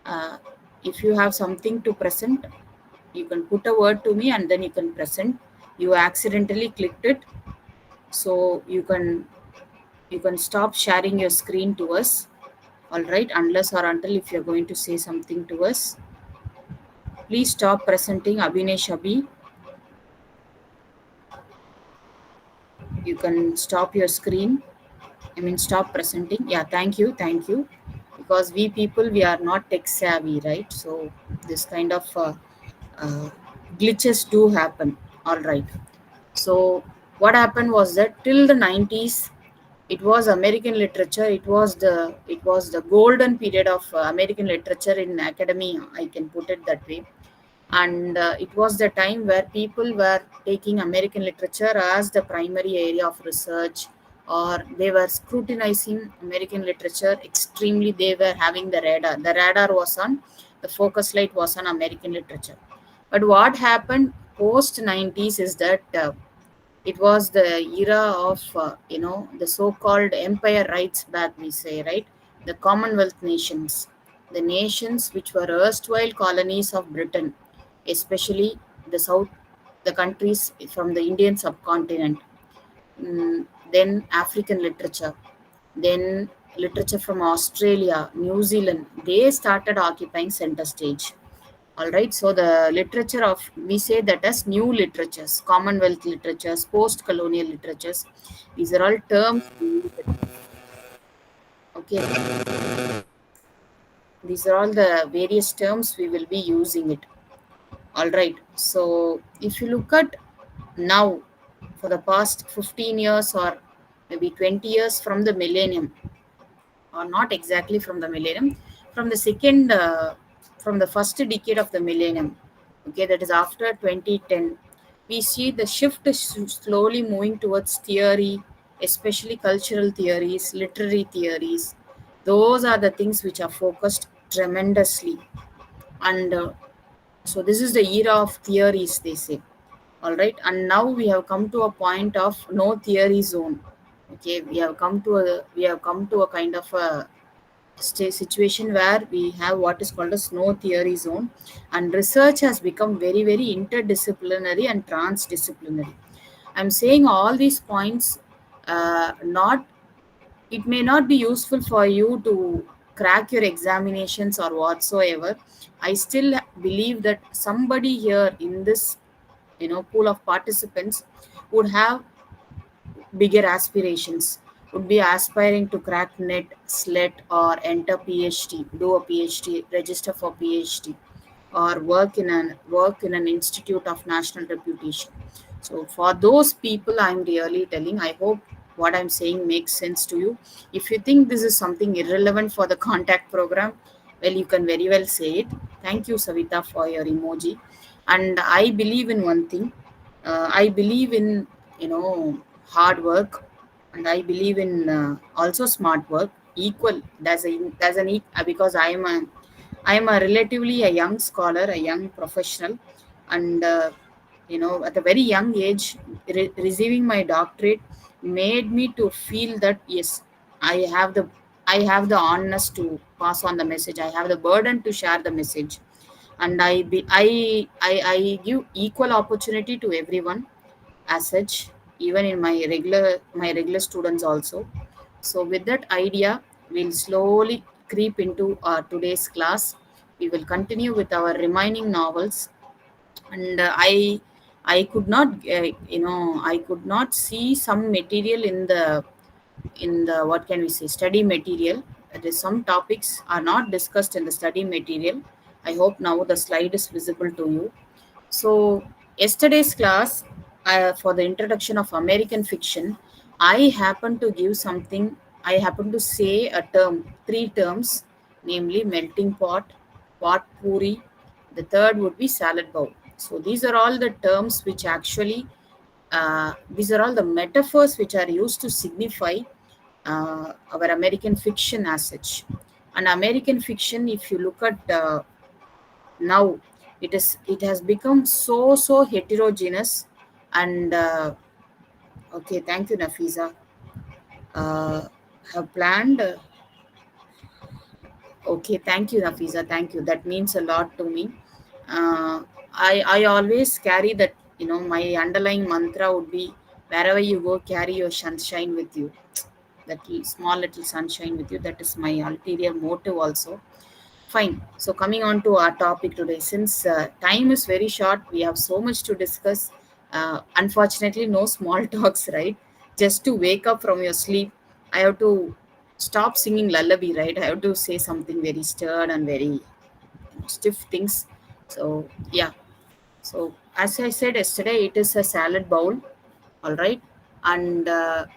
uh, if you have something to present, you can put a word to me and then you can present. You accidentally clicked it, so you can stop sharing your screen to us. All right, unless or until if you're going to say something to us, please stop presenting Abhinay Shabi. You can stop your screen. I mean, stop presenting. Yeah, thank you, because we people, we are not tech savvy, right? So this kind of uh, glitches do happen. All right. So what happened was that till the 90s, it was American literature. It was the golden period of American literature in academia, I can put it that way. And it was the time where people were taking American literature as the primary area of research, or they were scrutinizing American literature extremely. They were having the radar was on, the focus light was on American literature. But what happened post 90s is that it was the era of the so-called empire rights back, we say, right? The Commonwealth nations, the nations which were erstwhile colonies of Britain, especially the south, the countries from the Indian subcontinent. Then African literature, then literature from Australia, New Zealand, they started occupying center stage. All right. So the literature of, we say that as new literatures, Commonwealth literatures, post-colonial literatures. These are all terms. Okay. These are all the various terms we will be using it. All right. So if you look at now, for the past 15 years or maybe 20 years from the millennium, or not exactly from the millennium, from the from the first decade of the millennium, okay, that is after 2010, we see the shift is slowly moving towards theory, especially cultural theories, literary theories. Those are the things which are focused tremendously. And so this is the era of theories, they say. All right. And now we have come to a point of no theory zone. Okay, we have come to a kind of a situation where we have what is called a snow theory zone, and research has become very, very interdisciplinary and transdisciplinary. I'm saying all these points, not it may not be useful for you to crack your examinations or whatsoever. I still believe that somebody here in this pool of participants would have bigger aspirations, would be aspiring to crack NET, SLET, or enter PhD, do a PhD, register for PhD, or work in an institute of national reputation. So for those people, I'm really telling, I hope what I'm saying makes sense to you. If you think this is something irrelevant for the contact program, well, you can very well say it. Thank you, Savita, for your emoji. And I believe in one thing. I believe in hard work, and I believe in also smart work equal. Because I am a relatively a young scholar, a young professional, and at a very young age, receiving my doctorate made me to feel that yes, I have the I have the honest to pass on the message. I have the burden to share the message, and I give equal opportunity to everyone as such, even in my regular students also. So with that idea, we'll slowly creep into our today's class. We will continue with our remaining novels. And I could not see some material in the what can we say, study material. That is, some topics are not discussed in the study material. I hope now the slide is visible to you. So, yesterday's class, for the introduction of American fiction, I happened to give something, I happened to say a term, three terms, namely melting pot, pot puri, the third would be salad bowl. So, these are all the terms which actually, these are all the metaphors which are used to signify our American fiction as such. And American fiction, if you look at now, it has become so heterogeneous. And okay, thank you, Nafisa. Have planned Okay, thank you, Nafisa, thank you, that means a lot to me. I always carry that, my underlying mantra would be, wherever you go, carry your sunshine with you, that small little sunshine with you. That is my ulterior motive also. Fine. So coming on to our topic today, since time is very short, we have so much to discuss. Unfortunately, no small talks, right? Just to wake up from your sleep, I have to stop singing lullaby, right? I have to say something very stern and very stiff things. So yeah. So as I said yesterday, it is a salad bowl, all right, and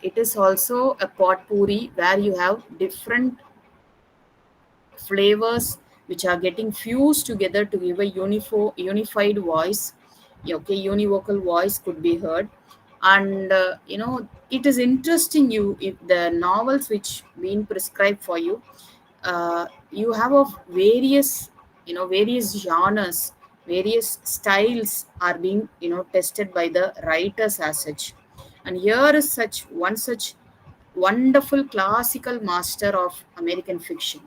it is also a potpourri where you have different flavors which are getting fused together to give a unified voice. Okay, univocal voice could be heard. And it is interesting, you if the novels which been prescribed for you, you have of various, various genres, various styles are being, tested by the writers as such. And here is such wonderful classical master of American fiction.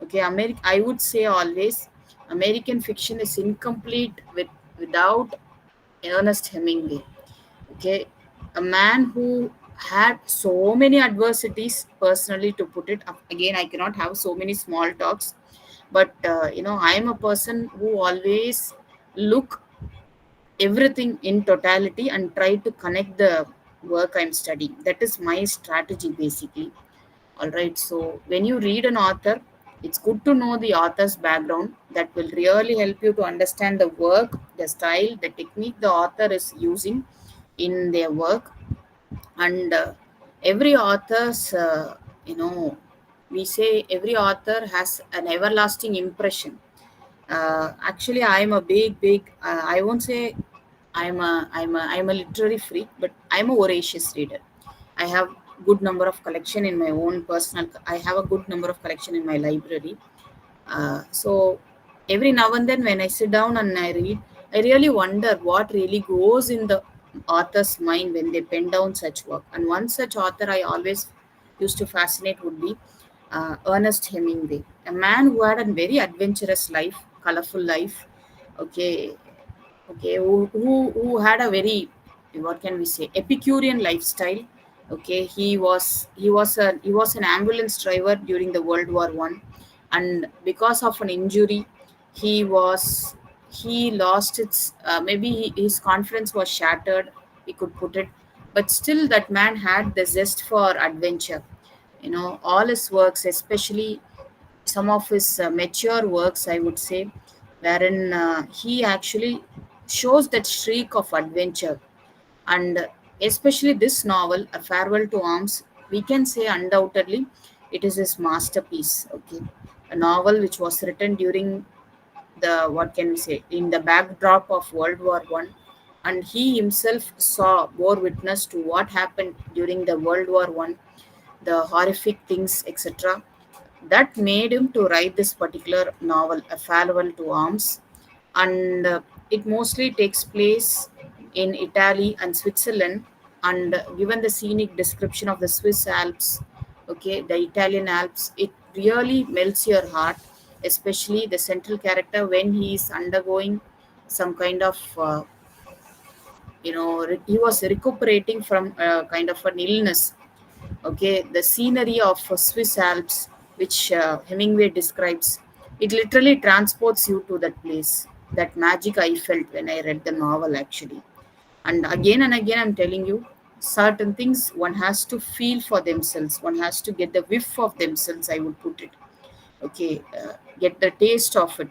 Okay, I would say always American fiction is incomplete without Ernest Hemingway. Okay, a man who had so many adversities personally, to put it up again, I cannot have so many small talks, but I am a person who always look everything in totality and try to connect the work I'm studying. That is my strategy basically. All right. So when you read an author, it's good to know the author's background. That will really help you to understand the work, the style, the technique the author is using in their work. And every author's, we say every author has an everlasting impression. Actually, I'm a I won't say I'm a literary freak, but I'm a voracious reader. I have good number of collection in my own personal. I have a good number of collection in my library. So every now and then, when I sit down and I read, I really wonder what really goes in the author's mind when they pen down such work. And one such author I always used to fascinate would be Ernest Hemingway, a man who had a very adventurous life, colorful life. Okay, okay, who had a very, what can we say, Epicurean lifestyle. Okay, he was an ambulance driver during the World War I, and because of an injury, he was he lost its maybe his confidence was shattered, we could put it. But still that man had the zest for adventure. All his works, especially some of his mature works, I would say, wherein he actually shows that streak of adventure. And especially this novel, A Farewell to Arms, we can say undoubtedly it is his masterpiece. Okay, a novel which was written during the, what can we say, in the backdrop of World War I, and he himself bore witness to what happened during the World War I, the horrific things, etc., that made him to write this particular novel, A Farewell to Arms. And it mostly takes place in Italy and Switzerland. And given the scenic description of the Swiss Alps, okay, the Italian Alps, it really melts your heart, especially the central character when he is undergoing some kind of he was recuperating from kind of an illness. Okay, the scenery of Swiss Alps, which Hemingway describes, it literally transports you to that place. That magic I felt when I read the novel, actually. And again, I'm telling you, certain things one has to feel for themselves. One has to get the whiff of themselves, I would put it. Okay, get the taste of it.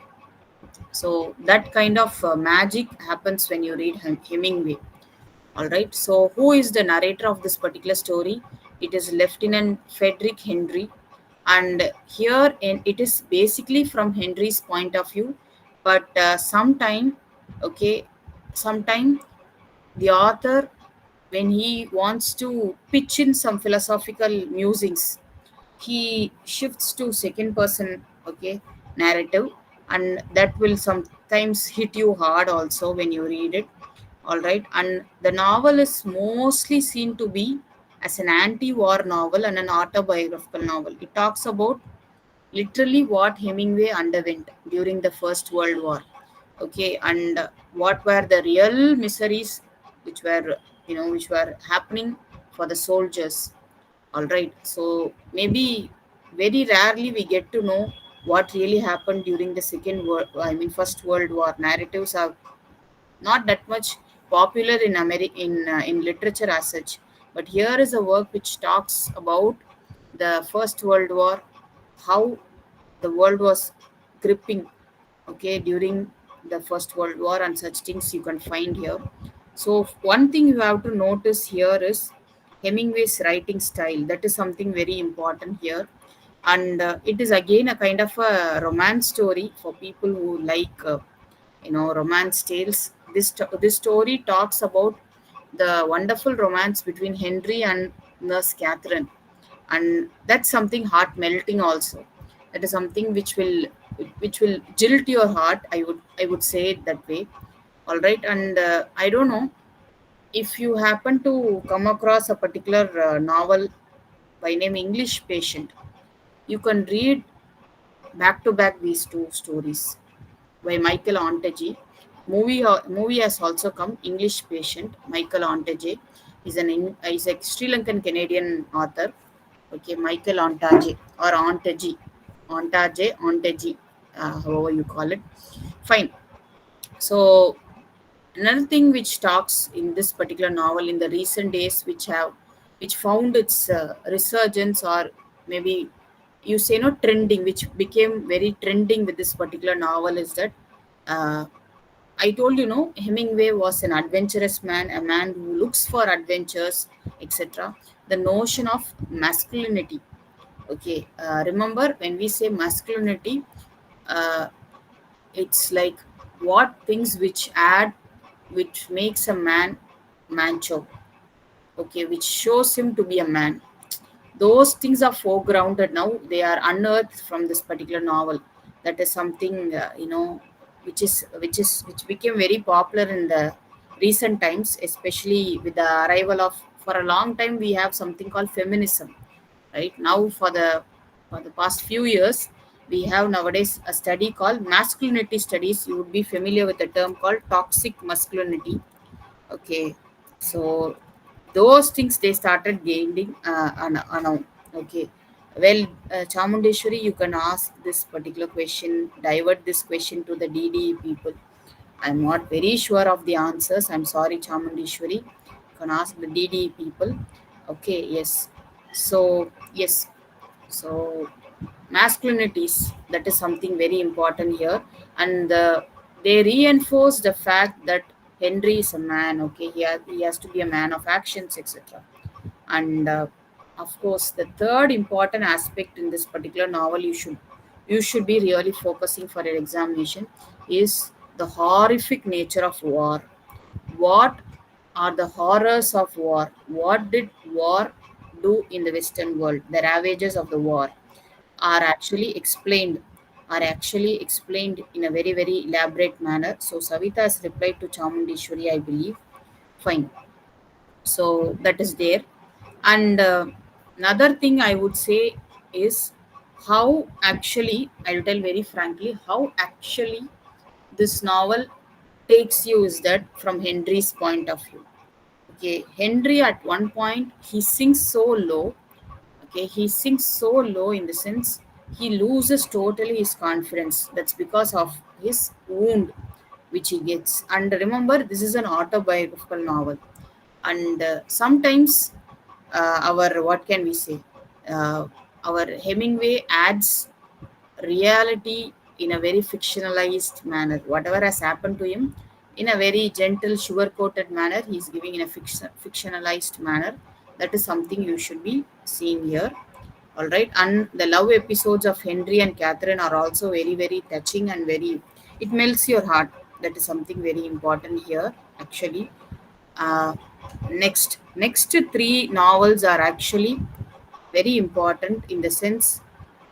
So that kind of magic happens when you read Hemingway. All right. So, who is the narrator of this particular story? It is Lieutenant Frederick Henry, and here it is basically from Henry's point of view. But okay, sometime the author, when he wants to pitch in some philosophical musings, he shifts to second person, okay, narrative, and that will sometimes hit you hard also when you read it. All right. And the novel is mostly seen to be as an anti-war novel and an autobiographical novel. It talks about literally what Hemingway underwent during the First World War. Okay, and what were the real miseries which were, which were happening for the soldiers. All right. So maybe very rarely we get to know what really happened during the First World War. Narratives are not that much popular in in literature as such. But here is a work which talks about the First World War, how the world was gripping, okay, during the First World War and such things you can find here. So one thing you have to notice here is Hemingway's writing style. That is something very important here, and it is again a kind of a romance story for people who like romance tales. This story talks about the wonderful romance between Henry and Nurse Catherine, and that's something heart melting also. That is something which will jilt your heart. I would say it that way. All right, and I don't know if you happen to come across a particular novel by name English Patient. You can read back to back these two stories by Michael Ontage. Movie has also come. English Patient. Michael Ontage is a Sri Lankan Canadian author. Okay, Michael Ontage or Ontage, however you call it. Fine. So another thing which talks in this particular novel in the recent days, which found its resurgence, or maybe you say no trending, which became very trending with this particular novel, is that uh, I told you, no, Hemingway was an adventurous man, a man who looks for adventures, etc. The notion of masculinity. Okay, remember when we say masculinity, uh, it's like what things which makes a man macho. Okay, which shows him to be a man. Those things are foregrounded now. They are unearthed from this particular novel. That is something which became very popular in the recent times, especially with the arrival of, for a long time we have something called feminism. Right now, for the past few years, we have nowadays a study called masculinity studies. You would be familiar with the term called toxic masculinity. Okay, so those things they started gaining now. Okay, well, Chamundeshwari, you can ask this particular question, divert this question to the DDE people. I'm not very sure of the answers. I'm sorry, Chamundeshwari. You can ask the DDE people. Okay, yes. So yes, so masculinities, that is something very important here, and they reinforce the fact that Henry is a man. Okay, he has to be a man of actions, etc. And of course, the third important aspect in this particular novel you should be really focusing for your examination is the horrific nature of war. What are the horrors of war? What did war do in the Western world? The ravages of the war are actually explained in a very very elaborate manner. So Savita has replied to Chamundeshwari, I believe. Fine. So that is there. And another thing I would say is how actually, I'll tell very frankly, how actually this novel takes you is that from Henry's point of view. Okay, Henry at one point he sinks so low. Okay, he sinks so low in the sense he loses totally his confidence. That's because of his wound which he gets. And remember, this is an autobiographical novel, and sometimes our, what can we say, uh, our Hemingway adds reality in a very fictionalized manner. Whatever has happened to him, in a very gentle, sugar coated manner, he's giving in a fictionalized manner. That is something you should be seeing here. All right, and the love episodes of Henry and Catherine are also very, very touching and very, it melts your heart. That is something very important here, actually. Uh, next three novels are actually very important in the sense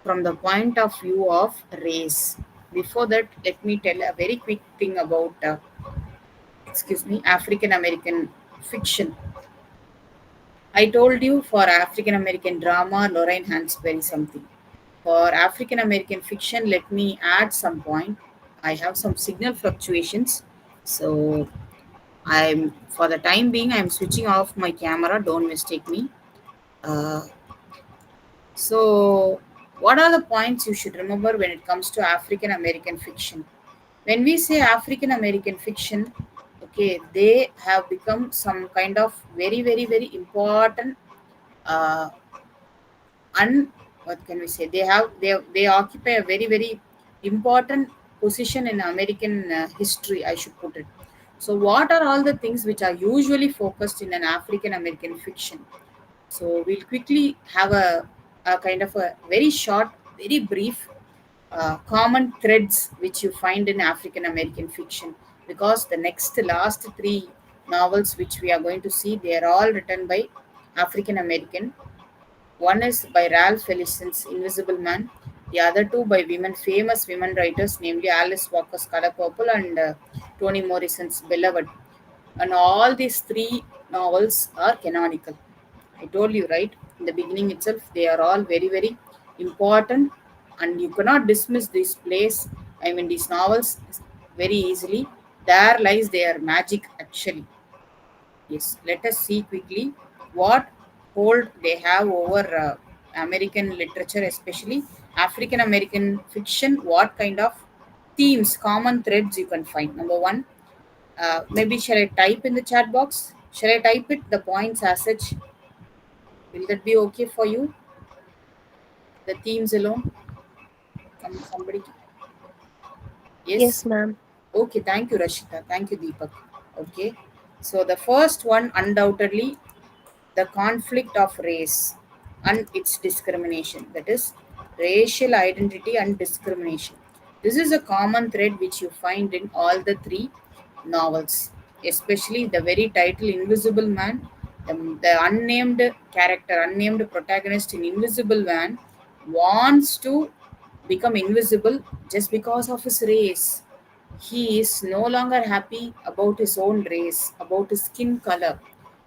from the point of view of race. Before that, let me tell a very quick thing about African American fiction. I told you for African American drama, Lorraine Hansberry something. For African American fiction, let me add some point. I have some signal fluctuations, so I'm, for the time being, I'm switching off my camera. Don't mistake me. Uh, So, what are the points you should remember when it comes to African American fiction? When we say African American fiction, okay, they have become some kind of very, very, very important, uh, what can we say? They occupy a very, very important position in American history, I should put it. So, what are all the things which are usually focused in an African American fiction? So, we'll quickly have a kind of a very short, very brief common threads which you find in African American fiction, because the next last three novels which we are going to see, they are all written by African American. One is by Ralph Ellison's Invisible Man, the other two by famous women writers, namely Alice Walker's Color Purple and Toni Morrison's Beloved. And all these three novels are canonical. I told you, right, in the beginning itself, they are all very, very important, and you cannot dismiss this place. I mean, these novels very easily. There lies their magic, actually. Yes, let us see quickly what hold they have over American literature, especially African American fiction. What kind of themes, common threads you can find? Number one, maybe shall I type in the chat box? Shall I type it, the points as such? Will that be okay for you? The themes alone? Somebody? Yes? Yes, ma'am. Okay, thank you, Rashita. Thank you, Deepak. Okay. So the first one, undoubtedly, the conflict of race and its discrimination. That is, racial identity and discrimination. This is a common thread which you find in all the three novels, especially the very title Invisible Man. The unnamed character, unnamed protagonist in Invisible Man wants to become invisible just because of his race. He is no longer happy about his own race, about his skin color.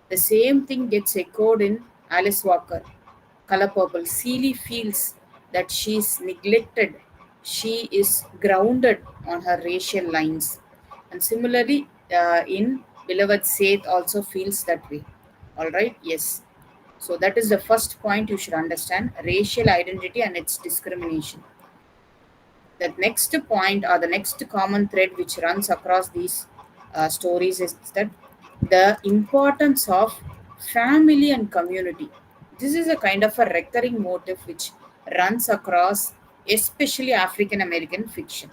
The same thing gets echoed in Alice Walker, Color Purple. Celie feels that she is neglected, she is grounded on her racial lines. And similarly, in Beloved Seth also feels that way. All right, yes. So that is the first point you should understand, racial identity and its discrimination. The next point or the next common thread which runs across these stories is that the importance of family and community. This is a kind of a recurring motif which runs across especially African American fiction.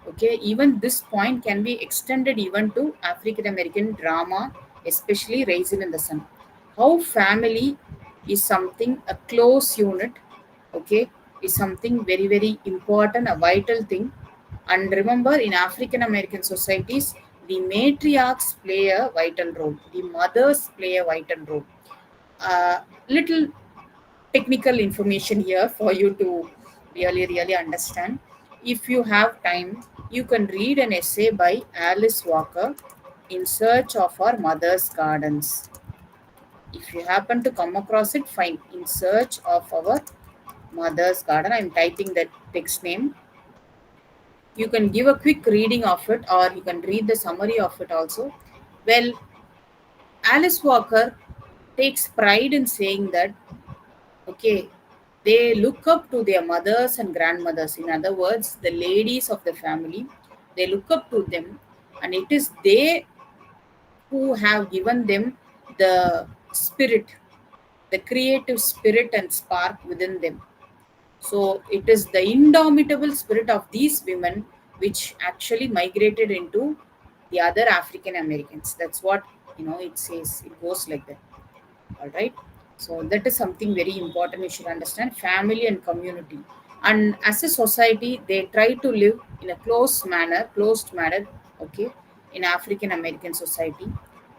Okay, even this point can be extended even to African American drama, especially Raisin in the Sun. How family is something, a close unit, okay, is something very, very important, a vital thing. And remember, in African American societies, the matriarchs play a vital role, the mothers play a vital role. Little technical information here for you to really, really understand. If you have time, you can read an essay by Alice Walker, In Search of Our Mother's Gardens. If you happen to come across it, fine. In Search of Our Mother's Garden. I'm typing that text name. You can give a quick reading of it, or you can read the summary of it also. Well, Alice Walker takes pride in saying that, okay, they look up to their mothers and grandmothers. In other words, the ladies of the family, they look up to them, and it is they who have given them the spirit, the creative spirit and spark within them. So it is the indomitable spirit of these women which actually migrated into the other African Americans. That's what it says. It goes like that. All right. So that is something very important you should understand. Family and community. And as a society, they try to live in a closed manner, okay, in African American society.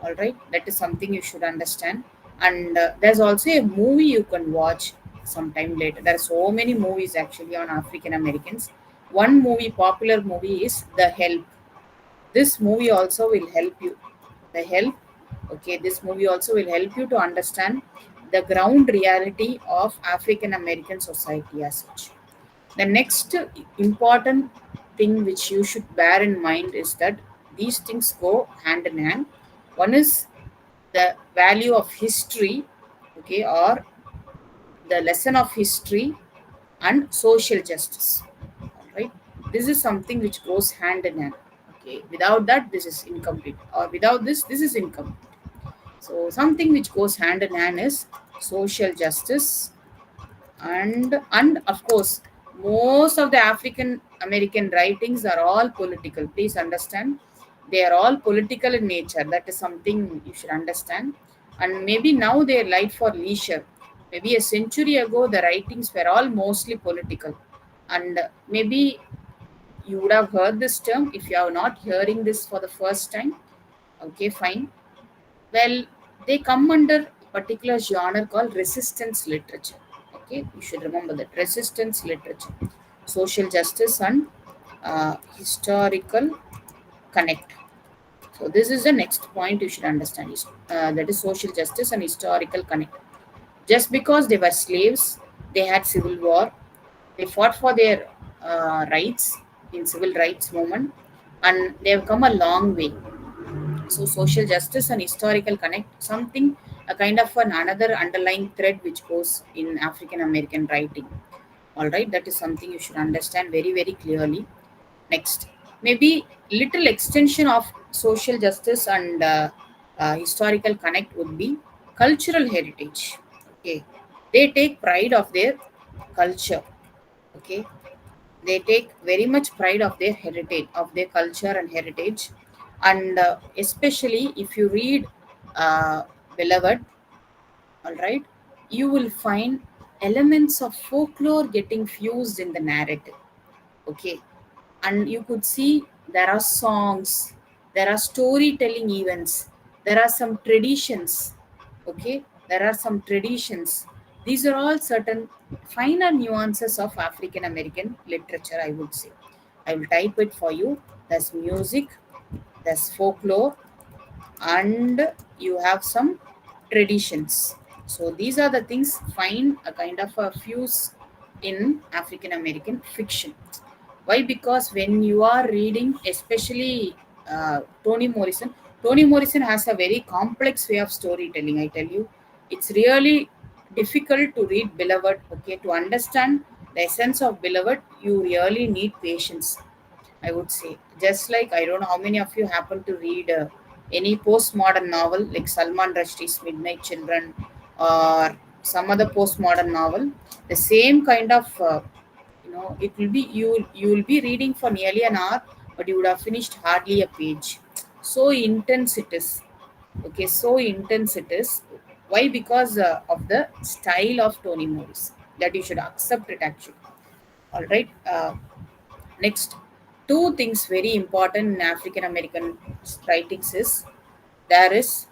All right. That is something you should understand. And there's also a movie you can watch sometime later. There are so many movies actually on African Americans. One movie, popular movie, is The Help. This movie also will help you. The Help, okay, this movie also will help you to understand the ground reality of African American society as such. The next important thing which you should bear in mind is that these things go hand in hand. One is the value of history, okay, or the lesson of history and social justice. All right, this is something which goes hand in hand. Okay, without that, this is incomplete, or without this, this is incomplete. So something which goes hand in hand is social justice, and of course, most of the African American writings are all political. Please understand, they are all political in nature. That is something you should understand. And maybe now they are light for leisure. Maybe a century ago, the writings were all mostly political. And maybe you would have heard this term. If you are not hearing this for the first time, okay, fine. Well, they come under particular genre called resistance literature. Okay, you should remember that resistance literature, social justice and historical connect. So this is the next point you should understand. That is social justice and historical connect. Just because they were slaves, they had civil war, they fought for their rights in civil rights movement, and they have come a long way. So social justice and historical connect, something a kind of an another underlying thread which goes in African American writing. All right, that is something you should understand very very clearly. Next, maybe little extension of social justice and historical connect would be cultural heritage. Okay, they take pride of their culture. Okay, they take very much pride of their heritage, of their culture and heritage. And especially if you read Beloved, all right, you will find elements of folklore getting fused in the narrative. Okay, and you could see there are songs, there are storytelling events, there are some traditions. Okay, there are some traditions. These are all certain finer nuances of African American literature, I would say. I will type it for you. There's music, there's folklore, and you have some traditions. So these are the things find a kind of a fuse in African American fiction. Why? Because when you are reading, especially Toni Morrison, Toni Morrison has a very complex way of storytelling. I tell you, it's really difficult to read Beloved. Okay, to understand the essence of Beloved, you really need patience, I would say. Just like I don't know how many of you happen to read any postmodern novel like Salman Rushdie's Midnight Children or some other postmodern novel. The same kind of it will be, you will be reading for nearly an hour, but you would have finished hardly a page. So intense it is. Okay, so intense it is. Why? Because of the style of Toni Morris. That you should accept it actually. All right. Next, two things very important in African American writings is there is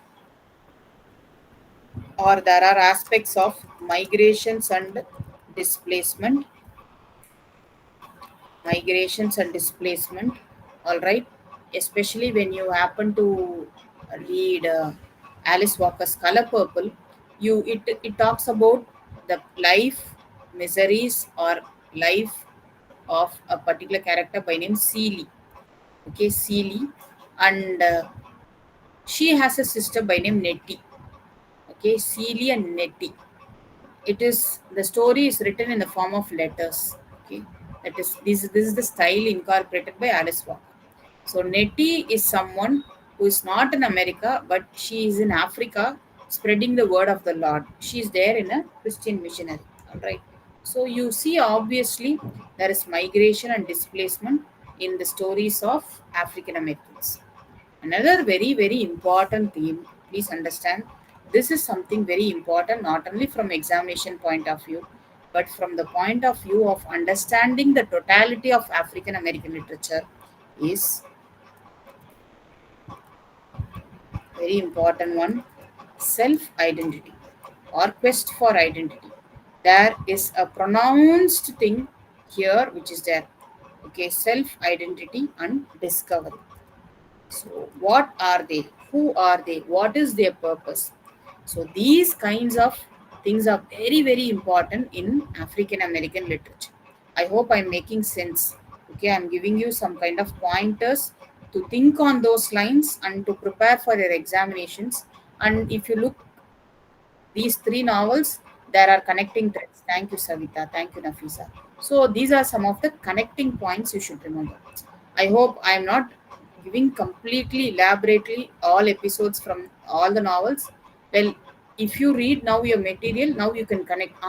or there are aspects of migrations and displacement. Migrations and displacement. All right, especially when you happen to read Alice Walker's Color Purple, it talks about the life miseries or life of a particular character by name Celie. Okay, Celie, and she has a sister by name Nettie. Okay, Celie and Nettie. It is, the story is written in the form of letters. Okay, that is, this is the style incorporated by Alice Walker. So Nettie is someone who is not in America, but she is in Africa, spreading the word of the Lord. She is there in a Christian missionary. All right. So you see, obviously, there is migration and displacement in the stories of African Americans. Another very, very important theme, please understand, this is something very important, not only from examination point of view, but from the point of view of understanding the totality of African American literature is very important one, self-identity or quest for identity. There is a pronounced thing here which is there. Okay, self-identity and discovery. So, what are they? Who are they? What is their purpose? So, these kinds of things are very, very important in African American literature. I hope I'm making sense. Okay, I'm giving you some kind of pointers to think on those lines and to prepare for your examinations. And if you look these three novels, there are connecting threads. Thank you, Savita. Thank you, Nafisa. So these are some of the connecting points you should remember. I hope I am not giving completely elaborately all episodes from all the novels. Well, if you read now your material, now you can connect.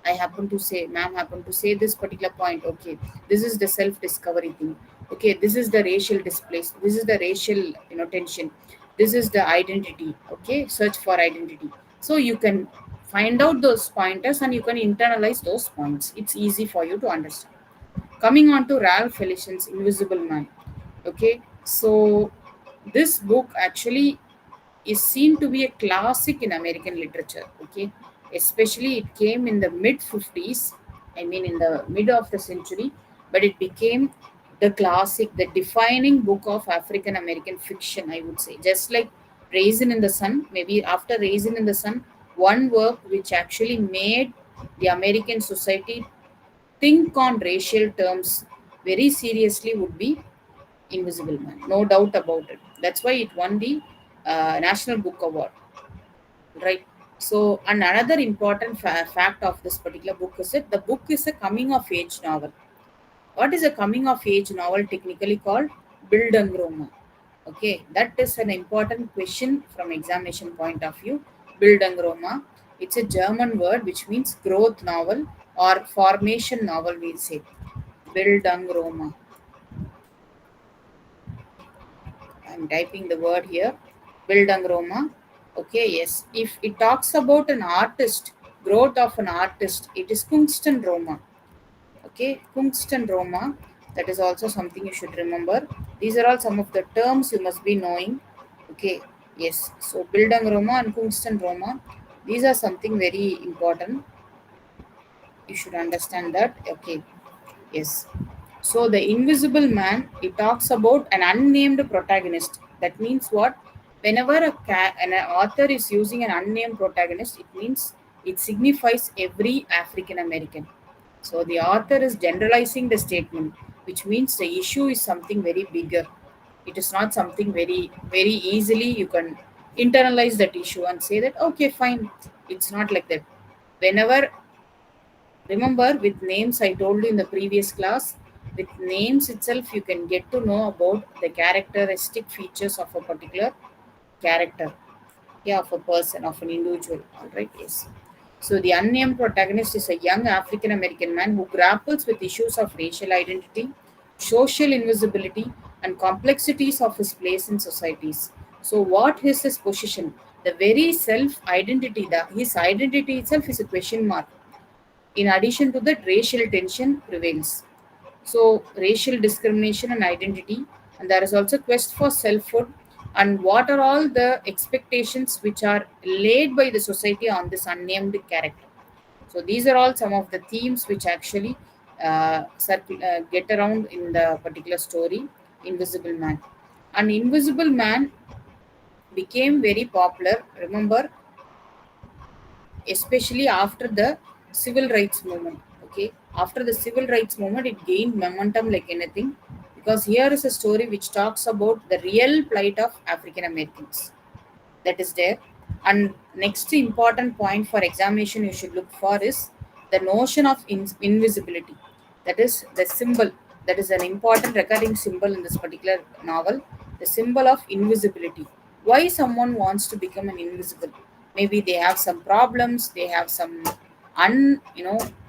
I happen to say, ma'am happen to say this particular point. Okay, this is the self-discovery thing. Okay, this is the racial displace. This is the racial, tension. This is the identity. Okay, search for identity. So you can find out those pointers and you can internalize those points. It's easy for you to understand. Coming on to Ralph Ellishon's Invisible Man. Okay, so this book actually is seen to be a classic in American literature. Okay, especially it came in the mid 50s, I mean, in the mid of the century, but it became the classic, the defining book of African American fiction, I would say. Just like Raisin in the Sun, maybe after Raisin in the Sun, one work which actually made the American society think on racial terms very seriously would be Invisible Man, no doubt about it. That's why it won the National Book Award, right? So, and another important fact of this particular book is that the book is a coming of age novel. What is a coming of age novel technically called? Bildungsroman. Okay, that is an important question from examination point of view. Bildungsroman. It's a German word which means growth novel or formation novel, we say. Bildungsroman. I'm typing the word here. Bildungsroman. Okay, yes. If it talks about an artist, growth of an artist, it is Kunstenroman. Okay, Kunstenroman. That is also something you should remember. These are all some of the terms you must be knowing. Okay, yes. So Bildungsroman and Kunstenroman. These are something very important. You should understand that. Okay, yes. So the Invisible Man, it talks about an unnamed protagonist. That means what? Whenever an author is using an unnamed protagonist, it means it signifies every African American. So the author is generalizing the statement, which means the issue is something very bigger. It is not something very easily you can internalize that issue and say that okay, fine. It's not like that. Whenever, remember, with names, I told you in the previous class, with names itself, you can get to know about the characteristic features of a particular character, yeah, of a person, of an individual. All right, yes. So, the unnamed protagonist is a young African American man who grapples with issues of racial identity, social invisibility, and complexities of his place in societies. So, what is his position? The very self identity, his identity itself is a question mark. In addition to that, racial tension prevails. So, racial discrimination and identity, and there is also quest for selfhood. And what are all the expectations which are laid by the society on this unnamed character? So, these are all some of the themes which actually get around in the particular story, Invisible Man. And Invisible Man became very popular. Remember, especially after the civil rights movement. Okay, after the civil rights movement, it gained momentum like anything, because here is a story which talks about the real plight of African Americans, that is there. And next important point for examination you should look for is the notion of invisibility. That is the symbol. That is an important recurring symbol in this particular novel. The symbol of invisibility. Why someone wants to become an invisible? Maybe they have some problems. They have some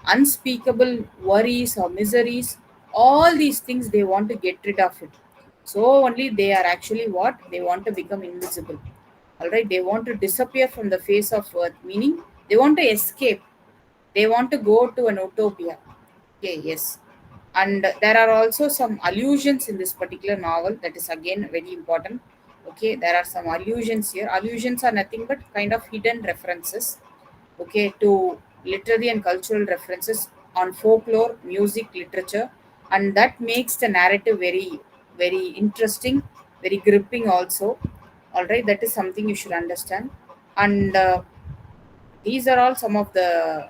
unspeakable worries or miseries. All these things they want to get rid of it. So only they are actually what they want to become invisible. All right, they want to disappear from the face of earth, meaning they want to escape. They want to go to an utopia. Okay, yes. And there are also some allusions in this particular novel that is again very important. Okay, there are some allusions here. Allusions are nothing but kind of hidden references, okay, to literary and cultural references on folklore, music, literature, and that makes the narrative very interesting, very gripping also. All right, that is something you should understand. And these are all some of the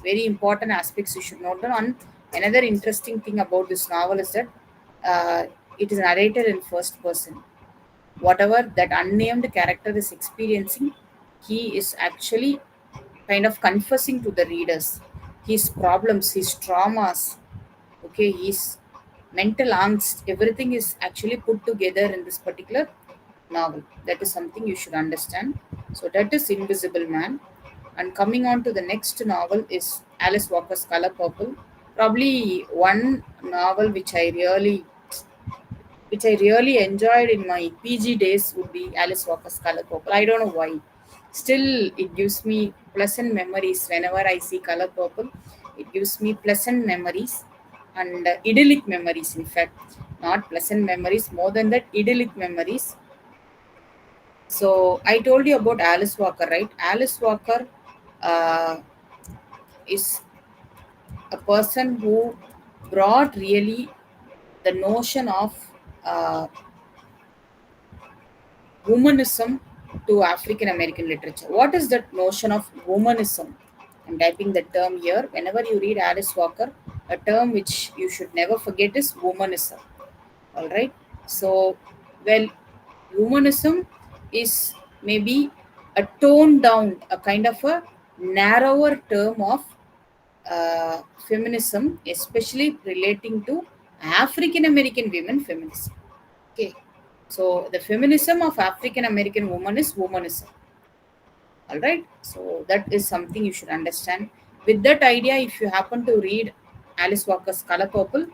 very important aspects you should note down. And another interesting thing about this novel is that it is narrated in first person. Whatever that unnamed character is experiencing, he is actually kind of confessing to the readers his problems, his traumas, okay, his mental angst, everything is actually put together in this particular novel. That is something you should understand. So that is Invisible Man. And coming on to the next novel is Alice Walker's Color Purple. Probably one novel which I really enjoyed in my PG days would be Alice Walker's Color Purple. I don't know why. Still, it gives me pleasant memories whenever I see Color Purple. It gives me pleasant memories and idyllic memories, in fact. Not pleasant memories, more than that, idyllic memories. So, I told you about Alice Walker, right? Alice Walker uh, is a person who brought really the notion of uh, womanism to African American literature. What is that notion of womanism? I'm typing the term here. Whenever you read Alice Walker, a term which you should never forget is womanism. All right. So, well, womanism is maybe a toned down, a kind of a narrower term of feminism, especially relating to African American women feminism. Okay, so the feminism of African American woman is womanism. All right, so that is something you should understand. With that idea, if you happen to read Alice Walker's Color Purple,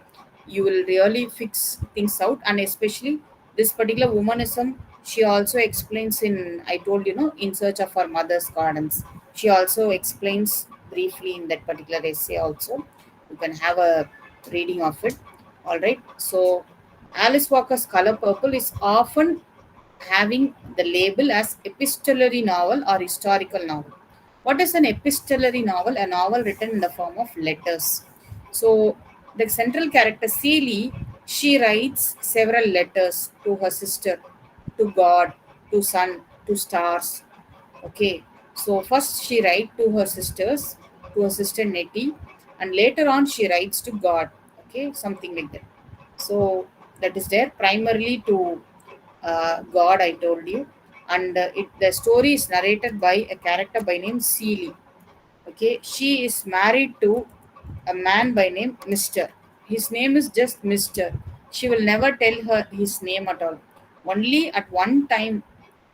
you will really fix things out, and especially this particular womanism, she also explains in, I told you know, In Search of Her Mother's Gardens. She also explains briefly in that particular essay also. You can have a reading of it. All right, so Alice Walker's Color Purple is often having the label as epistolary novel or historical novel. What is an epistolary novel? A novel written in the form of letters. So the central character Celie, she writes several letters to her sister, to God, to sun, to stars. Okay. So first she writes to her sisters, to her sister Nettie, and later on she writes to God. Okay, something like that. So that is there primarily to God, I told you, and the story is narrated by a character by name Celie. Okay, she is married to a man by name Mister. His name is just Mister. She will never tell her his name at all. Only at one time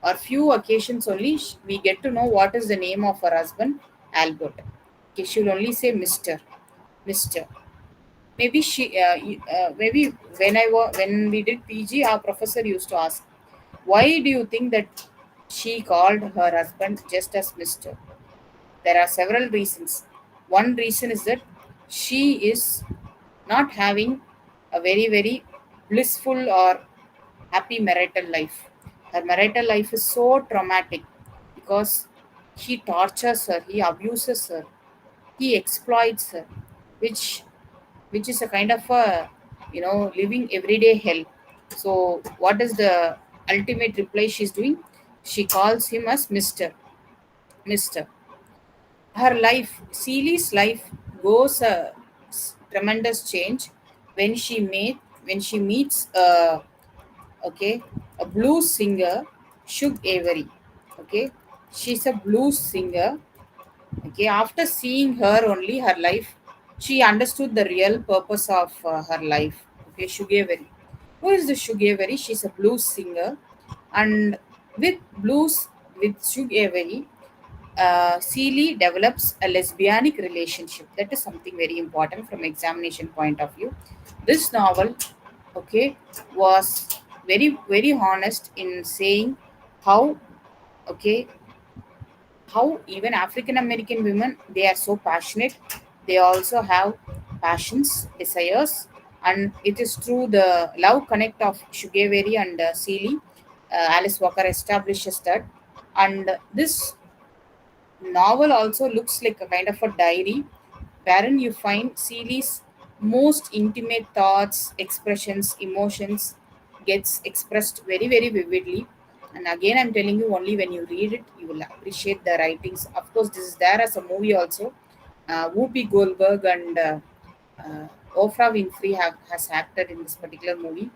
or few occasions only we get to know what is the name of her husband, Albert. Okay, she will only say Mister. Mister. Maybe maybe when we did PG, our professor used to ask, why do you think that she called her husband just as Mister? There are several reasons. One reason is that she is not having a very blissful or happy marital life. Her marital life is so traumatic because he tortures her, he abuses her, he exploits her, which which is a kind of a living everyday hell. So what is the ultimate reply she's doing? She calls him as Mister. Her life, Celie's life, goes a tremendous change when she meets okay a blues singer, Shug Avery. Okay, she's a blues singer. Okay, after seeing her only, her life, she understood the real purpose of her life. Okay, Shugavari. Who is the Shugavari? She's a blues singer, and with blues with Shugavari, Celie develops a lesbianic relationship. That is something very important from examination point of view. This novel, okay, was very honest in saying how okay how even African American women, they are so passionate. They also have passions, desires, and it is through the love connect of Shugeveri and Celie. Alice Walker establishes that, and this novel also looks like a kind of a diary wherein you find Celie's most intimate thoughts, expressions, emotions gets expressed very vividly. And again, I'm telling you, only when you read it, you will appreciate the writings. Of course, this is there as a movie also. Whoopi Goldberg and Oprah Winfrey has acted in this particular movie.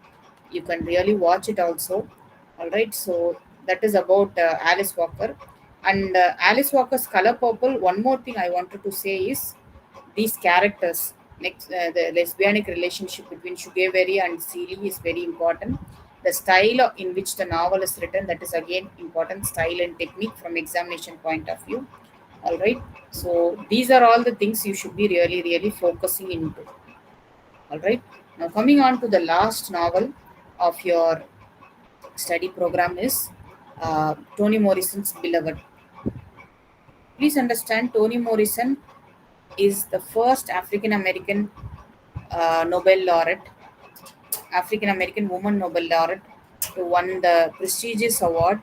You can really watch it also. All right, so that is about Alice Walker. And Alice Walker's Color Purple. One more thing I wanted to say is these characters. Next, the lesbianic relationship between Shugavari and Celie is very important. The style in which the novel is written, that is again important, style and technique from examination point of view. All right. So these are all the things you should be really, really focusing into. All right. Now coming on to the last novel of your study program is Toni Morrison's Beloved. Please understand, Toni Morrison is the first African American Nobel laureate, African American woman Nobel laureate who won the prestigious award,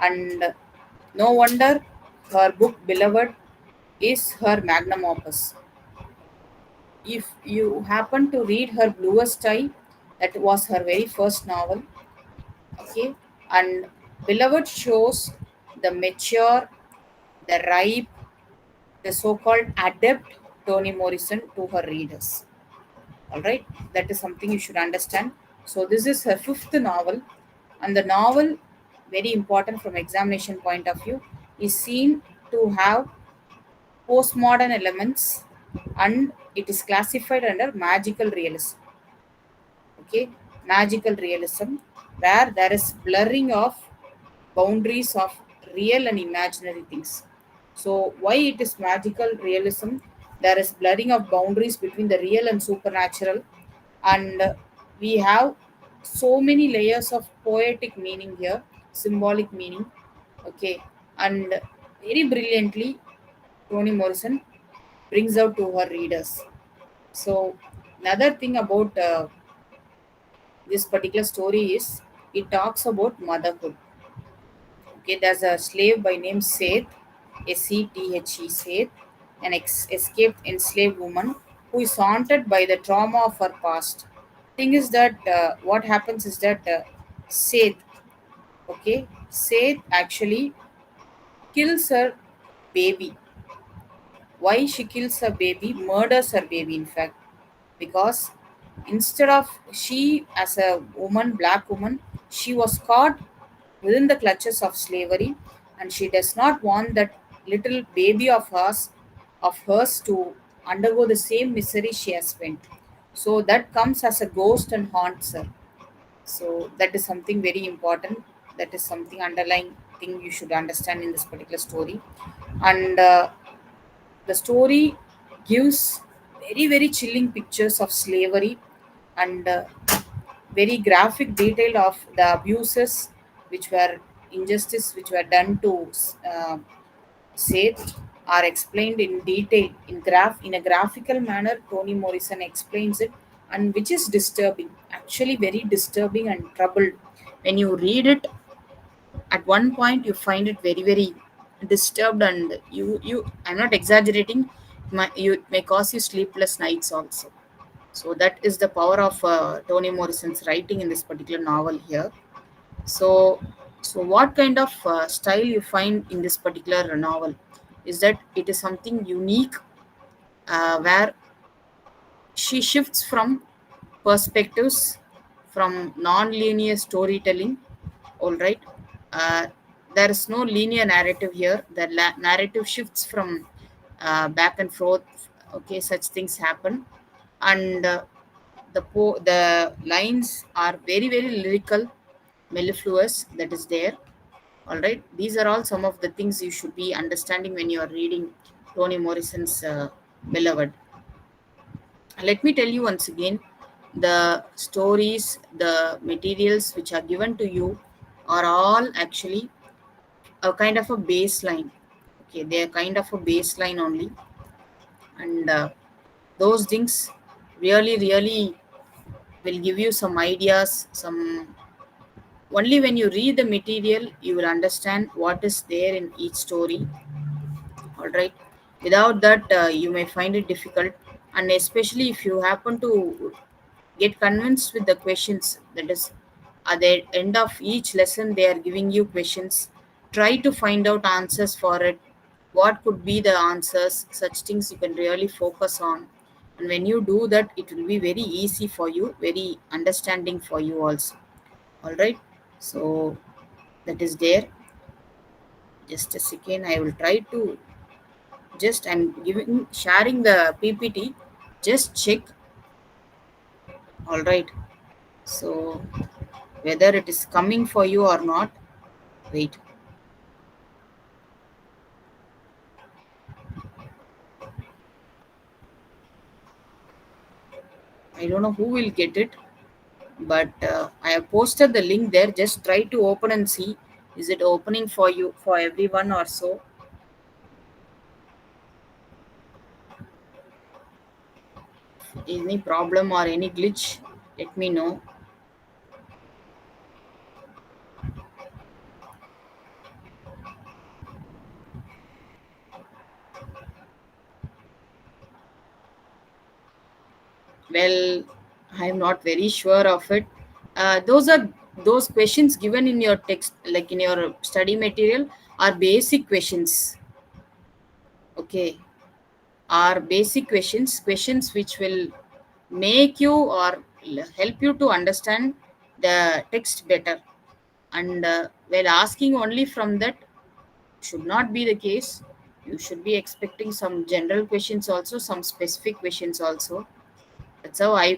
and no wonder her book Beloved is her magnum opus. If you happen to read her Bluest Eye, that was her very first novel, okay, and Beloved shows the mature, the ripe, the so-called adept Toni Morrison to her readers. All right, that is something you should understand. So this is her fifth novel, and the novel, very important from examination point of view, is seen to have postmodern elements, and it is classified under magical realism. Okay, magical realism, where there is blurring of boundaries of real and imaginary things. So why it is magical realism? There is blurring of boundaries between the real and supernatural, and we have so many layers of poetic meaning here, symbolic meaning. Okay, and very brilliantly Toni Morrison brings out to her readers. So another thing about this particular story is it talks about motherhood. Okay, there's a slave by name Seth, Sethe, Seth, an escaped enslaved woman who is haunted by the trauma of her past. Thing is that what happens is that Seth, okay, Seth actually kills her baby. Why she kills her baby, murders her baby, in fact, because instead of she as a woman, black woman, she was caught within the clutches of slavery, and she does not want that little baby of hers to undergo the same misery she has spent. So that comes as a ghost and haunts her. So that is something very important. That is something underlying thing you should understand in this particular story. And the story gives very, very chilling pictures of slavery, and very graphic detail of the abuses which were injustice which were done to Seth are explained in detail in a graphical manner. Toni Morrison explains it, and which is disturbing, actually very disturbing and troubled. When you read it, at one point you find it very, very disturbed, and you I'm not exaggerating, it may cause you sleepless nights also. So that is the power of Toni Morrison's writing in this particular novel here. So, so what kind of style you find in this particular novel is that it is something unique, where she shifts from perspectives, from non-linear storytelling. All right, uh, there is no linear narrative here. The narrative shifts from back and forth. Okay, such things happen, and the lines are very, very lyrical, mellifluous. That is there. All right, these are all some of the things you should be understanding when you are reading Toni Morrison's Beloved. Let me tell you once again, the stories, the materials which are given to you are all actually a kind of a baseline. Okay, they are kind of a baseline only, and those things really, really will give you some ideas. Some only when you read the material you will understand what is there in each story. All right, without that you may find it difficult, and especially if you happen to get convinced with the questions, that is at the end of each lesson they are giving you questions, try to find out answers for it. What could be the answers? Such things you can really focus on, and when you do that it will be very easy for you, very understanding for you also. All right, so that is there. Just a second, I will try to just, I'm giving sharing the PPT, just check. All right, so whether it is coming for you or not, wait. I don't know who will get it, but I have posted the link there. Just try to open and see. Is it opening for you, for everyone or so? Any problem or any glitch, let me know. Well, I'm not very sure of it. Those are those questions given in your text, like in your study material, are basic questions. Okay, are basic questions, questions which will make you or help you to understand the text better. And while asking only from that should not be the case. You should be expecting some general questions also, some specific questions also. That's how I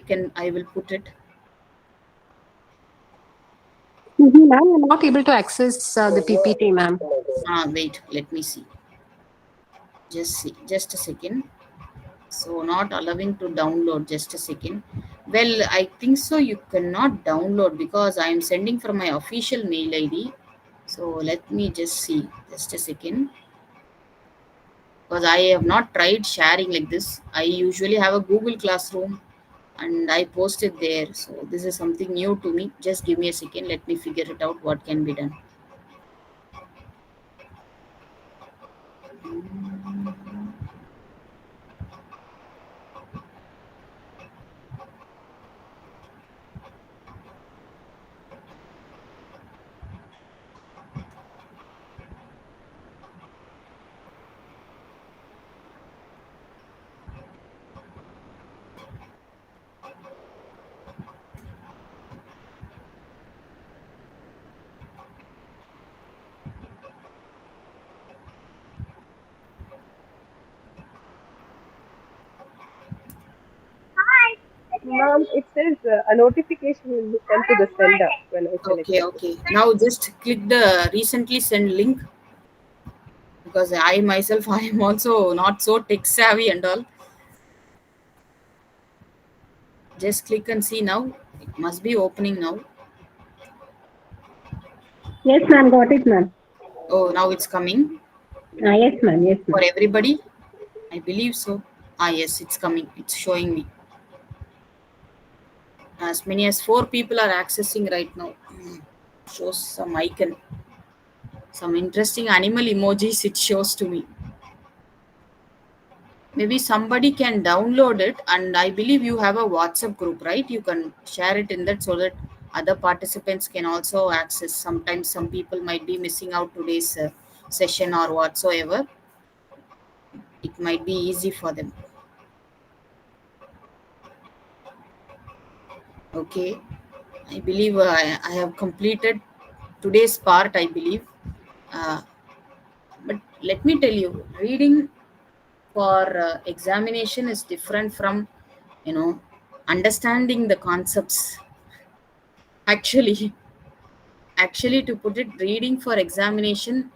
will put it. Ma'am, I'm not able to access the PPT, ma'am. Wait, let me see. Just a second. So not allowing to download. Just a second. Well, I think so. You cannot download because I am sending from my official mail ID. So let me just see. Just a second. Because I have not tried sharing like this. I usually have a Google Classroom and I post it there. So this is something new to me. Just give me a second. Let me figure it out what can be done. Ma'am, it says a notification will be sent to the sender when I Okay, selected this. okay. Now just click the recently sent link because I myself I am also not so tech savvy and all. Just click and see now. It must be opening now. Yes, ma'am, got it, ma'am. Oh, now it's coming Yes, ma'am, yes, for ma'am. everybody. I believe so. Yes, it's coming. It's showing me. As many as 4 people are accessing right now. Shows some icon, some interesting animal emojis. It shows to me. Maybe somebody can download it, and I believe you have a WhatsApp group, right? You can share it in that so that other participants can also access. Sometimes some people might be missing out today's session or whatsoever. It might be easy for them. Okay, I believe I have completed today's part, I believe. uh, but let me tell you, reading for examination is different from, you know, understanding the concepts. Actually, to put it, reading for examinations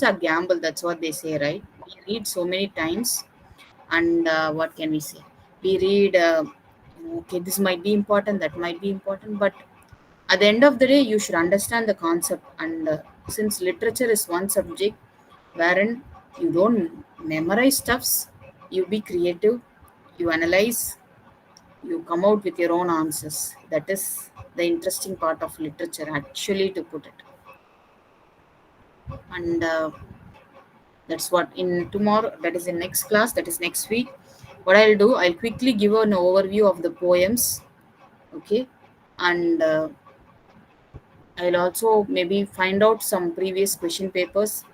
are gamble. That's what they say, right? We read so many times, and what can we say? We read, okay, this might be important, that might be important, but at the end of the day, you should understand the concept. And since literature is one subject wherein you don't memorize stuffs, you be creative, you analyze, you come out with your own answers. That is the interesting part of literature, actually, to put it. And that's what in tomorrow, that is in next class, that is next week. What I'll do, I'll quickly give an overview of the poems. Okay, and I'll also maybe find out some previous question papers.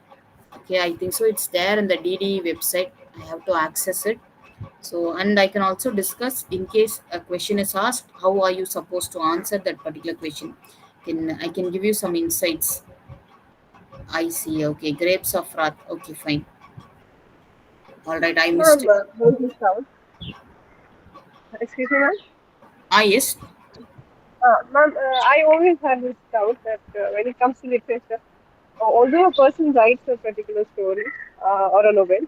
Okay, I think so. It's there in the DD website. I have to access it. So, and I can also discuss in case a question is asked, how are you supposed to answer that particular question? I can give you some insights. I see. Okay, grapes of wrath. Okay, fine. All right, I missed Ma'am, it. there's this doubt. Excuse me, ma'am. Yes. Ma'am, I always have this doubt that when it comes to literature, although a person writes a particular story or a novel,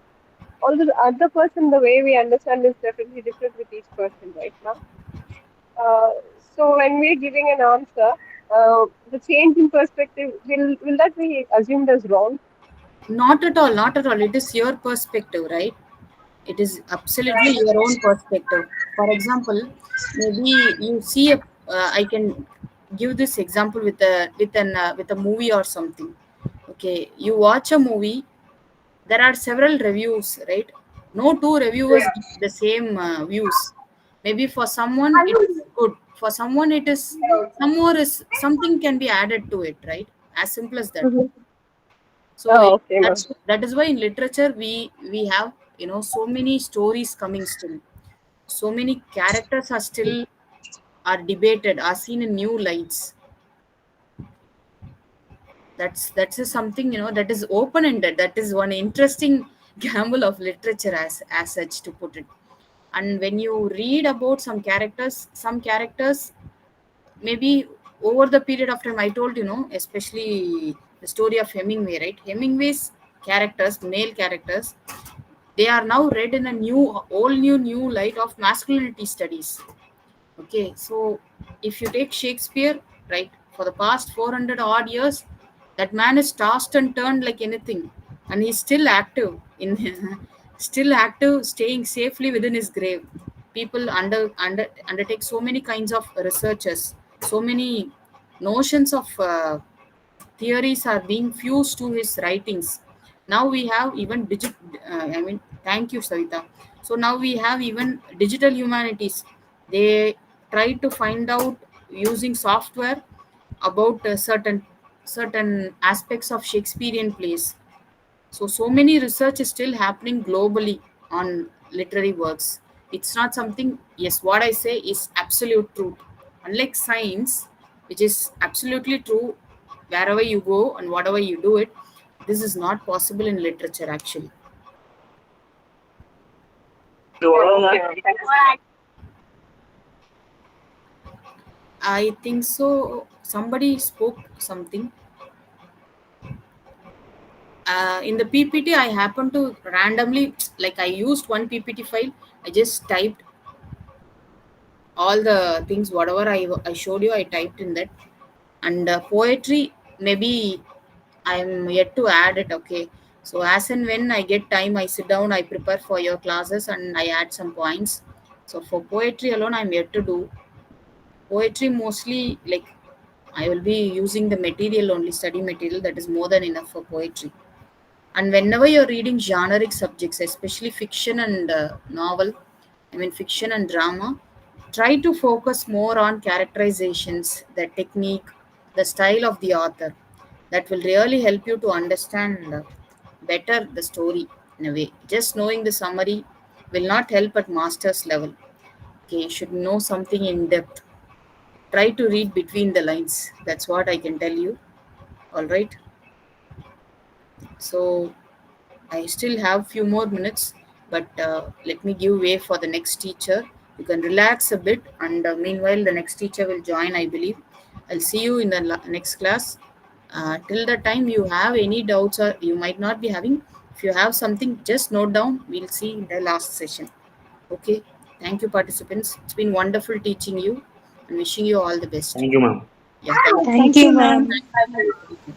although the other person, the way we understand is definitely different with each person, right, ma'am? Uh, so when we're giving an answer, the change in perspective will that be assumed as wrong? Not at all, not at all. It is your perspective, right? It is absolutely your own perspective. For example, maybe you see a. I can give this example with a movie or something. Okay, you watch a movie. There are several reviews, right? No two reviewers give the same views. Maybe for someone it is good. For someone it is some more is something can be added to it, right? As simple as that. Mhm. So Oh, okay, ma'am. that is why in literature we have, so many stories coming still. So many characters are still are debated, are seen in new lights. That's a something, that is open ended. That is one interesting gamble of literature, as such, to put it. And when you read about some characters, maybe over the period of time, I told, especially the story of Hemingway, right? Hemingway's characters, male characters, they are now read in a new light of masculinity studies. Okay, so if you take Shakespeare, right, for the past 400 odd years, that man is tossed and turned like anything, and he's still active in still active, staying safely within his grave. People undertake so many kinds of researches, so many notions of theories are being fused to his writings. Now we have even thank you, Savita. So now we have even digital humanities. They try to find out using software about certain aspects of Shakespearean plays. So many research is still happening globally on literary works. It's not something, yes, what I say is absolute truth. Unlike science, which is absolutely true wherever you go and whatever you do it, this is not possible in literature actually. Okay, ma'am. Thanks. I think so. Somebody spoke something. In the PPT, I happened to randomly, like I used one PPT file, I just typed all the things, whatever I showed you, I typed in that. And poetry, maybe I'm yet to add it. Okay, so as and when I get time, I sit down, I prepare for your classes, and I add some points. So for poetry alone, I'm yet to do poetry. Mostly, like, I will be using the material only, study material, that is more than enough for poetry. And whenever you're reading generic subjects, especially fiction and novel, fiction and drama, try to focus more on characterizations, the technique, the style of the author. That will really help you to understand better the story in a way. Just knowing the summary will not help at master's level. Okay, you should know something in depth. Try to read between the lines. That's what I can tell you. All right. So I still have few more minutes, but let me give way for the next teacher. You can relax a bit, and meanwhile, the next teacher will join, I believe. I'll see you in the next class. Till the time you have any doubts or you might not be having, if you have something, just note down. We'll see in the last session. Okay. Thank you, participants. It's been wonderful teaching you and wishing you all the best. Thank you, ma'am. Yeah, thank you. Thank Thank you, you, ma'am. ma'am.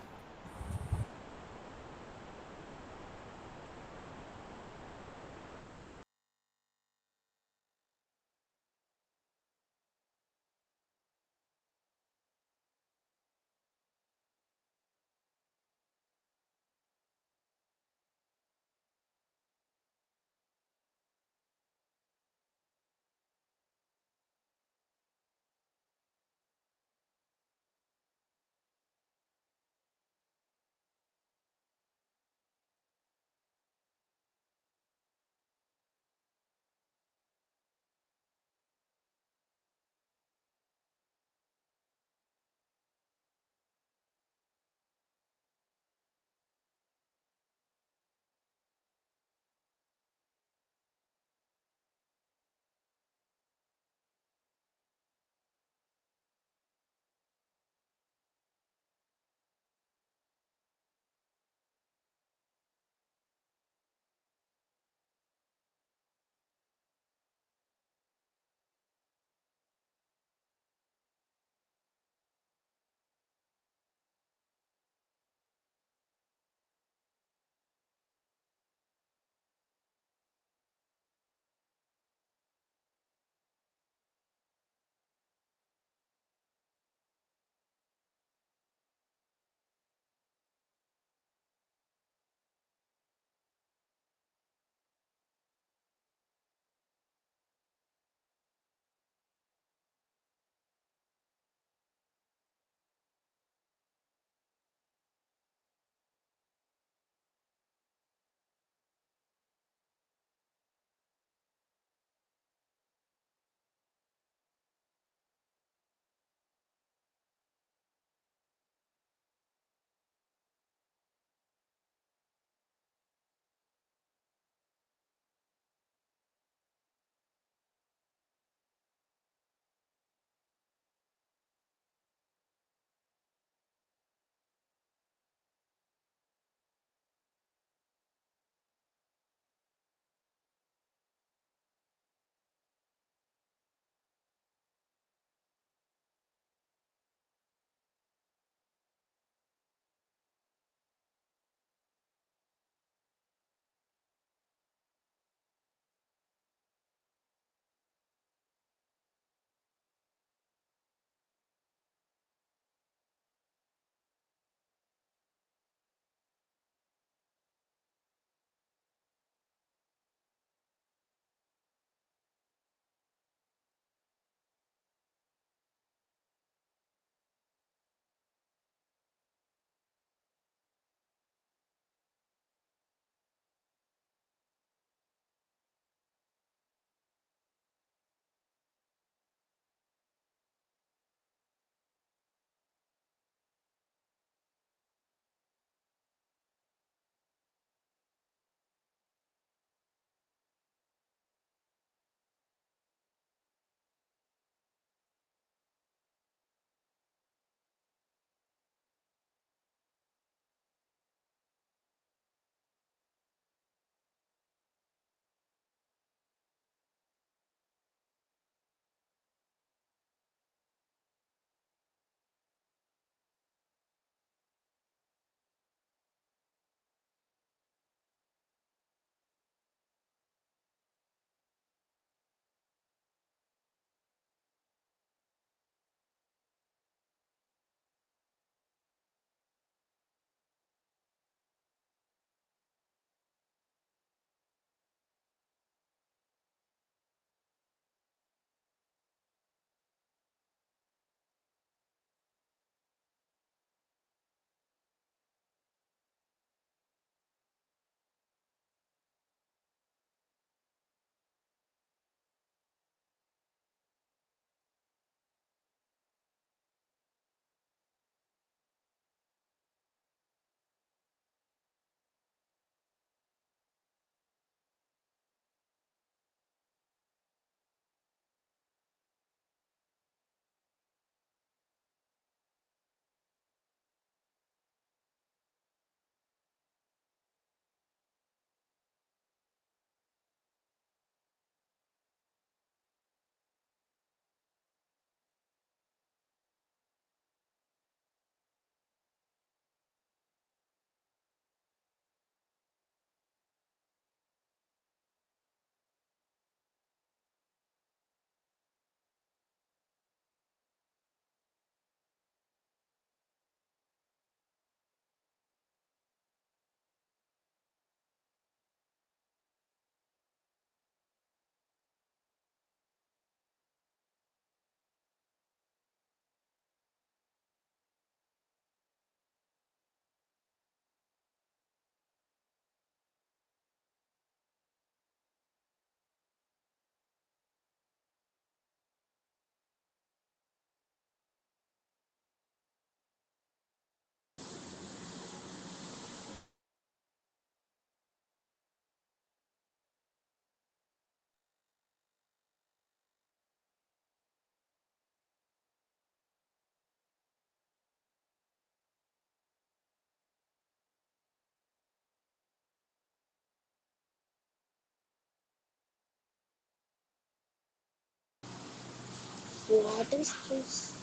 What is this?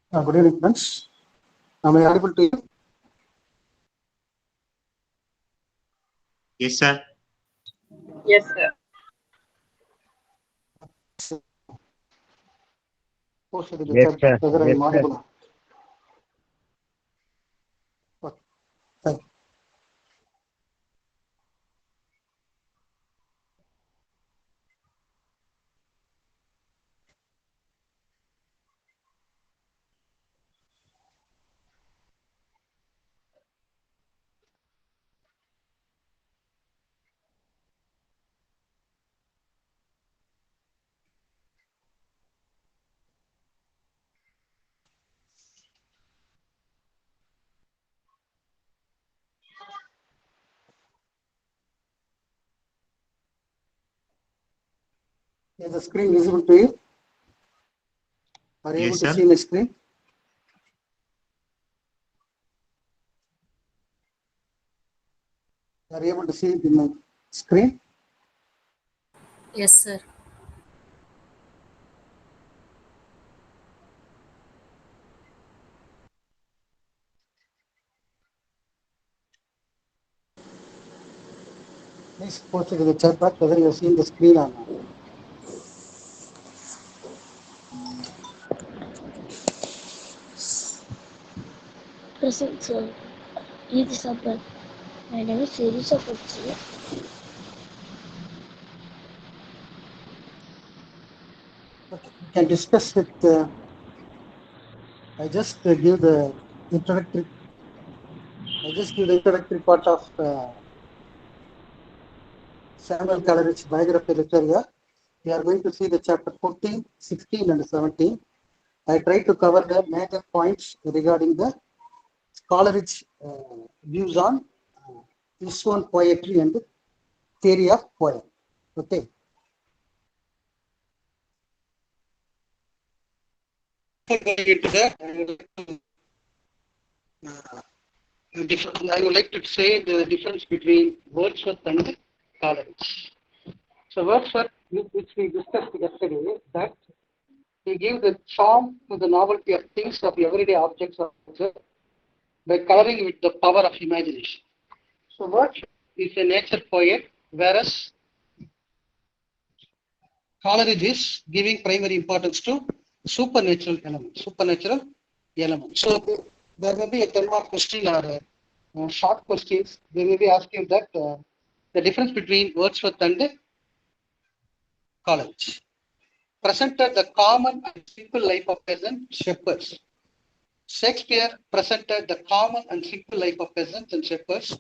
Good evening, friends. Am I audible to you? Yes, sir. Yes, sir. Posted in the Yes, chat sir. whether I Yes, am sir. audible. Okay, thank you. Is the screen visible to you? Are you able Yes, to sir. see my screen? Are you able to see my screen? Yes, sir. Please post it in the chat box whether you are seeing the screen or not. Present, sir. It is up. My name is series of sir. Okay, we can discuss with. I just give the introductory. I just give the introductory part of Samuel Coleridge biography lecture here. We are going to see the chapter 14, 16, and 17. I try to cover the major points regarding the Coleridge views on this one poetry and theory of poem. Okay. Before going into that, I would like to say the difference between Wordsworth and Coleridge. So Wordsworth, which we discussed yesterday, that he gave the charm to the novelty of things of everyday objects also by coloring with the power of imagination. So Wordsworth is a nature poet, whereas Coleridge is giving primary importance to supernatural elements. Supernatural elements. So there may be a 10-mark question or short questions. They may be asking that the difference between Wordsworth and Coleridge. Presented the common and simple life of peasant shepherds. Shakespeare presented the common and simple life of peasants and shepherds,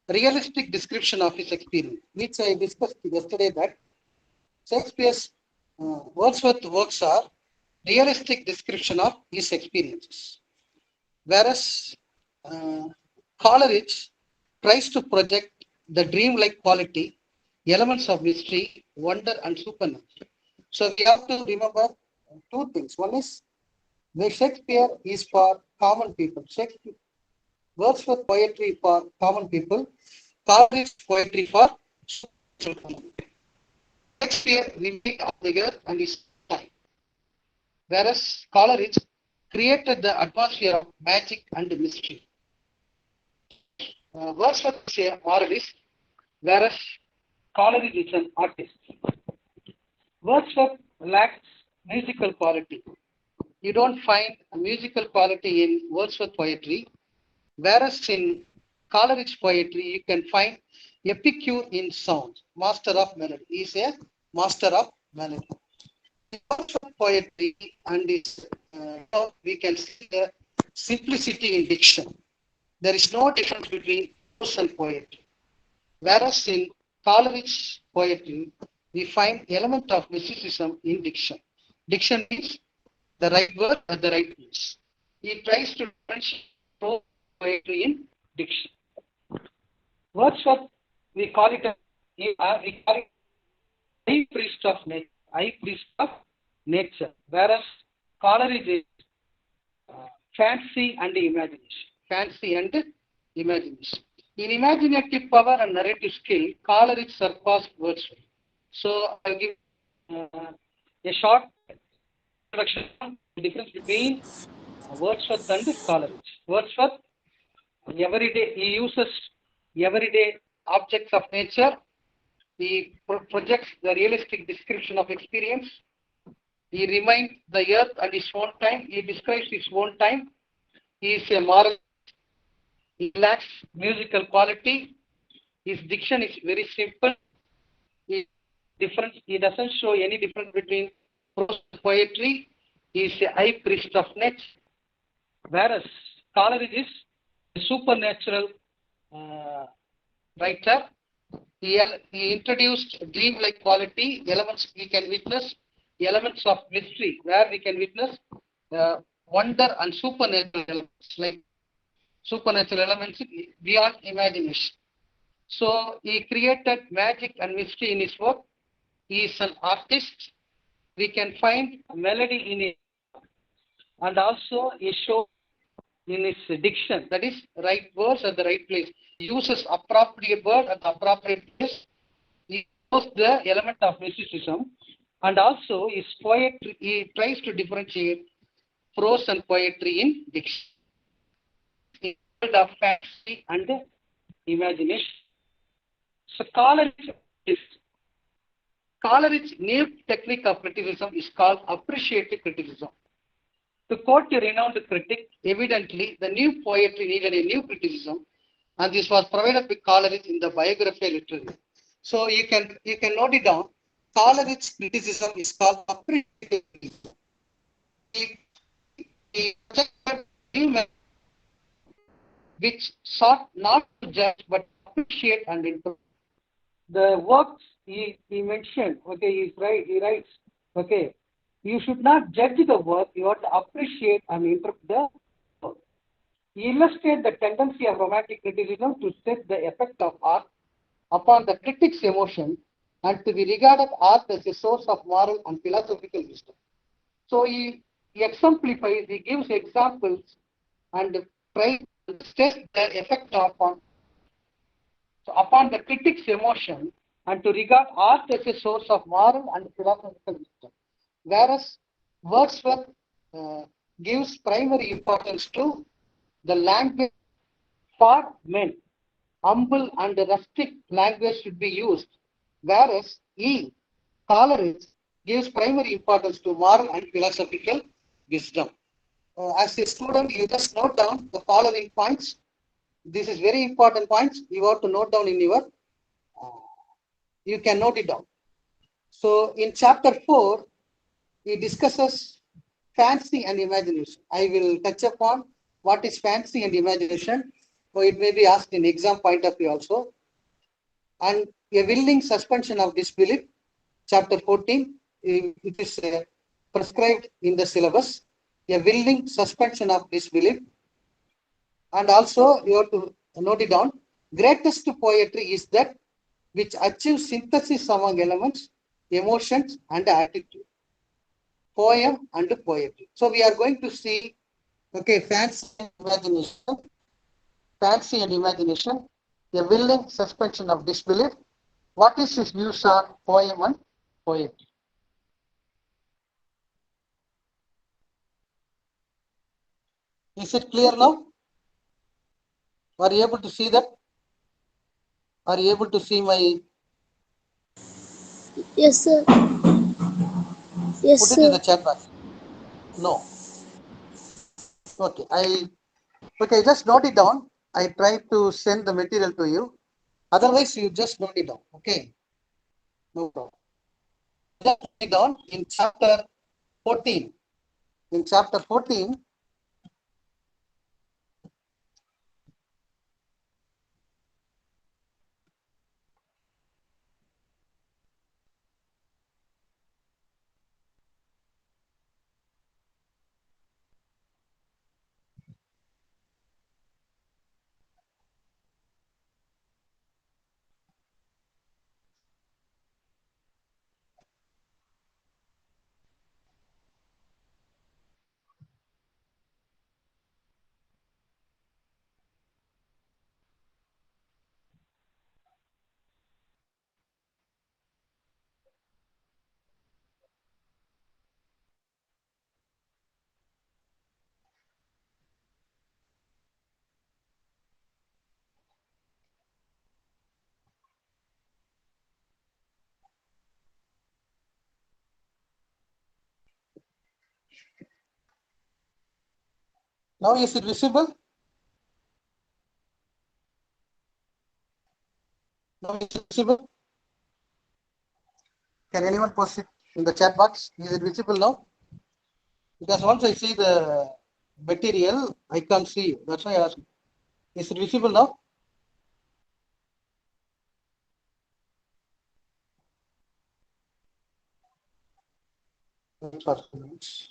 realistic description of his experience, which I discussed yesterday that Shakespeare's Wordsworth works are realistic description of his experiences, whereas Coleridge tries to project the dreamlike quality, elements of mystery, wonder, and supernatural. So we have to remember two things. One is where Shakespeare is for common people. Shakespeare, Wordsworth poetry for common people, Coleridge poetry for supernatural. Shakespeare remained on the earth and his time, whereas Coleridge created the atmosphere of magic and mystery. Wordsworth is a moralist, whereas Coleridge is an artist. Wordsworth lacks musical quality. You don't find a musical quality in Wordsworth poetry, whereas in Coleridge poetry you can find epicure in sound, master of melody. He is a master of melody. Poetry and we can see the simplicity in diction. There is no difference between prose and poetry. Whereas in Coleridge poetry, we find element of mysticism in diction. Diction means the right word at the right place. He tries to differentiate prose and poetry in diction. Wordsworth, we call it high priest of nature, whereas Coleridge is fancy and imagination. Fancy and imagination. In imaginative power and narrative skill, Coleridge surpassed Wordsworth. So I'll give a short introduction on the difference between Wordsworth and Coleridge. Wordsworth, everyday, he uses everyday objects of nature. He projects the realistic description of experience. He reminds the earth and his own time. He describes his own time. He is a moral. He lacks musical quality. His diction is very simple. He doesn't show any difference between prose and poetry. He is a high priest of nature. Whereas Coleridge is a supernatural writer. He introduced dream-like quality, elements we can witness, elements of mystery, where we can witness wonder and supernatural elements, like supernatural elements beyond imagination. So he created magic and mystery in his work. He is an artist. We can find melody in it, and also he shows in his diction, that is, right words at the right place. He uses appropriate word at the appropriate place. He shows the element of mysticism, and also his poetry. He tries to differentiate prose and poetry in diction, in the world of fantasy and imagination. So Coleridge's new technique of criticism is called appreciative criticism. To quote a renowned critic, evidently the new poetry needed a new criticism, and this was provided by Coleridge in the Biographia Literaria. So you can note it down. Coleridge's criticism is called appreciative criticism. He projected new method which sought not to judge but appreciate and interpret. The works he mentioned, okay, he writes, okay, you should not judge the work, you have to appreciate and interpret the work. He illustrates the tendency of romantic criticism to set the effect of art upon the critic's emotion and to be regarded art as a source of moral and philosophical wisdom. So he exemplifies, he gives examples and tries to stress the effect upon the critic's emotion and to regard art as a source of moral and philosophical wisdom. Whereas Wordsworth gives primary importance to the language for men. Humble and rustic language should be used, whereas Coleridge, gives primary importance to moral and philosophical wisdom. As a student, you just note down the following points. This is very important points. You have to note down in your, you can note it down. So in chapter 4, he discusses fancy and imagination. I will touch upon what is fancy and imagination. So it may be asked in exam point of view also. And a willing suspension of disbelief, chapter 14, it is prescribed in the syllabus. A willing suspension of disbelief. And also you have to note it down. Greatest poetry is that which achieves synthesis among elements, emotions, and attitude. Poem and poetry. So we are going to see, okay, fancy and imagination, a willing suspension of disbelief. What is his views on poem and poetry? Is it clear now? Are you able to see that? Are you able to see my? Yes, sir. Yes, Put it in sir. the chat box. No. Okay, just note it down. I try to send the material to you. Otherwise, you just note it down. Okay. No problem. Just note it down in chapter 14. In chapter 14, Now is it visible? Now is it visible? Can anyone post it in the chat box? Is it visible now? Because once I see the material, I can't see you. That's why I asked. Is it visible now? Wait for a few minutes.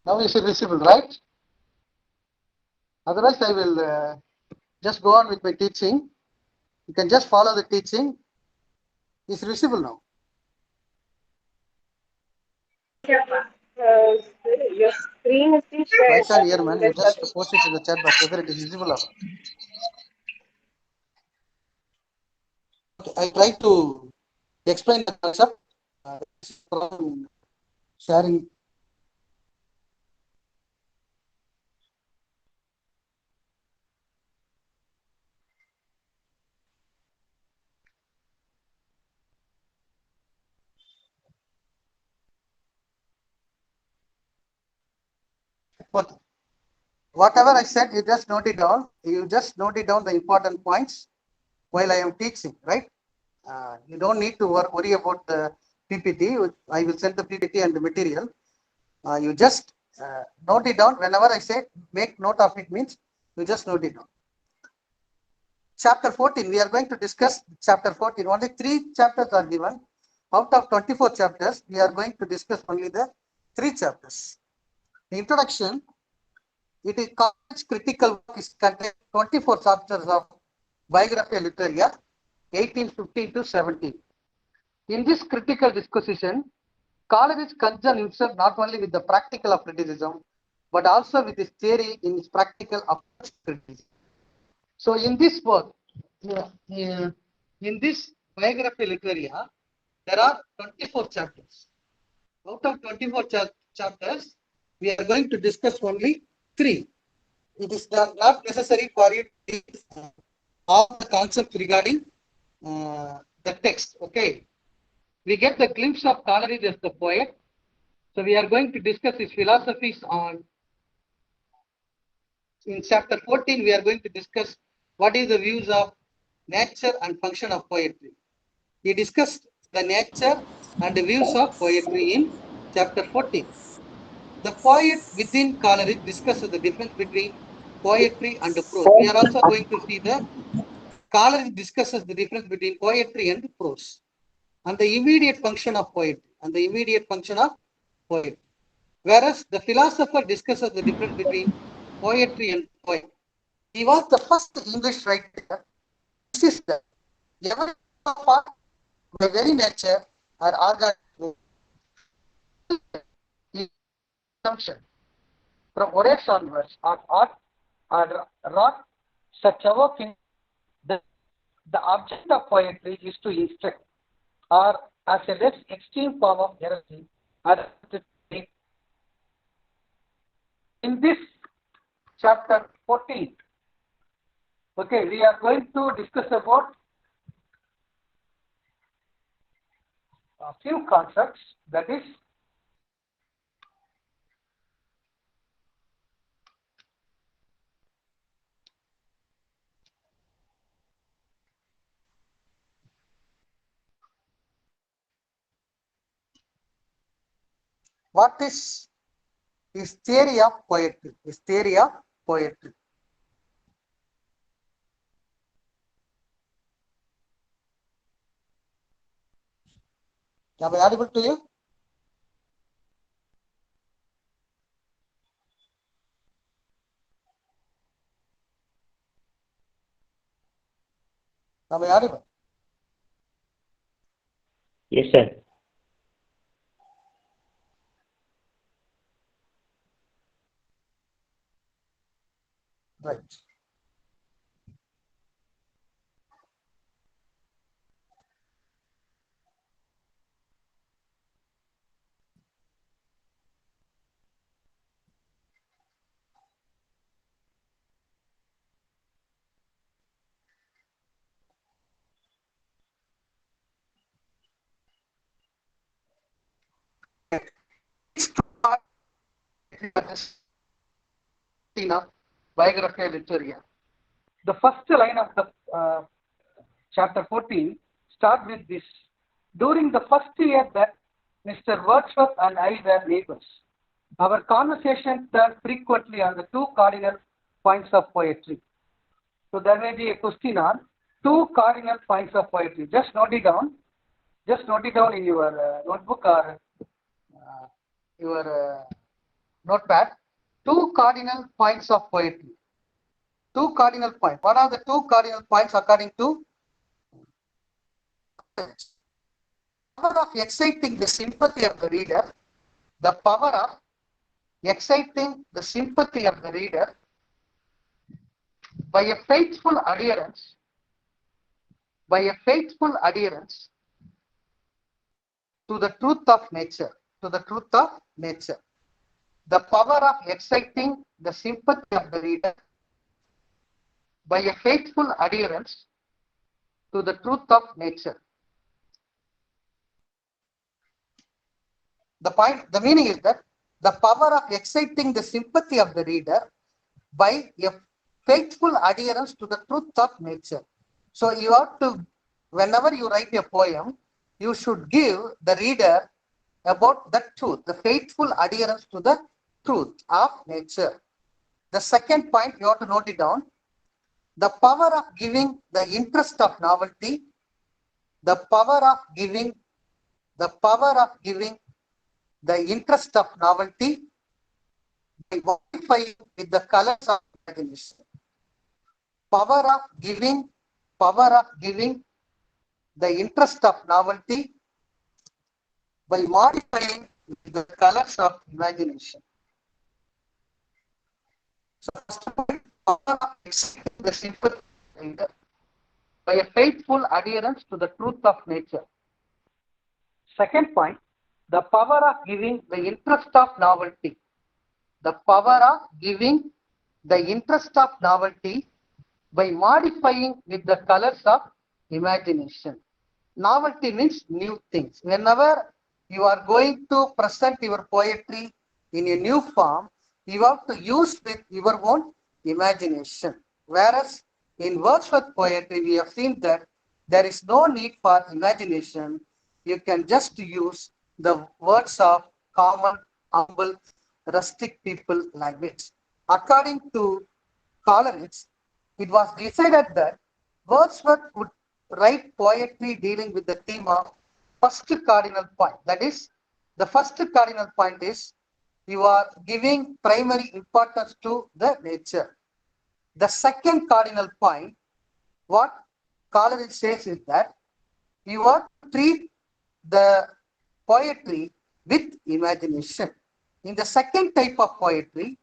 Now is it visible, right? Otherwise, I will just go on with my teaching. You can just follow the teaching. Is it visible now? Your screen is being I shared, can't but hear, man. You there's just nothing. post it in the chat box whether it is visible or not. I try to explain the concept. From sharing. But whatever I said, you just note it down. You just note it down the important points while I am teaching, right? You don't need to worry about the PPT. I will send the PPT and the material. You just note it down. Whenever I say make note of it means you just note it down. Chapter 14, we are going to discuss chapter 14. Only 3 chapters are given. Out of 24 chapters, we are going to discuss only the 3 chapters. The introduction, it is college critical work is contained 24 chapters of biography and literature, 1815 to 17. In this critical disquisition, Coleridge concerned himself not only with the practical of criticism, but also with his theory in his practical approach to criticism. So in this work, in this biography literaria, there are 24 chapters. Out of 24 chapters, we are going to discuss only 3. It is not necessary for you to read all the concepts regarding the text. Okay. We get the glimpse of Coleridge as the poet. So we are going to discuss his philosophies on. In chapter 14, we are going to discuss what is the views of nature and function of poetry. We discussed the nature and the views of poetry in chapter 14. The poet within Coleridge discusses the difference between poetry and prose. We are also going to see the Coleridge discusses the difference between poetry and prose and the immediate function of poetry and the immediate function of poetry. Whereas the philosopher discusses the difference between poetry and poem. He was the first English writer. This is the every of by very nature are organic assumption. From Horace onwards, art are wrought such a work in the object of poetry is to instruct, or as a less extreme form of heresy, in this chapter 14, okay, we are going to discuss about a few concepts, that is, what is theory of poetry? Is theory of poetry. Am I audible to you? Am I audible? Yes, sir. Right. of Biographia Literaria. The first line of the chapter 14 starts with this. During the first year that Mr. Wordsworth and I were neighbors, our conversation turned frequently on the two cardinal points of poetry. So there may be a question on two cardinal points of poetry. Just note it down. Just note it down in your notebook or your notepad. Two cardinal points of poetry. Two cardinal points. What are the two cardinal points according to? Power of exciting the sympathy of the reader. The power of exciting the sympathy of the reader by a faithful adherence. By a faithful adherence to the truth of nature. To the truth of nature. The power of exciting the sympathy of the reader by a faithful adherence to the truth of nature. The meaning is that the power of exciting the sympathy of the reader by a faithful adherence to the truth of nature. So you have to, whenever you write a poem, you should give the reader about the truth, the faithful adherence to the truth of nature. The second point, you have to note it down. The power of giving the interest of novelty, the power of giving the interest of novelty by modifying with the colors of imagination. Power of giving the interest of novelty by modifying with the colors of imagination. So first point, power of exciting the sympathy by a faithful adherence to the truth of nature. Second point, the power of giving the interest of novelty. The power of giving the interest of novelty by modifying with the colors of imagination. Novelty means new things. Whenever you are going to present your poetry in a new form, you have to use with your own imagination. Whereas in Wordsworth poetry, we have seen that there is no need for imagination. You can just use the words of common, humble, rustic people language. According to Coleridge, it was decided that Wordsworth would write poetry dealing with the theme of first cardinal point. That is, the first cardinal point is you are giving primary importance to the nature. The second cardinal point, what Coleridge says is that you are to treat the poetry with imagination. In the second type of poetry,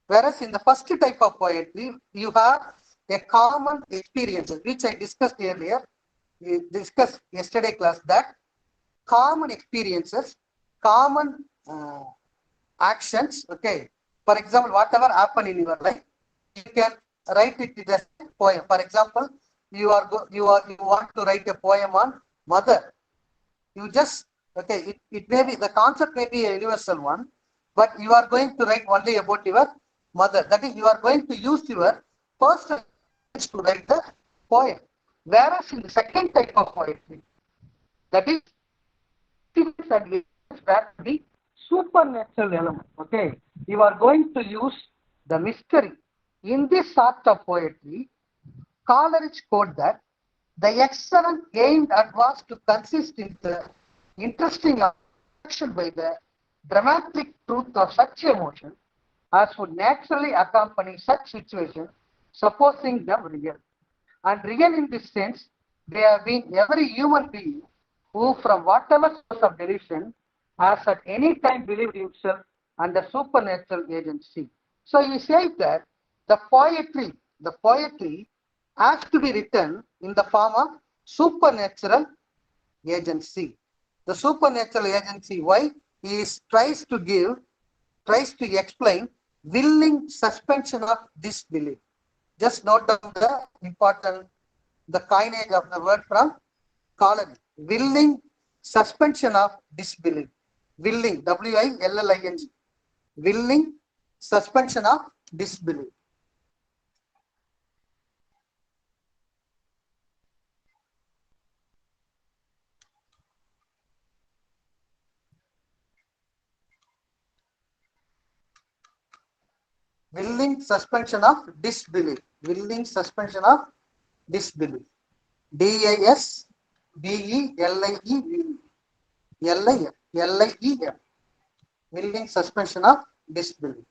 whereas in the first type of poetry, you have a common experience, which I discussed earlier, we discussed yesterday class, that common experiences, common actions, okay. For example, whatever happened in your life, you can write it in a poem. For example, you want to write a poem on mother. You just, okay, it may be, the concept may be a universal one, but you are going to write only about your mother. That is, you are going to use your personal experience to write the poem. Whereas in the second type of poetry, that is, and the supernatural element. Okay, you are going to use the mystery. In this sort of poetry, Coleridge quote that the excellent aimed at was to consist in the interesting action by the dramatic truth of such emotion as would naturally accompany such situations, supposing them real. And real in this sense, they have been every human being who, from whatever source of delusion, has at any time believed himself under supernatural agency. So he says that the poetry has to be written in the form of supernatural agency. The supernatural agency, why? He tries to explain willing suspension of disbelief. Just note down the coinage of the word from Coleridge. Willing suspension of disbelief. Willing, W-I-L-L-I-N-G. willing suspension of disbelief. Willing suspension of disbelief. Willing suspension of disbelief. DISBELIEF. Willing suspension of disbelief.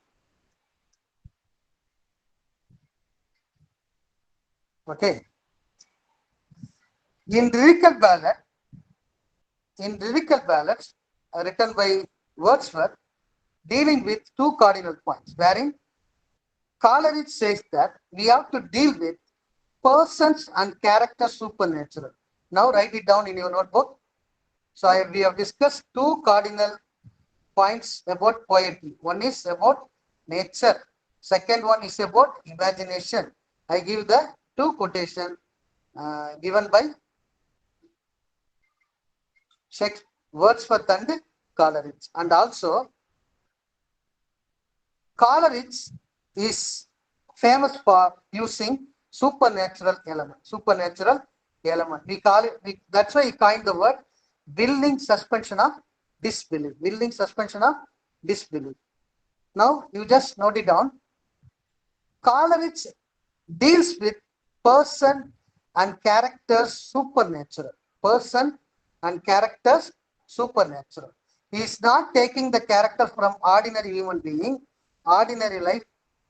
Okay. In lyrical ballad, written by Wordsworth, dealing with two cardinal points, wherein Coleridge says that we have to deal with persons and character supernatural. Now write it down in your notebook. So we have discussed two cardinal points about poetry. One is about nature. Second one is about imagination. I give the two quotation given by Wordsworth and Coleridge. And also Coleridge is famous for using supernatural element. Supernatural element. We call it. That's why he coined the word willing suspension of disbelief. Willing suspension of disbelief. Now you just note it down. Coleridge deals with person and characters supernatural. Person and characters supernatural. He is not taking the character from ordinary human being, ordinary life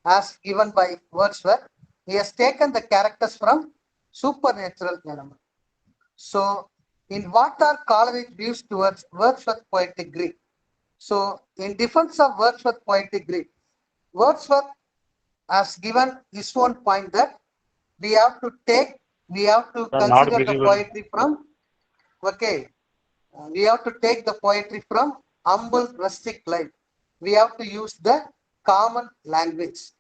as given by Wordsworth. He has taken the characters from supernatural element. So, in what are Coleridge views towards Wordsworth poetic Greek? So, in defense of Wordsworth poetic Greek, Wordsworth has given his own point that we have to Not consider the visible. poetry from, okay, we have to take the poetry from humble rustic life. We have to use the common language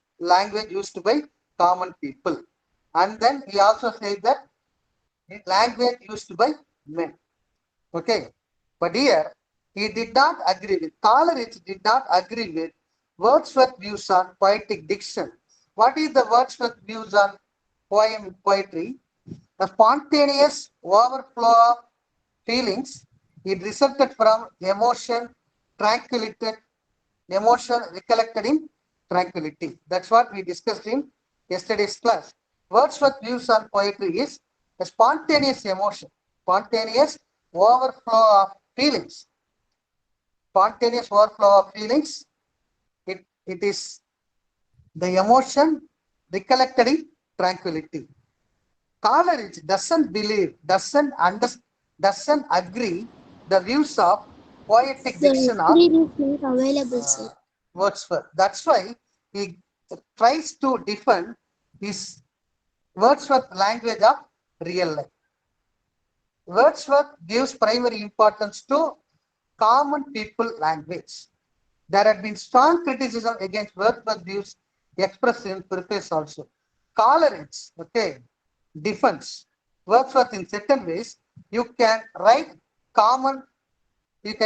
used by common people. And then we also say that language used by men. Okay. But here, he did not agree with, Coleridge did not agree with Wordsworth views on poetic diction. What is the Wordsworth views on poetry? The spontaneous overflow of feelings, it resulted from emotion recollected in tranquility. That's what we discussed in yesterday's class. Wordsworth views on poetry is a spontaneous emotion, spontaneous overflow of feelings. Spontaneous overflow of feelings, it is the emotion recollected in tranquility. Coleridge doesn't agree the views of poetic The diction of screen is not available, sir. Wordsworth. That's why he tries to defend his Wordsworth language of real life. Wordsworth gives primary importance to common people language. There had been strong criticism against Wordsworth views expressed in preface also. Coleridge, okay, defends Wordsworth in certain ways. You can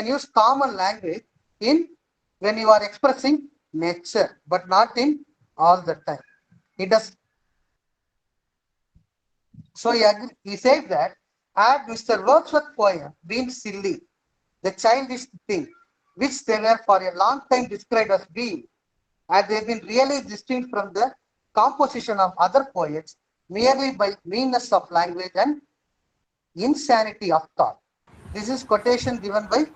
use common language in when you are expressing nature, but not in all the time. It does. So he said that had Mr. Wordsworth's poem been silly, the childish thing, which they were for a long time described as being, had they been really distinct from the composition of other poets merely by meanness of language and insanity of thought. This is quotation given by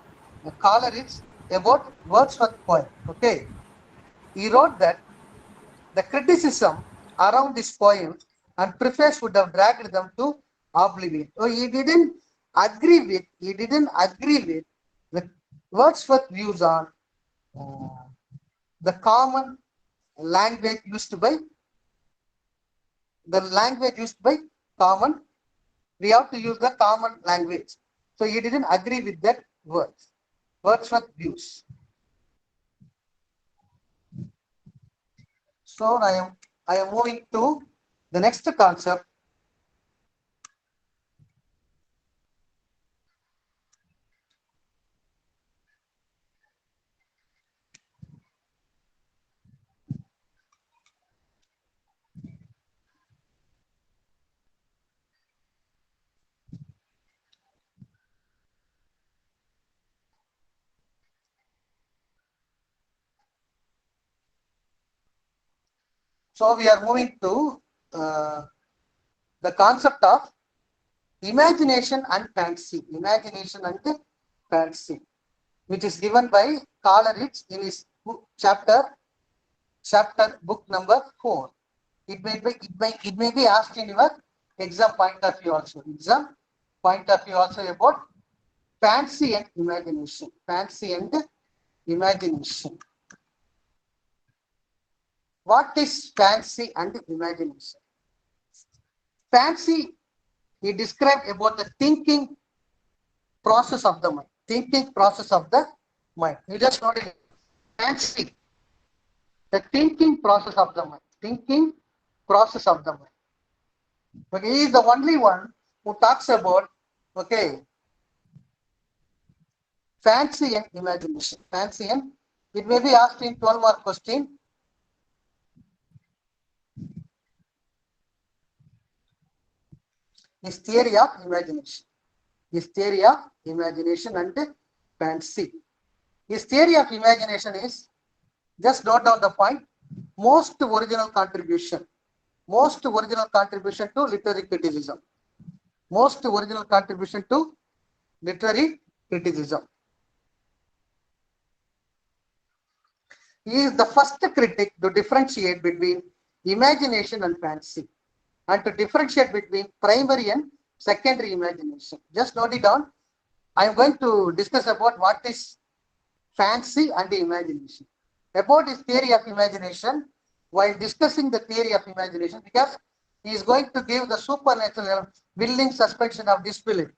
Coleridge about Wordsworth poem. Okay, he wrote that the criticism around this poem and preface would have dragged them to oblivion. So he didn't agree with the Wordsworth views on the common language used by common. We have to use the common language. So he didn't agree with that Wordsworth views. So I am moving to the next concept. So we are moving to the concept of imagination and fancy. Imagination and fancy, which is given by Coleridge in his book, chapter book number 4. It may be asked in your exam point of view also. Exam point of view also about fancy and imagination. Fancy and imagination. What is fancy and imagination? Fancy, he described about the thinking process of the mind. Thinking process of the mind. You just noted it. Fancy, the thinking process of the mind. Thinking process of the mind. But he is the only one who talks about, okay, fancy and imagination. Fancy and it may be asked in 12 mark question. His theory of imagination. His theory of imagination and fancy. His theory of imagination is, just note down the point, most original contribution. Most original contribution to literary criticism. Most original contribution to literary criticism. He is the first critic to differentiate between imagination and fancy, and to differentiate between primary and secondary imagination. Just note it down. I am going to discuss about what is fancy and imagination. About his theory of imagination, while discussing the theory of imagination, because he is going to give the supernatural willing suspension of disbelief.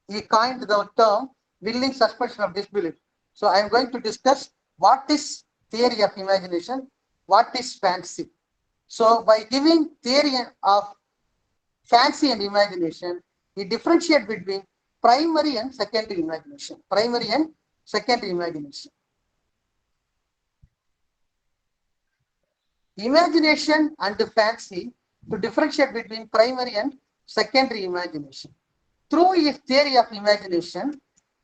He coined the term willing suspension of disbelief. So I am going to discuss what is theory of imagination, what is fancy. So by giving theory of fancy and imagination, he differentiates between primary and secondary imagination. Primary and secondary imagination. Imagination and fancy, to differentiate between primary and secondary imagination. Through his theory of imagination,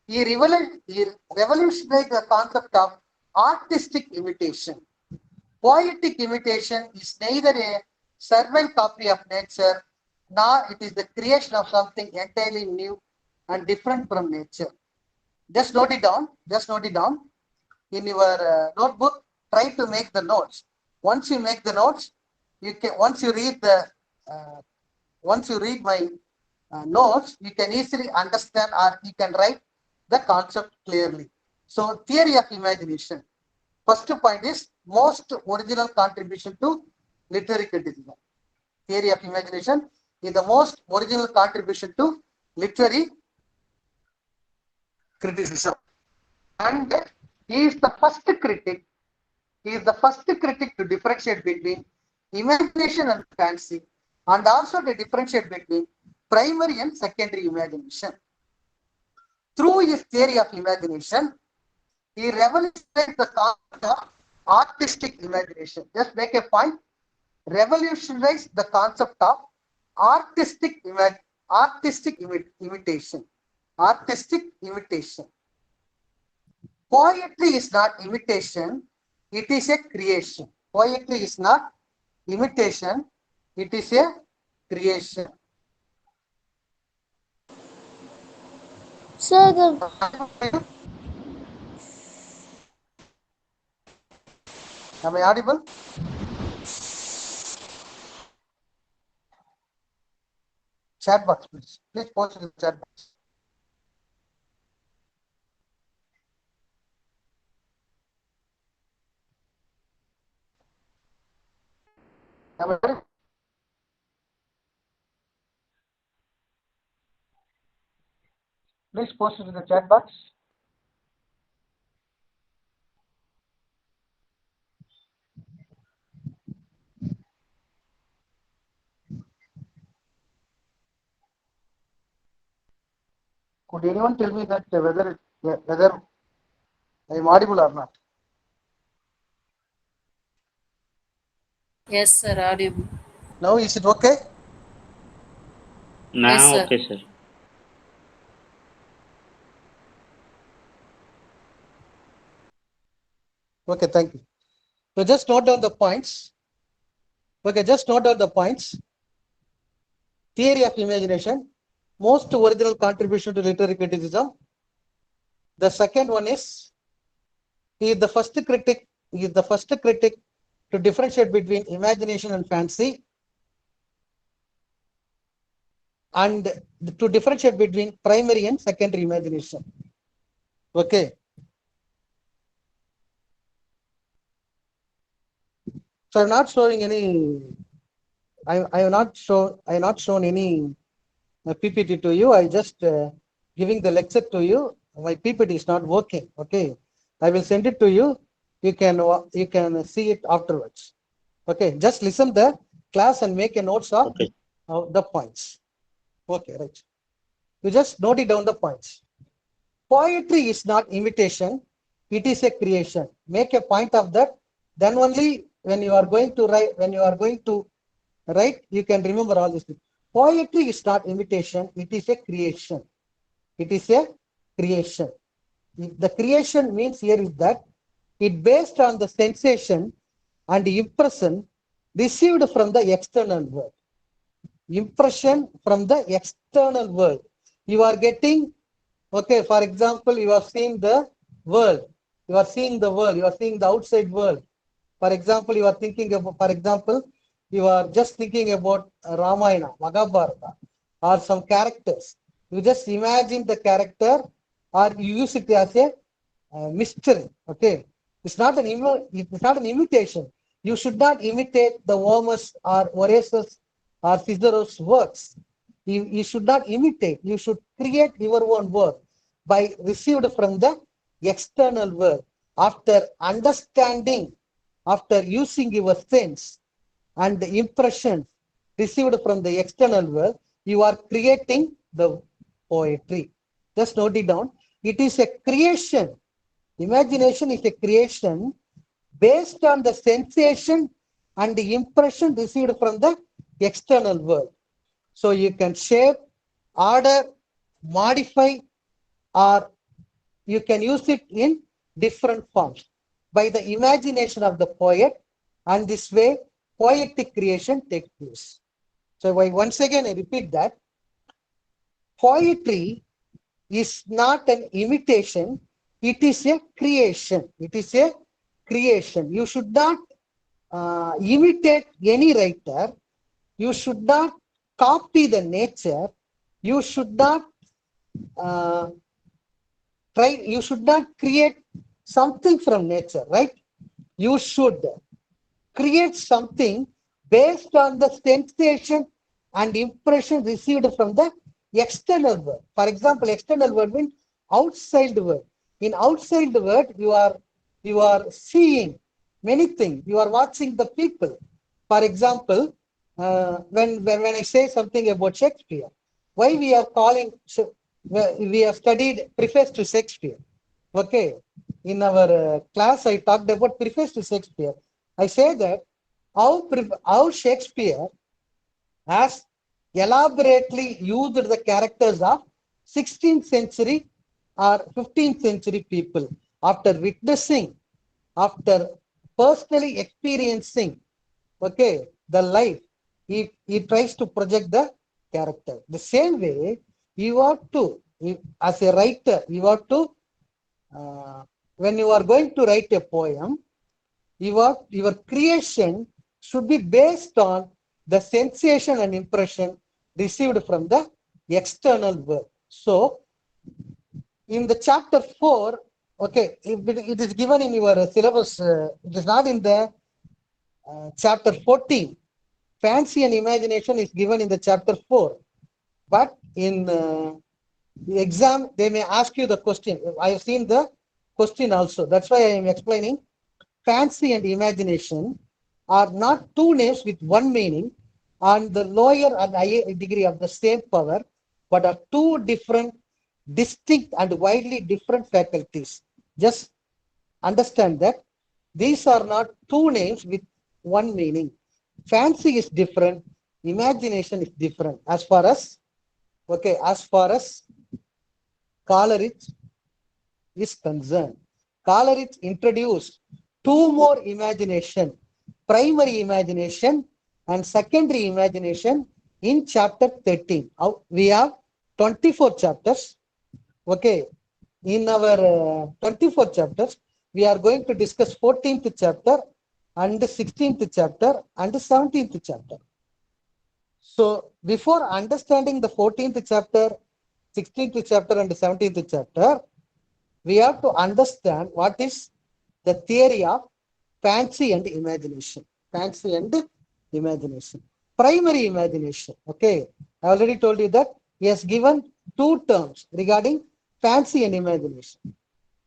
he revolutionized the concept of artistic imitation. Poetic imitation is neither a servile copy of nature, nor it is the creation of something entirely new and different from nature. Just note it down. Just note it down. In your notebook, try to make the notes. Once you make the notes, you can. Once you read my notes, you can easily understand, or you can write the concept clearly. So, theory of imagination. First point is most original contribution to literary criticism. Theory of imagination is the most original contribution to literary criticism. And he is the first critic. He is the first critic to differentiate between imagination and fancy, and also to differentiate between primary and secondary imagination. Through his theory of imagination, he revolutionized the concept of artistic imagination. Just make a point. Revolutionized the concept of artistic imitation. Artistic imitation. Poetry is not imitation, it is a creation. Poetry is not imitation, it is a creation. Sir, Am I audible? Chat box, please. Please post in the chat box. Am I audible? Please post it in the chat box. Could anyone tell me that whether I am audible or not? Yes, sir. Audible. Now is it okay? Yes, Now, sir. okay, sir. Okay, thank you. So just note down the points. Okay, just note down the points. Theory of imagination, most original contribution to literary criticism. The second one is, he is the first critic. He is the first critic to differentiate between imagination and fancy, and to differentiate between primary and secondary imagination. Okay. So I'm not showing any. I have not shown any PPT to you. I just giving the lecture to you. My PPT is not working. Okay, I will send it to you. You can see it afterwards. Okay, just listen the class and make a notes of the points. Okay, right. You just note it down the points. Poetry is not imitation; it is a creation. Make a point of that. Then only when you are going to write, you can remember all this. Poetry is not imitation; it is a creation. It is a creation. The creation means here is that it based on the sensation and impression received from the external world. Impression from the external world. You are getting, okay, for example, you are seeing the world. You are seeing the world. You are seeing the outside world. For example, you are thinking about, for example, you are just thinking about Ramayana, Mahabharata, or some characters. You just imagine the character or you use it as a mystery. Okay, it's not an imitation. You should not imitate the Homer's or Horace's or Cicero's works. You should not imitate. You should create your own work by received from the external world. After understanding, after using your sense and the impressions received from the external world, you are creating the poetry. Just note it down. It is a creation. Imagination is a creation based on the sensation and the impression received from the external world. So you can shape, order, modify, or you can use it in different forms by the imagination of the poet, and this way poetic creation takes place. So once again I repeat that poetry is not an imitation, it is a creation. It is a creation. You should not imitate any writer. You should not copy the nature. You should not uh, you should not create something from nature, right? You should create something based on the sensation and impression received from the external world. For example, external world means outside the world. In outside the world, you are seeing many things. You are watching the people. For example, when I say something about Shakespeare, why we are calling, we have studied preface to Shakespeare. Okay, in our class, I talked about preface to Shakespeare. I say that how Shakespeare has elaborately used the characters of 16th century or 15th century people after witnessing, after personally experiencing, okay, the life. He tries to project the character. The same way, you have to, as a writer, you have to, when you are going to write a poem, your creation should be based on the sensation and impression received from the external world. So, in the chapter 4, okay, it is given in your syllabus, it is not in the chapter 14. Fancy and imagination is given in the chapter 4. But in the exam, they may ask you the question. I have seen the question also. That's why I am explaining. Fancy and imagination are not two names with one meaning on the lower and higher degree of the same power, but are two different, distinct and widely different faculties. Just understand that these are not two names with one meaning. Fancy is different, imagination is different. As far as Coleridge is concerned, Coleridge introduced two more imagination, primary imagination and secondary imagination in chapter 13. We have 24 chapters. Okay. In our 24 chapters, we are going to discuss 14th chapter and 16th chapter and 17th chapter. So before understanding the 14th chapter, 16th chapter and 17th chapter, we have to understand what is the theory of fancy and imagination. Fancy and imagination. Primary imagination. Okay. I already told you that he has given two terms regarding fancy and imagination.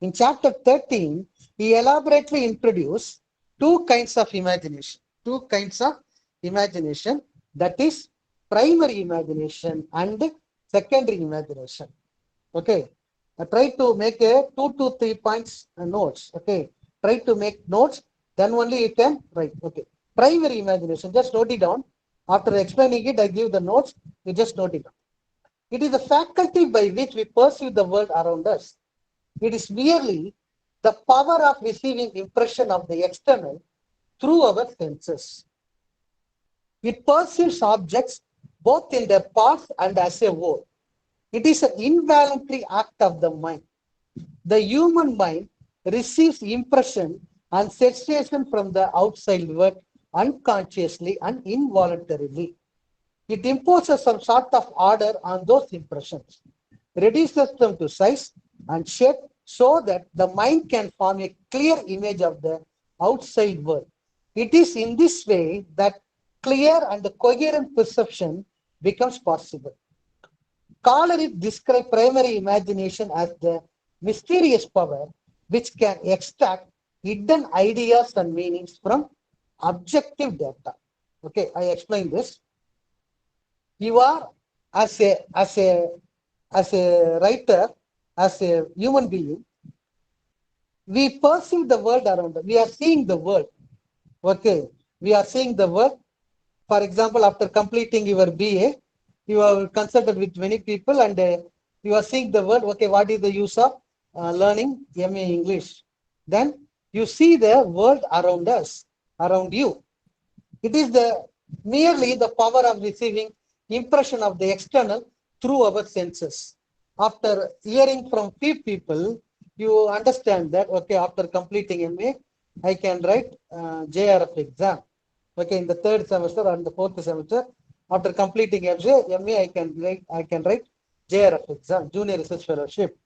In chapter 13, he elaborately introduced two kinds of imagination. Two kinds of imagination, that is primary imagination and secondary imagination. Okay. I try to make a 2 to 3 points notes. Okay. Try to make notes, then only you can write. Okay. Primary imagination, just note it down. After explaining it, I give the notes, you just note it down. It is a faculty by which we perceive the world around us. It is merely the power of receiving impression of the external through our senses. It perceives objects both in their parts and as a whole. It is an involuntary act of the mind. The human mind receives impression and sensation from the outside world unconsciously and involuntarily. It imposes some sort of order on those impressions, reduces them to size and shape so that the mind can form a clear image of the outside world. It is in this way that clear and coherent perception becomes possible. Coleridge described primary imagination as the mysterious power which can extract hidden ideas and meanings from objective data. Okay, I explain this. You are as a writer, as a human being, we perceive the world around us. We are seeing the world. Okay, we are seeing the world. For example, after completing your BA, you have consulted with many people and you are seeing the world. Okay, what is the use of learning MA English? Then you see the world around us, around you. It is merely the power of receiving impression of the external through our senses. After hearing from few people, you understand that, okay, after completing MA, I can write JRF exam. Okay, in the third semester and the fourth semester, after completing MA, I can write JRF exam, Junior Research Fellowship.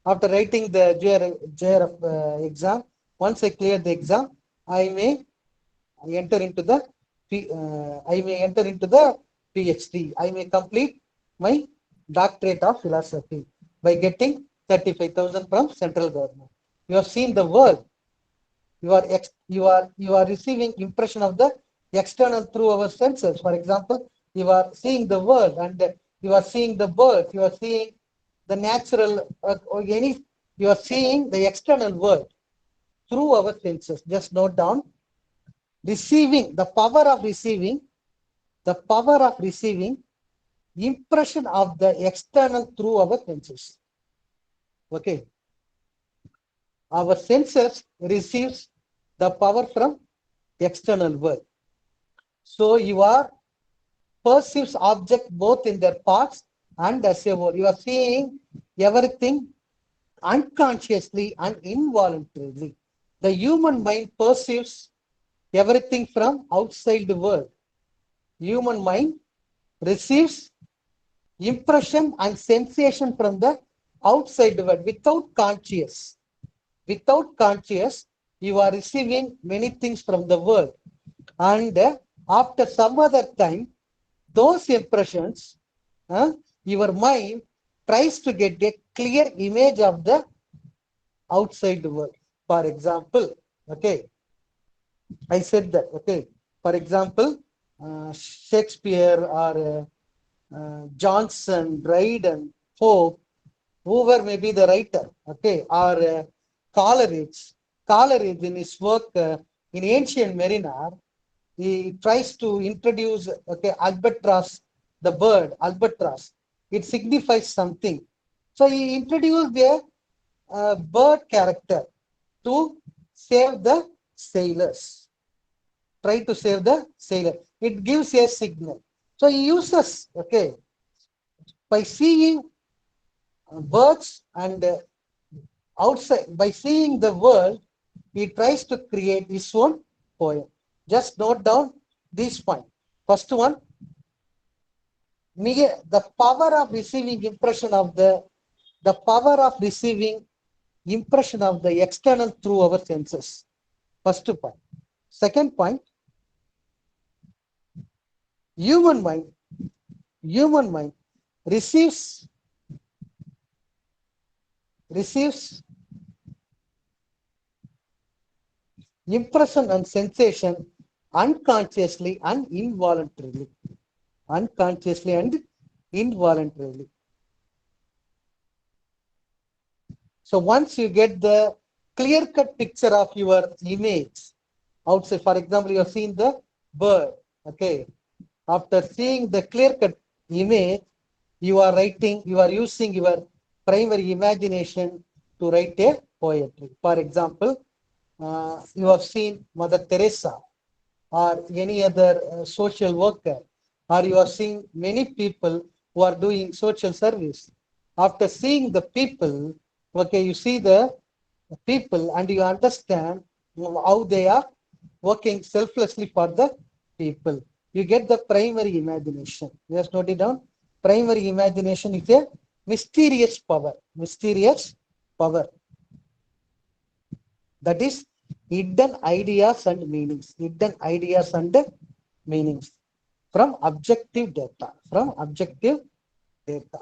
After writing the JRF exam, once I clear the exam, I may enter into the PhD. I may complete my doctorate of philosophy by getting 35,000 from central government. You have seen the world. You are receiving impression of the external through our senses. For example, you are seeing the world and you are seeing the birds. You are seeing the natural or any. You are seeing the external world through our senses. Just note down. Receiving, the power of receiving impression of the external through our senses. Okay, our senses receives the power from external world. So you are perceives object both in their parts and as a whole. You are seeing everything unconsciously and involuntarily. The human mind perceives everything from outside the world. Human mind receives impression and sensation from the outside the world without conscious. Without conscious, you are receiving many things from the world. And after some other time, those impressions, your mind tries to get a clear image of the outside the world. For example, okay, I said that, okay, for example, Shakespeare or Johnson, Dryden, Pope, whoever may be the writer, okay, or Coleridge. Coleridge in his work in Ancient Mariner, he tries to introduce, okay, albatross, the bird, albatross. It signifies something. So he introduced a bird character to save the sailors. Try to save the sailor. it gives a signal. So he uses, okay, by seeing words and outside, by seeing the world, he tries to create his own poem. Just note down these points. First one, the power of receiving impression of the power of receiving impression of the external through our senses. First point. Second point, human mind receives impression and sensation unconsciously and involuntarily. Unconsciously and involuntarily. So once you get the clear-cut picture of your image outside, for example, you have seen the bird, okay. After seeing the clear-cut image, you are using your primary imagination to write a poetry. For example, you have seen Mother Teresa or any other social worker, or you are seeing many people who are doing social service. After seeing the people, okay, you see the people and you understand how they are working selflessly for the people. You get the primary imagination. Just note it down. Primary imagination is a mysterious power. Mysterious power. That is hidden ideas and meanings. Hidden ideas and meanings from objective data. From objective data.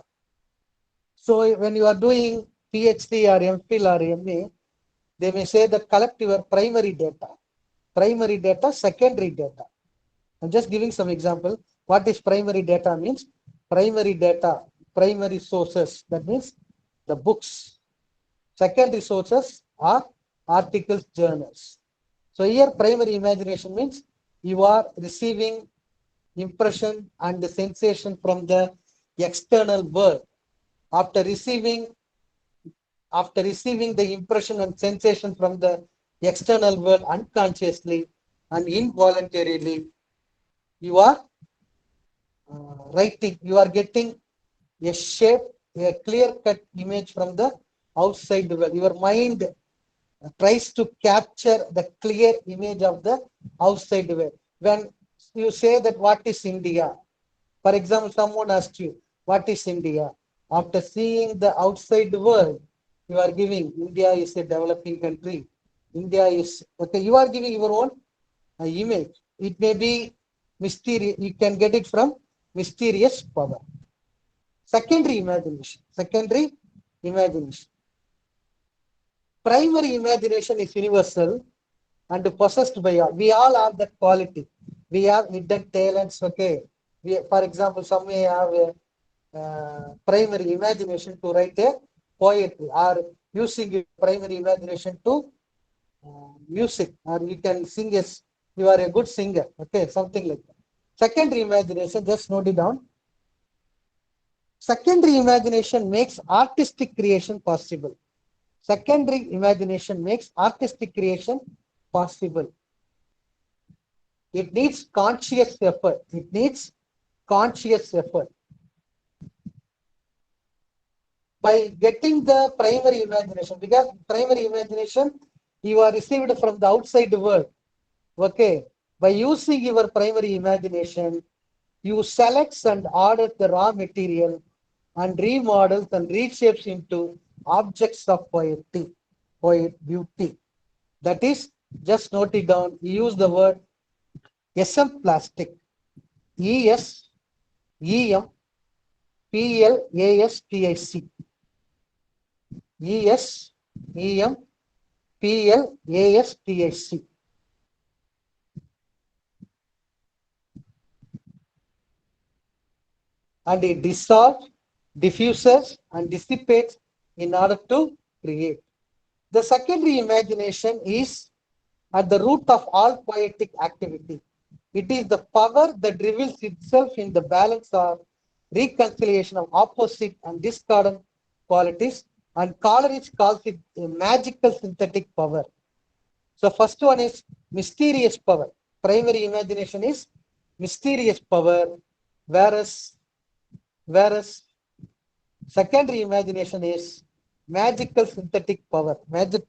So when you are doing PhD or MPhil or MA, they may say that collect your primary data, secondary data. I'm just giving some example. What is primary data means? Primary data, primary sources, that means the books. Secondary sources are articles, journals. So here primary imagination means you are receiving impression and the sensation from the external world. After receiving the impression and sensation from the external world unconsciously and involuntarily, you are writing, you are getting a shape, a clear-cut image from the outside world. Your mind tries to capture the clear image of the outside world. When you say that what is India, for example, someone asked you, what is India? After seeing the outside world, you are giving India is a developing country. India is, okay, you are giving your own image. It may be mysterious, you can get it from mysterious power. Secondary imagination. Secondary imagination. Primary imagination is universal and possessed by all. We all have that quality. We have hidden talents, okay. For example, some may have a primary imagination to write a poetry or using your primary imagination to music, or you can sing as you are a good singer, okay, something like that. Secondary imagination, just note it down. Secondary imagination makes artistic creation possible. Secondary imagination makes artistic creation possible. It needs conscious effort. It needs conscious effort. By getting the primary imagination, because primary imagination you are received from the outside world. Okay. By using your primary imagination, you select and order the raw material and remodels and reshapes into objects of poetry, beauty. That is, just note it down. You use the word SM plastic. ESEMPLASTIC. ESEMPLASTIC. And it dissolves, diffuses, and dissipates in order to create. The secondary imagination is at the root of all poetic activity. It is the power that reveals itself in the balance or reconciliation of opposite and discordant qualities, and Coleridge calls it a magical synthetic power. So first one is mysterious power. Primary imagination is mysterious power, whereas secondary imagination is magical synthetic power.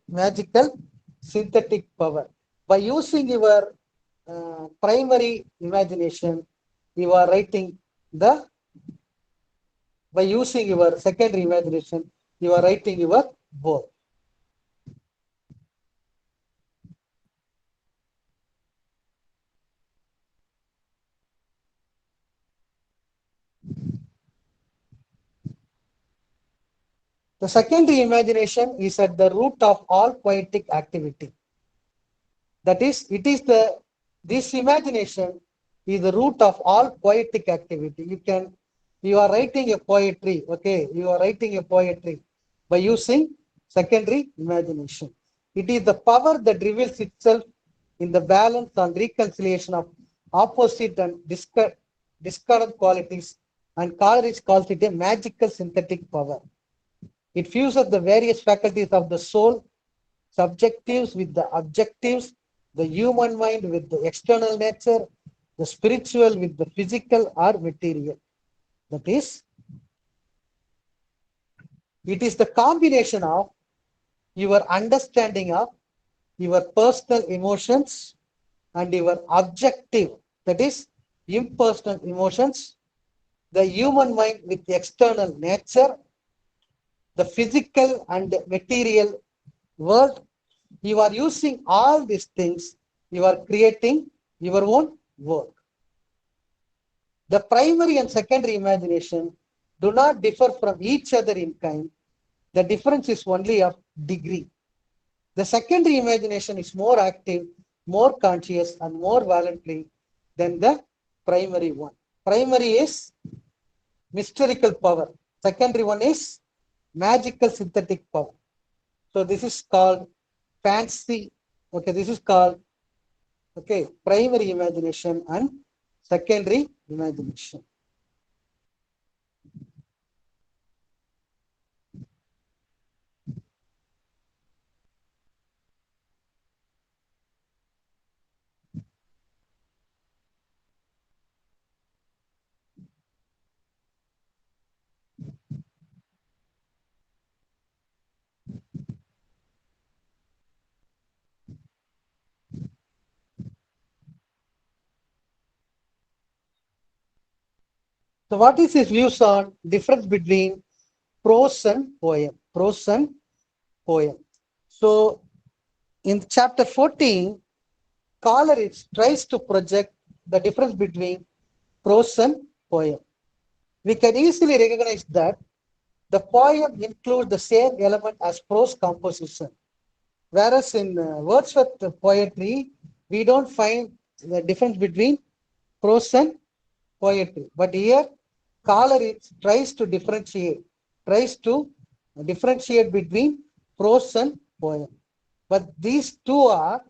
Magical synthetic power. By using your primary imagination, you are writing the, by using your secondary imagination, you are writing your book. The secondary imagination is at the root of all poetic activity. That is, it is this imagination is the root of all poetic activity. You are writing a poetry, okay? You are writing a poetry by using secondary imagination. It is the power that reveals itself in the balance and reconciliation of opposite and discordant qualities, and Coleridge calls it a magical synthetic power. It fuses the various faculties of the soul, subjectives with the objectives, the human mind with the external nature, the spiritual with the physical or material. That is, it is the combination of your understanding of your personal emotions and your objective, that is, impersonal emotions, the human mind with the external nature, the physical and material world. You are using all these things, you are creating your own work. The primary and secondary imagination do not differ from each other in kind. The difference is only of degree. The secondary imagination is more active, more conscious, and more voluntary than the primary one. Primary is mystical power. Secondary one is magical synthetic power. So this is called fancy. Okay, this is called primary imagination and secondary imagination. So what is his views on difference between prose and poem? Prose and poem. So in chapter 14, Coleridge tries to project the difference between prose and poem. We can easily recognize that the poem includes the same element as prose composition. Whereas in Wordsworth poetry, we don't find the difference between prose and poetry. But here, Coleridge tries to differentiate between prose and poem. But these two are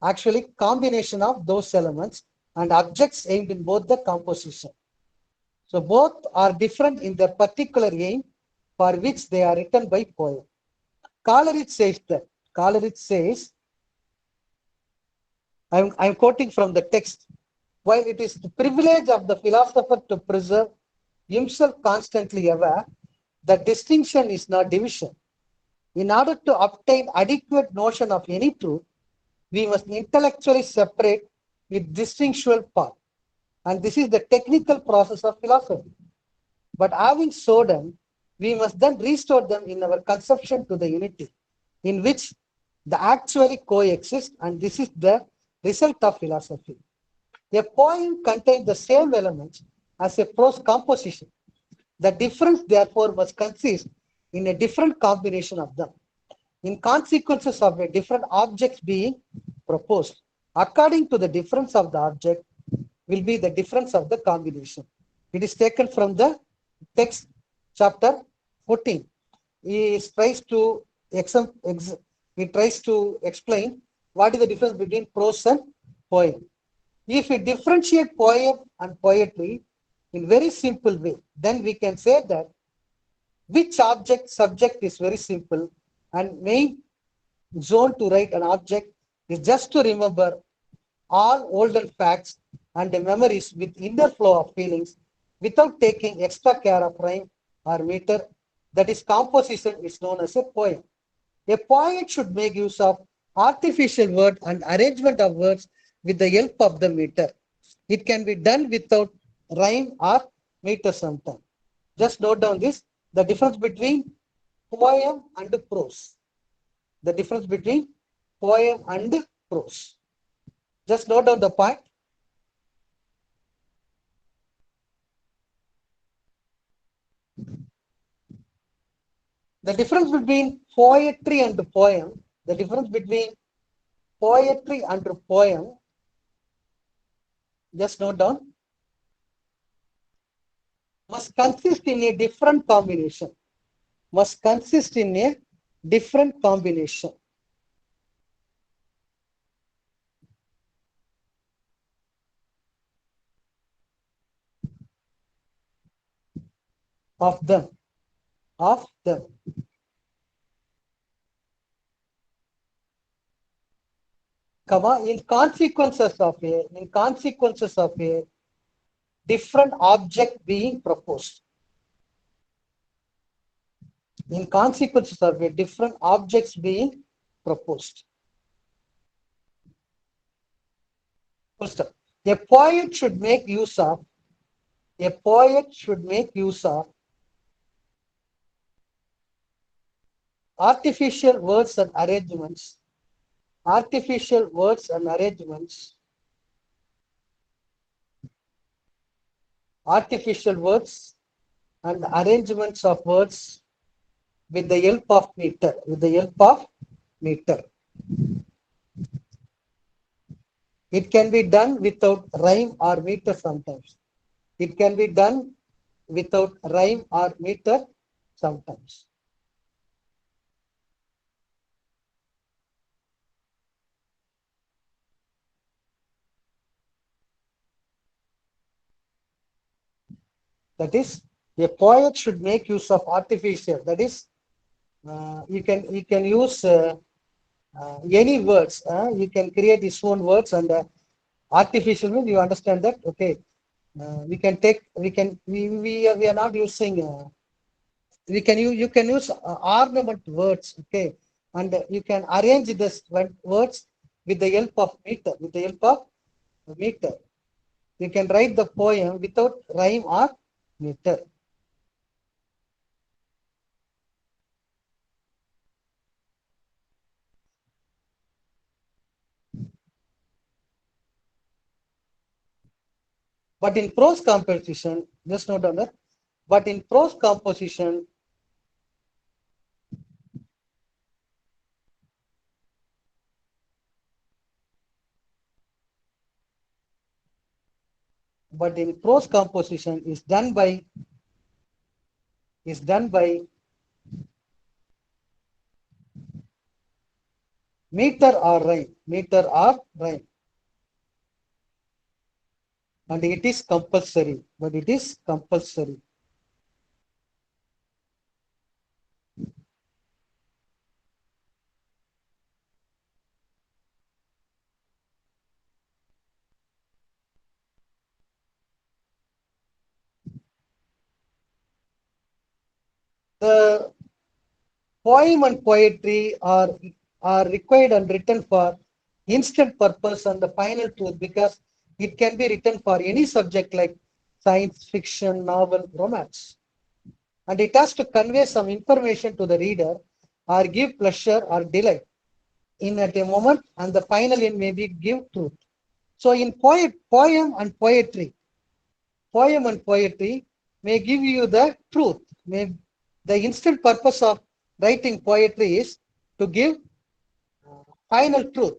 actually combination of those elements and objects aimed in both the composition. So both are different in their particular aim for which they are written by poem. Coleridge says, I'm quoting from the text, while it is the privilege of the philosopher to preserve himself constantly aware that distinction is not division. In order to obtain adequate notion of any truth, we must intellectually separate its distinctual part. And this is the technical process of philosophy. But having so done, we must then restore them in our conception to the unity, in which they actually coexist, and this is the result of philosophy. A poem contains the same elements as a prose composition. The difference, therefore, must consist in a different combination of them, in consequences of a different objects being proposed. According to the difference of the object will be the difference of the combination. It is taken from the text, chapter 14. He tries to explain what is the difference between prose and poem. If we differentiate poem and poetry in very simple way, then we can say that which object subject is very simple, and main zone to write an object is just to remember all older facts and memories with inner flow of feelings without taking extra care of rhyme or meter. That is composition is known as a poem. A poet should make use of artificial word and arrangement of words with the help of the meter. It can be done without rhyme or meter sometimes. Just note down this, the difference between poem and prose. The difference between poem and prose. Just note down the point. The difference between poetry and poem, the difference between poetry and poem, just note down, must consist in a different combination. Must consist in a different combination of them. Of them. Comma, in consequences of a different object being proposed. In consequences of a different objects being proposed. Full stop. A poet should make use of artificial words and arrangements. Artificial words and arrangements. Artificial words and arrangements of words with the help of meter. With the help of meter. It can be done without rhyme or meter sometimes. It can be done without rhyme or meter sometimes. That is, a poet should make use of artificial. That is, you can use any words. You can create his own words and artificial means you understand that. Okay, we are not using. You can use ornament words. Okay, and you can arrange this words with the help of meter. With the help of meter, you can write the poem without rhyme or meter. But in prose composition, just note on that. But in prose composition, is done by meter or rhyme, and it is compulsory. But it is compulsory. The poem and poetry are required and written for instant purpose and the final truth because it can be written for any subject like science fiction, novel, romance. And it has to convey some information to the reader or give pleasure or delight in at a moment, and the final end may be give truth. So in poem and poetry may give you the truth. The instant purpose of writing poetry is to give final truth.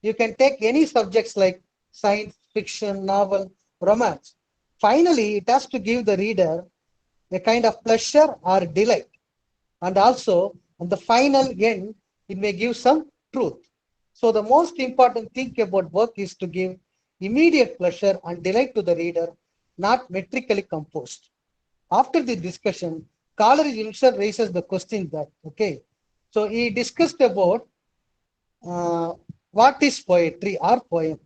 You can take any subjects like science, fiction, novel, romance. Finally, it has to give the reader a kind of pleasure or delight. And also, on the final end, it may give some truth. So the most important thing about work is to give immediate pleasure and delight to the reader, not metrically composed. After the discussion, Coleridge himself raises the question that, okay, so he discussed about what is poetry or poem.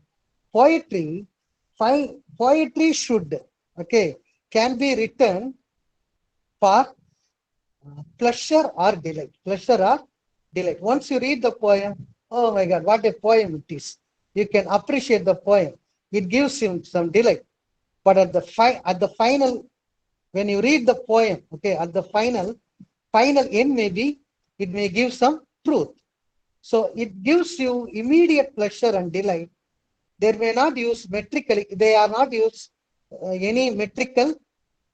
Poetry poetry should, okay, can be written for pleasure or delight. Pleasure or delight. Once you read the poem, oh my God, what a poem it is. You can appreciate the poem. It gives him some delight. But at the final, when you read the poem, okay, at the final end maybe it may give some truth. So it gives you immediate pleasure and delight. They may not use metrically, they are not use any metrical,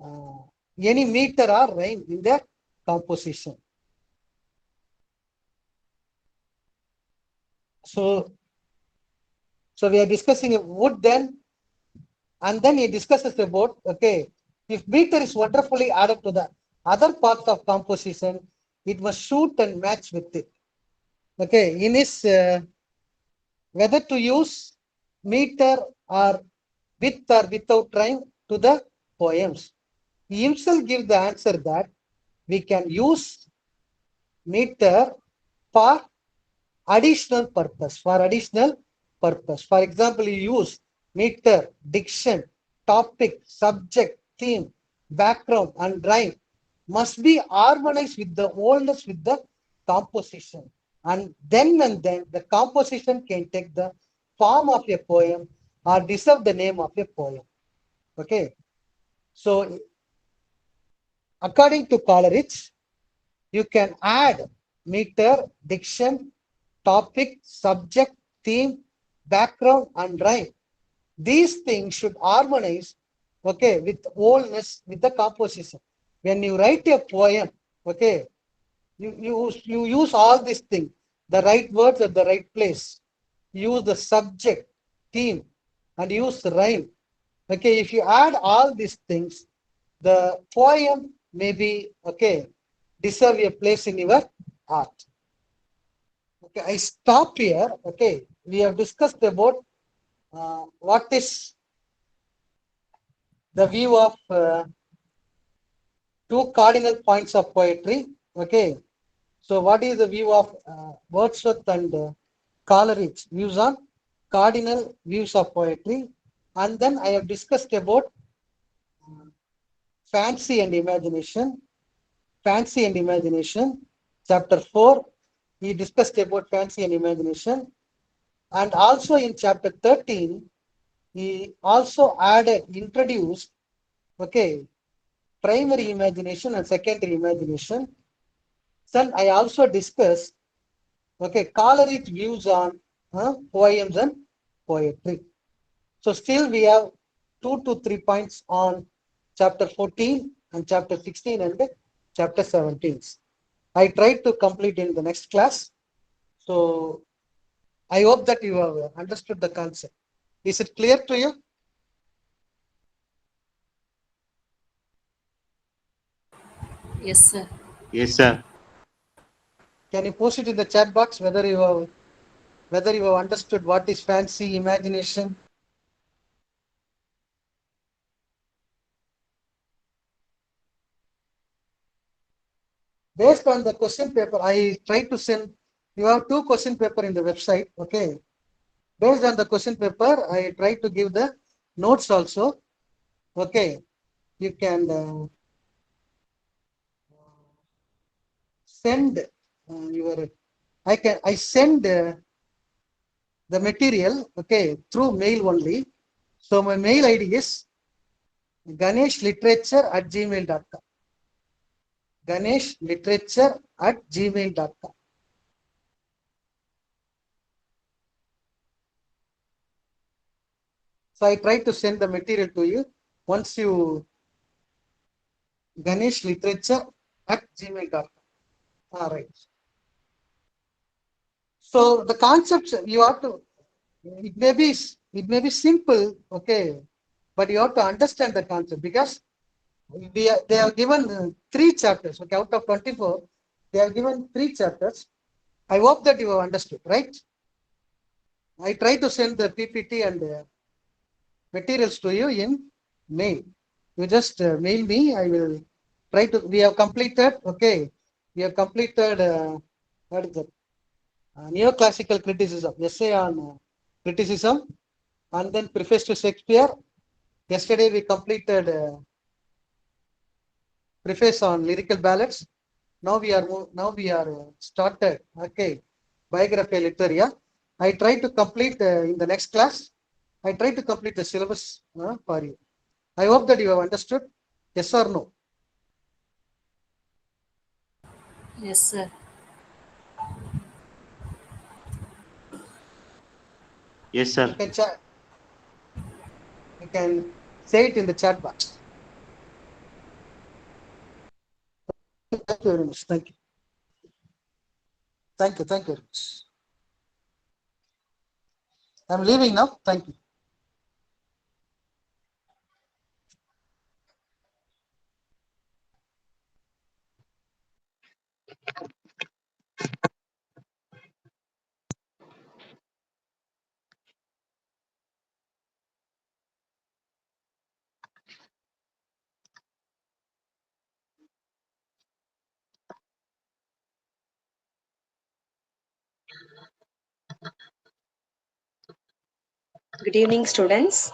uh, any meter or rhyme in their composition. So we are discussing wood then, and then he discusses about, okay, if meter is wonderfully added to the other parts of composition, it must suit and match with it. Okay, in his whether to use meter or with or without rhyme to the poems. He himself gives the answer that we can use meter for additional purpose. For additional purpose. For example, you use meter, diction, topic, subject, theme, background, and rhyme must be harmonized with the wholeness with the composition. And then the composition can take the form of a poem or deserve the name of a poem. Okay. So according to Coleridge, you can add meter, diction, topic, subject, theme, background, and rhyme. These things should harmonize, okay, with wholeness, with the composition. When you write a poem, okay, you use all these things, the right words at the right place. Use the subject, theme, and use the rhyme. Okay, if you add all these things, the poem may be, okay, deserve a place in your art. Okay, I stop here. Okay, we have discussed about what is the view of two cardinal points of poetry. Okay, so what is the view of Wordsworth and Coleridge views on cardinal views of poetry? And then I have discussed about fancy and imagination. Fancy and imagination. Chapter 4, he discussed about fancy and imagination. And also in chapter 13, he also introduced, okay, primary imagination and secondary imagination. Then I also discussed, okay, Coleridge views on poems and poetry. So still we have 2 to 3 points on chapter 14 and chapter 16 and chapter 17. I tried to complete in the next class. So I hope that you have understood the concept. Is it clear to you? Yes, sir. Yes, sir. Can you post it in the chat box whether you have understood what is fancy imagination? Based on the question paper, I try to send. You have 2 question paper in the website. Okay. Based on the question paper, I try to give the notes also. Okay. You can send your. I send the material. Okay, through mail only. So my mail ID is ganeshLiterature@gmail.com. ganeshLiterature@gmail.com. So I try to send the material to you. Once you ganeshLiterature@gmail.com. All right. So the concepts you have to, it may be simple, okay, but you have to understand the concept because they have given 3 chapters. Okay, out of 24, they have given 3 chapters. I hope that you have understood, right? I try to send the PPT and materials to you in mail. You just mail me. I will try to. We have completed. Okay, we have completed. What is that? Neoclassical criticism. Essay on criticism. and then preface to Shakespeare. Yesterday we completed preface on lyrical ballads. Now we are started. Okay, biography literaria. I try to complete in the next class. I try to complete the syllabus for you. I hope that you have understood. Yes or no? Yes, sir. Yes, You sir. can chat. You can say it in the chat box. Thank you very much. Thank you. Thank you. Thank you very much. I'm leaving now. Thank you. Good evening, students.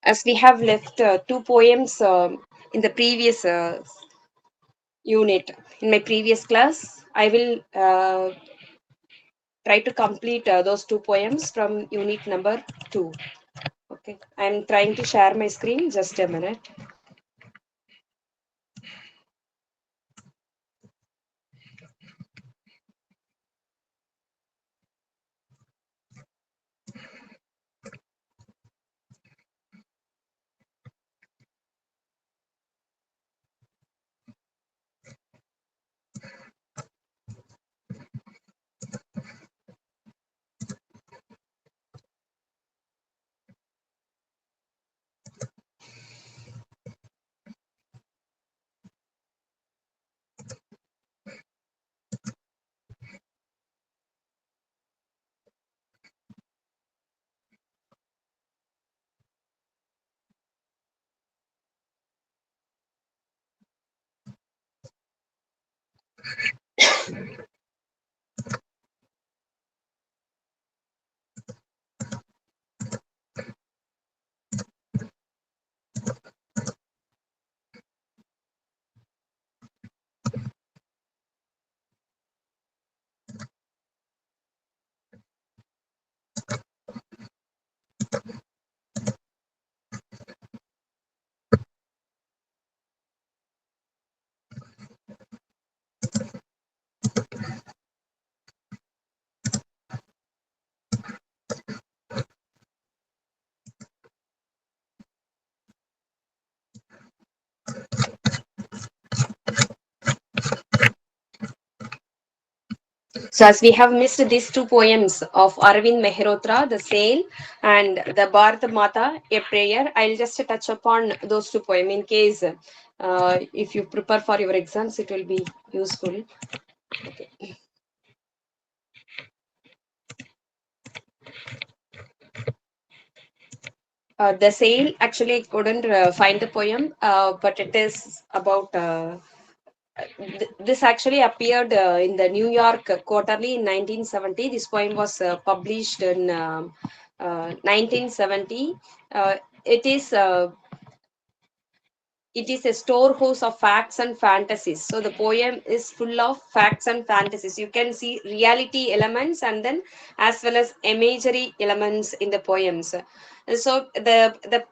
As we have left two poems in the previous unit, in my previous class, I will try to complete those two poems from unit number 2. Okay, I am trying to share my screen. Just a minute. So, as we have missed these two poems of Arvind Mehrotra, The Sale and the Bharat Mata, A Prayer, I'll just touch upon those two poems in case if you prepare for your exams, it will be useful. Okay. The Sale, actually, I couldn't find the poem, but it is about. This actually appeared in the New York Quarterly in 1970. This poem was published in 1970. It is it is a storehouse of facts and fantasies. So the poem is full of facts and fantasies. You can see reality elements and then as well as imagery elements in the poems. So the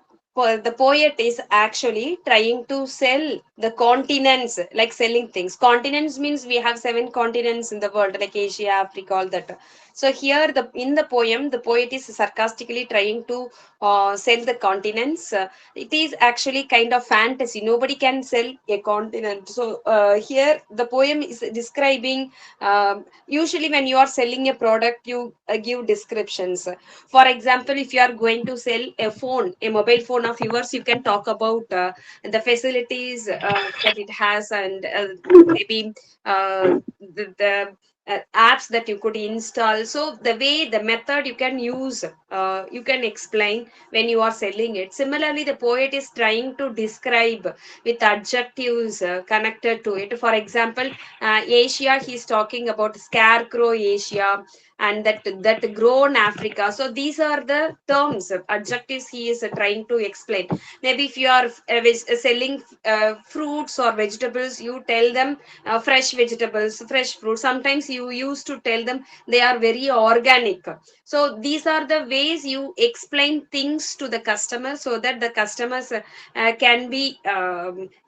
poet is actually trying to sell the continents, like selling things. Continents means we have 7 continents in the world, like Asia, Africa, all that. So here, in the poem, the poet is sarcastically trying to sell the continents. It is actually kind of fantasy. Nobody can sell a continent. So here, the poem is describing. Usually, when you are selling a product, you give descriptions. For example, if you are going to sell a phone, a mobile phone of yours, you can talk about the facilities that it has and maybe the apps that you could install. So the way, the method you can use, you can explain when you are selling it. Similarly, the poet is trying to describe with adjectives connected to it. For example, Asia, he's talking about scarecrow Asia. and that grow in Africa. So these are the terms, adjectives he is trying to explain. Maybe if you are selling fruits or vegetables, you tell them fresh vegetables, fresh fruit. Sometimes you used to tell them they are very organic. So these are the ways you explain things to the customer, so that the customers can be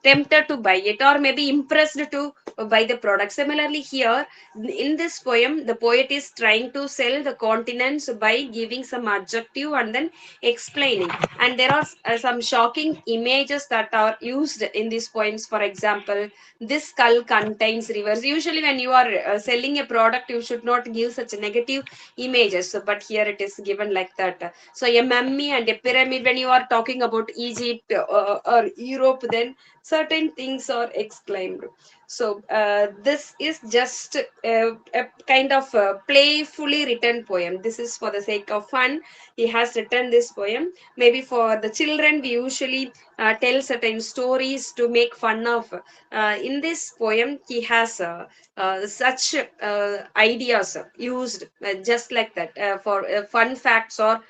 tempted to buy it, or maybe impressed to buy the product. Similarly here in this poem, the poet is trying to sell the continents by giving some adjective and then explaining. And there are some shocking images that are used in these poems. For example, this skull contains rivers. Usually when you are selling a product, you should not give such negative images, but here it is given like that. So a mummy and a pyramid, when you are talking about Egypt or Europe, then certain things are exclaimed. So this is just a kind of playfully written poem. This is for the sake of fun. He has written this poem. Maybe for the children, we usually tell certain stories to make fun of. In this poem, he has such ideas used just like that for fun facts or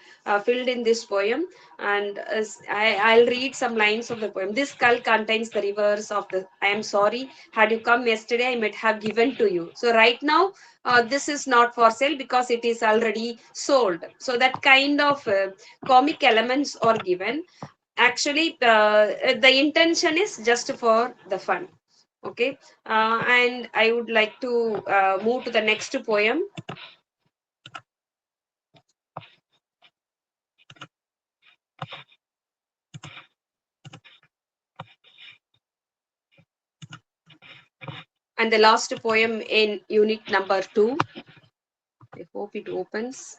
filled in this poem. And I'll read some lines of the poem. This skull contains the rivers of the, I am sorry, had you come yesterday, I might have given to you. So right now, this is not for sale because it is already sold. So that kind of comic elements are given. Actually, the intention is just for the fun. Okay, and I would like to move to the next poem. And the last poem in unit number 2. I hope it opens.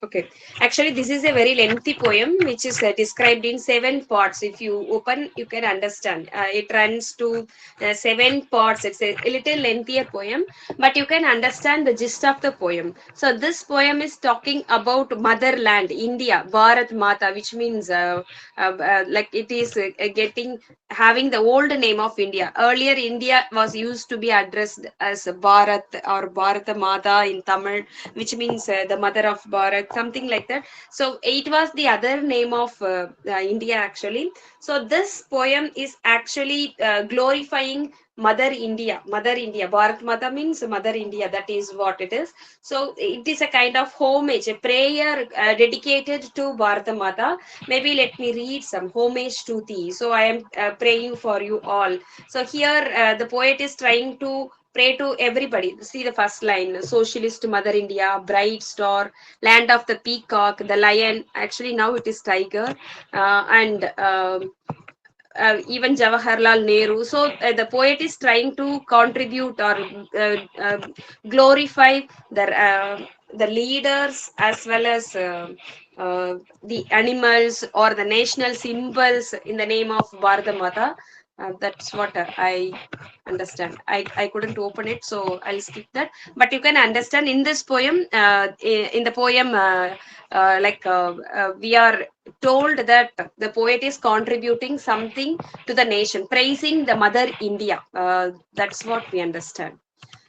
Okay, actually, this is a very lengthy poem which is described in 7 parts. If you open, you can understand. It runs to 7 parts. It's a little lengthier poem, but you can understand the gist of the poem. So, this poem is talking about motherland, India, Bharat Mata, which means like it is getting having the old name of India. Earlier, India was used to be addressed as Bharat or Bharata Mata in Tamil, which means the mother of Bharat, something like that. So it was the other name of India actually. So this poem is actually glorifying Mother India. Mother India. Bharat Mata means Mother India. That is what it is. So it is a kind of homage, a prayer dedicated to Bharata Mata. Maybe let me read some homage to thee. So I am praying for you all. So here the poet is trying to pray to everybody. See the first line: socialist Mother India, bright star, land of the peacock, the lion. Actually, now it is tiger, and even Jawaharlal Nehru. So the poet is trying to contribute or glorify the leaders as well as the animals or the national symbols in the name of Bharata Mata. That's what I understand. I couldn't open it, so I'll skip that. But you can understand in this poem, in the poem, we are told that the poet is contributing something to the nation, praising the mother India. That's what we understand.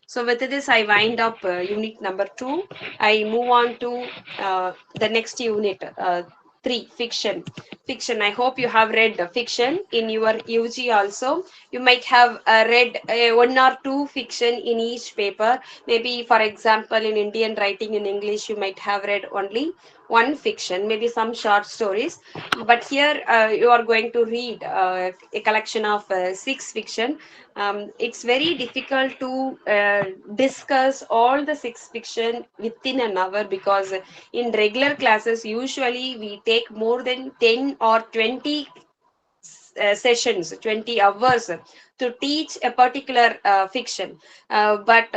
So with this, I wind up unit number 2. I move on to the next unit, 3, fiction. Fiction. I hope you have read fiction in your UG also. You might have read 1 or 2 fiction in each paper. Maybe, for example, in Indian writing in English, you might have read only 1 fiction, maybe some short stories. But here you are going to read a collection of 6 fiction. It's very difficult to discuss all the 6 fiction within an hour, because in regular classes usually we take more than 10 or 20 sessions, 20 hours to teach a particular fiction. But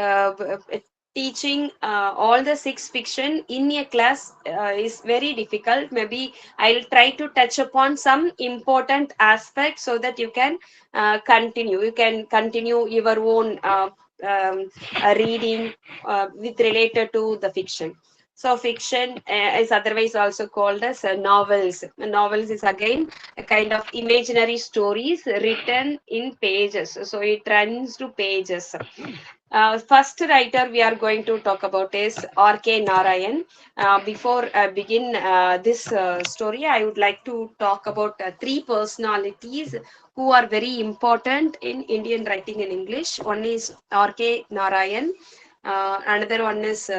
teaching all the 6 fiction in a class is very difficult. Maybe I'll try to touch upon some important aspects so that you can continue. You can continue your own reading with related to the fiction. So fiction is otherwise also called as novels. Novels is again a kind of imaginary stories written in pages. So it runs to pages. First writer we are going to talk about is R.K. Narayan. Before I begin this story, I would like to talk about three personalities who are very important in Indian writing in English. One is R.K. Narayan. Another one is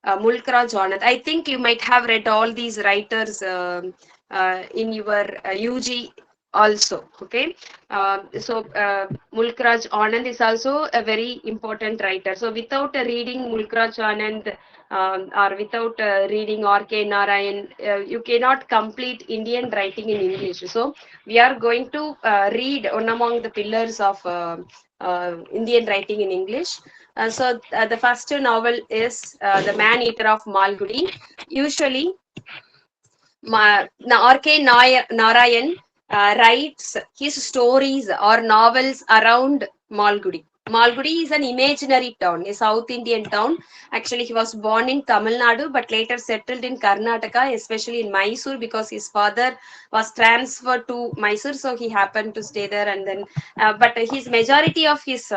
Mulkraj Anand. I think you might have read all these writers in your UG also. Okay. Mulkraj Anand is also a very important writer. So without reading Mulkraj Anand or without reading R.K. Narayan, you cannot complete Indian writing in English. So we are going to read one among the pillars of Indian writing in English. The first novel is The Man Eater of Malgudi. Usually R.K. Narayan writes his stories or novels around Malgudi. Malgudi is an imaginary town, a South Indian town. Actually, he was born in Tamil Nadu but later settled in Karnataka, especially in Mysore, because his father was transferred to Mysore, so he happened to stay there. And then, but his majority of his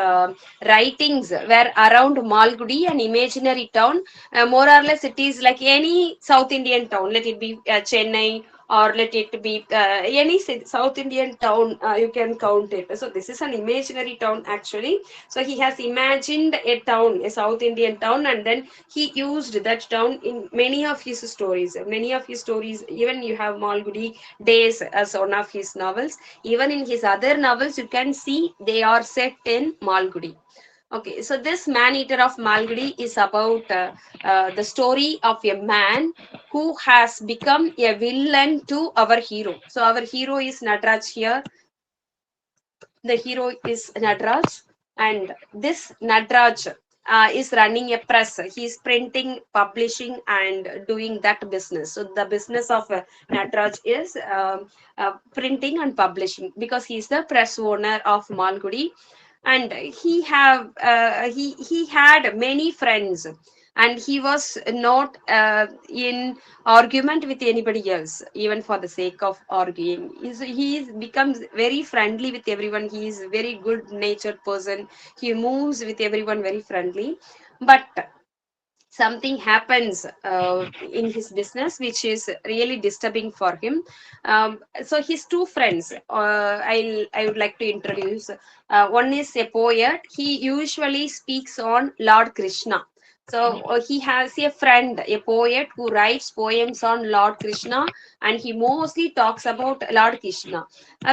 writings were around Malgudi, an imaginary town. More or less, it is like any South Indian town. Let it be Chennai or let it be any South Indian town. You can count it. So this is an imaginary town actually. So he has imagined a town, a South Indian town, and then he used that town in many of his stories. Many of his stories, even you have Malgudi Days as one of his novels. Even in his other novels, you can see they are set in Malgudi. Okay, so this Man Eater of Malgudi is about the story of a man who has become a villain to our hero. So our hero is Natraj here. The hero is Natraj, and this Natraj is running a press. He is printing, publishing, and doing that business. So the business of Natraj is printing and publishing because he is the press owner of Malgudi, and he had many friends, and he was not in argument with anybody else even for the sake of arguing. He becomes very friendly with everyone. He is a very good natured person. He moves with everyone very friendly, but something happens in his business which is really disturbing for him. So his two friends, I would like to introduce. One is a poet. He usually speaks on Lord Krishna. So he has a friend, a poet who writes poems on Lord Krishna, and he mostly talks about Lord Krishna,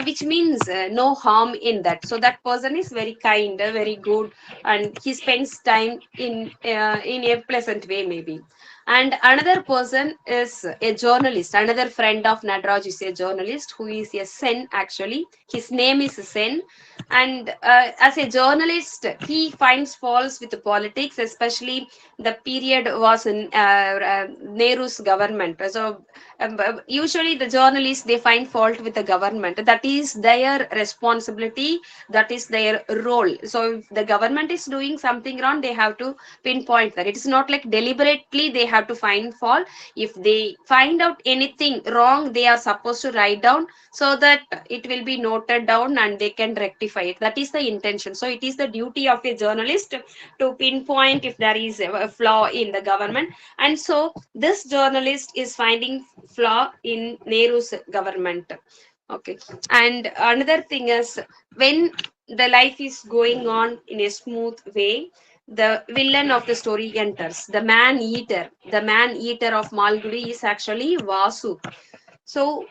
which means no harm in that. So that person is very kind, very good, and he spends time in a pleasant way maybe. And another person is a journalist. Another friend of Nadraj is a journalist who is a Sen actually. His name is Sen, and as a journalist he finds faults with the politics, especially the period was in Nehru's government. So usually the journalists, they find fault with the government. That is their responsibility, that is their role. So if the government is doing something wrong, they have to pinpoint that. It is not like deliberately they have to find fault. If they find out anything wrong, they are supposed to write down so that it will be noted down and they can rectify it. That is the intention. So it is the duty of a journalist to pinpoint if there is a flaw in the government. And so this journalist is finding flaw in Nehru's government. Okay. And another thing is, when the life is going on in a smooth way, the villain of the story enters. The man eater. The man eater of Malgudi is actually Vasu. So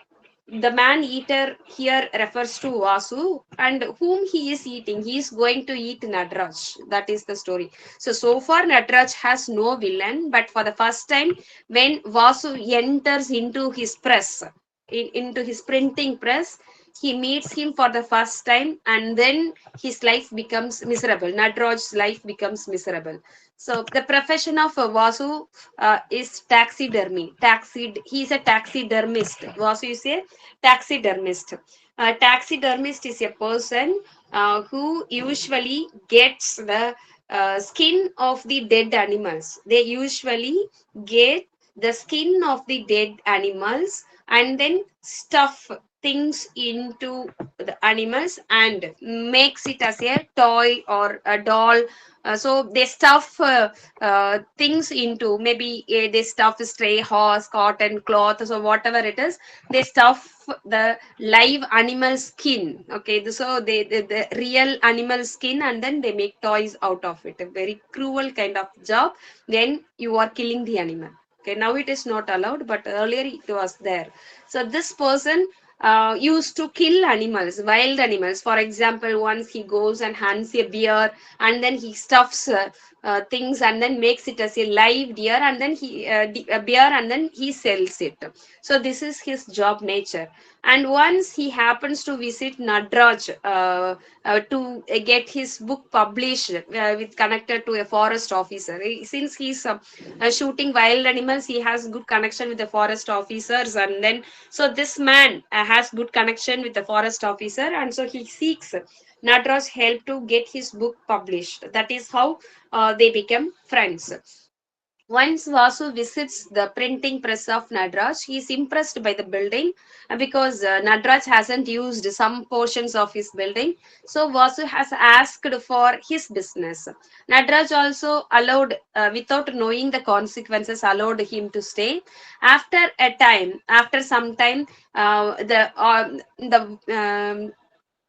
the man eater here refers to Vasu, and whom he is eating. He is going to eat Nadraj. That is the story. So far Nadraj has no villain, but for the first time, when Vasu enters into his press, into his printing press, he meets him for the first time, and then his life becomes miserable. Nadraj's life becomes miserable. So the profession of Vasu is taxidermy. He is a taxidermist. Vasu is a taxidermist. A taxidermist is a person who usually gets the skin of the dead animals. They usually get the skin of the dead animals and then stuff things into the animals and makes it as a toy or a doll. So they stuff things into, maybe they stuff stray horse, cotton cloth, so whatever it is, they stuff the live animal skin. Okay, so the real animal skin, and then they make toys out of it. A very cruel kind of job. Then you are killing the animal. Okay, now it is not allowed, but earlier it was there. So this person used to kill animals, wild animals. For example, once he goes and hunts a bear, and then he stuffs things and then makes it as a live deer, and then a bear, and then he sells it. So this is his job nature. And once he happens to visit Nadraj to get his book published with connected to a forest officer. Since he's shooting wild animals, he has good connection with the forest officers, and then so this man has good connection with the forest officer, and so he seeks Nadraj help to get his book published. That is how they become friends. Once Vasu visits the printing press of Nadraj, he is impressed by the building because Nadraj hasn't used some portions of his building. So Vasu has asked for his business. Nadraj also allowed, without knowing the consequences, allowed him to stay. After some time,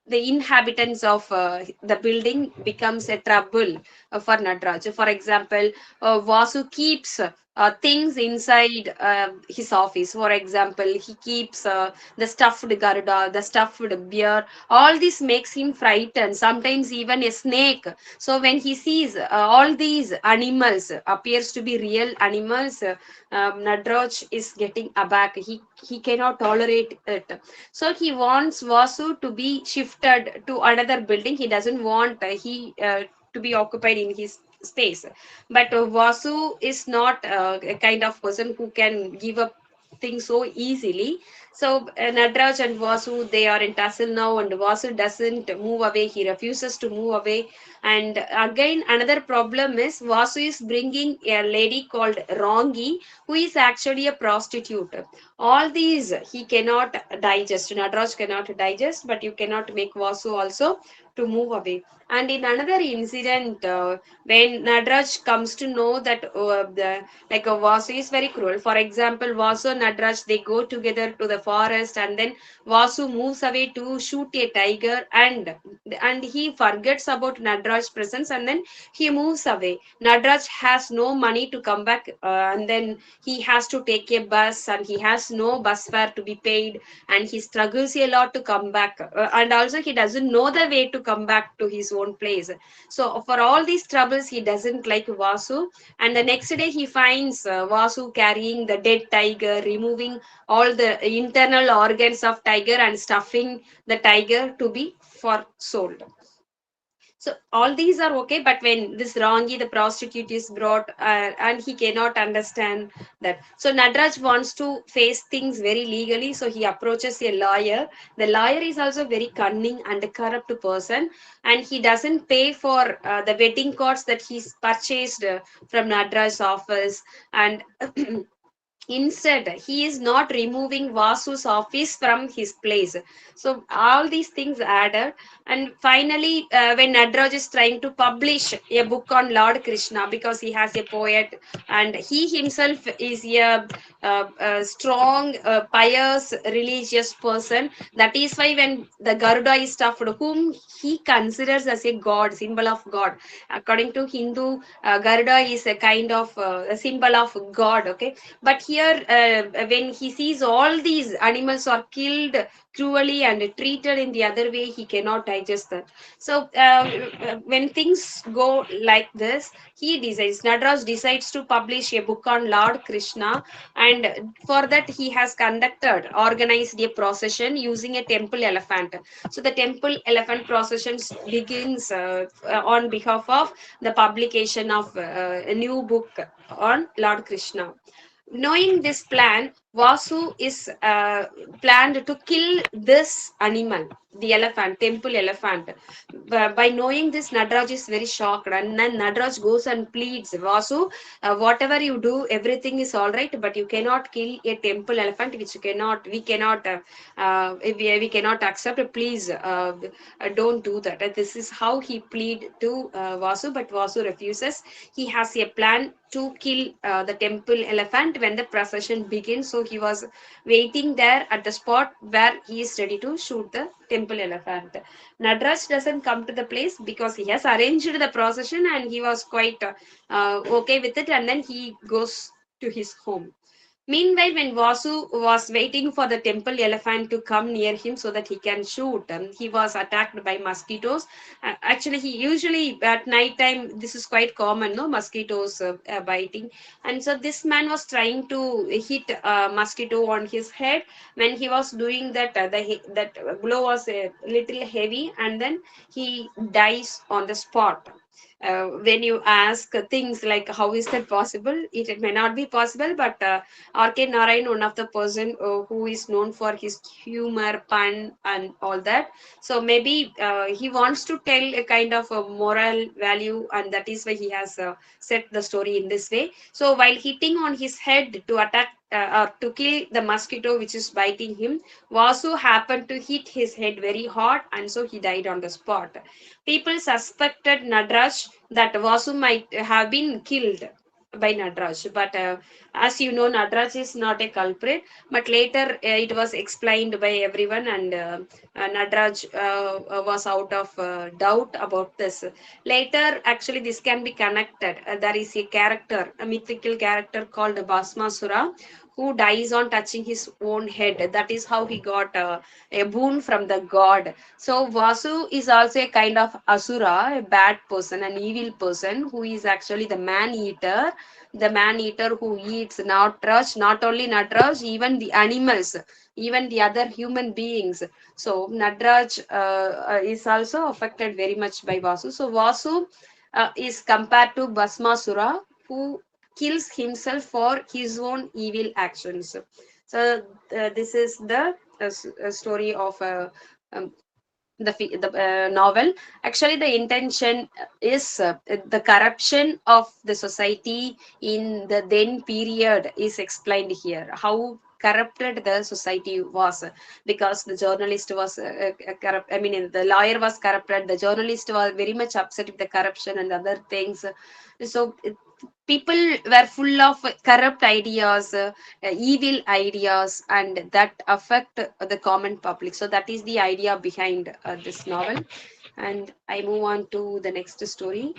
the inhabitants of the building becomes a trouble for Nadraj. For example, Vasu keeps things inside his office. For example, he keeps the stuffed Garuda, the stuffed bear. All this makes him frightened. Sometimes even a snake. So when he sees all these animals appears to be real animals, Nadraj is getting aback. He cannot tolerate it. So he wants Vasu to be shifted to another building. He doesn't want he to be occupied in his space. But Vasu is not a kind of person who can give up things so easily. So Nadraj and Vasu, they are in tussle now, and Vasu doesn't move away. He refuses to move away. And again, another problem is Vasu is bringing a lady called Rongi, who is actually a prostitute. All these he cannot digest. Nadraj cannot digest, but you cannot make Vasu also to move away. And in another incident, when Nadraj comes to know that Vasu is very cruel. For example, Vasu and Nadraj, they go together to the forest, and then Vasu moves away to shoot a tiger, and he forgets about Nadraj's presence, and then he moves away. Nadraj has no money to come back, and then he has to take a bus, and he has no bus fare to be paid, and he struggles a lot to come back, and also he doesn't know the way to come back to his own place. So for all these troubles, he doesn't like Vasu. And the next day he finds Vasu carrying the dead tiger, removing all the internal organs of tiger and stuffing the tiger to be for sold. So all these are okay, but when this Rangi, the prostitute, is brought, and he cannot understand that. So Nadraj wants to face things very legally, so he approaches a lawyer. The lawyer is also very cunning and a corrupt person, and he doesn't pay for the wedding cards that he's purchased from Nadraj's office, and instead, he is not removing Vasu's office from his place. So all these things added, and finally, when Nadraj is trying to publish a book on Lord Krishna, because he has a poet and he himself is a strong, pious, religious person. That is why when the Garuda is stuffed, whom he considers as a god, symbol of God. According to Hindu, Garuda is a kind of a symbol of God. Okay, but here when he sees all these animals are killed cruelly and treated in the other way, he cannot digest that. So when things go like this, he decides, Nadraj decides to publish a book on Lord Krishna, and for that he has organized a procession using a temple elephant. So the temple elephant procession begins on behalf of the publication of a new book on Lord Krishna. Knowing this plan, Vasu is planned to kill this animal. the elephant, temple elephant. By knowing this, Nadraj is very shocked, and then Nadraj goes and pleads, Vasu, whatever you do, everything is all right, but you cannot kill a temple elephant, which we cannot accept. Please, don't do that. And this is how he plead to Vasu, but Vasu refuses. He has a plan to kill the temple elephant when the procession begins. So he was waiting there at the spot where he is ready to shoot the temple elephant. Nadraj doesn't come to the place because he has arranged the procession and he was quite okay with it, and then he goes to his home. Meanwhile, when Vasu was waiting for the temple elephant to come near him so that he can shoot, he was attacked by mosquitoes. Actually, he usually at night time, this is quite common, no, mosquitoes biting. And so this man was trying to hit a mosquito on his head. When he was doing that, that blow was a little heavy, and then he dies on the spot. When you ask things like how is that possible, it may not be possible, but RK Narayan, one of the person who is known for his humor, pun, and all that. So maybe he wants to tell a kind of a moral value, and that is why he has set the story in this way. So while hitting on his head to attack or to kill the mosquito which is biting him, Vasu happened to hit his head very hard, and so he died on the spot. People suspected Nadraj that Vasu might have been killed by Nadraj, but as you know, Nadraj is not a culprit. But later it was explained by everyone, and Nadraj was out of doubt about this. Later, actually, this can be connected. There is a character, a mythical character called Bhasmasura, who dies on touching his own head. That is how he got a boon from the god. So Vasu is also a kind of asura, a bad person, an evil person who is actually the man eater who eats Natraj, not only Natraj, even the animals, even the other human beings. So Nadraj is also affected very much by Vasu. So Vasu is compared to Bhasmasura, who kills himself for his own evil actions. So this is the story of um, the novel. Actually, the intention is the corruption of the society in the then period is explained here. How corrupted the society was, because the journalist was corrupt. I mean, the lawyer was corrupted. The journalist was very much upset with the corruption and other things. So people were full of corrupt ideas, evil ideas, and that affect the common public. So that is the idea behind this novel. And I move on to the next story,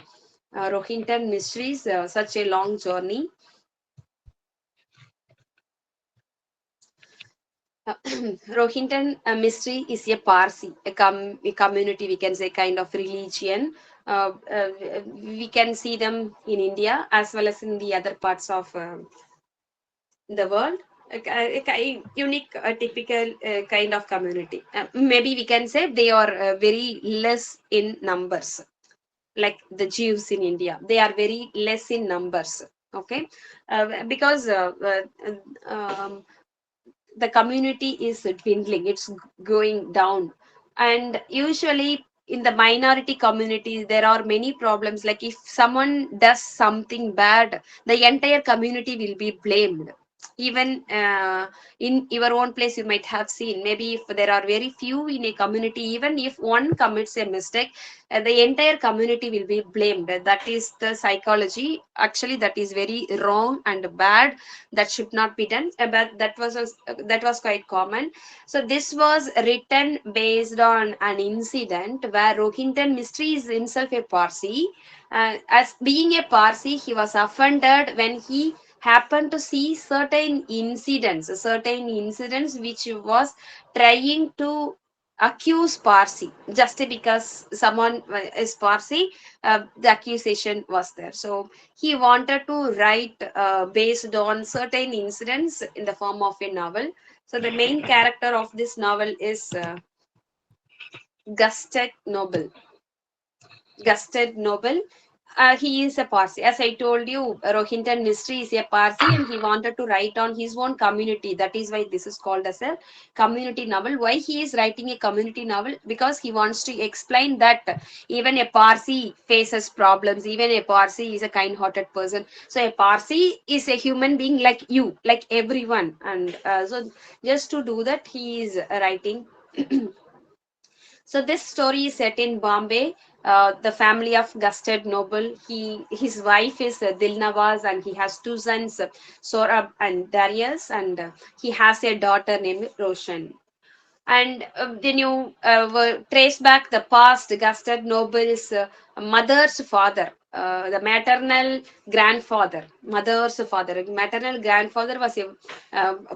Rohinton Mysteries, Such a Long Journey. Rohinton mystery is a Parsi, a community, we can say, kind of religion. We can see them in India as well as in the other parts of the world. A unique, typical kind of community. Maybe we can say they are very less in numbers, like the Jews in India. They are very less in numbers. Okay, because the community is dwindling, it's going down. And usually in the minority communities there are many problems, like if someone does something bad, the entire community will be blamed. Even in your own place you might have seen, maybe if there are very few in a community, even if one commits a mistake, the entire community will be blamed. That is the psychology. Actually, that is very wrong and bad. That should not be done. But that was quite common. So this was written based on an incident where Rohinton Mystery is himself a Parsi. As being a Parsi, he was offended when he happened to see certain incidents which was trying to accuse Parsi. Just because someone is Parsi, the accusation was there. So he wanted to write based on certain incidents in the form of a novel. So the main character of this novel is Gusted Noble. Gusted Noble. He is a Parsi. As I told you, Rohinton Mystery is a Parsi and he wanted to write on his own community. That is why this is called as a community novel. Why he is writing a community novel? Because he wants to explain that even a Parsi faces problems. Even a Parsi is a kind-hearted person. So a Parsi is a human being like you, like everyone. And so just to do that, he is writing. So this story is set in Bombay. The family of Gusted Noble. His wife is Dilnawaz, and he has two sons, Sorab and Darius, and he has a daughter named Roshan. And then you trace back the past. Gusted Noble's mother's father, the mother's father, maternal grandfather was a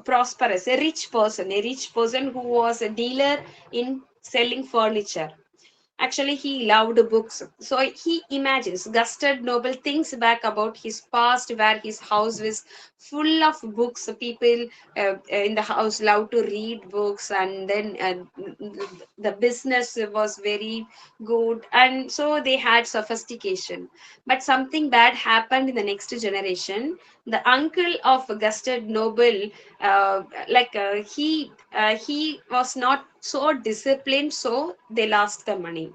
prosperous, a rich person who was a dealer in selling furniture. Actually, he loved books. So he imagines, Gusted Noble thinks back about his past where his house was full of books. People in the house love to read books, and then the business was very good. And so they had sophistication. But something bad happened in the next generation. The uncle of Gusted Noble, he was not so disciplined, so they lost the money.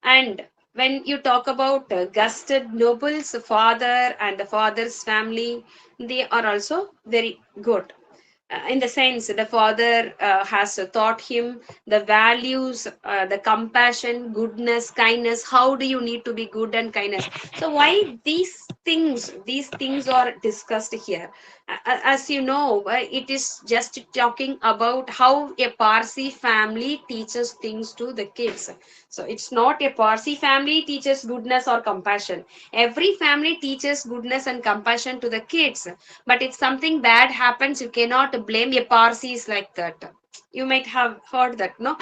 And when you talk about Gusted Noble's father and the father's family, they are also very good. In the sense, the father has taught him the values, the compassion, goodness, kindness. How do you need to be good and kindness? So why these things are discussed here? As you know, it is just talking about how a Parsi family teaches things to the kids. So it's not a Parsi family teaches goodness or compassion. Every family teaches goodness and compassion to the kids. But if something bad happens, you cannot blame a Parsis like that. You might have heard that, no?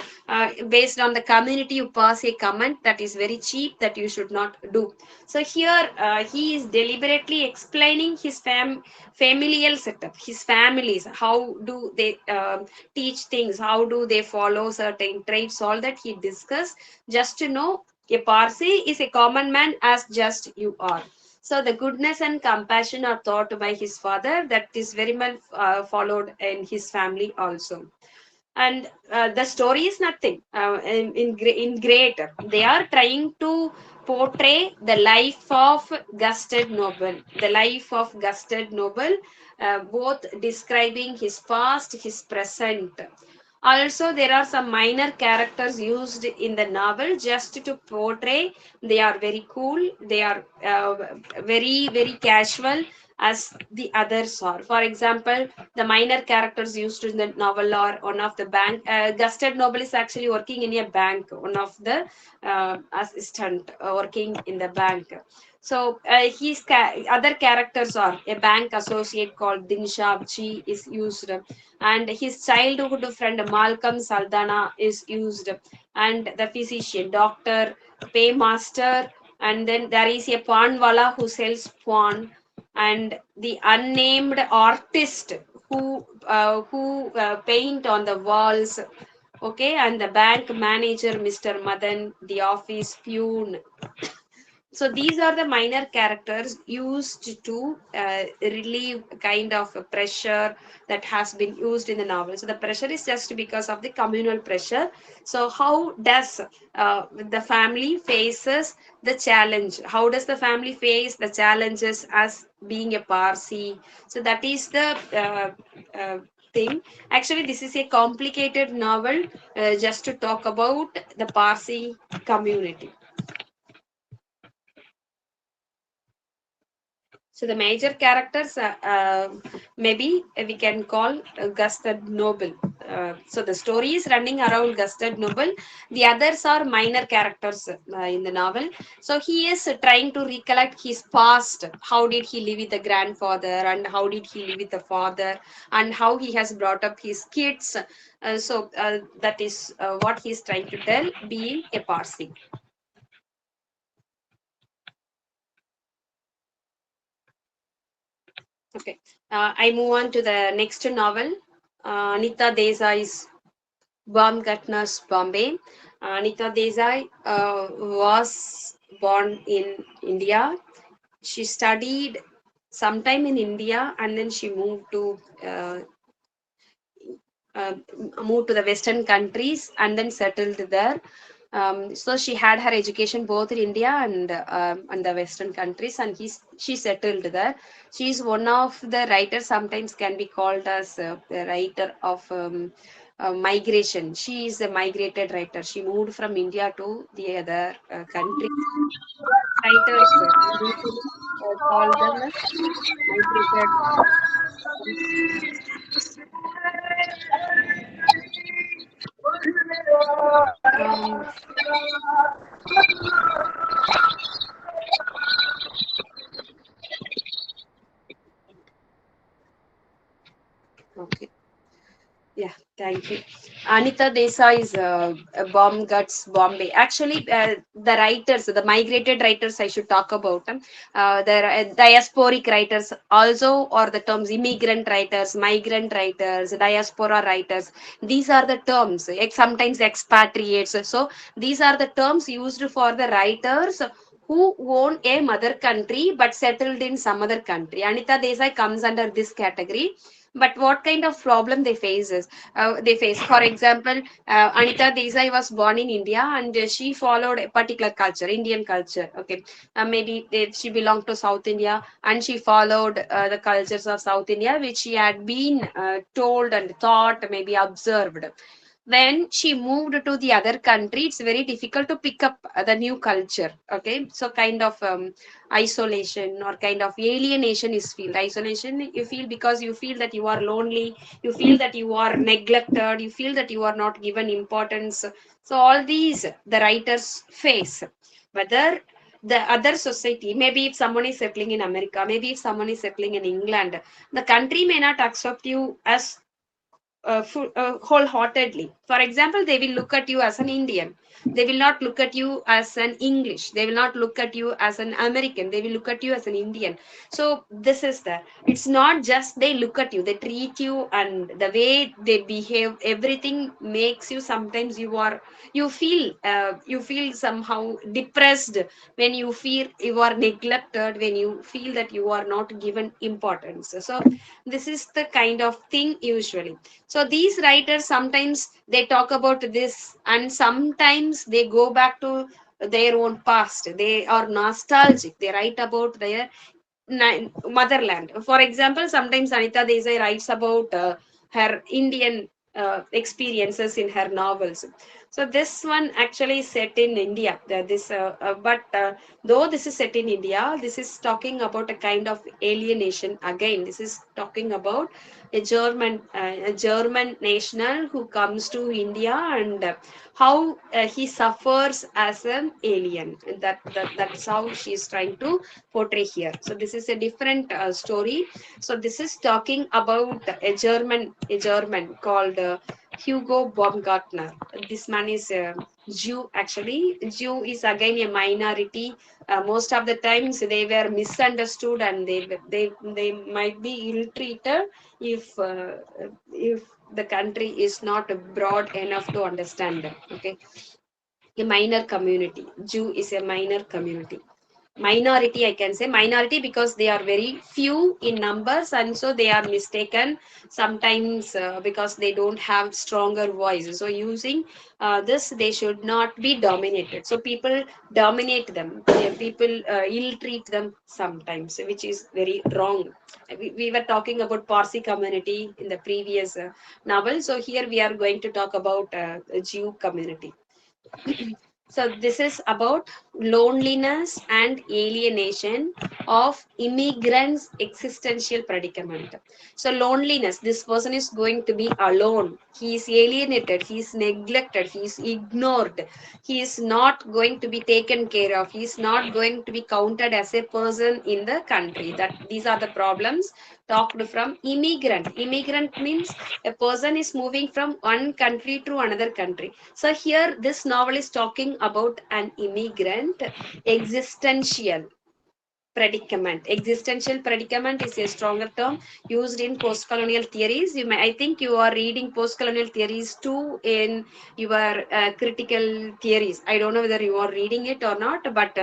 Based on the community, you pass a comment that is very cheap, that you should not do. So here, he is deliberately explaining his familial setup, his families, how do they teach things, how do they follow certain traits, all that he discussed, just to know a Parsi is a common man as just you are. So the goodness and compassion are taught by his father. That is very much followed in his family also. And the story is nothing in great. They are trying to portray the life of Gusted Noble, the life of Gusted Noble, both describing his past, his present. Also, there are some minor characters used in the novel just to portray they are very cool, they are very, very casual as the others are. For example, the minor characters used in the novel are one of the bank. Gusted Noble is actually working in a bank, one of the assistant working in the bank. So his other characters are a bank associate called Dinshabji is used, and his childhood friend Malcolm Saldana is used, and the physician, doctor, paymaster, and then there is a pawnwala who sells pawn, and the unnamed artist who paint on the walls. Okay, and the bank manager, Mr. Madan, the office peon. So these are the minor characters used to relieve kind of a pressure that has been used in the novel. So the pressure is just because of the communal pressure. So how does the family faces the challenge? How does the family face the challenges as being a Parsi? So that is the thing. Actually, this is a complicated novel just to talk about the Parsi community. So the major characters, maybe we can call Gusted Noble. So the story is running around Gusted Noble. The others are minor characters in the novel. So he is trying to recollect his past. How did he live with the grandfather, and how did he live with the father, and how he has brought up his kids. So that is what he is trying to tell, being a Parsi. Okay, I move on to the next novel, Anita Desai's Baumgartner's Bombay. Anita Desai was born in India. She studied sometime in India, and then she uh, uh, moved to the Western countries and then settled there. So she had her education both in India and the Western countries, and she settled there. She is one of the writers. Sometimes can be called as a writer of migration. She is a migrated writer. She moved from India to the other country. Writers usually call them as migrated. Um, okay. Yeah, thank you. Anita Desai's Bomb Guts Bombay. Actually, the writers, the migrated writers, I should talk about them. The diasporic writers also, or the terms immigrant writers, migrant writers, diaspora writers. These are the terms. Sometimes expatriates. So these are the terms used for the writers who own a mother country but settled in some other country. Anita Desai comes under this category. But what kind of problem they face is they face. For example, Anita Desai was born in India, and she followed a particular culture, Indian culture. Okay, maybe she belonged to South India, and she followed the cultures of South India, which she had been told and taught, maybe observed. When she moved to the other country, it's very difficult to pick up the new culture. Okay, so kind of isolation or kind of alienation is feel. Isolation you feel because you feel that you are lonely, you feel that you are neglected, you feel that you are not given importance. So all these the writers face. Whether the other society, maybe if someone is settling in America, maybe if someone is settling in England, the country may not accept you as wholeheartedly. For example, they will look at you as an Indian. They will not look at you as an English. They will not look at you as an American. They will look at you as an Indian. So this is the. It's not just they look at you. They treat you, and the way they behave, everything makes you. Sometimes you feel somehow depressed when you feel you are neglected, when you feel that you are not given importance. So this is the kind of thing usually. So these writers sometimes they talk about this, and sometimes they go back to their own past. They are nostalgic. They write about their motherland. For example, sometimes Anita Desai writes about her Indian experiences in her novels. So this one actually is set in India. But though this is set in India, this is talking about a kind of alienation. Again, this is talking about a German national who comes to India, and how he suffers as an alien. That's how she's trying to portray here. So this is a different story. So this is talking about a German called Hugo Baumgartner. This man is a Jew. Actually, Jew is again a minority. Most of the times they were misunderstood, and they might be ill treated if the country is not broad enough to understand them. Okay, a minor community. Jew is a minor community. Minority, I can say minority because they are very few in numbers, and so they are mistaken sometimes because they don't have stronger voice. So using this, they should not be dominated. So people dominate them. People ill treat them sometimes, which is very wrong. We were talking about Parsi community in the previous novel. So here we are going to talk about Jew community. So this is about loneliness and alienation of immigrants' existential predicament. So loneliness, this person is going to be alone. He is alienated, he is neglected, he is ignored, he is not going to be taken care of, he is not going to be counted as a person in the country. That these are the problems talked from immigrant. Immigrant means a person is moving from one country to another country. So here this novel is talking about an immigrant existential predicament. Existential predicament is a stronger term used in post-colonial theories. I think you are reading post-colonial theories too in your critical theories. I don't know whether you are reading it or not, but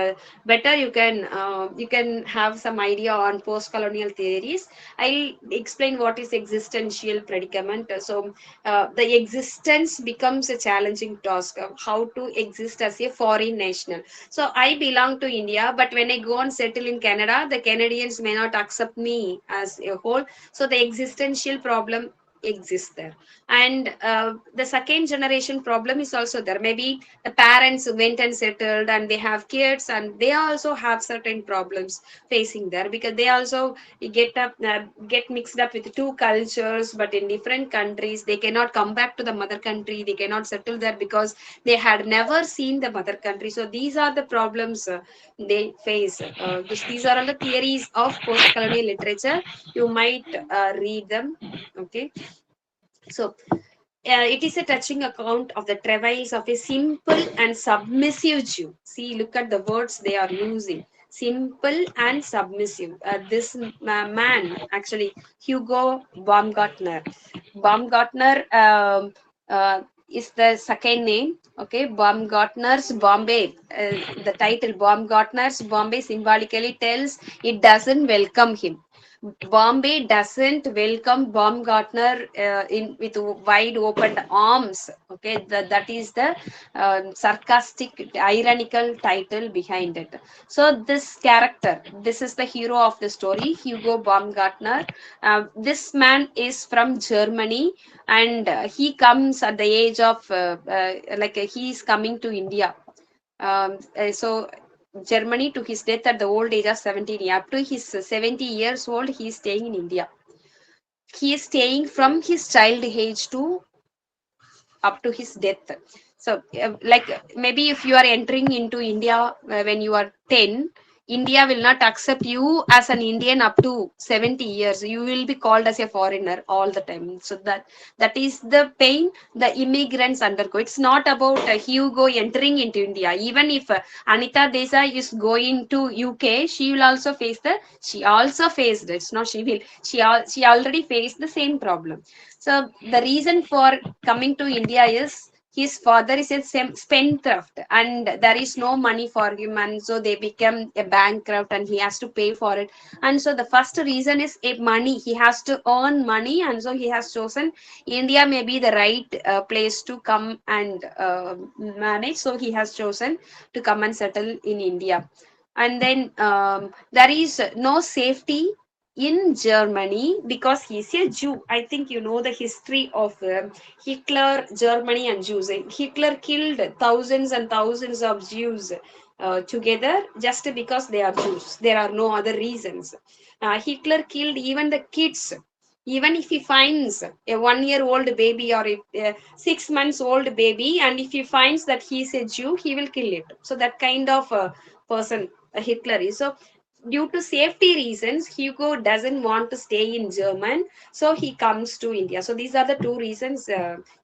better you can have some idea on post-colonial theories. I'll explain what is existential predicament. So the existence becomes a challenging task of how to exist as a foreign national. So I belong to India, but when I go and settle in Canada, the Canadians may not accept me as a whole. So the existential problem exists there. And the second generation problem is also there. Maybe the parents went and settled and they have kids, and they also have certain problems facing there, because they also get mixed up with two cultures but in different countries. They cannot come back to the mother country, they cannot settle there because they had never seen the mother country. So these are the problems they face. These are all the theories of post-colonial literature. You might read them. Okay, so it is a touching account of the travails of a simple and submissive Jew. See, look at the words they are using. Simple and submissive. This man, actually, Hugo Baumgartner. Baumgartner is the second name. Okay, Baumgartner's Bombay. The title Baumgartner's Bombay symbolically tells it doesn't welcome him. Bombay doesn't welcome Baumgartner in with wide open arms. Okay, that is the sarcastic, ironical title behind it. So this character, this is the hero of the story, Hugo Baumgartner. This man is from Germany, and he comes at the age of he is coming to India. So Germany to his death at the old age of 17. Up to his 70 years old, he is staying in India. He is staying from his child age to up to his death. So maybe if you are entering into India when you are 10, India will not accept you as an Indian up to 70 years. You will be called as a foreigner all the time. So that is the pain the immigrants undergo. It's not about Hugo entering into India. Even if Anita Desai is going to UK, she will also face she also faced, it's not she will, she already faced the same problem. So the reason for coming to India is his father is a spendthrift and there is no money for him, and so they become a bankrupt and he has to pay for it. And so the first reason is a money. He has to earn money, and so he has chosen India may be the right place to come and manage. So he has chosen to come and settle in India. And then there is no safety in Germany because he's a Jew. I think you know the history of Hitler, Germany, and Jews. Hitler killed thousands and thousands of Jews together just because they are Jews. There are no other reasons. Hitler killed even the kids. Even if he finds a 1 year old baby or a 6 months old baby, and if he finds that he's a Jew, he will kill it. So that kind of person Hitler is. So due to safety reasons, Hugo doesn't want to stay in German, so he comes to India. So these are the two reasons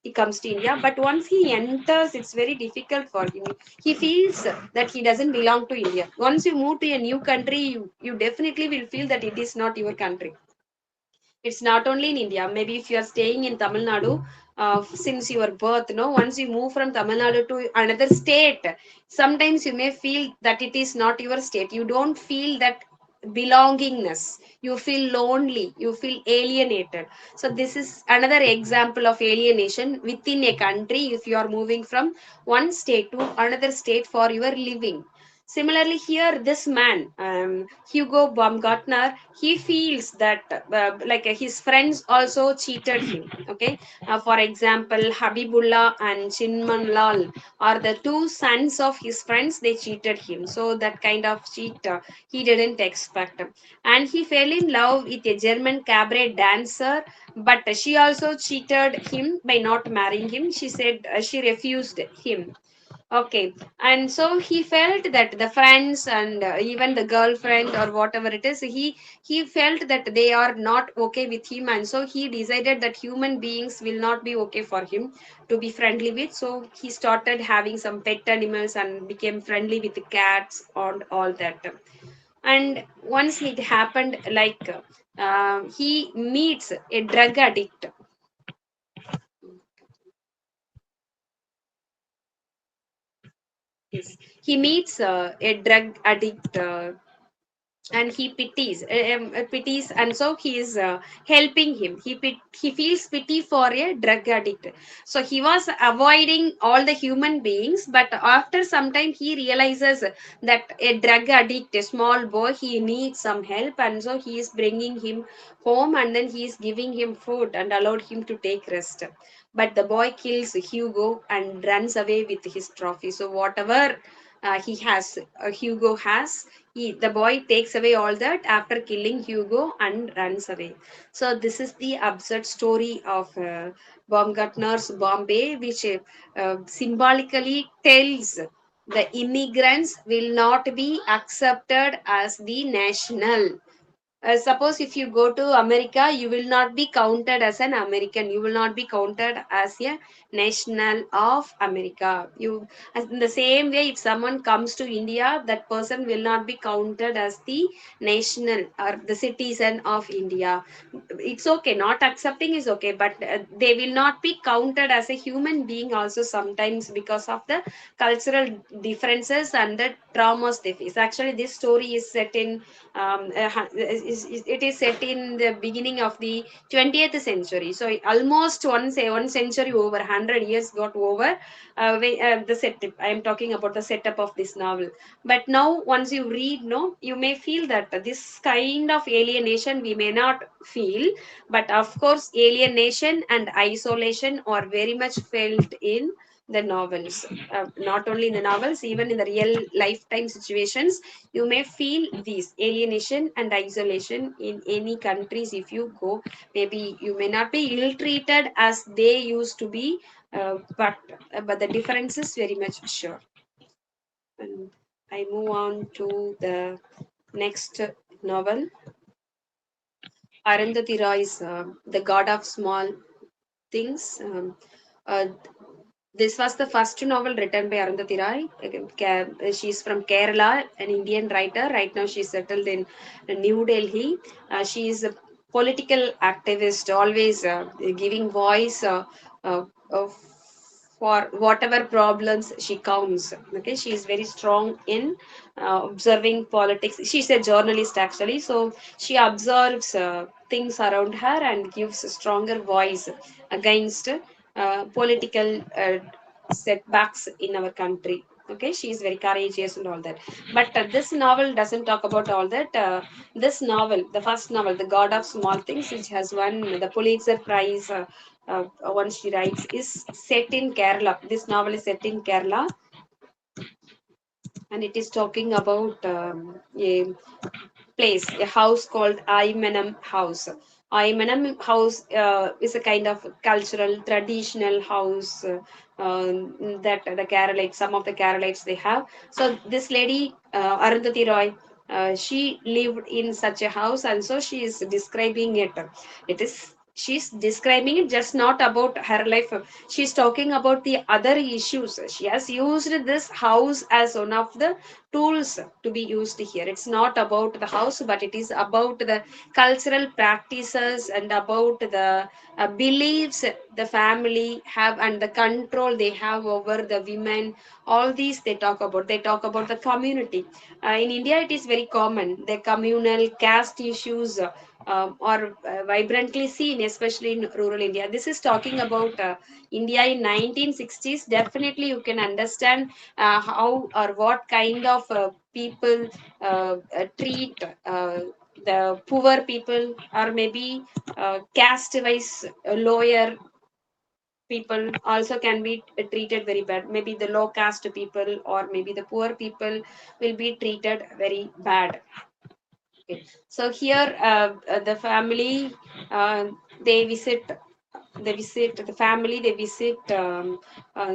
he comes to India. But once he enters, it's very difficult for him. He feels that he doesn't belong to India. Once you move to a new country, you definitely will feel that it is not your country. It's not only in India. Maybe if you are staying in Tamil Nadu since your birth, no, once you move from Tamil Nadu to another state, sometimes you may feel that it is not your state. You don't feel that belongingness. You feel lonely. You feel alienated. So this is another example of alienation within a country if you are moving from one state to another state for your living. Similarly, here this man, Hugo Baumgartner, he feels that his friends also cheated him. Okay, for example, Habibullah and Chinmanlal are the two sons of his friends. They cheated him, so that kind of cheat he didn't expect. And he fell in love with a German cabaret dancer, but she also cheated him by not marrying him. She said she refused him. Okay, and so he felt that the friends and even the girlfriend or whatever it is, he felt that they are not okay with him, and so he decided that human beings will not be okay for him to be friendly with. So he started having some pet animals and became friendly with the cats and all that. And once it happened, like he meets a drug addict. Yes, he meets a drug addict, and he pities, and so he is helping him. He feels pity for a drug addict, so he was avoiding all the human beings, but after some time he realizes that a drug addict, a small boy, he needs some help, and so he is bringing him home, and then he is giving him food and allowed him to take rest. But the boy kills Hugo and runs away with his trophy. So whatever he has, Hugo has, the boy takes away all that after killing Hugo and runs away. So this is the absurd story of Baumgartner's Bombay, which symbolically tells the immigrants will not be accepted as the national. Suppose if you go to America, you will not be counted as an American. You will not be counted as a national of America. You, as in the same way, if someone comes to India, that person will not be counted as the national or the citizen of India. It's okay, not accepting is okay, but they will not be counted as a human being also sometimes because of the cultural differences and the traumas they face. Actually, this story is set in it is set in the beginning of the 20th century, so almost one century over 100 years got over. The setup, I am talking about the setup of this novel. But now once you read, no, you may feel that this kind of alienation we may not feel, but of course alienation and isolation are very much felt in the novels. Not only in the novels, even in the real lifetime situations, you may feel these alienation and isolation in any countries. If you go, maybe you may not be ill treated as they used to be, but the difference is very much sure. And I move on to the next novel. Arundhati Roy's The God of Small Things. Uh, this was the first novel written by Arundhati Roy. She's from Kerala, an Indian writer. Right now, she's settled in New Delhi. She is a political activist, always giving voice of for whatever problems she counts. Okay, she is very strong in observing politics. She's a journalist actually, so she observes things around her and gives a stronger voice against political setbacks in our country. Okay, she is very courageous and all that. But this novel doesn't talk about all that. This novel, the first novel, The God of Small Things, which has won the Pulitzer Prize. One she writes is set in Kerala. This novel is set in Kerala, and it is talking about a place, a house called Aimanam House. Aimanam House is a kind of cultural, traditional house that the Keralites, some of the Keralites they have. So this lady, Arundhati Roy, she lived in such a house, and so she is describing it. It is she's describing it just not about her life. She's talking about the other issues. She has used this house as one of the tools to be used here. It's not about the house, but it is about the cultural practices and about the beliefs the family have and the control they have over the women. All these they talk about. They talk about the community. In India, it is very common. The communal caste issues are vibrantly seen, especially in rural India. This is talking about India in 1960s. Definitely, you can understand how or what kind of people treat the poor people, or maybe caste wise lower people also can be treated very bad. Maybe the low caste people or maybe the poor people will be treated very bad. Okay. So here the family uh, they visit the family, they visit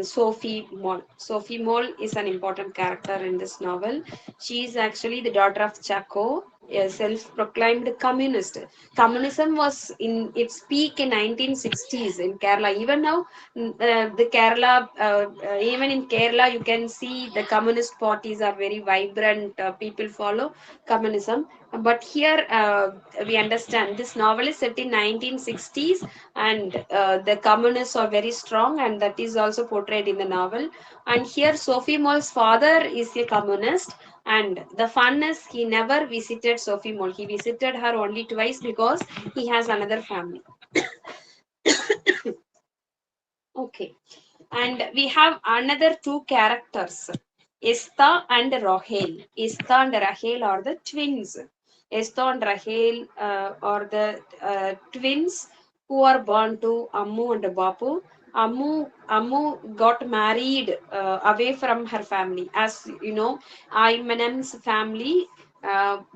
Sophie Mall. Sophie Mall is an important character in this novel. She is actually the daughter of Chaco, a self-proclaimed communist. Communism was in its peak in 1960s in Kerala. Even now, the Kerala, even in Kerala, you can see the communist parties are very vibrant. People follow communism. But here, we understand this novel is set in 1960s, and the communists are very strong, and that is also portrayed in the novel. And here, Sophie Moll's father is a communist, and the fun is he never visited Sophie Moll. He visited her only twice because he has another family. Okay. And we have another two characters, Esther and Rahel. Esther and Rahel are the twins. Esther and Rahel are the twins who are born to Ammu and Bapu. Ammu got married away from her family. As you know, Aymanam's family,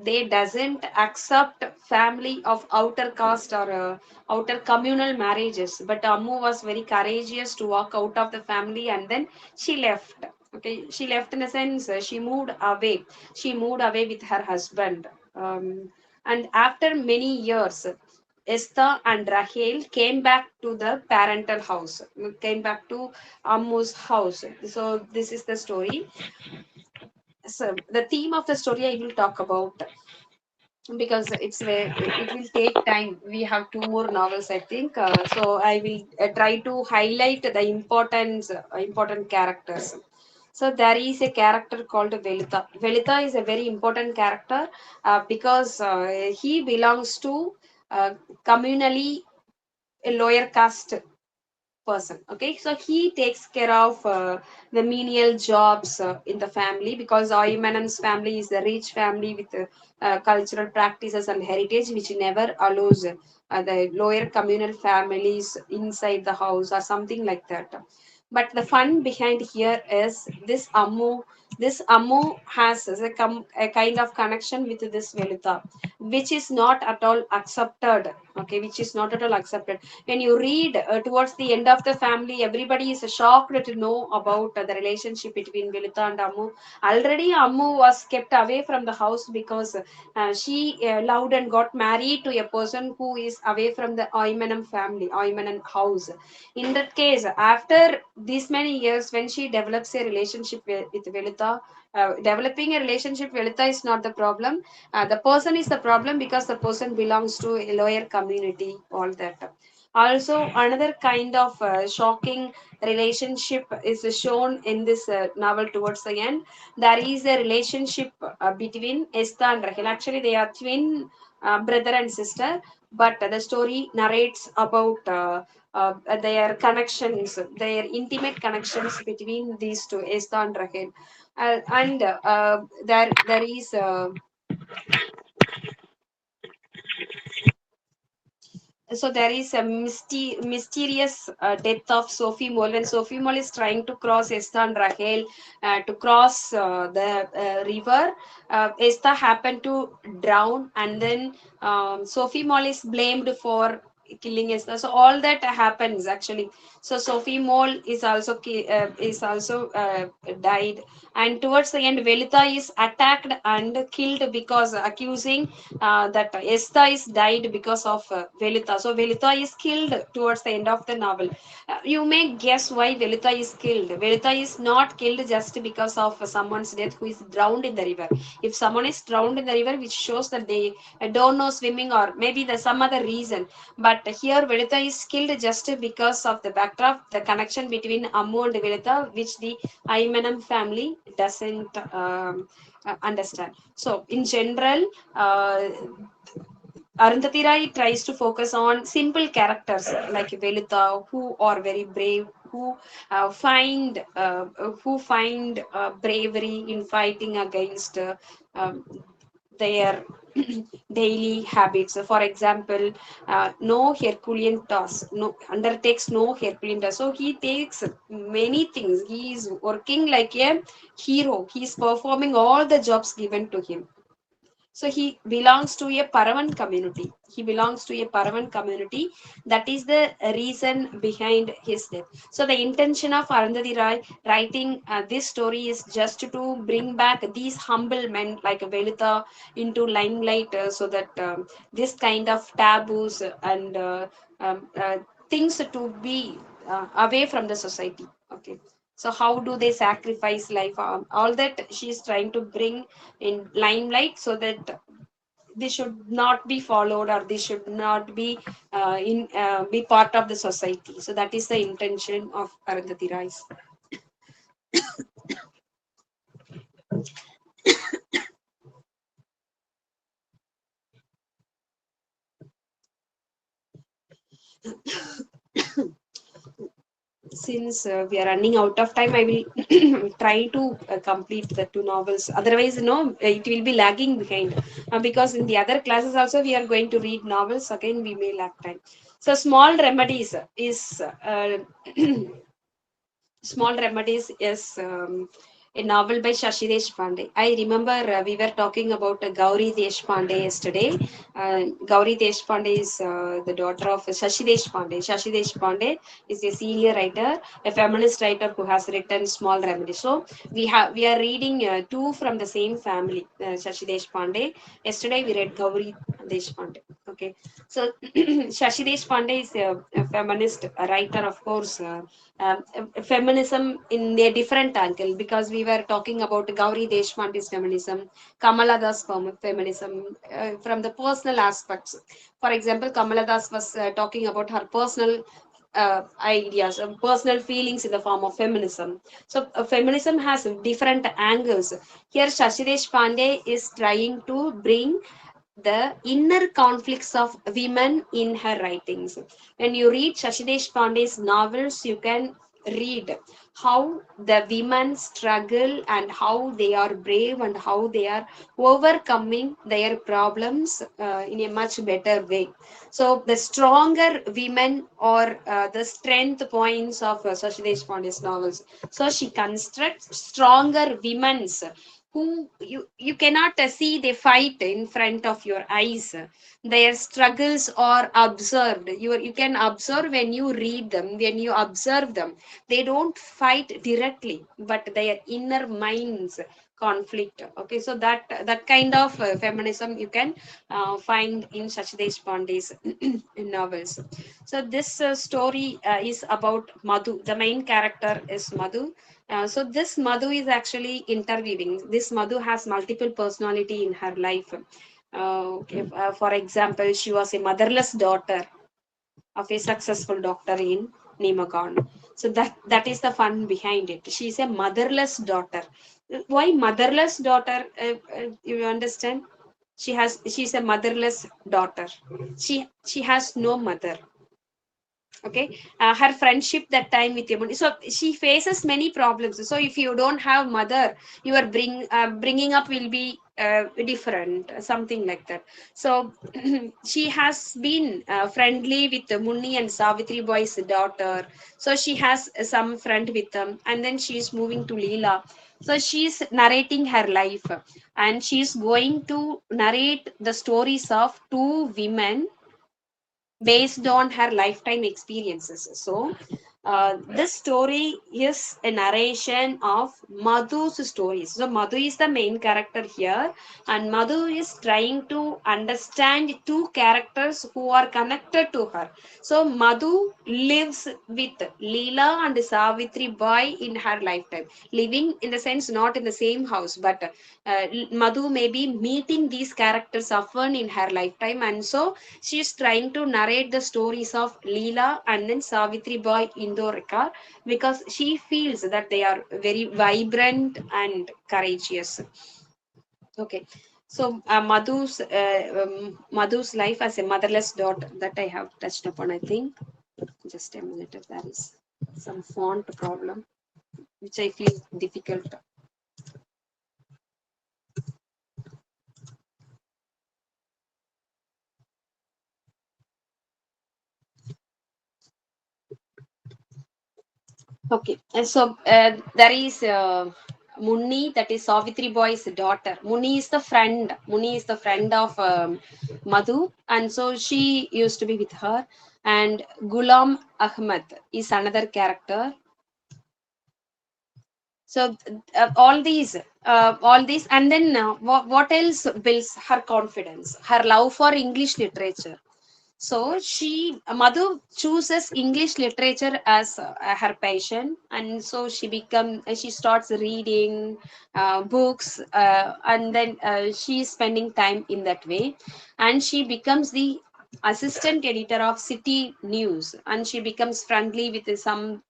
they doesn't accept family of outer caste or outer communal marriages. But Ammu was very courageous to walk out of the family, and then she left. Okay, she left in a sense, she moved away. She moved away with her husband. And after many years, Esther and Rahel came back to the parental house, came back to Ammu's house. So this is the story. So the theme of the story I will talk about, because it will take time. We have two more novels, I think. So I will try to highlight the important characters. So there is a character called Velita. Velita is a very important character because he belongs to communally a lower caste person. Okay, so he takes care of the menial jobs in the family, because Aymanam's family is a rich family with cultural practices and heritage which never allows the lower communal families inside the house or something like that. But the fun behind here is this Ammu has a kind of connection with this Velita, which is not at all accepted. Okay, which is not at all accepted. When you read towards the end of the family, everybody is shocked to know about the relationship between Vilita and Ammu. Already Ammu was kept away from the house because she loved and got married to a person who is away from the Aymanam family, Aymanam house. In that case, after these many years, when she develops a relationship with Vilita, developing a relationship with Vilita is not the problem. The person is the problem, because the person belongs to a lower community, all that. Also, another kind of shocking relationship is shown in this novel towards the end. There is a relationship between Esther and Rahel. Actually, they are twin brother and sister, but the story narrates about their connections, their intimate connections between these two, Esther and Rahel. And there is so there is a mysterious death of Sophie Moll. When Sophie Moll is trying to cross Esther and Rahel to cross the river, Esther happened to drown, and then Sophie Moll is blamed for killing Esther. So all that happens actually. So Sophie Moll is also died, and towards the end, Velita is attacked and killed because accusing that Esther is died because of Velita. So Velita is killed towards the end of the novel. You may guess why Velita is killed. Velita is not killed just because of someone's death who is drowned in the river. If someone is drowned in the river, which shows that they don't know swimming, or maybe there's some other reason. But here Velita is killed just because of the backdrop, the connection between Ammu and Velita, which the Aymanam family doesn't understand. So in general, Arundhati Rai tries to focus on simple characters like Velita, who are very brave, who find bravery in fighting against um, their daily habits. So, for example, no Herculean task, no undertakes no Herculean task. So he takes many things. He is working like a hero. He is performing all the jobs given to him. So he belongs to a Paravan community. He belongs to a Paravan community. That is the reason behind his death. So the intention of Arundhati Roy writing this story is just to bring back these humble men like Velita into limelight, so that this kind of taboos and um, uh, things to be away from the society. Okay, so how do they sacrifice life, all that she is trying to bring in limelight, so that this should not be followed, or this should not be in be part of the society. So that is the intention of Arundhati Roy's. Since we are running out of time, I will try to complete the two novels. Otherwise, no, it will be lagging behind, because in the other classes also we are going to read novels. Again, we may lag time. So, Small Remedies is Small Remedies is a novel by Shashi Deshpande. I remember we were talking about Gauri Deshpande yesterday. Gauri Deshpande is the daughter of Shashi Deshpande. Shashi Deshpande is a senior writer, a feminist writer who has written Small Remedies. So we are reading two from the same family, Shashi Deshpande. Yesterday we read Gauri Deshpande. Okay, so Shashi Deshpande is a feminist writer, of course. Feminism in a different angle, because we were talking about Gauri Deshpande's feminism, Kamala Das feminism, from the personal aspects. For example, Kamala Das was talking about her personal ideas, personal feelings in the form of feminism. So, feminism has different angles. Here, Shashi Deshpande is trying to bring the inner conflicts of women in her writings. When you read Shashi Deshpande's novels, you can read how the women struggle and how they are brave and how they are overcoming their problems in a much better way. So the stronger women or the strength points of Shashi Deshpande's novels. So she constructs stronger women's who you cannot see they fight in front of your eyes. Their struggles are observed. You can observe when you read them, when you observe them. They don't fight directly, but their inner minds conflict. Okay, so that kind of feminism you can find in Shachi Deshpande's novels. So this story is about Madhu. The main character is Madhu. So this Madhu is actually interweaving. This Madhu has multiple personality in her life. Okay, for example, she was a motherless daughter of a successful doctor in Nemagan. So that is the fun behind it. She is a motherless daughter. Why motherless daughter? You understand? She's a motherless daughter. She has no mother. Okay, her friendship that time with Yamuni, so she faces many problems. So if you don't have mother, your bringing up will be different, something like that. So she has been friendly with Munni and Savitri boy's daughter. So she has some friend with them, and then she is moving to Leela. So she's narrating her life, and she's going to narrate the stories of two women based on her lifetime experiences. So, this story is a narration of Madhu's stories. So, Madhu is the main character here, and Madhu is trying to understand two characters who are connected to her. So, Madhu lives with Leela and Savitri Bai in her lifetime, living in the sense not in the same house, but Madhu may be meeting these characters often in her lifetime, and so she is trying to narrate the stories of Leela and then Savitri Bai Indorika, because she feels that they are very vibrant and courageous. Okay, so Madhu's life as a motherless daughter, that I have touched upon. I think just a minute, if there is some font problem which I feel difficult. Okay, and so there is Munni, that is Savitri Boy's daughter. Munni is the friend. Munni is the friend of Madhu, and so she used to be with her. And Ghulam Ahmad is another character. So all these, and then what else builds her confidence? Her love for English literature. So Madhu chooses English literature as her passion, and so she starts reading books, and then she is spending time in that way, and she becomes the assistant editor of City News, and she becomes friendly with some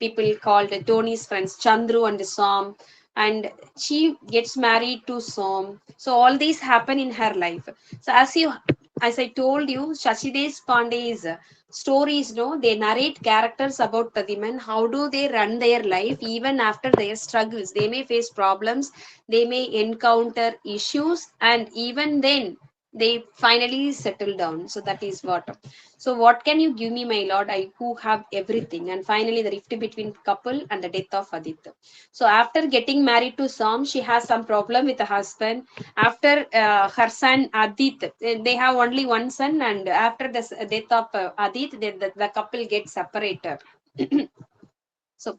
people called Tony's friends, Chandru and Som, and she gets married to Som. So all these happen in her life. So as I told you, Shashi Pandey's stories, no, they narrate characters about the women. How do they run their life even after their struggles? They may face problems, they may encounter issues, and even then they finally settle down. So that is what. So what can you give me, my lord? I who have everything. And finally, the rift between couple and the death of Aditya. So after getting married to Sam, she has some problem with the husband. After her son Adit, they have only one son, and after the death of Adit, the couple gets separated. So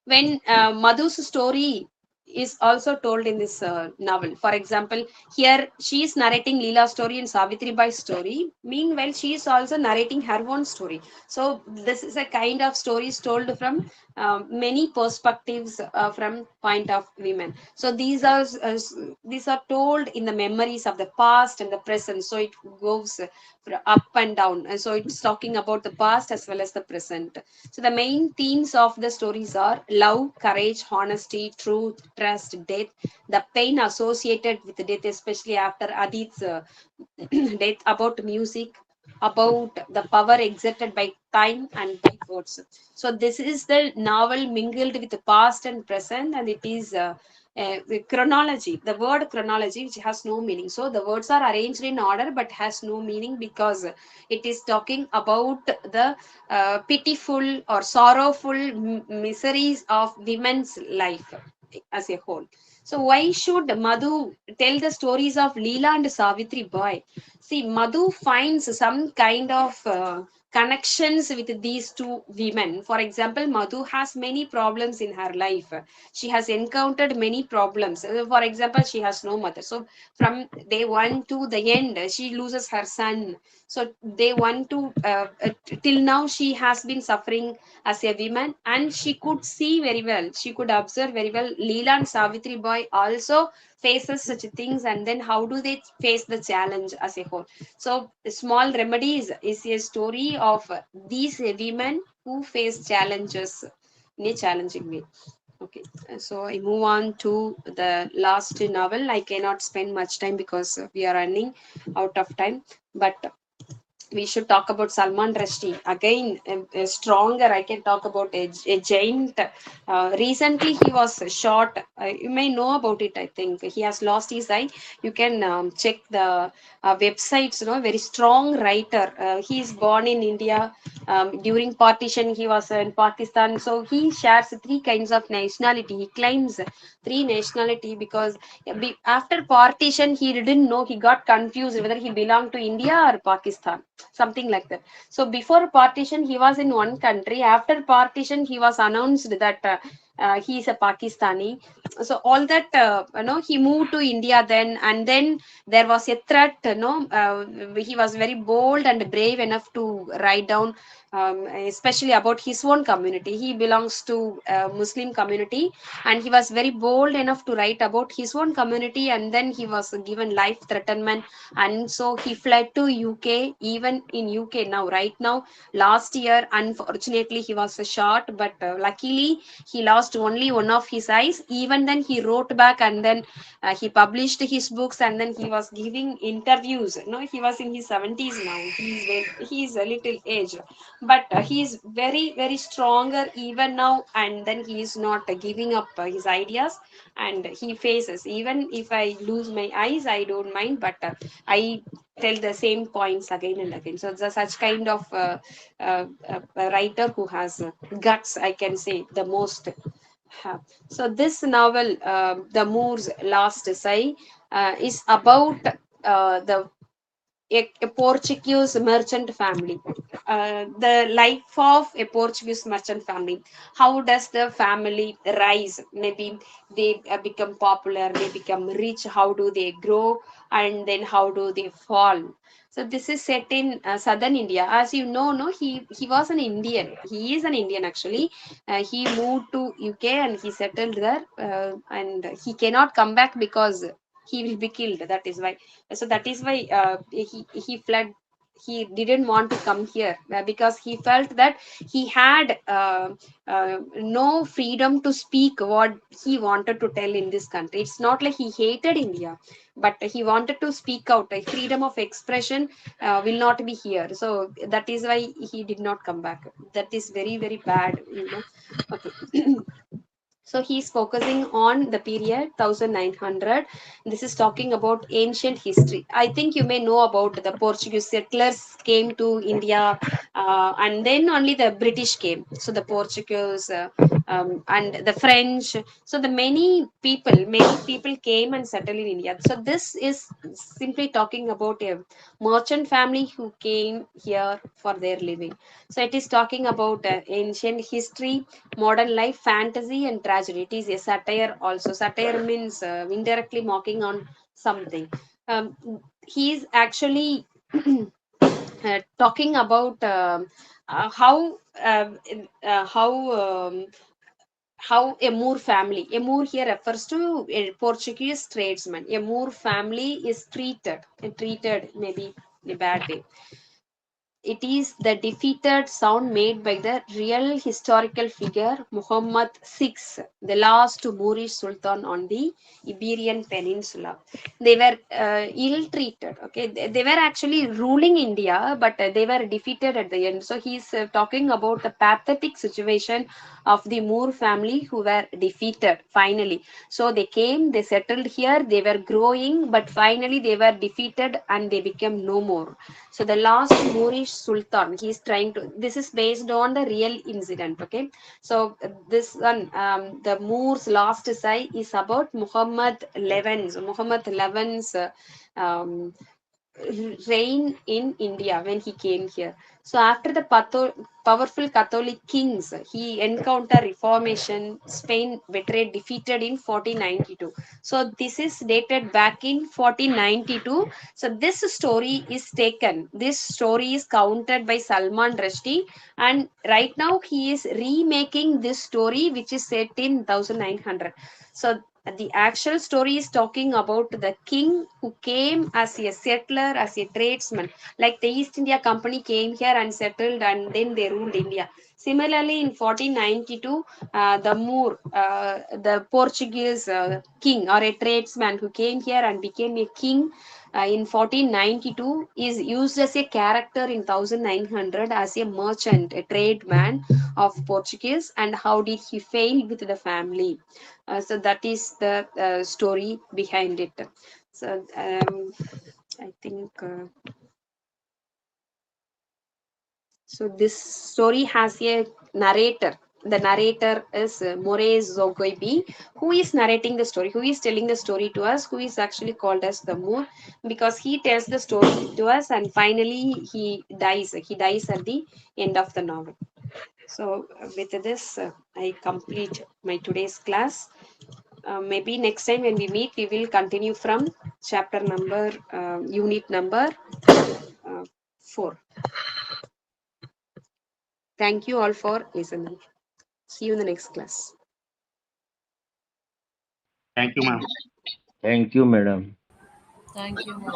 when Madhu's story is also told in this novel. For example, here she is narrating Leela's story and Savitri Bai's story. Meanwhile, she is also narrating her own story. So this is a kind of stories told from many perspectives from point of women. So these are told in the memories of the past and the present. So it goes up and down. And so it's talking about the past as well as the present. So the main themes of the stories are love, courage, honesty, truth, trust, death, the pain associated with death, especially after Adit's death, about music, about the power exerted by time and by words. So this is the novel mingled with the past and present, and it is the chronology. The word chronology, which has no meaning. So the words are arranged in order, but has no meaning because it is talking about the pitiful or sorrowful miseries of women's life as a whole. So why should Madhu tell the stories of Leela and Savitri Boy? See, Madhu finds some kind of connections with these two women. For example, Madhu has many problems in her life. She has encountered many problems. For example, she has no mother. So from day one to the end, she loses her son. So they want to till now she has been suffering as a woman, and she could see very well, she could observe very well Leela and Savitri Boy also faces such things, and then how do they face the challenge as a whole. So small remedies is a story of these women who face challenges in a challenging way. Okay, so I move on to the last novel. I cannot spend much time because we are running out of time, but we should talk about Salman Rushdie again. Stronger, I can talk about a giant. Recently, he was shot. You may know about it. I think he has lost his eye. You can check the websites. You know, very strong writer. He is born in India. During partition, he was in Pakistan. So he shares three kinds of nationality. He claims three nationality because after partition, he didn't know. He got confused whether he belonged to India or Pakistan, something like that. So before partition he was in one country, after partition he was announced that he is a Pakistani. So all that he moved to India then, and then there was a threat, he was very bold and brave enough to write down especially about his own community. He belongs to a Muslim community, and he was very bold enough to write about his own community, and then he was given life threatenment, and so he fled to UK. Even in UK now, right now, last year unfortunately he was shot, but luckily he lost only one of his eyes. Even then he wrote back, and then he published his books, and then he was giving interviews. No, he was in his 70s now. He's a little aged, but he is very very stronger even now, and then he is not giving up his ideas, and he faces, even if I lose my eyes I don't mind, but I tell the same points again and again. So it's such kind of a writer who has guts, I can say, the most So this novel, The Moor's Last Sigh, is about a Portuguese merchant family. The life of a Portuguese merchant family. How does the family rise? Maybe they become popular, they become rich. How do they grow? And then how do they fall? So this is set in southern India. As you know, no, he was an Indian. He is an Indian actually. He moved to UK and he settled there, and he cannot come back because he will be killed. That is why. So that is why he fled. He didn't want to come here because he felt that he had no freedom to speak what he wanted to tell in this country. It's not like he hated India, but he wanted to speak out. Freedom of expression will not be here. So that is why he did not come back. That is very very bad, you know. Okay. So he's focusing on the period 1900. This is talking about ancient history. I think you may know about the Portuguese settlers came to India, and then only the British came. So the Portuguese and the French. So the many people came and settled in India. So this is simply talking about a merchant family who came here for their living. So it is talking about ancient history, modern life, fantasy, and tragedy. It is a satire also. Satire means indirectly mocking on something. Um, he is actually talking about how a Moor family, a Moor here refers to a Portuguese tradesman. A Moor family is treated maybe in a bad way. It is the defeated sound made by the real historical figure Muhammad VI, the last Moorish Sultan on the Iberian Peninsula. They were ill-treated. Okay, they were actually ruling India, but they were defeated at the end. So he's talking about the pathetic situation of the Moor family who were defeated finally. So they came, they settled here, they were growing, but finally they were defeated and they became no more. So the last Moorish Sultan, he's trying to. This is based on the real incident. Okay, so this one, the Moor's last sigh is about Muhammad XI's. Muhammad XI's reign in India when he came here. So after the powerful Catholic kings, he encountered Reformation. Spain betrayed, defeated in 1492. So this is dated back in 1492. So this story is taken. This story is counted by Salman Rushdie, and right now he is remaking this story, which is set in 1900. So the actual story is talking about the king who came as a settler, as a tradesman. Like the East India Company came here and settled and then they ruled India. Similarly, in 1492, the Moor, the Portuguese king or a tradesman who came here and became a king in 1492 is used as a character in 1900 as a merchant, a tradesman of Portuguese, and how did he fail with the family. So that is the story behind it. So I think so. This story has a narrator. The narrator is Moraes Zogoibi, who is narrating the story, who is telling the story to us, who is actually called as the Moor, because he tells the story to us and finally he dies. He dies at the end of the novel. So with this, I complete my today's class. Maybe next time when we meet, we will continue from chapter number, unit number 4. Thank you all for listening. See you in the next class. Thank you, ma'am. Thank you, madam. Thank you, ma'am.